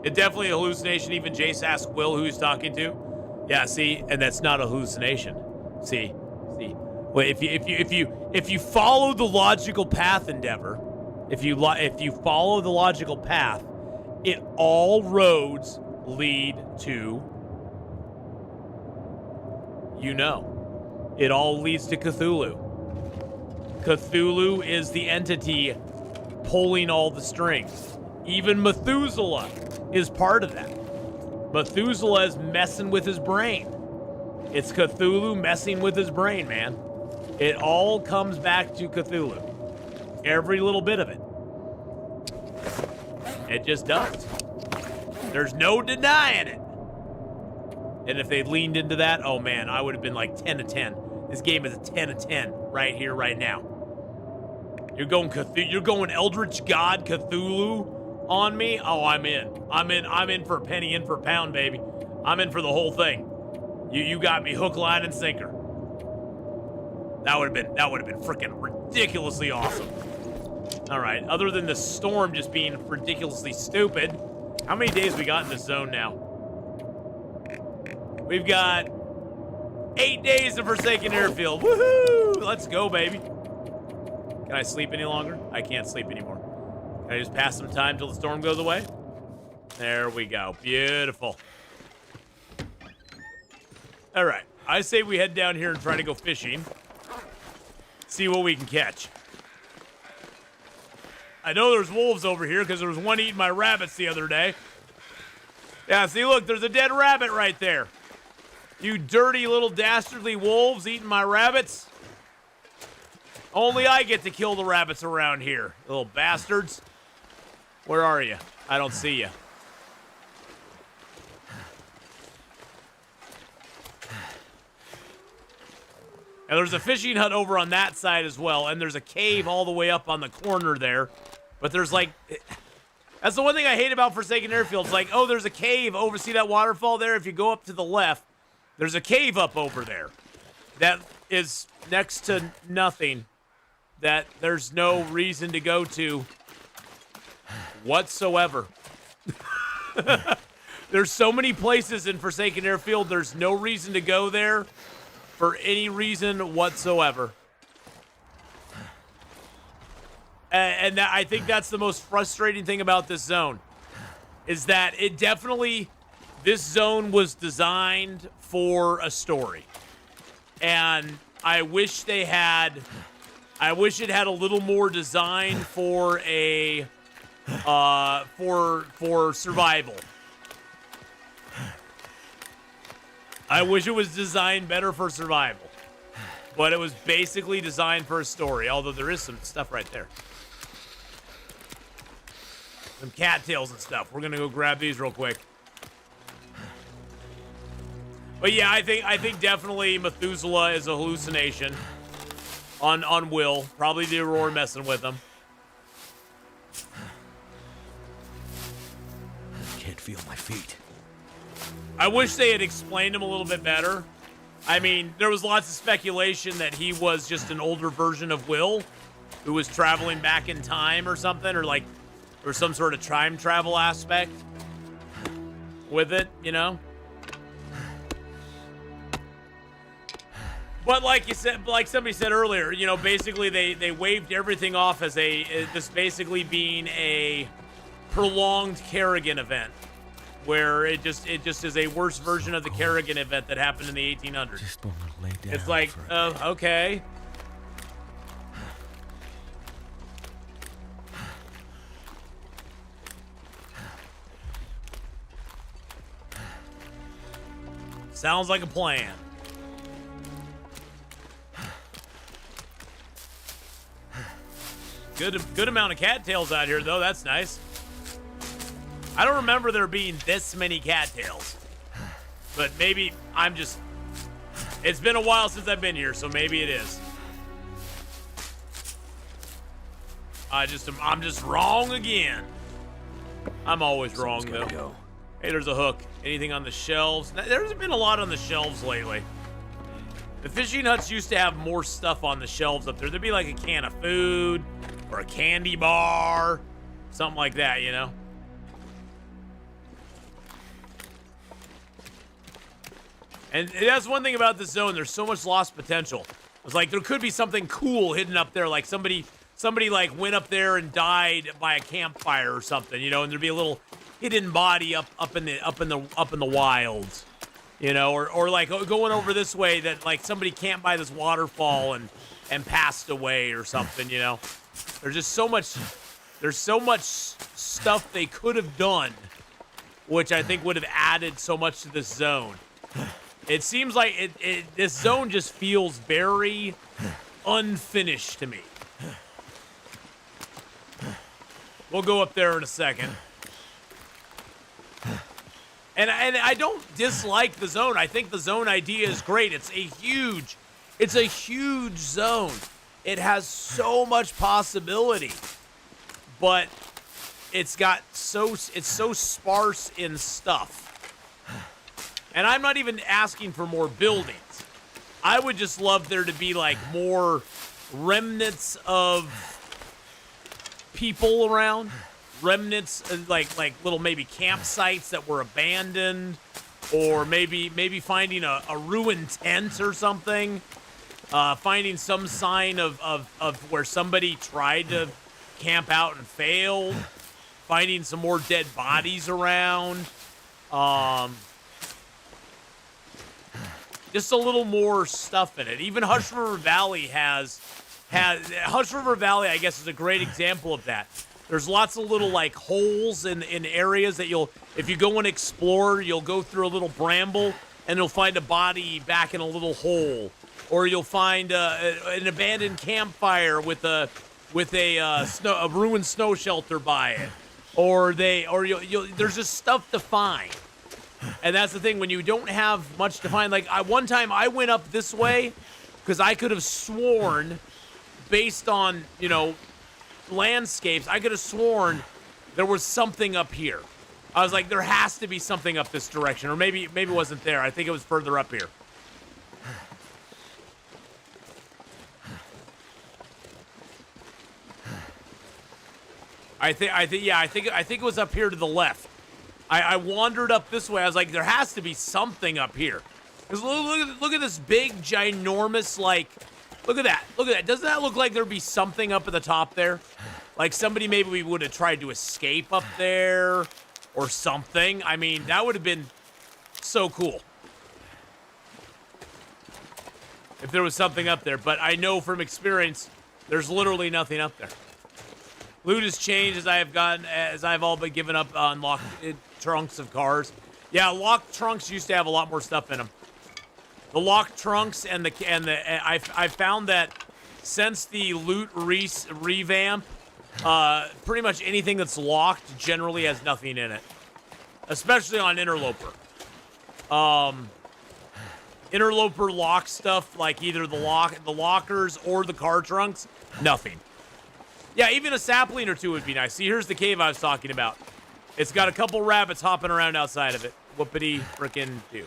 It's definitely a hallucination. Even Jace asked Will who he's talking to. Yeah, see, and that's not a hallucination. See. Well, if you follow the logical path, Endeavor, if you follow the logical path, all roads lead to, it all leads to Cthulhu. Cthulhu is the entity pulling all the strings. Even Methuselah is part of that. Methuselah is messing with his brain. It's Cthulhu messing with his brain, man. It all comes back to Cthulhu. Every little bit of it. It just does. There's no denying it. And if they leaned into that, oh man, I would have been like 10 to 10. This game is a 10 to 10 right here, right now. You're going Eldritch God Cthulhu on me? Oh, I'm in. I'm in for a penny, in for a pound, baby. I'm in for the whole thing. You got me hook, line, and sinker. That would have been freaking ridiculously awesome. All right. Other than the storm just being ridiculously stupid, how many days we got in this zone now? We've got 8 days of Forsaken Airfield. Woohoo! Let's go, baby. Can I sleep any longer? I can't sleep anymore. Can I just pass some time till the storm goes away? There we go. Beautiful. All right. I say we head down here and try to go fishing. See what we can catch. I know there's wolves over here because there was one eating my rabbits the other day. Yeah, see, look, there's a dead rabbit right there. You dirty little dastardly wolves eating my rabbits. Only I get to kill the rabbits around here, little bastards. Where are you? I don't see you. And there's a fishing hut over on that side as well, and there's a cave all the way up on the corner there. But there's like... That's the one thing I hate about Forsaken Airfield. It's like, oh, there's a cave over. See that waterfall there? If you go up to the left, there's a cave up over there that is next to nothing, that there's no reason to go to whatsoever. There's so many places in Forsaken Airfield, there's no reason to go there for any reason whatsoever. And that, I think that's the most frustrating thing about this zone, is that it definitely, this zone was designed for a story. And I wish it had a little more design for a, for survival. I wish it was designed better for survival. But it was basically designed for a story, although there is some stuff right there. Some cattails and stuff. We're gonna go grab these real quick. But yeah, I think definitely Methuselah is a hallucination on Will. Probably the Aurora messing with him. I can't feel my feet. I wish they had explained him a little bit better. I mean, there was lots of speculation that he was just an older version of Will, who was traveling back in time or something, or like, or some sort of time travel aspect with it, you know? But like you said, like somebody said earlier, you know, basically they waved everything off as this basically being a prolonged Kerrigan event, where it just is a worse version of the Kerrigan event that happened in the 1800s. Just want to lay down. It's like, okay. Sounds like a plan. Good amount of cattails out here, though. That's nice. I don't remember there being this many cattails. But maybe I'm just... It's been a while since I've been here, so maybe it is. I'm just wrong again. I'm always wrong, though. Go. Hey, there's a hook. Anything on the shelves? There's been a lot on the shelves lately. The fishing huts used to have more stuff on the shelves up there. There'd be like a can of food or a candy bar, something like that, you know? And that's one thing about this zone. There's so much lost potential. It's like there could be something cool hidden up there, like somebody like went up there and died by a campfire or something, you know, and there'd be a little hidden body up in the wilds, you know, or like going over this way that like somebody camped by this waterfall and passed away or something, you know. There's just so much stuff they could have done, which I think would have added so much to this zone. It seems like this zone just feels very unfinished to me. We'll go up there in a second. And I don't dislike the zone. I think the zone idea is great. It's a huge zone. It has so much possibility, but it's so sparse in stuff. And I'm not even asking for more buildings. I would just love there to be like more remnants of people around. Remnants, like little maybe campsites that were abandoned, or maybe finding a ruined tent or something, finding some sign of where somebody tried to camp out and failed, finding some more dead bodies around, just a little more stuff in it. Even Hush River Valley Hush River Valley, I guess, is a great example of that. There's lots of little like holes in areas that if you go and explore, you'll go through a little bramble and you'll find a body back in a little hole, or you'll find an abandoned campfire with a ruined snow shelter by it, or there's just stuff to find. And that's the thing, when you don't have much to find. Like one time I went up this way because I could have sworn, based on landscapes, I could have sworn there was something up here. I was like, there has to be something up this direction, or maybe it wasn't there. I think it was further up here. I think it was up here to the left. I wandered up this way. I was like, there has to be something up here. Because look at this big, ginormous, like, look at that. Look at that. Doesn't that look like there'd be something up at the top there? Like somebody maybe would have tried to escape up there or something. I mean, that would have been so cool if there was something up there. But I know from experience, there's literally nothing up there. Loot has changed as I've all but given up on locked trunks of cars. Yeah, locked trunks used to have a lot more stuff in them. The locked trunks I found that since the loot revamp, pretty much anything that's locked generally has nothing in it, especially on Interloper. Interloper lock stuff, like either the lockers or the car trunks, nothing. Yeah, even a sapling or two would be nice. See, here's the cave I was talking about. It's got a couple rabbits hopping around outside of it. Whoopity frickin' do.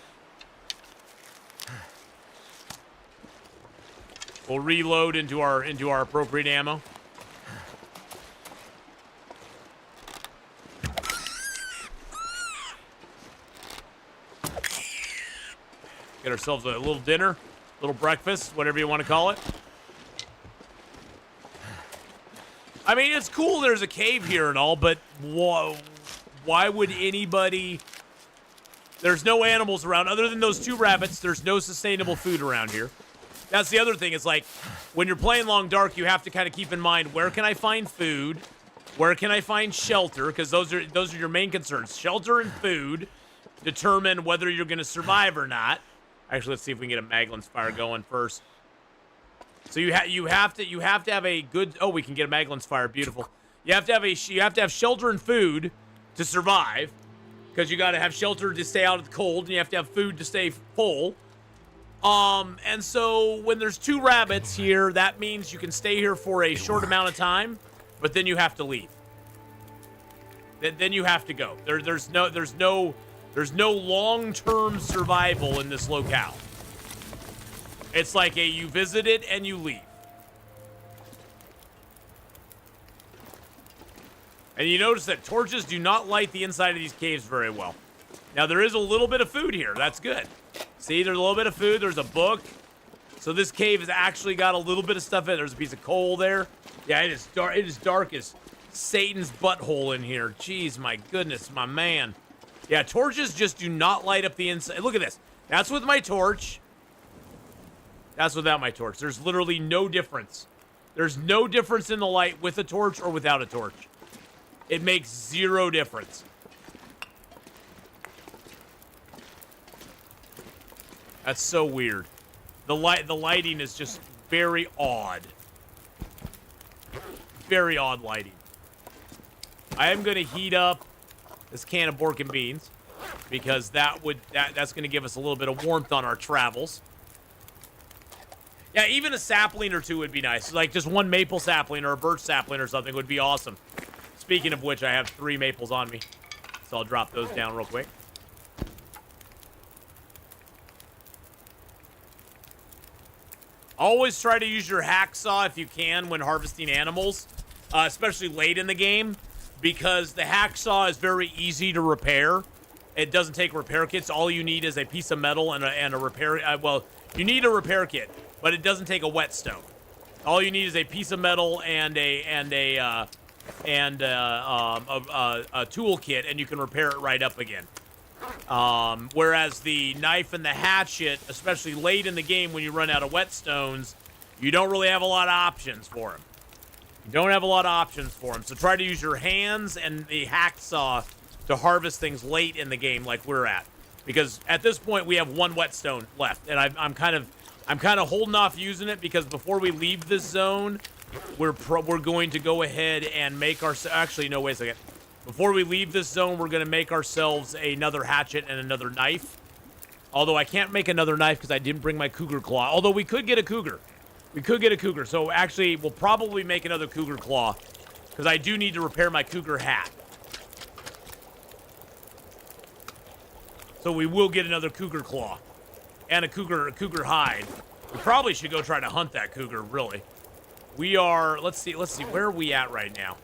We'll reload into our appropriate ammo. Get ourselves a little dinner, little breakfast, whatever you want to call it. I mean, it's cool there's a cave here and all, but why would anybody... There's no animals around. Other than those two rabbits, there's no sustainable food around here. That's the other thing. It's like, when you're playing Long Dark, you have to kind of keep in mind, where can I find food? Where can I find shelter? Because those are your main concerns. Shelter and food determine whether you're going to survive or not. Actually, let's see if we can get a Maglin's fire going first. So you have to have a good. Oh, we can get a Maglin's fire. Beautiful. You have to have shelter and food to survive, because you got to have shelter to stay out of the cold, and you have to have food to stay full. And so when there's two rabbits here, that means you can stay here for a short amount of time, but then you have to leave. Then you have to go. There's no long-term survival in this locale. It's like you visit it and you leave. And you notice that torches do not light the inside of these caves very well. Now, there is a little bit of food here. That's good. See, there's a little bit of food. There's a book. So this cave has actually got a little bit of stuff in it. There's a piece of coal there. Yeah, it is dark. It is dark as Satan's butthole in here. Jeez, my goodness, my man. Yeah, torches just do not light up the inside. Look at this. That's with my torch. That's without my torch. There's literally no difference. There's no difference in the light with a torch or without a torch. It makes zero difference. That's so weird. The lighting is just very odd. Very odd lighting. I am going to heat up this can of pork and beans, because that's going to give us a little bit of warmth on our travels. Yeah, even a sapling or two would be nice. Like just one maple sapling or a birch sapling or something would be awesome. Speaking of which, I have 3 maples on me, so I'll drop those down real quick. Always try to use your hacksaw if you can when harvesting animals, especially late in the game, because the hacksaw is very easy to repair. It doesn't take repair kits. All you need is a piece of metal and a repair. Well, you need a repair kit, but it doesn't take a whetstone. All you need is a piece of metal and a tool kit, and you can repair it right up again. Whereas the knife and the hatchet, especially late in the game when you run out of whetstones, you don't really have a lot of options for them. You don't have a lot of options for them, so try to use your hands and the hacksaw to harvest things late in the game like we're at. Because at this point, we have one whetstone left, and I'm kind of holding off using it because before we leave this zone, we're going to go ahead and make our... Actually, no, wait a second. Before we leave this zone, we're going to make ourselves another hatchet and another knife. Although I can't make another knife because I didn't bring my cougar claw. Although we could get a cougar. We could get a cougar. So actually, we'll probably make another cougar claw because I do need to repair my cougar hat. So we will get another cougar claw and a cougar hide. We probably should go try to hunt that cougar, really. We are, let's see, where are we at right now?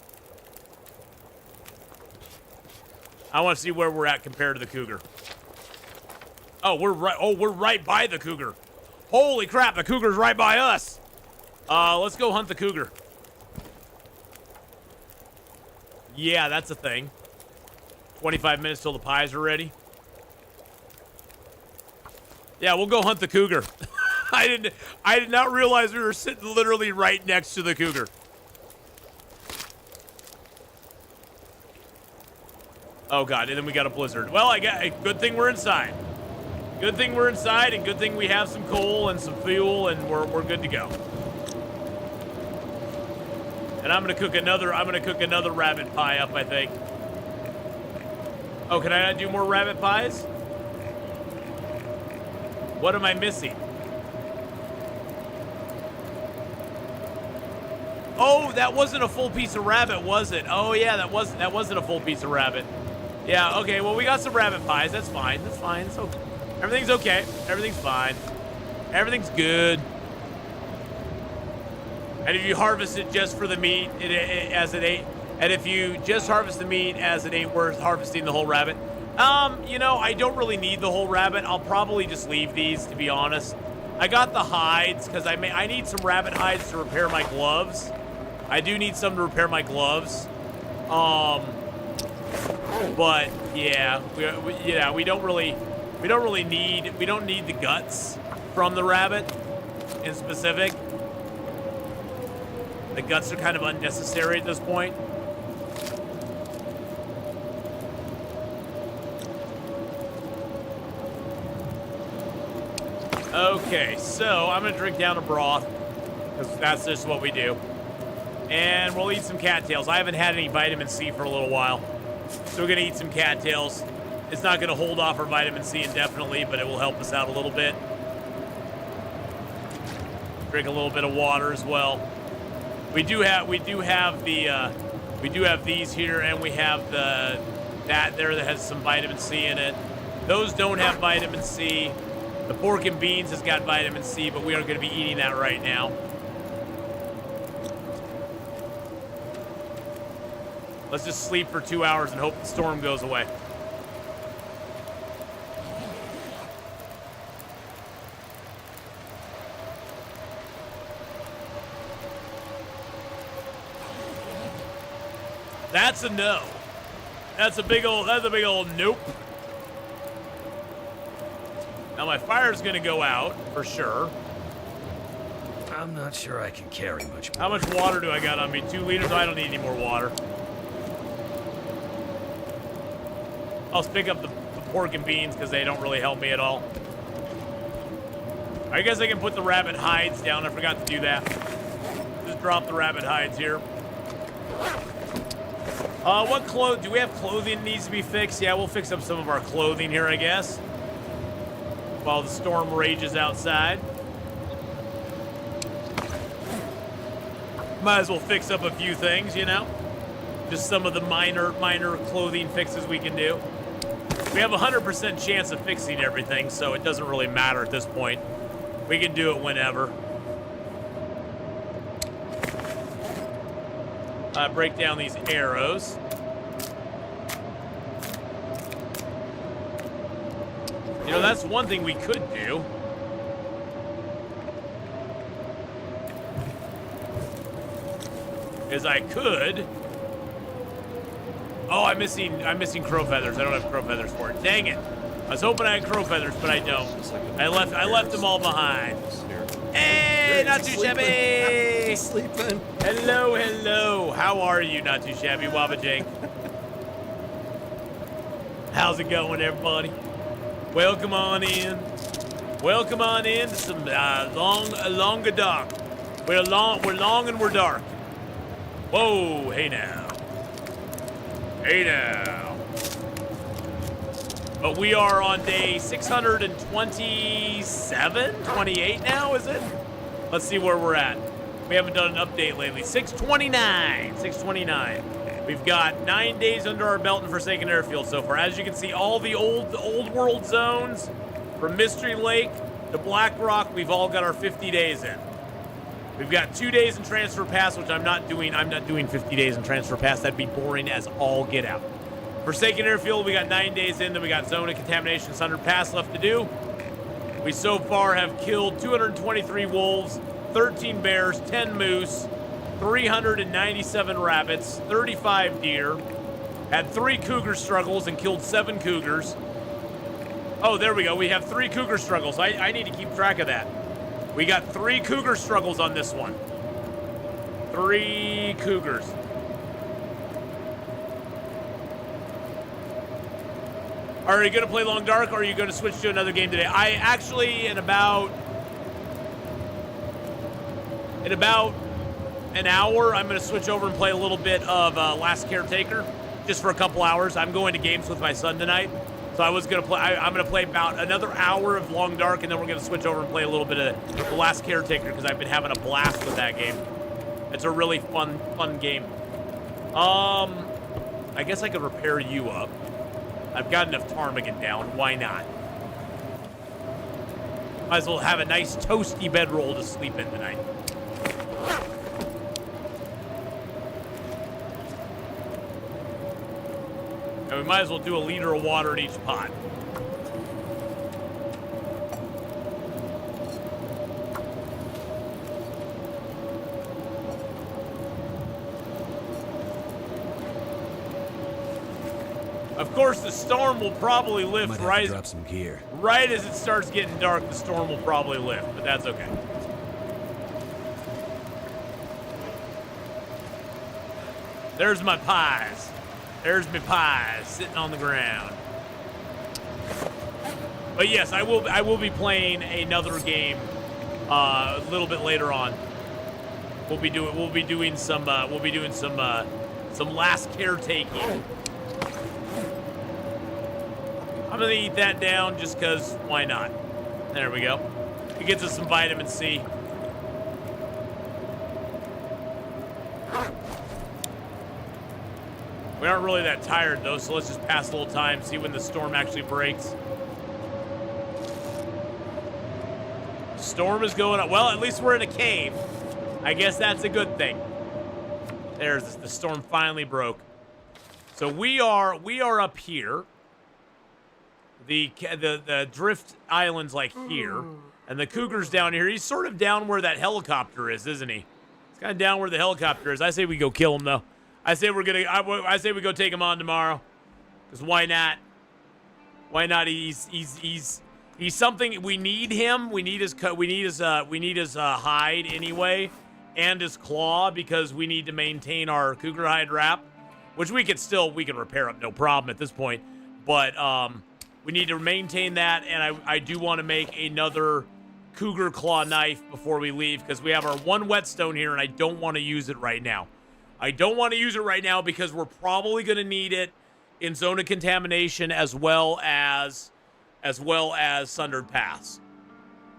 I want to see where we're at compared to the cougar. Oh, we're right by the cougar. Holy crap, the cougar's right by us. Let's go hunt the cougar. Yeah, that's a thing. 25 minutes till the pies are ready. Yeah, we'll go hunt the cougar. I did not realize we were sitting literally right next to the cougar. Oh god, and then we got a blizzard. Well, good thing we're inside. Good thing we're inside, and good thing we have some coal and some fuel, and we're good to go. And I'm gonna cook another rabbit pie up, I think. Oh, can I not do more rabbit pies? What am I missing? Oh, that wasn't a full piece of rabbit, was it? Oh yeah, that wasn't a full piece of rabbit. Yeah, okay, well we got some rabbit pies. That's fine. That's fine. It's okay. Everything's okay. Everything's fine. Everything's good. And if you harvest it just for the meat, and if you just harvest the meat as it ain't worth harvesting the whole rabbit, you know, I don't really need the whole rabbit. I'll probably just leave these, to be honest. I got the hides because I need some rabbit hides to repair my gloves. I do need some to repair my gloves. But yeah, we don't need the guts from the rabbit in specific. The guts are kind of unnecessary at this point. Okay, so I'm gonna drink down a broth because that's just what we do. And we'll eat some cattails. I haven't had any vitamin C for a little while, so we're gonna eat some cattails. It's not gonna hold off our vitamin C indefinitely, but it will help us out a little bit. Drink a little bit of water as well. We do have these here, and we have that there that has some vitamin C in it. Those don't have vitamin C. The pork and beans has got vitamin C, but we aren't going to be eating that right now. Let's just sleep for 2 hours and hope the storm goes away. That's a no. That's a big old nope. Now my fire's gonna go out for sure. I'm not sure I can carry much more. How much water do I got on me? 2 liters? I don't need any more water. I'll pick up the pork and beans because they don't really help me at all. I guess I can put the rabbit hides down. I forgot to do that. Just drop the rabbit hides here. Do we have clothing that needs to be fixed? Yeah, we'll fix up some of our clothing here, I guess, while the storm rages outside. Might as well fix up a few things, you know? Just some of the minor clothing fixes we can do. We have a 100% chance of fixing everything, so it doesn't really matter at this point. We can do it whenever. Break down these arrows. You know, that's one thing we could do. Is I could. Oh, I'm missing crow feathers. I don't have crow feathers for it. Dang it. I was hoping I had crow feathers, but I don't. I left them all behind. And Hey, not too shabby. Sleeping. Hello, hello. How are you, not too shabby, Wabajang? How's it going, everybody? Welcome on in. Welcome on in to some longer dark. We're long and we're dark. Whoa, hey now. Hey now. But we are on day 627, 28 now, is it? Let's see where we're at. We haven't done an update lately. 629. We've got 9 days under our belt in Forsaken Airfield so far. As you can see, all the old world zones, from Mystery Lake to Black Rock, we've all got our 50 days in. We've got 2 days in Transfer Pass, which I'm not doing 50 days in Transfer Pass. That'd be boring as all get out. Forsaken Airfield, we got 9 days in. Then we got Zone of Contamination, Sundered Pass left to do. We so far have killed 223 wolves, 13 bears, 10 moose, 397 rabbits, 35 deer, had 3 cougar struggles and killed 7 cougars. Oh, there we go. We have 3 cougar struggles. I need to keep track of that. We got 3 cougar struggles on this one. 3 cougars. Are you going to play Long Dark, or are you going to switch to another game today? I actually, in about an hour, I'm going to switch over and play a little bit of Last Caretaker, just for a couple hours. I'm going to games with my son tonight, so I was going to play. I'm going to play about another hour of Long Dark, and then we're going to switch over and play a little bit of The Last Caretaker, because I've been having a blast with that game. It's a really fun game. I guess I could repair you up. I've got enough ptarmigan down. Why not? Might as well have a nice toasty bedroll to sleep in tonight. And we might as well do a liter of water in each pot. Of course, the storm will probably lift right drop some gear. Right as it starts getting dark. The storm will probably lift, but that's okay. There's my pies. There's my pies sitting on the ground. But yes, I will be playing another game a little bit later on. We'll be doing some Last Caretaking. I'm gonna eat that down just because why not? There we go. It gets us some vitamin C. We aren't really that tired though, so let's just pass a little time, see when the storm actually breaks. Storm is going up. Well, at least we're in a cave. I guess that's a good thing. There's the storm finally broke. So we are up here. The drift island's like here, and the cougar's down here. He's sort of down where that helicopter is, isn't he? He's kind of down where the helicopter is. I say we go kill him though. I say we go take him on tomorrow, because why not? Why not? He's something. We need him. We need his hide anyway, and his claw, because we need to maintain our cougar hide wrap, which we can repair up no problem at this point, but we need to maintain that, and I do want to make another cougar claw knife before we leave, because we have our one whetstone here, and I don't want to use it right now. I don't want to use it right now because we're probably going to need it in Zone of Contamination as well as Sundered Pass,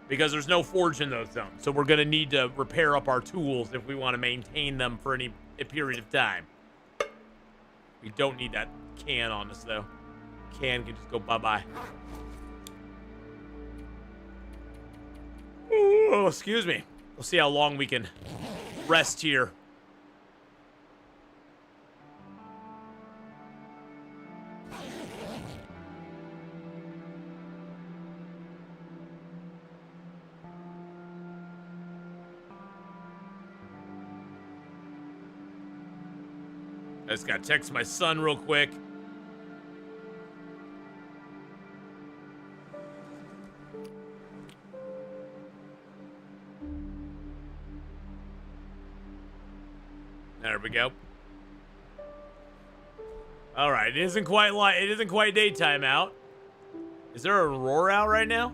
because there's no forge in those zones. So we're going to need to repair up our tools if we want to maintain them for a period of time. We don't need that can on us, though. Can just go bye-bye. Oh, excuse me. We'll see how long we can rest here. I just gotta text my son real quick. There we go. All right, it isn't quite light. It isn't quite daytime out. Is there a roar out right now?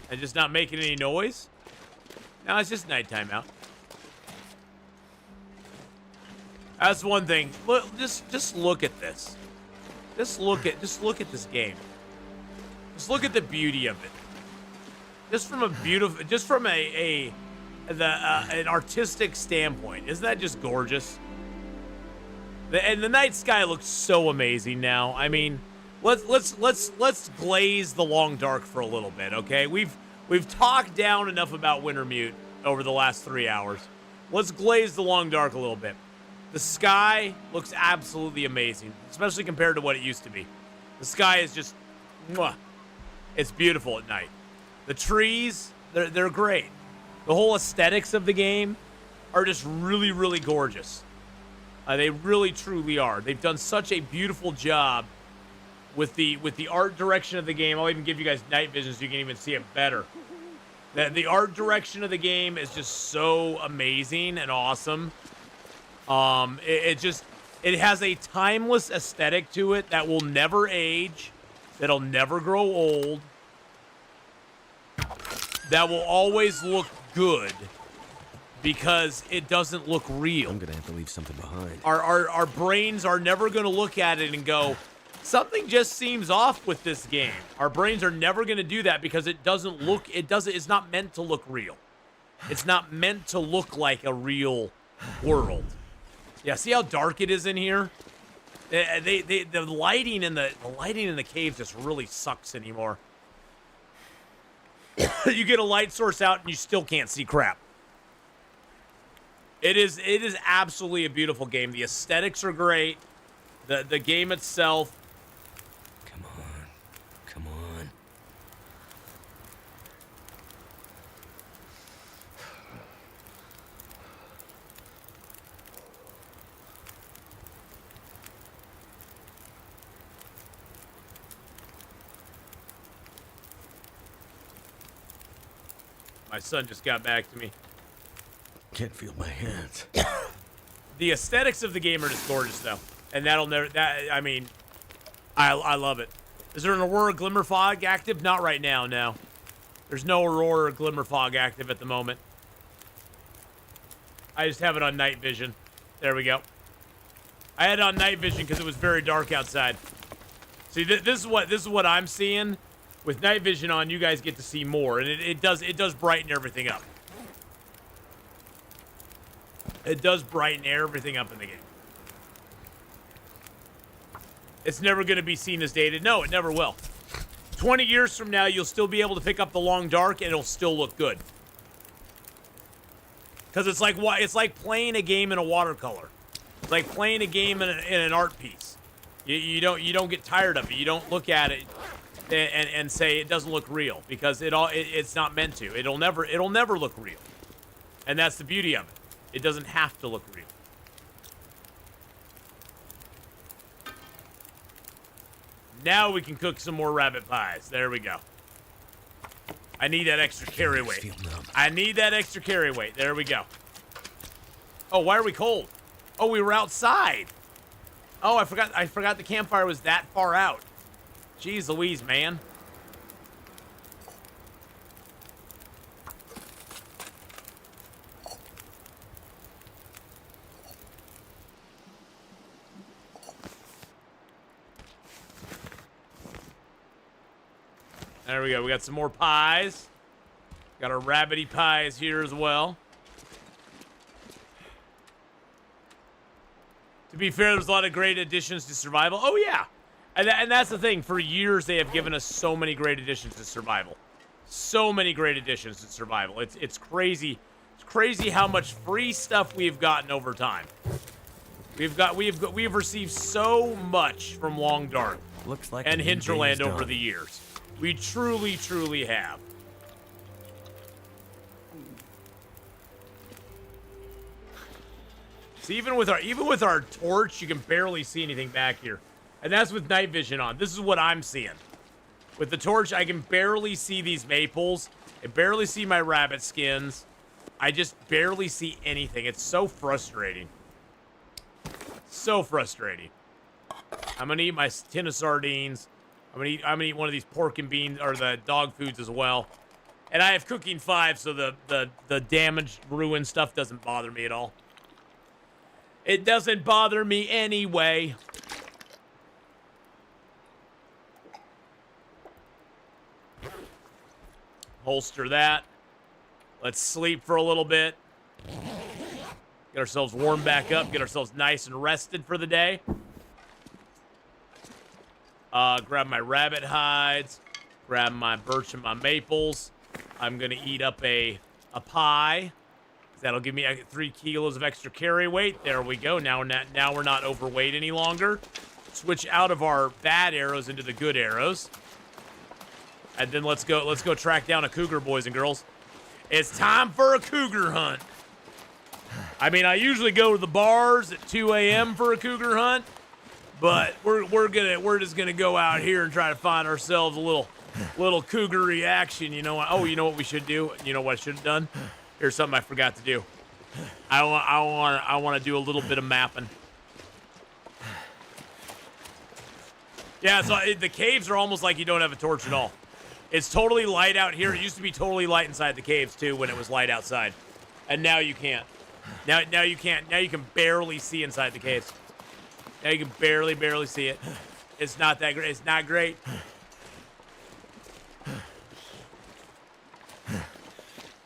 And just not making any noise? No, it's just nighttime out. That's one thing. Look, just look at this. Just look at this game. Just look at the beauty of it. Just from an artistic standpoint, isn't that just gorgeous? And the night sky looks so amazing now. I mean, let's glaze the long dark for a little bit, okay? We've talked down enough about Wintermute over the last 3 hours. Let's glaze the long dark a little bit. The sky looks absolutely amazing, especially compared to what it used to be. The sky is just, mwah. It's beautiful at night. The trees, they're great. The whole aesthetics of the game are just really, really gorgeous. They really, truly are. They've done such a beautiful job with the art direction of the game. I'll even give you guys night vision so you can even see it better. The art direction of the game is just so amazing and awesome. It has a timeless aesthetic to it that will never age, that'll never grow old, that will always look good because it doesn't look real. I'm gonna have to leave something behind. Our brains are never gonna look at it and go, something just seems off with this game. Our brains are never gonna do that because it's not meant to look real. It's not meant to look like a real world. Yeah, see how dark it is in here? The lighting in the cave just really sucks anymore. You get a light source out and you still can't see crap. It is absolutely a beautiful game. The aesthetics are great. The game itself. Come on. My son just got back to me. Can't feel my hands. The aesthetics of the game are just gorgeous, though, and I mean, I love it. Is there an Aurora Glimmer Fog active? Not right now, no. There's no Aurora Glimmer Fog active at the moment. I just have it on night vision. There we go. I had it on night vision because it was very dark outside. See, this is what I'm seeing. With night vision on, you guys get to see more, and it does brighten everything up. It does brighten everything up in the game. It's never going to be seen as dated. No, it never will. 20 years from now, you'll still be able to pick up the long dark, and it'll still look good. Because it's like playing a game in a watercolor. It's like playing a game in an art piece. You don't get tired of it. You don't look at it and say it doesn't look real because it's not meant to. It'll never look real, and that's the beauty of it. It doesn't have to look real. Now we can cook some more rabbit pies. There we go. I need that extra carry weight. I need that extra carry weight. There we go. Oh, why are we cold? Oh, we were outside. Oh, I forgot the campfire was that far out. Jeez Louise, man. There we go. We got some more pies. Got our rabbity pies here as well. To be fair, there's a lot of great additions to survival. Oh, yeah. And that's the thing. For years, they have given us so many great additions to survival. So many great additions to survival. It's crazy. It's crazy how much free stuff we've gotten over time. We've received so much from Long Dark Looks like and the new day Hinterland is over done. the years. We truly, truly have. See, even with our torch, you can barely see anything back here. And that's with night vision on. This is what I'm seeing. With the torch, I can barely see these maples. I barely see my rabbit skins. I just barely see anything. It's so frustrating. So frustrating. I'm gonna eat my tin of sardines. I'm gonna eat one of these pork and beans or the dog foods as well. And I have cooking 5, so the damaged, ruined stuff doesn't bother me at all. It doesn't bother me anyway. Holster that. Let's sleep for a little bit. Get ourselves warmed back up. Get ourselves nice and rested for the day. Grab my rabbit hides. Grab my birch and my maples. I'm going to eat up a pie. That'll give me 3 kilos of extra carry weight. There we go. Now we're not overweight any longer. Switch out of our bad arrows into the good arrows. And then let's go track down a cougar, boys and girls. It's time for a cougar hunt. I mean, I usually go to the bars at 2 a.m. for a cougar hunt, but we're just gonna go out here and try to find ourselves a little cougar-y action. You know what? Oh, you know what we should do? You know what I should have done? Here's something I forgot to do. I want to do a little bit of mapping. Yeah, so the caves are almost like you don't have a torch at all. It's totally light out here. It used to be totally light inside the caves too when it was light outside, and now you can't. Now you can't. Now you can barely see inside the caves. Now you can barely see it. It's not that great. It's not great.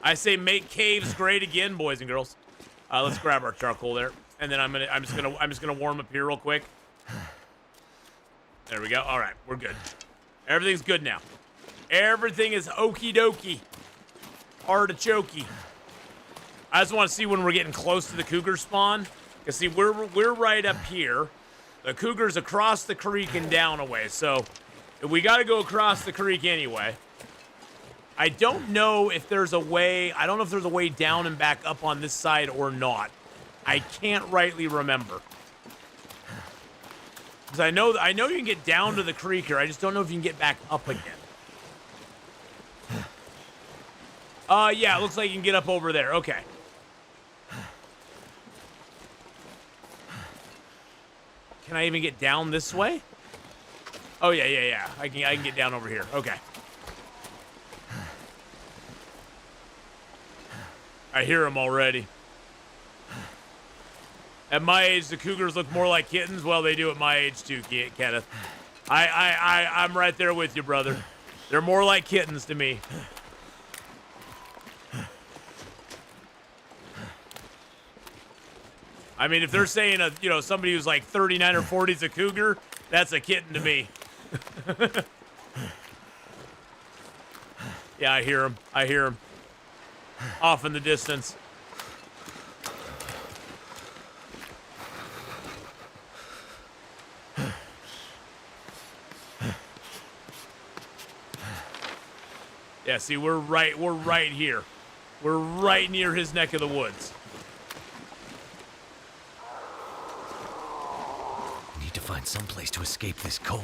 I say make caves great again, boys and girls. Let's grab our charcoal there, and then I'm just gonna warm up here real quick. There we go. All right, we're good. Everything's good now. Everything is okie dokie. Artichokey. I just want to see when we're getting close to the cougar spawn. Cause see, we're right up here. The cougar's across the creek and down a way, so we got to go across the creek anyway. I don't know if there's a way. I don't know if there's a way down and back up on this side or not. I can't rightly remember. Because I know you can get down to the creek here. I just don't know if you can get back up again. Yeah, it looks like you can get up over there. Okay. Can I even get down this way? Oh, yeah. I can get down over here. Okay. I hear them already. At my age, the cougars look more like kittens. Well, they do at my age too, Kenneth. I'm right there with you, brother. They're more like kittens to me. I mean, if they're saying somebody who's like 39 or 40 is a cougar, that's a kitten to me. Yeah, I hear him. I hear him. Off in the distance. Yeah, see, we're right here. We're right near his neck of the woods. I need to find some place to escape this cold.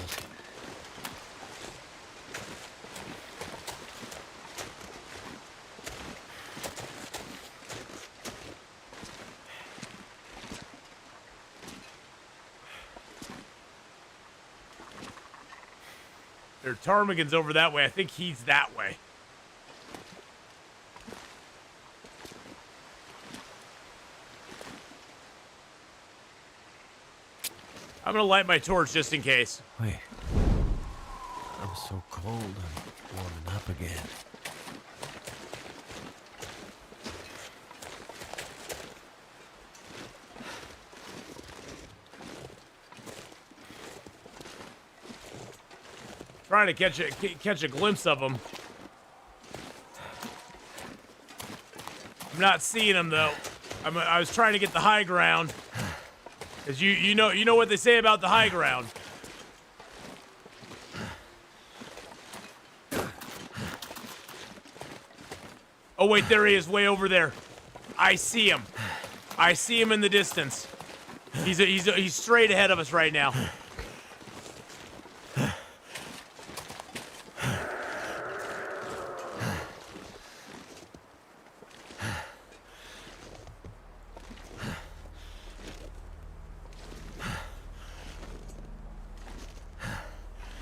There are ptarmigans over that way. I think he's that way. I'm gonna light my torch just in case. Wait. I'm so cold, I'm warming up again. Trying to catch a glimpse of him. I'm not seeing him though. I was trying to get the high ground. Cause you know what they say about the high ground. Oh wait, there he is, way over there. I see him. I see him in the distance. He's straight ahead of us right now.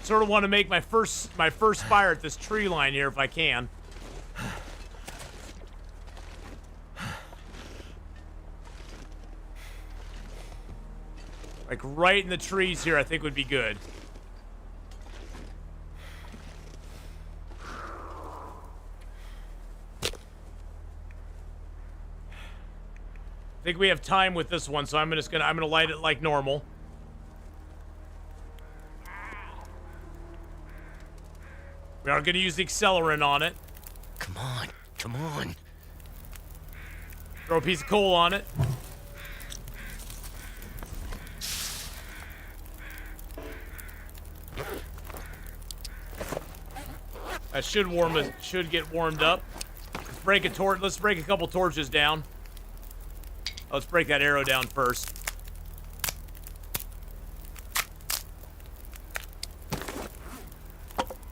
Sort of want to make my first fire at this tree line here if I can. Like right in the trees here, I think would be good. I think we have time with this one, so I'm gonna light it like normal. We are gonna use the accelerant on it. Come on, come on. Throw a piece of coal on it. That should get warmed up. Let's break a couple torches down. Let's break that arrow down first.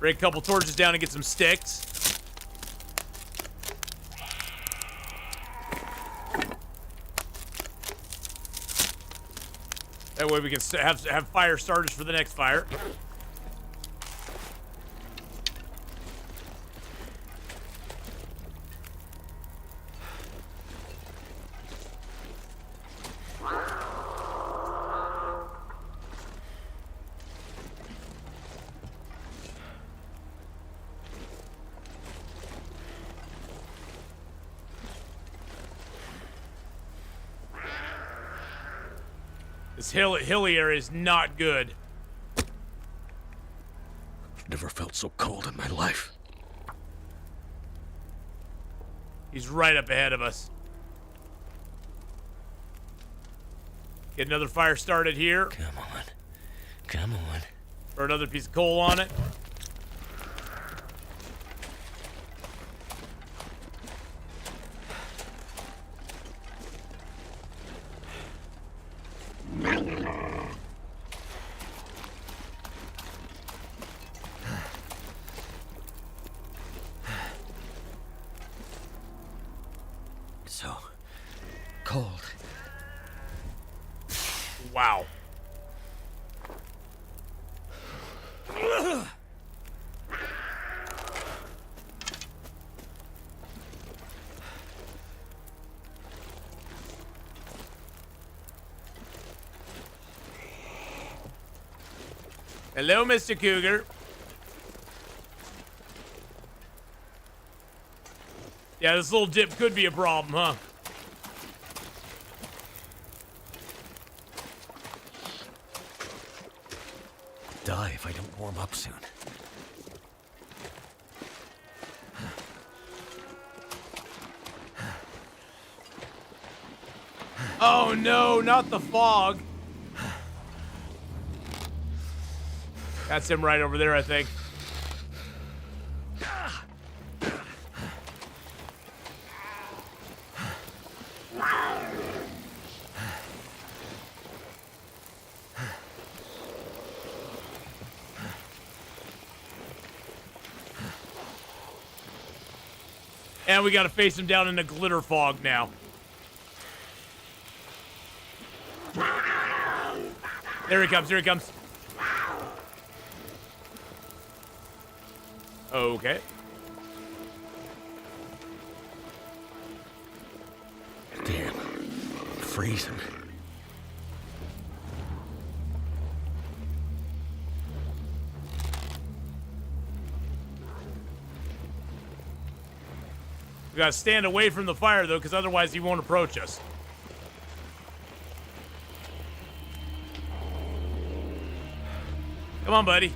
Break a couple torches down and get some sticks. That way we can have fire starters for the next fire. This hilly area is not good. Never felt so cold in my life. He's right up ahead of us. Get another fire started here. Come on. Come on. Throw another piece of coal on it. So cold. Wow. Hello, Mr. Cougar. Yeah, this little dip could be a problem, huh? Die if I don't warm up soon. Oh no, not the fog. That's him right over there, I think. And we gotta face him down in the glitter fog now. There he comes, here he comes. Okay. Damn. Freezing. We gotta stand away from the fire, though, because otherwise he won't approach us. Come on, buddy.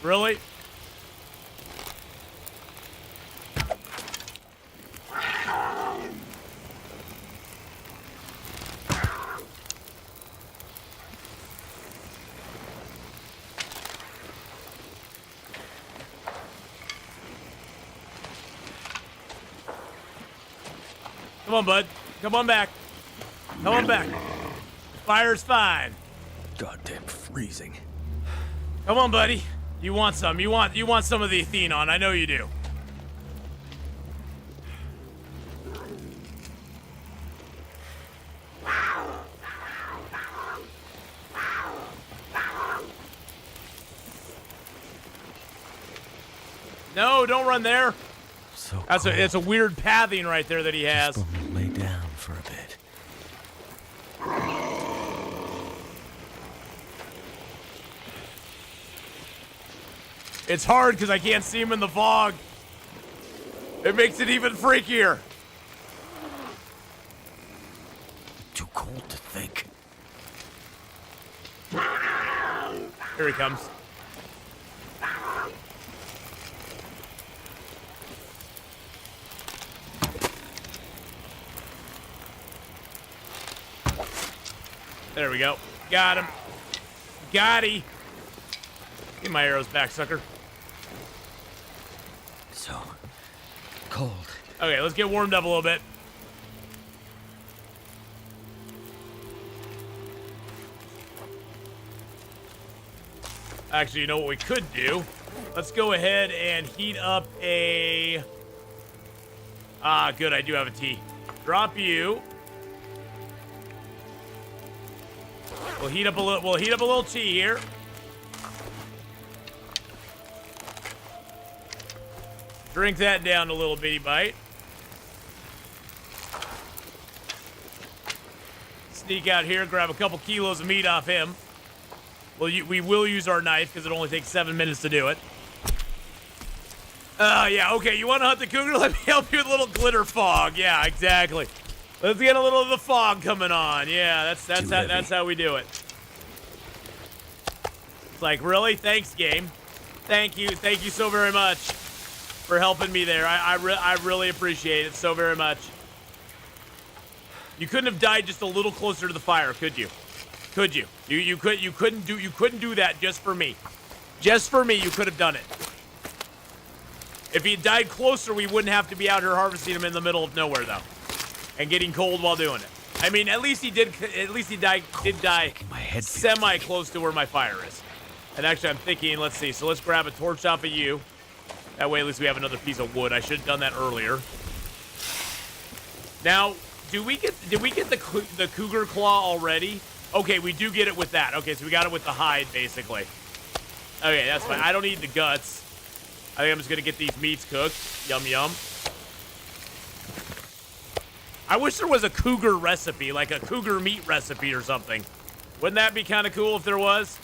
Really? Come on, bud. Come on back. Come on back. Fire's fine. Goddamn freezing. Come on, buddy. You want some. You want some of the Atheenon. I know you do. No, don't run there. So It's a weird pathing right there that he has. Just let me lay down for a bit. It's hard because I can't see him in the fog. It makes it even freakier. Too cold to think. Here he comes. There we go. Got him. Got he. Get my arrows back, sucker. So cold. Okay, let's get warmed up a little bit. Actually, you know what we could do? Let's go ahead and heat up a... Ah, good, I do have a tea. Drop you. We'll heat up a little tea here. Drink that down a little bitty bite. Sneak out here, grab a couple kilos of meat off him. Well, we will use our knife because it only takes 7 minutes to do it. Yeah, okay, you want to hunt the cougar? Let me help you with a little glitter fog. Yeah, exactly. Let's get a little of the fog coming on. Yeah, that's how we do it. It's like, really? Thanks, game. Thank you so very much for helping me there. I really appreciate it so very much. You couldn't have died just a little closer to the fire, could you? Could you? You couldn't do that just for me. Just for me, you could have done it. If he had died closer, we wouldn't have to be out here harvesting him in the middle of nowhere, though, and getting cold while doing it. I mean, at least he did die semi close to where my fire is. And actually, I'm thinking, let's see. So let's grab a torch off of you. That way, at least we have another piece of wood. I should have done that earlier. Now, did we get the cougar claw already? Okay, we do get it with that. Okay, so we got it with the hide, basically. Okay, that's fine. I don't need the guts. I think I'm just gonna get these meats cooked. Yum, yum. I wish there was a cougar recipe, like a cougar meat recipe or something. Wouldn't that be kind of cool if there was?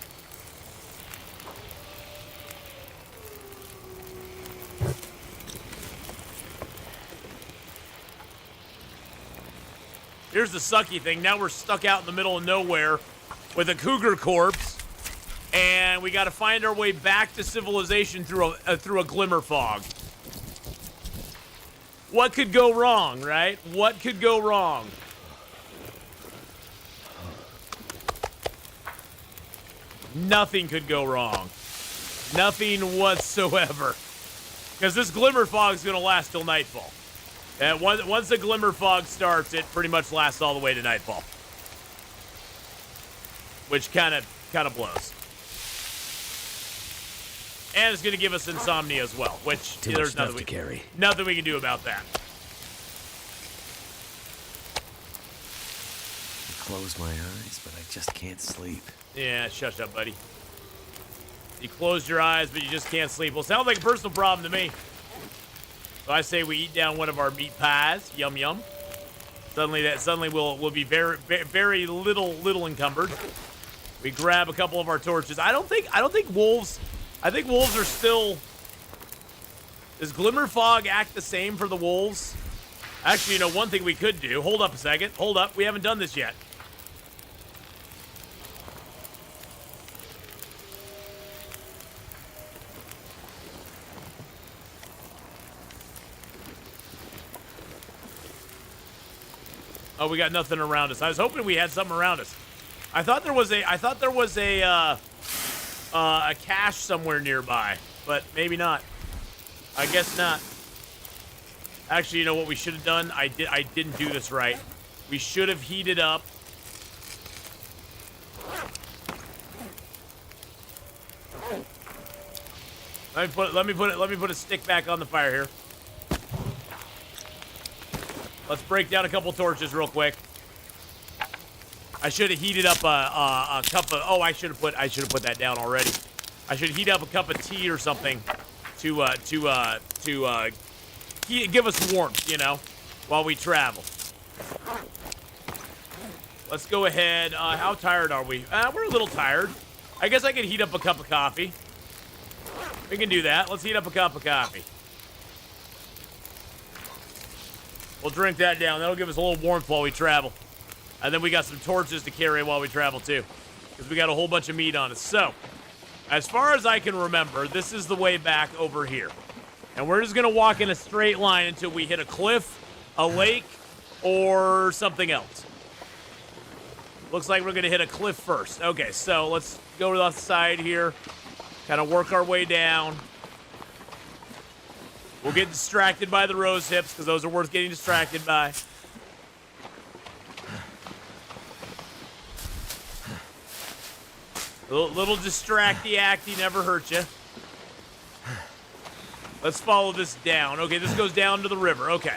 Here's the sucky thing. Now we're stuck out in the middle of nowhere with a cougar corpse, and we got to find our way back to civilization through a glimmer fog. What could go wrong, right? What could go wrong? Nothing could go wrong. Nothing whatsoever. Because this glimmer fog is going to last till nightfall. And once the glimmer fog starts, it pretty much lasts all the way to nightfall, which kind of blows. And it's going to give us insomnia as well, which there's nothing we can do about that. I close my eyes, but I just can't sleep. Yeah, shush up, buddy. You closed your eyes, but you just can't sleep. Well, sounds like a personal problem to me. So I say we eat down one of our meat pies. Yum yum. Suddenly we'll be very little encumbered. We grab a couple of our torches. I don't think wolves. I think wolves are still. Does glimmer fog act the same for the wolves? Actually, you know, one thing we could do. Hold up a second. Hold up. We haven't done this yet. Oh, we got nothing around us. I was hoping we had something around us. I thought there was a cache somewhere nearby, but maybe not. I guess not. Actually, you know what we should have done? I didn't do this right. We should have heated up. Let me put a stick back on the fire here. Let's break down a couple torches real quick. I should have heated up a cup of. Oh, I should have put that down already. I should heat up a cup of tea or something to give us warmth, you know, while we travel. Let's go ahead. How tired are we? We're a little tired. I guess I could heat up a cup of coffee. We can do that. Let's heat up a cup of coffee. We'll drink that down. That'll give us a little warmth while we travel. And then we got some torches to carry while we travel, too. Because we got a whole bunch of meat on us. So, as far as I can remember, this is the way back over here. And we're just going to walk in a straight line until we hit a cliff, a lake, or something else. Looks like we're going to hit a cliff first. Okay, so let's go to the side here. Kind of work our way down. We'll get distracted by the rose hips, because those are worth getting distracted by. Little distracty-acty never hurt you. Let's follow this down. Okay, this goes down to the river. Okay.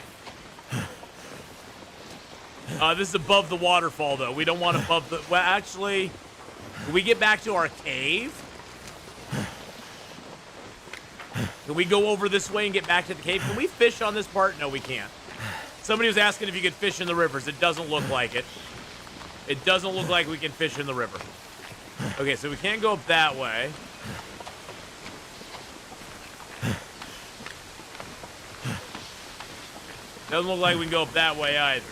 This is above the waterfall, though. We don't want above the... Well, actually, can we get back to our cave? Can we go over this way and get back to the cave? Can we fish on this part? No, we can't. Somebody was asking if you could fish in the rivers. It doesn't look like it. It doesn't look like we can fish in the river. Okay, so we can't go up that way. Doesn't look like we can go up that way either.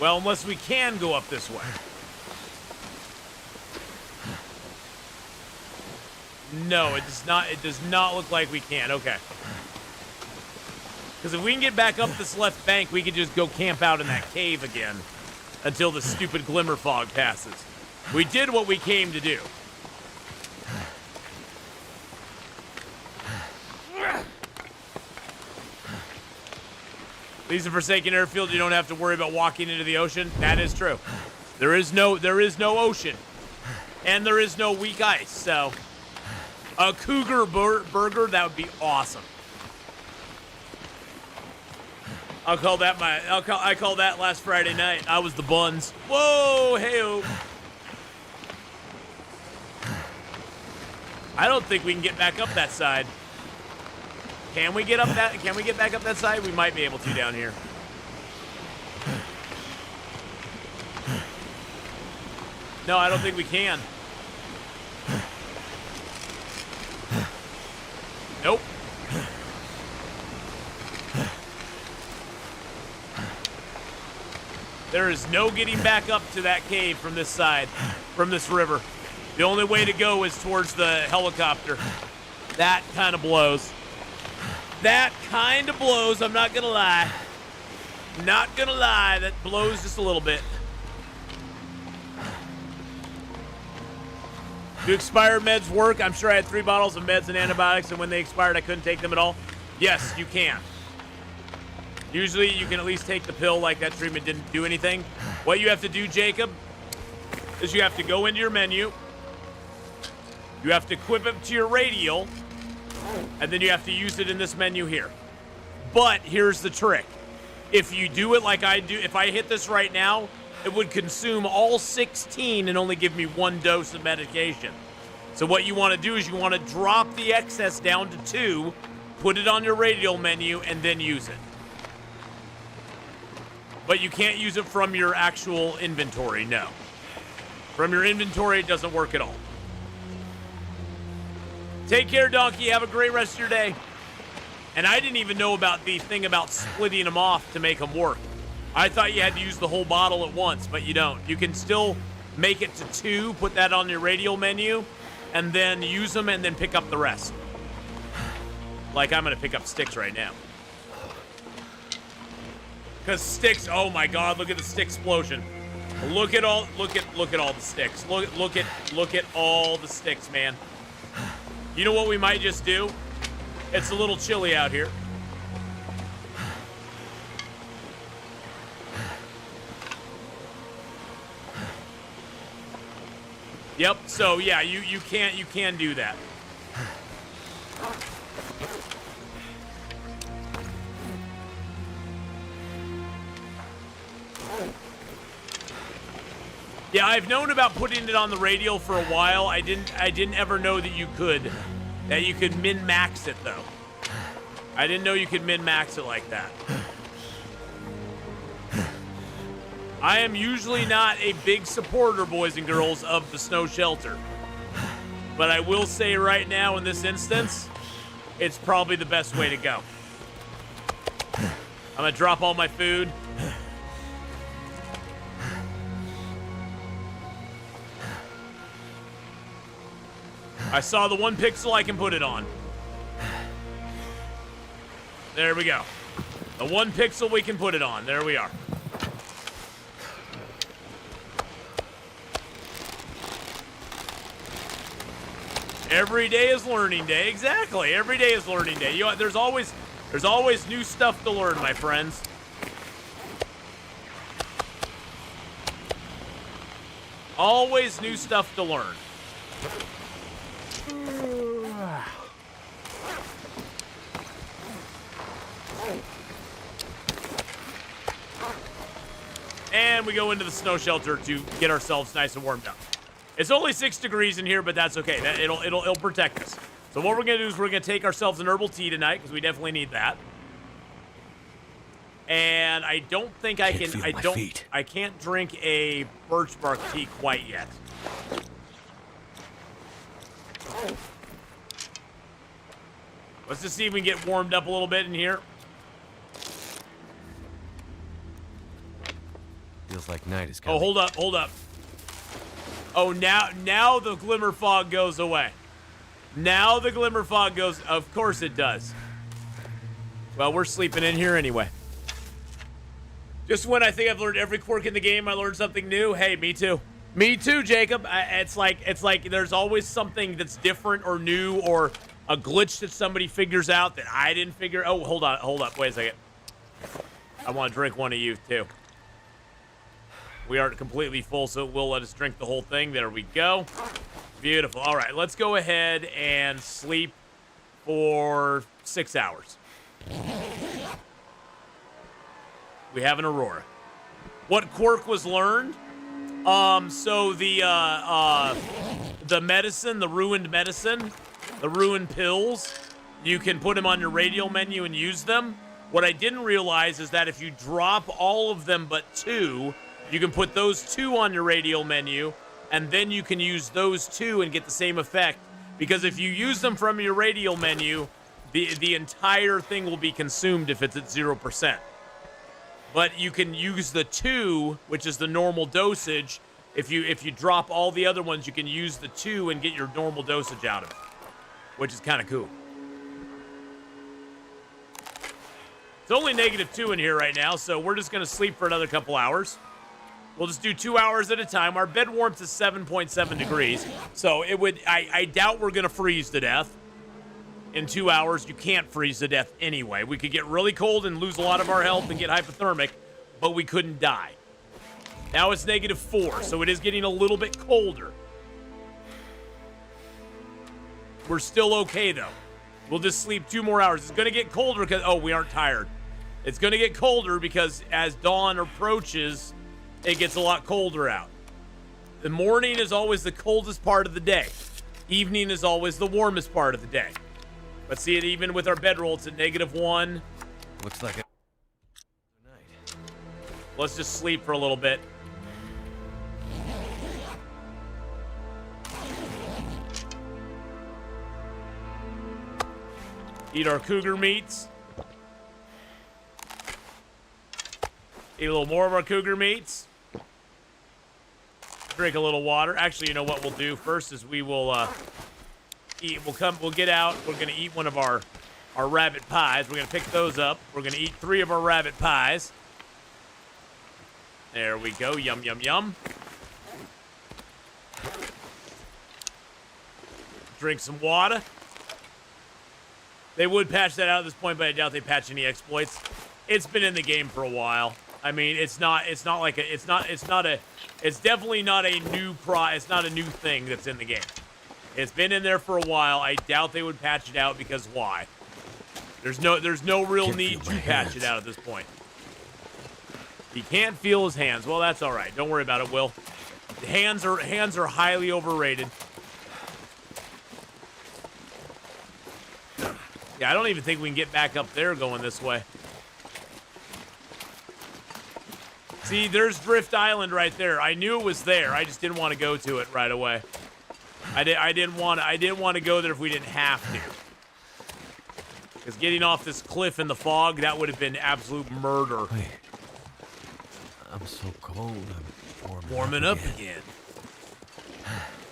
Well, unless we can go up this way. No, it does not look like we can. Okay. Because if we can get back up this left bank, we could just go camp out in that cave again until the stupid glimmer fog passes. We did what we came to do. These are Forsaken Airfield. You don't have to worry about walking into the ocean. That is true. There is no ocean, and there is no weak ice. So, a cougar burger, that would be awesome. I call that last Friday night. I was the buns. Whoa, hey-o. I don't think we can get back up that side. Can we get back up that side? We might be able to down here. No, I don't think we can. Nope. There is no getting back up to that cave from this side, from this river. The only way to go is towards the helicopter. That kind of blows. That kind of blows, I'm not gonna lie. Not gonna lie, that blows just a little bit. Do expired meds work? I'm sure I had 3 bottles of meds and antibiotics, and when they expired, I couldn't take them at all. Yes, you can. Usually, you can at least take the pill like that treatment didn't do anything. What you have to do, Jacob, is you have to go into your menu. You have to equip it to your radial, and then you have to use it in this menu here. But here's the trick. If you do it like I do, if I hit this right now, it would consume all 16 and only give me 1 dose of medication. So what you want to do is you want to drop the excess down to 2, put it on your radial menu, and then use it. But you can't use it from your actual inventory, no. From your inventory, it doesn't work at all. Take care, Donkey. Have a great rest of your day. And I didn't even know about the thing about splitting them off to make them work. I thought you had to use the whole bottle at once, but you don't. You can still make it to 2, put that on your radial menu, and then use them and then pick up the rest. Like I'm going to pick up sticks right now. Because sticks, oh my God, look at the stick explosion. Look at all the sticks. Look at all the sticks, man. You know what we might just do? It's a little chilly out here. Yep. So yeah, you can do that. Yeah, I've known about putting it on the radial for a while. I didn't ever know that you could min-max it though. I didn't know you could min-max it like that. I am usually not a big supporter, boys and girls, of the snow shelter. But I will say right now in this instance, it's probably the best way to go. I'm gonna drop all my food. I saw the 1 pixel I can put it on. There we go. The 1 pixel we can put it on. There we are. Every day is learning day. Exactly. Every day is learning day. You know, there's always new stuff to learn, my friends. Always new stuff to learn. And we go into the snow shelter to get ourselves nice and warmed up. It's only 6 degrees in here, but that's okay. It'll protect us. So what we're gonna do is we're gonna take ourselves an herbal tea tonight because we definitely need that. And I don't think I can. I can't drink a birch bark tea quite yet. Let's just see if we can get warmed up a little bit in here. Feels like night is coming. Oh, hold up. Oh, now the glimmer fog goes away. Now the glimmer fog goes. Of course it does. Well, we're sleeping in here anyway. Just when I think I've learned every quirk in the game, I learned something new. Hey, me too. Me too, Jacob. It's like there's always something that's different or new or a glitch that somebody figures out that I didn't figure. Oh, hold up. Wait a second. I want to drink one of you too. We aren't completely full, so it will let us drink the whole thing. There we go. Beautiful. All right, let's go ahead and sleep for 6 hours. We have an aurora. What quirk was learned? So the medicine, the ruined medicine, the ruined pills, you can put them on your radial menu and use them. What I didn't realize is that if you drop all of them but 2, you can put those 2 on your radial menu, and then you can use those 2 and get the same effect. Because if you use them from your radial menu, the entire thing will be consumed if it's at 0%. But you can use the 2, which is the normal dosage. If you drop all the other ones, you can use the 2 and get your normal dosage out of it, which is kind of cool. It's only -2 in here right now, so we're just going to sleep for another couple hours. We'll just do 2 hours at a time. Our bed warmth is 7.7 degrees, so it would. I doubt we're going to freeze to death. In 2 hours, you can't freeze to death anyway. We could get really cold and lose a lot of our health and get hypothermic, but we couldn't die. Now it's -4, so it is getting a little bit colder. We're still okay, though. We'll just sleep 2 more hours. It's going to get colder because... Oh, we aren't tired. It's going to get colder because as dawn approaches, it gets a lot colder out. The morning is always the coldest part of the day. Evening is always the warmest part of the day. But see it even with our bedroll, it's at -1. Looks like it. Let's just sleep for a little bit. Eat our cougar meats. Eat a little more of our cougar meats. Drink a little water. Actually, you know what we'll do first is we will eat. We'll get out. We're gonna eat one of our rabbit pies. We're gonna pick those up. We're gonna eat 3 of our rabbit pies. There we go. Yum, yum, yum. Drink some water. They would patch that out at this point, but I doubt they patch any exploits. It's been in the game for a while. I mean, it's definitely not a new it's not a new thing that's in the game. It's been in there for a while. I doubt they would patch it out because why? There's no real need to patch it out at this point. He can't feel his hands. Well, that's all right. Don't worry about it, Will. The hands are highly overrated. Yeah, I don't even think we can get back up there going this way. See, there's Drift Island right there. I knew it was there. I just didn't want to go to it right away. I didn't want to go there if we didn't have to. Because getting off this cliff in the fog, that would have been absolute murder. Wait. I'm so cold. I'm warming up again.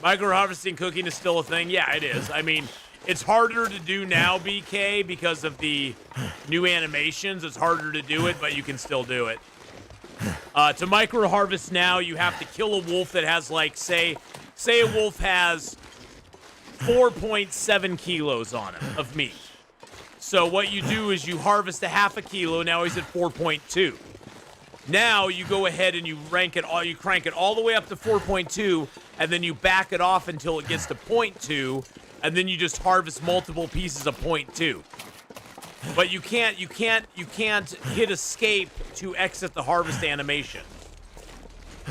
Micro harvesting cooking is still a thing. Yeah, it is. I mean, it's harder to do now, BK, because of the new animations. It's harder to do it, but you can still do it. To micro harvest now, you have to kill a wolf that has, like, say a wolf has 4.7 kilos on him of meat. So what you do is you harvest a half a kilo. Now he's at 4.2. Now you go ahead and you crank it all the way up to 4.2, and then you back it off until it gets to 0.2, and then you just harvest multiple pieces of 0.2. But you can't hit escape to exit the harvest animation.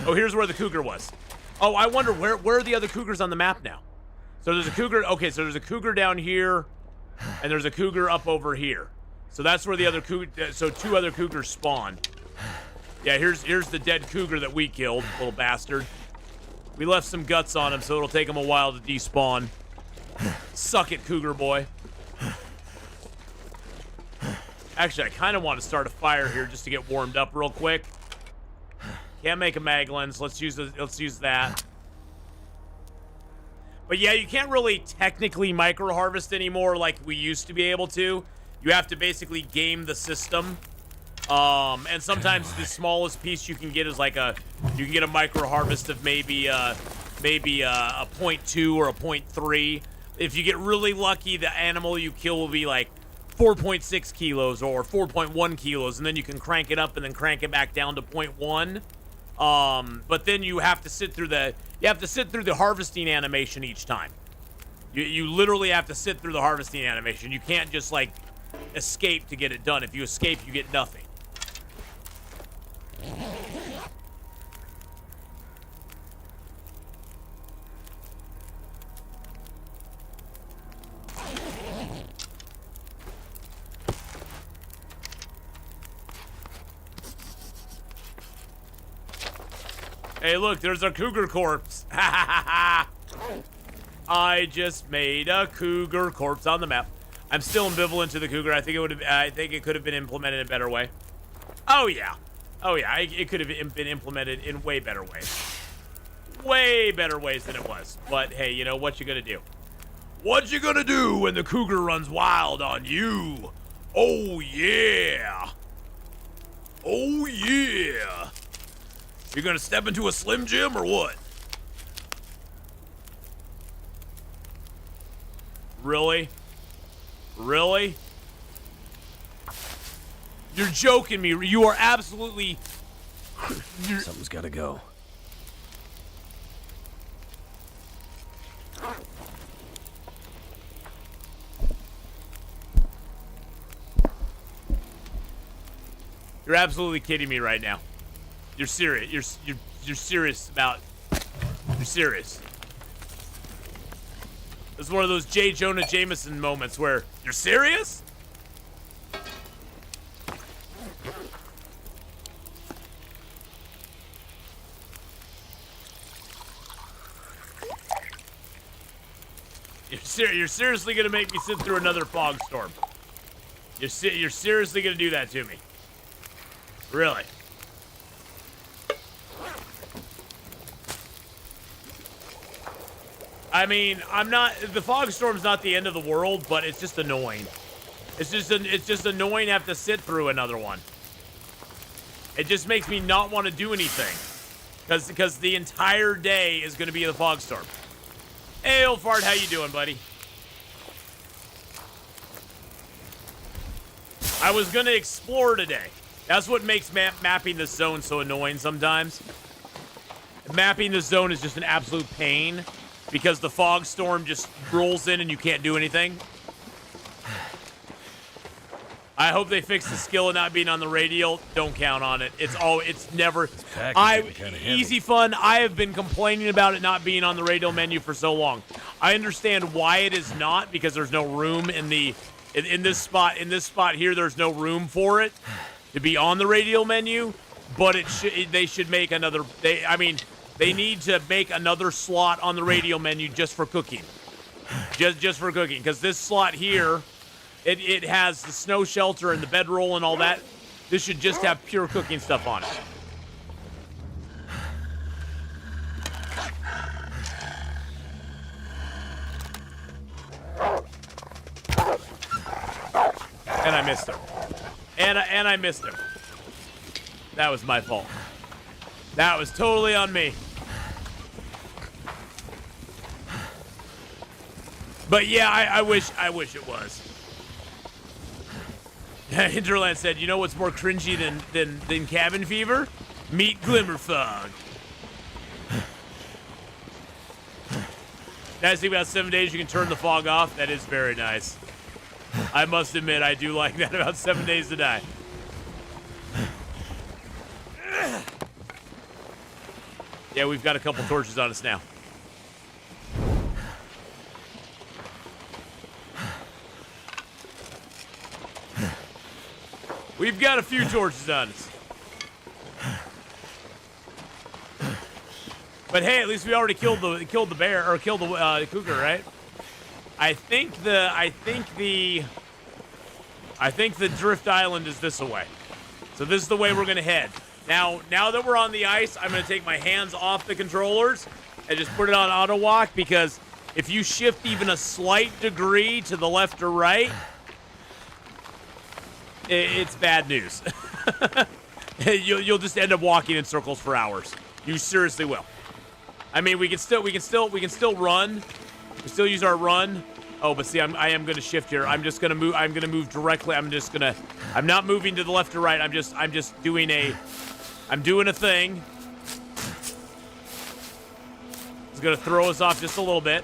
Oh, here's where the cougar was. Oh, I wonder where are the other cougars on the map now? So there's a cougar. Okay, so there's a cougar down here, and there's a cougar up over here. So that's where the other cougar. So 2 other cougars spawn. Yeah, here's the dead cougar that we killed, little bastard. We left some guts on him, so it'll take him a while to despawn. Suck it, cougar boy. Actually, I kind of want to start a fire here just to get warmed up real quick. Can't make a mag lens. Let's use that. But yeah, you can't really technically micro harvest anymore like we used to be able to. You have to basically game the system. And sometimes the smallest piece you can get is like you can get a micro harvest of maybe a 0.2 or a 0.3. If you get really lucky, the animal you kill will be like 4.6 kilos or 4.1 kilos, and then you can crank it up and then crank it back down to 0.1. But then you have to sit through the harvesting animation each time. You literally have to sit through the harvesting animation. You can't just like escape to get it done. If you escape, you get nothing. Hey, look, there's a cougar corpse. Ha ha ha ha. I just made a cougar corpse on the map. I'm still ambivalent to the cougar. I think it could have been implemented in a better way. Oh yeah. Oh yeah, it could have been implemented in way better ways. Way better ways than it was. But hey, you know what you gonna do? What you gonna do when the cougar runs wild on you? Oh yeah. Oh yeah. You gonna step into a Slim Jim or what? Really? Really? You're joking me. You are absolutely... Something's gotta go. You're absolutely kidding me right now. You're serious. You're serious about... You're serious. This is one of those J. Jonah Jameson moments where you're serious? You're seriously gonna make me sit through another fog storm. You're seriously gonna do that to me. Really? I mean, the fog storm's not the end of the world, but it's just annoying. It's just annoying to have to sit through another one. It just makes me not want to do anything. Because the entire day is going to be the fog storm. Hey, old fart, how you doing, buddy? I was going to explore today. That's what makes mapping the zone so annoying sometimes. Mapping the zone is just an absolute pain because the fog storm just rolls in and you can't do anything. I hope they fix the skill of not being on the radial. Don't count on it. It's never. Easy fun. I have been complaining about it not being on the radial menu for so long. I understand why it is not, because there's no room in this spot. In this spot here, there's no room for it to be on the radial menu. But they should make another. They need to make another slot on the radial menu just for cooking. Just for cooking, because this slot here. It has the snow shelter and the bedroll and all that. This should just have pure cooking stuff on it. And I missed him. And I missed him. That was my fault. That was totally on me. But yeah, I wish it was. Hinterland said, "You know what's more cringy than cabin fever? Meet glimmer fog." Nice thing about 7 days, you can turn the fog off. That is very nice. I must admit, I do like that about 7 days to die. Yeah, we've got a couple torches on us now. We've got a few torches on us. But hey, at least we already killed the bear, or killed the cougar, right? I think the drift island is this way. So this is the way we're gonna head. Now that we're on the ice, I'm gonna take my hands off the controllers and just put it on auto walk, because if you shift even a slight degree to the left or right, it's bad news. You'll just end up walking in circles for hours. You seriously will. I mean, we can still run. We still use our run. Oh, but see, I am gonna shift here. I'm just gonna move. I'm gonna move directly. I'm not moving to the left or right. I'm just doing a thing. It's gonna throw us off just a little bit.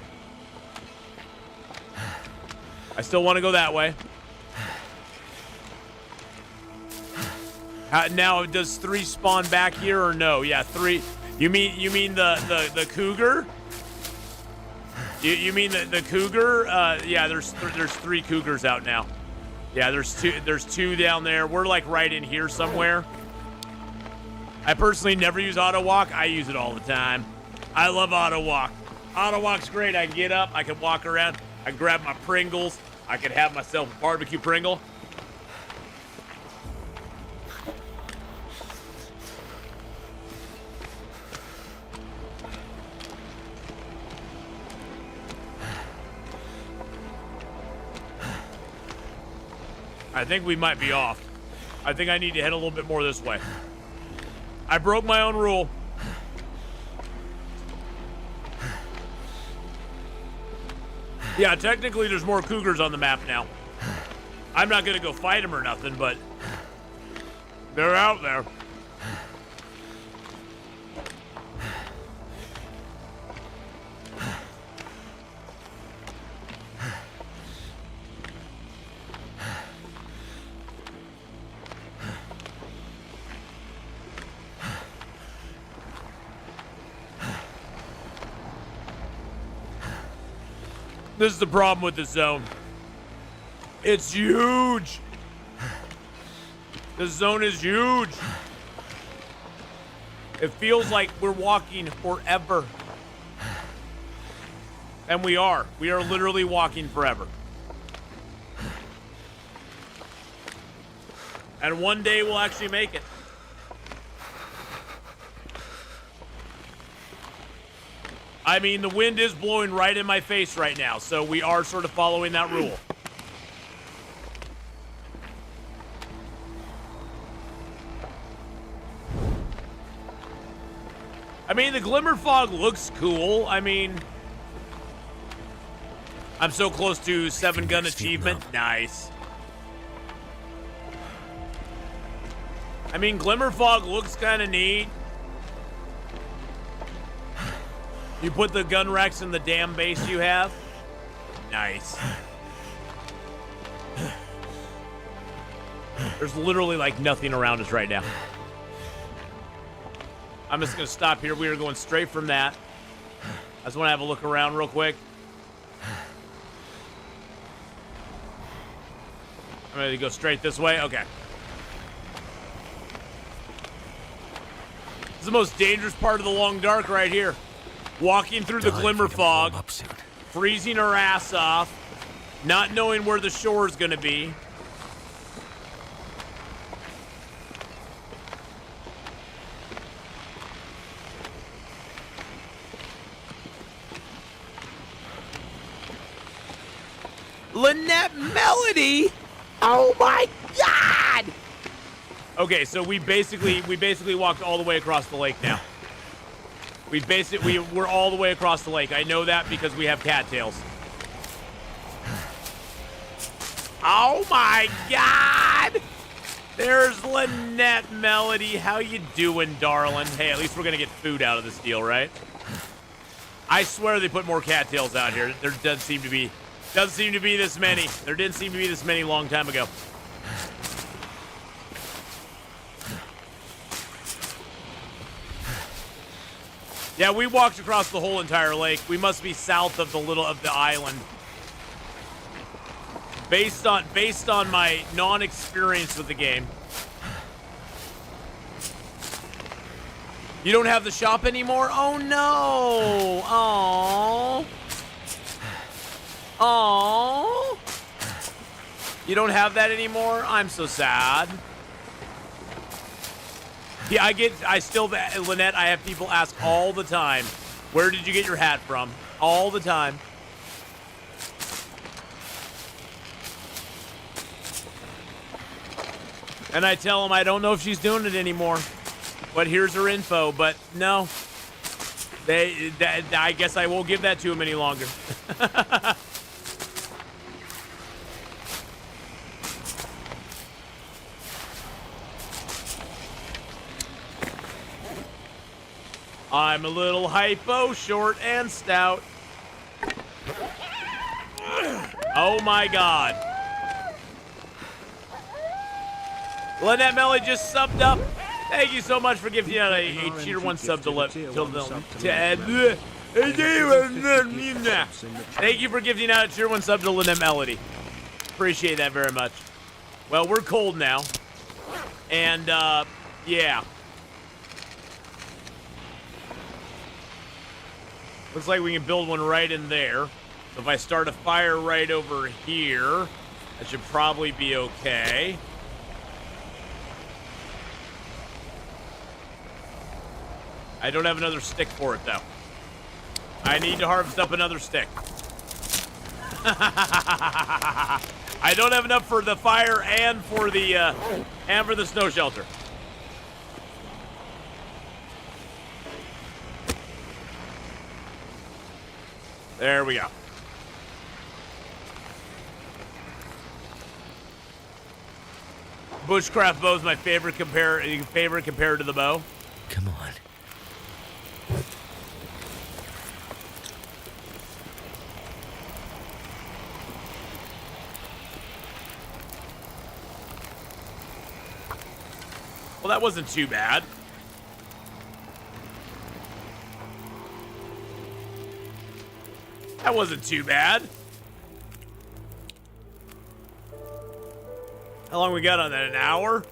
I still want to go that way. Now, does 3 spawn back here or no? Yeah, 3. You mean the cougar? You mean the cougar? Yeah, there's 3 cougars out now. Yeah, there's 2 down there. We're like right in here somewhere. I personally never use auto walk. I use it all the time. I love auto walk. Auto walk's great. I can get up. I can walk around. I can grab my Pringles. I can have myself a barbecue Pringle. I think we might be off. I think I need to head a little bit more this way. I broke my own rule. Yeah, technically there's more cougars on the map now. I'm not gonna go fight them or nothing, but they're out there. This is the problem with this zone. It's huge. This zone is huge. It feels like we're walking forever. And we are. We are literally walking forever. And one day we'll actually make it. I mean, the wind is blowing right in my face right now, so we are sort of following that rule. I mean, the glimmer fog looks cool. I mean, I'm so close to 7-gun achievement. Nice. I mean, Glimmer Fog looks kind of neat. You put the gun racks in the damn base you have. Nice. There's literally like nothing around us right now. I'm just gonna stop here. We are going straight from that. I just want to have a look around real quick. I'm ready to go straight this way. Okay. This is the most dangerous part of the long dark right here. Walking through the Glimmer Fog, freezing our ass off, not knowing where the shore is going to be. Lynette Melody? Oh my God! Okay, so we basically walked all the way across the lake now. We're all the way across the lake. I know that because we have cattails. Oh my God! There's Lynette Melody. How you doing, darling? Hey, at least we're gonna get food out of this deal, right? I swear they put more cattails out here. There doesn't seem to be this many. There didn't seem to be this many a long time ago. Yeah, we walked across the whole entire lake. We must be south of the island. Based on my non-experience with the game. You don't have the shop anymore? Oh no! Aww. Aww. You don't have that anymore? I'm so sad. Yeah, Lynette, I have people ask all the time, where did you get your hat from? All the time. And I tell them I don't know if she's doing it anymore, but here's her info. But no, I guess I won't give that to them any longer. I'm a little hypo, short and stout. Oh my God. Lynette Melly just subbed up. Thank you so much for gifting out a tier 1 sub to Thank you for gifting out a tier 1 sub to Lynette Melody. Appreciate that very much. Well, we're cold now. And, yeah. Looks like we can build one right in there. So if I start a fire right over here, that should probably be okay. I don't have another stick for it, though. I need to harvest up another stick. I don't have enough for the fire and for the snow shelter. There we go. Bushcraft bow is my favorite compared to the bow. Come on. Well, that wasn't too bad. That wasn't too bad. How long we got on that? An hour?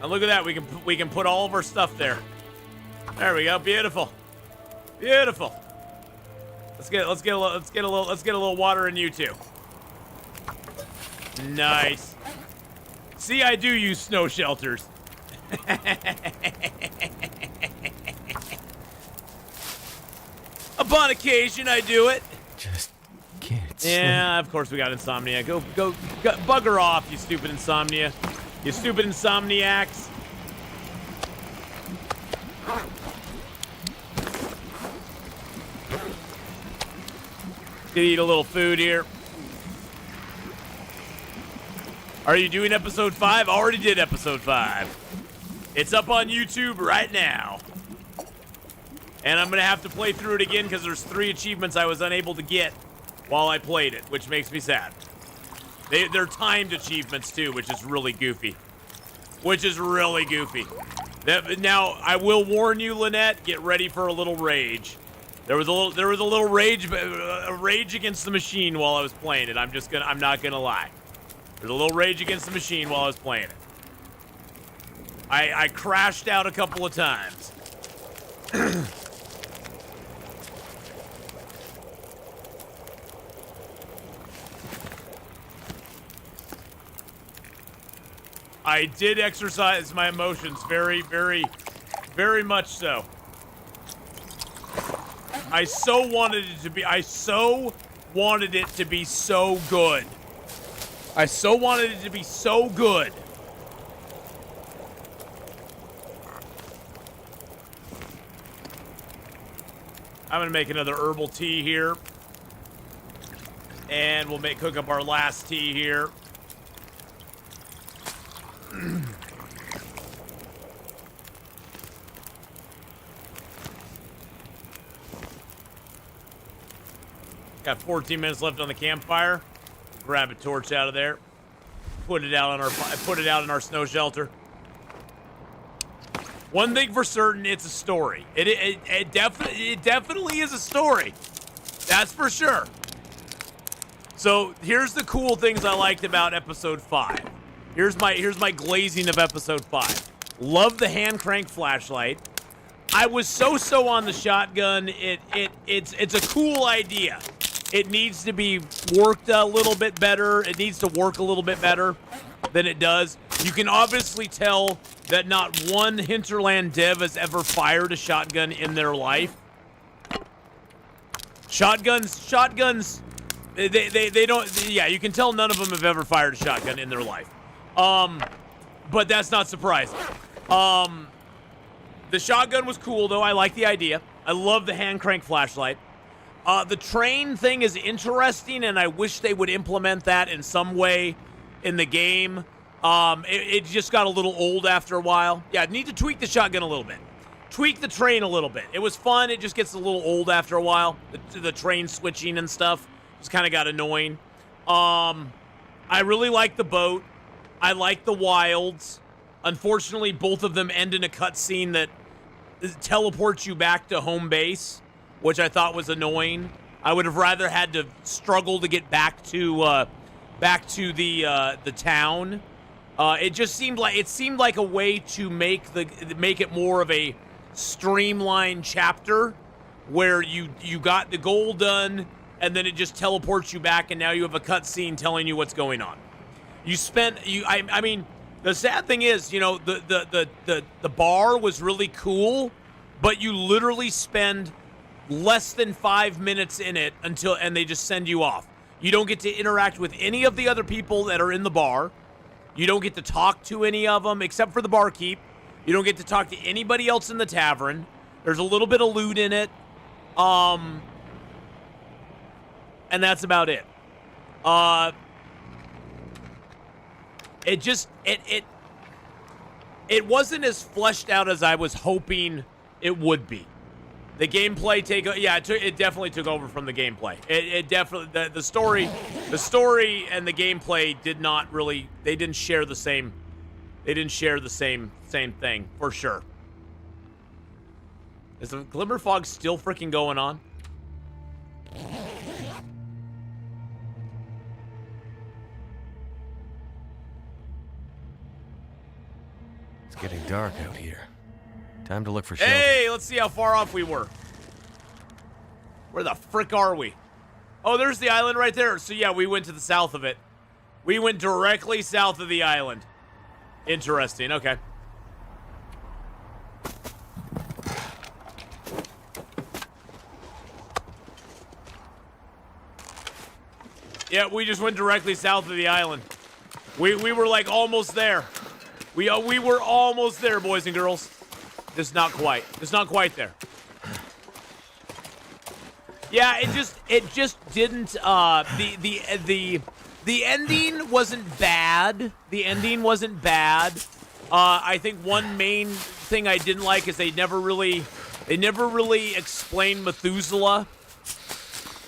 And look at that. We can put all of our stuff there. There we go. Beautiful. Beautiful. Let's get a little water in you too. Nice. See, I do use snow shelters. Upon occasion, I do it. Just can't sleep. Yeah, of course we got insomnia. Go, bugger off, you stupid insomnia. You stupid insomniacs. Gonna eat a little food here. Are you doing episode 5? Already did episode 5. It's up on YouTube right now. And I'm gonna have to play through it again because there's 3 achievements I was unable to get while I played it, which makes me sad. They're timed achievements too, which is really goofy. Now, I will warn you, Lynette, get ready for a little rage. There was a little rage against the machine while I was playing it. I'm not gonna lie. There's a little rage against the machine while I was playing it. I crashed out a couple of times. I did exercise my emotions very, very, very much so. I so wanted it to be so good. I so wanted it to be so good. I'm gonna make another herbal tea here. And we'll cook up our last tea here. Got 14 minutes left on the campfire. Grab a torch out of there. Put it out in our snow shelter. One thing for certain, it's a story. It definitely is a story. That's for sure. So here's the cool things I liked about episode 5. Here's my glazing of episode 5. Love the hand crank flashlight. I was so on the shotgun. It's a cool idea. It needs to be worked a little bit better. It needs to work a little bit better than it does. You can obviously tell that not one Hinterland dev has ever fired a shotgun in their life. Shotguns, they don't, yeah, you can tell none of them have ever fired a shotgun in their life. But that's not surprising. The shotgun was cool, though. I like the idea. I love the hand crank flashlight. The train thing is interesting, and I wish they would implement that in some way in the game. It just got a little old after a while. Yeah, need to tweak the shotgun a little bit. Tweak the train a little bit. It was fun. It just gets a little old after a while. The train switching and stuff just kind of got annoying. I really like the boat. I like the wilds. Unfortunately, both of them end in a cutscene that teleports you back to home base, which I thought was annoying. I would have rather had to struggle to get back to the town. It just seemed like a way to make it more of a streamlined chapter where you got the goal done and then it just teleports you back and now you have a cutscene telling you what's going on. I mean, the sad thing is, you know, the bar was really cool, but you literally spend less than 5 minutes in it and they just send you off. You don't get to interact with any of the other people that are in the bar. You don't get to talk to any of them except for the barkeep. You don't get to talk to anybody else in the tavern. There's a little bit of loot in it. And that's about it. It wasn't as fleshed out as I was hoping it would be. The gameplay it definitely took over from the gameplay. It definitely the story and the gameplay didn't share the same. They didn't share the same thing for sure. Is the glimmer fog still freaking going on? It's getting dark out here. Time to look for shelter. Hey, let's see how far off we were. Where the frick are we? Oh, there's the island right there. So yeah, we went to the south of it. We went directly south of the island. Interesting, okay. Yeah, we just went directly south of the island. We were like almost there. We were almost there, boys and girls. Just not quite. Just not quite there. Yeah, it just didn't. The ending wasn't bad. The ending wasn't bad. I think one main thing I didn't like is they never really explained Methuselah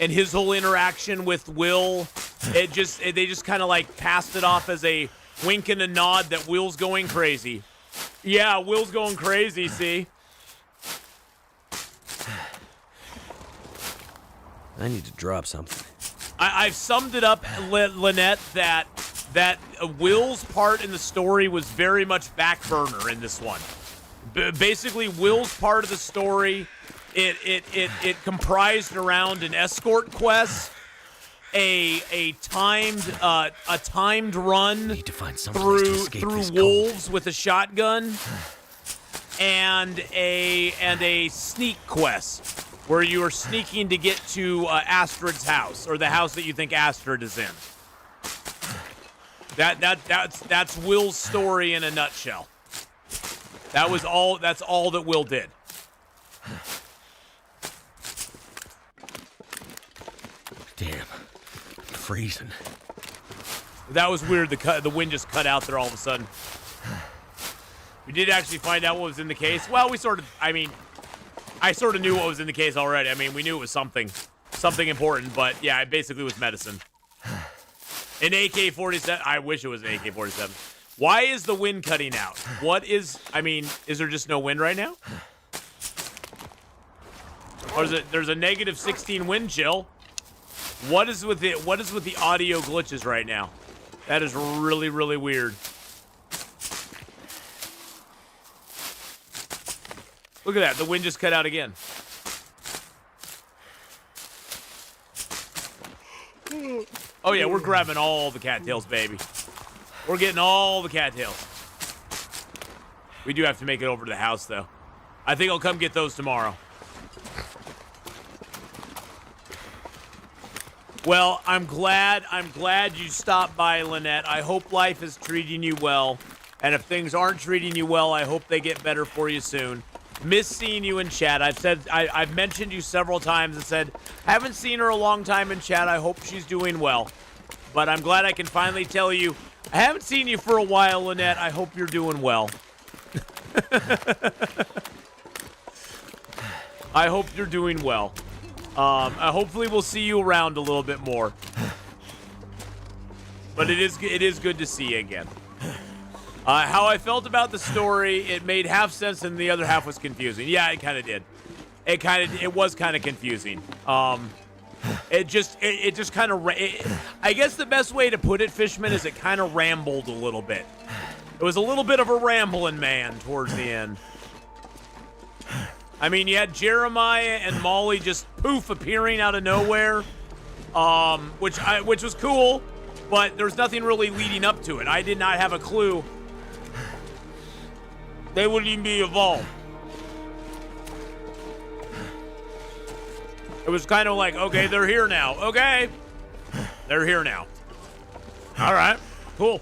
and his whole interaction with Will. They just kind of like passed it off as a wink and a nod that Will's going crazy. Yeah, Will's going crazy. See. I need to drop something. I've summed it up, Lynette, that Will's part in the story was very much back burner in this one. Basically, Will's part of the story, it comprised around an escort quest, a timed run Need to find some place to through escape this wolves with a shotgun, and a sneak quest where you are sneaking to get to Astrid's house, or the house that you think Astrid is in. That's Will's story in a nutshell. That's all that Will did. Damn. I'm freezing. That was weird. The wind just cut out there all of a sudden. We did actually find out what was in the case. Well, I sort of knew what was in the case already. I mean, we knew it was something important, but yeah, it basically was medicine. An AK-47. I wish it was an AK-47. Why is the wind cutting out? Is there just no wind right now? Or is it, there's a negative 16 wind chill. What is with the audio glitches right now? That is really, really weird. Look at that. The wind just cut out again. Oh, yeah. We're grabbing all the cattails, baby. We're getting all the cattails. We do have to make it over to the house, though. I think I'll come get those tomorrow. Well, I'm glad you stopped by, Lynette. I hope life is treating you well. And if things aren't treating you well, I hope they get better for you soon. Miss seeing you in chat. I've mentioned you several times and said, haven't seen her a long time in chat. I hope she's doing well. But I'm glad I can finally tell you, I haven't seen you for a while, Lynette. I hope you're doing well. I hope you're doing well. Hopefully we'll see you around a little bit more. But it is good to see you again. How I felt about the story, it made half sense and the other half was confusing. Yeah, it kind of did. It was kind of confusing. It just kind of, I guess the best way to put it, Fishman, is it kind of rambled a little bit. It was a little bit of a rambling man towards the end. I mean, you had Jeremiah and Molly just poof appearing out of nowhere, which was cool, but there's nothing really leading up to it. I did not have a clue they wouldn't even be evolved. It was kind of like, okay, they're here now. Okay, they're here now. All right, cool.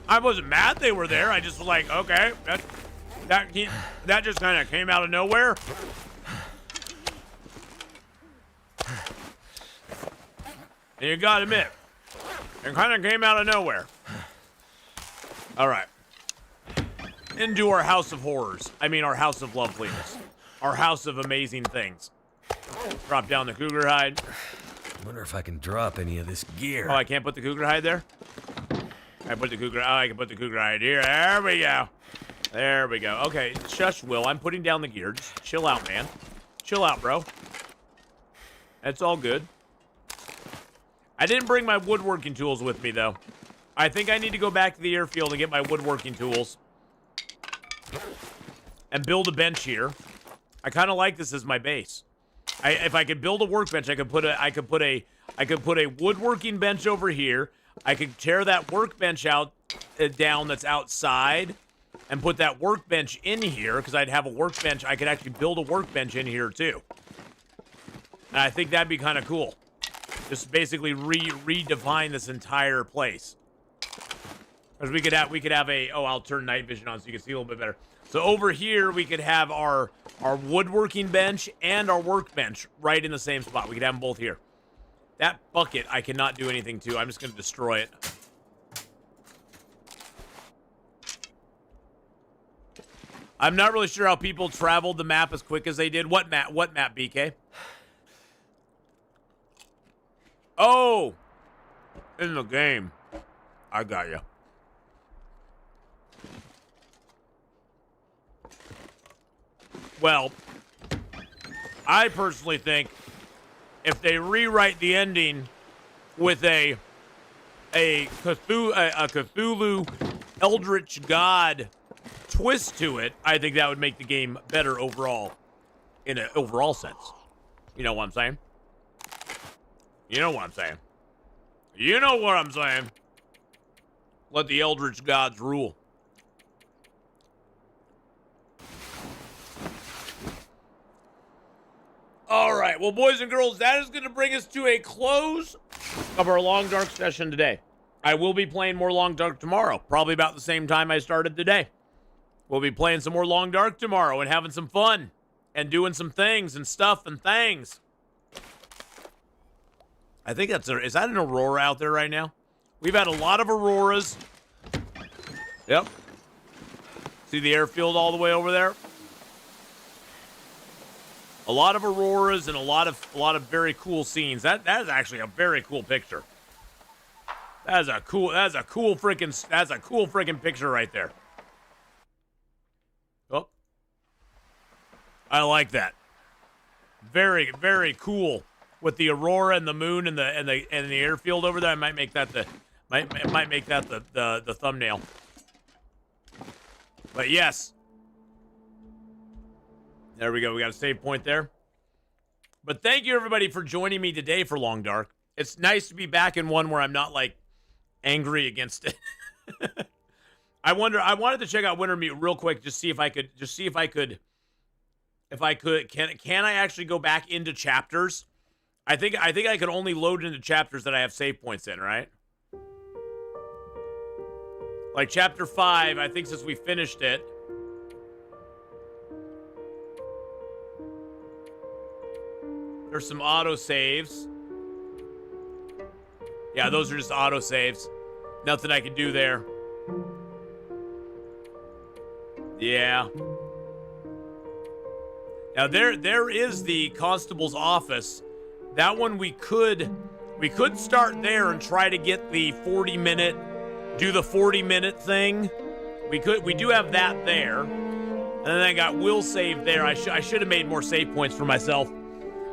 I wasn't mad they were there. I just was like, okay, that just kind of came out of nowhere. And you gotta admit, it kind of came out of nowhere. All right. Into our house of horrors. I mean, our house of loveliness. Our house of amazing things. Drop down the cougar hide. Wonder if I can drop any of this gear. Oh, I can't put the cougar hide there? I can put the cougar hide here. There we go. There we go. Okay, shush, Will. I'm putting down the gear. Just chill out, man. Chill out, bro. That's all good. I didn't bring my woodworking tools with me, though. I think I need to go back to the airfield and get my woodworking tools. And build a bench here. I kind of like this as my base. If I could build a workbench, I could put a woodworking bench over here. I could tear that workbench out down that's outside and put that workbench in here because I'd have a workbench. I could actually build a workbench in here too. And I think that'd be kind of cool. Just basically redefine this entire place. Because we could have a, I'll turn night vision on so you can see a little bit better. So over here, we could have our woodworking bench and our workbench right in the same spot. We could have them both here. That bucket, I cannot do anything to. I'm just going to destroy it. I'm not really sure how people traveled the map as quick as they did. What map? What map, BK? Oh! In the game. I got you. Well, I personally think if they rewrite the ending with a Cthulhu Eldritch God twist to it, I think that would make the game better overall, in an overall sense. You know what I'm saying? You know what I'm saying? You know what I'm saying? Let the Eldritch Gods rule. All right, well, boys and girls, that is going to bring us to a close of our Long Dark session today. I will be playing more Long Dark tomorrow, probably about the same time I started today. We'll be playing some more Long Dark tomorrow and having some fun and doing some things and stuff and things. I think that's is that an Aurora out there right now? We've had a lot of Auroras. Yep. See the airfield all the way over there? A lot of Auroras and a lot of very cool scenes. That is actually a very cool picture. That's a cool freaking picture right there. Oh. I like that. Very, very cool. With the Aurora and the moon and the airfield over there, I might make that the thumbnail. But yes. There we go. We got a save point there. But thank you, everybody, for joining me today for Long Dark. It's nice to be back in one where I'm not, like, angry against it. I wanted to check out Wintermute real quick, just see if I could, can I actually go back into chapters? I think I could only load into chapters that I have save points in, right? Like chapter 5, I think since we finished it. There's some auto saves. Yeah, those are just auto saves. Nothing I can do there. Yeah. Now there is the constable's office. That one we could start there and try to get the 40-minute, do the 40-minute thing. We do have that there. And then I got will save there. I should have made more save points for myself.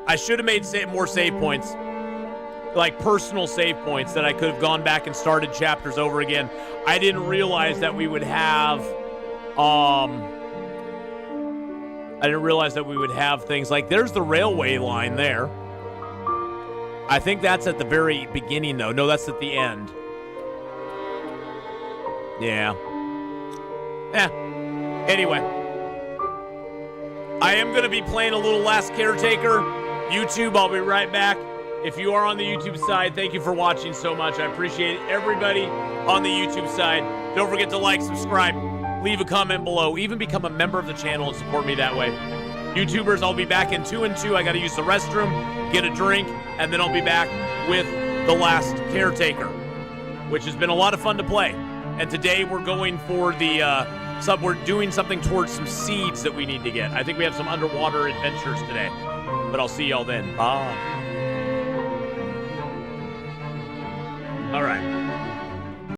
I should have made more save points, like personal save points that I could have gone back and started chapters over again. I didn't realize that we would have, things like, there's the railway line there. I think that's at the very beginning, though. No, that's at the end. Yeah. Anyway. I am going to be playing a little Last Caretaker. YouTube, I'll be right back. If you are on the YouTube side, thank you for watching so much. I appreciate everybody on the YouTube side. Don't forget to like, subscribe, leave a comment below, even become a member of the channel and support me that way. YouTubers, I'll be back in 2 and 2. I got to use the restroom, get a drink, and then I'll be back with The Last Caretaker, which has been a lot of fun to play. And today we're going for the we're doing something towards some seeds that we need to get. I think we have some underwater adventures today. But I'll see y'all then. Bye. All right.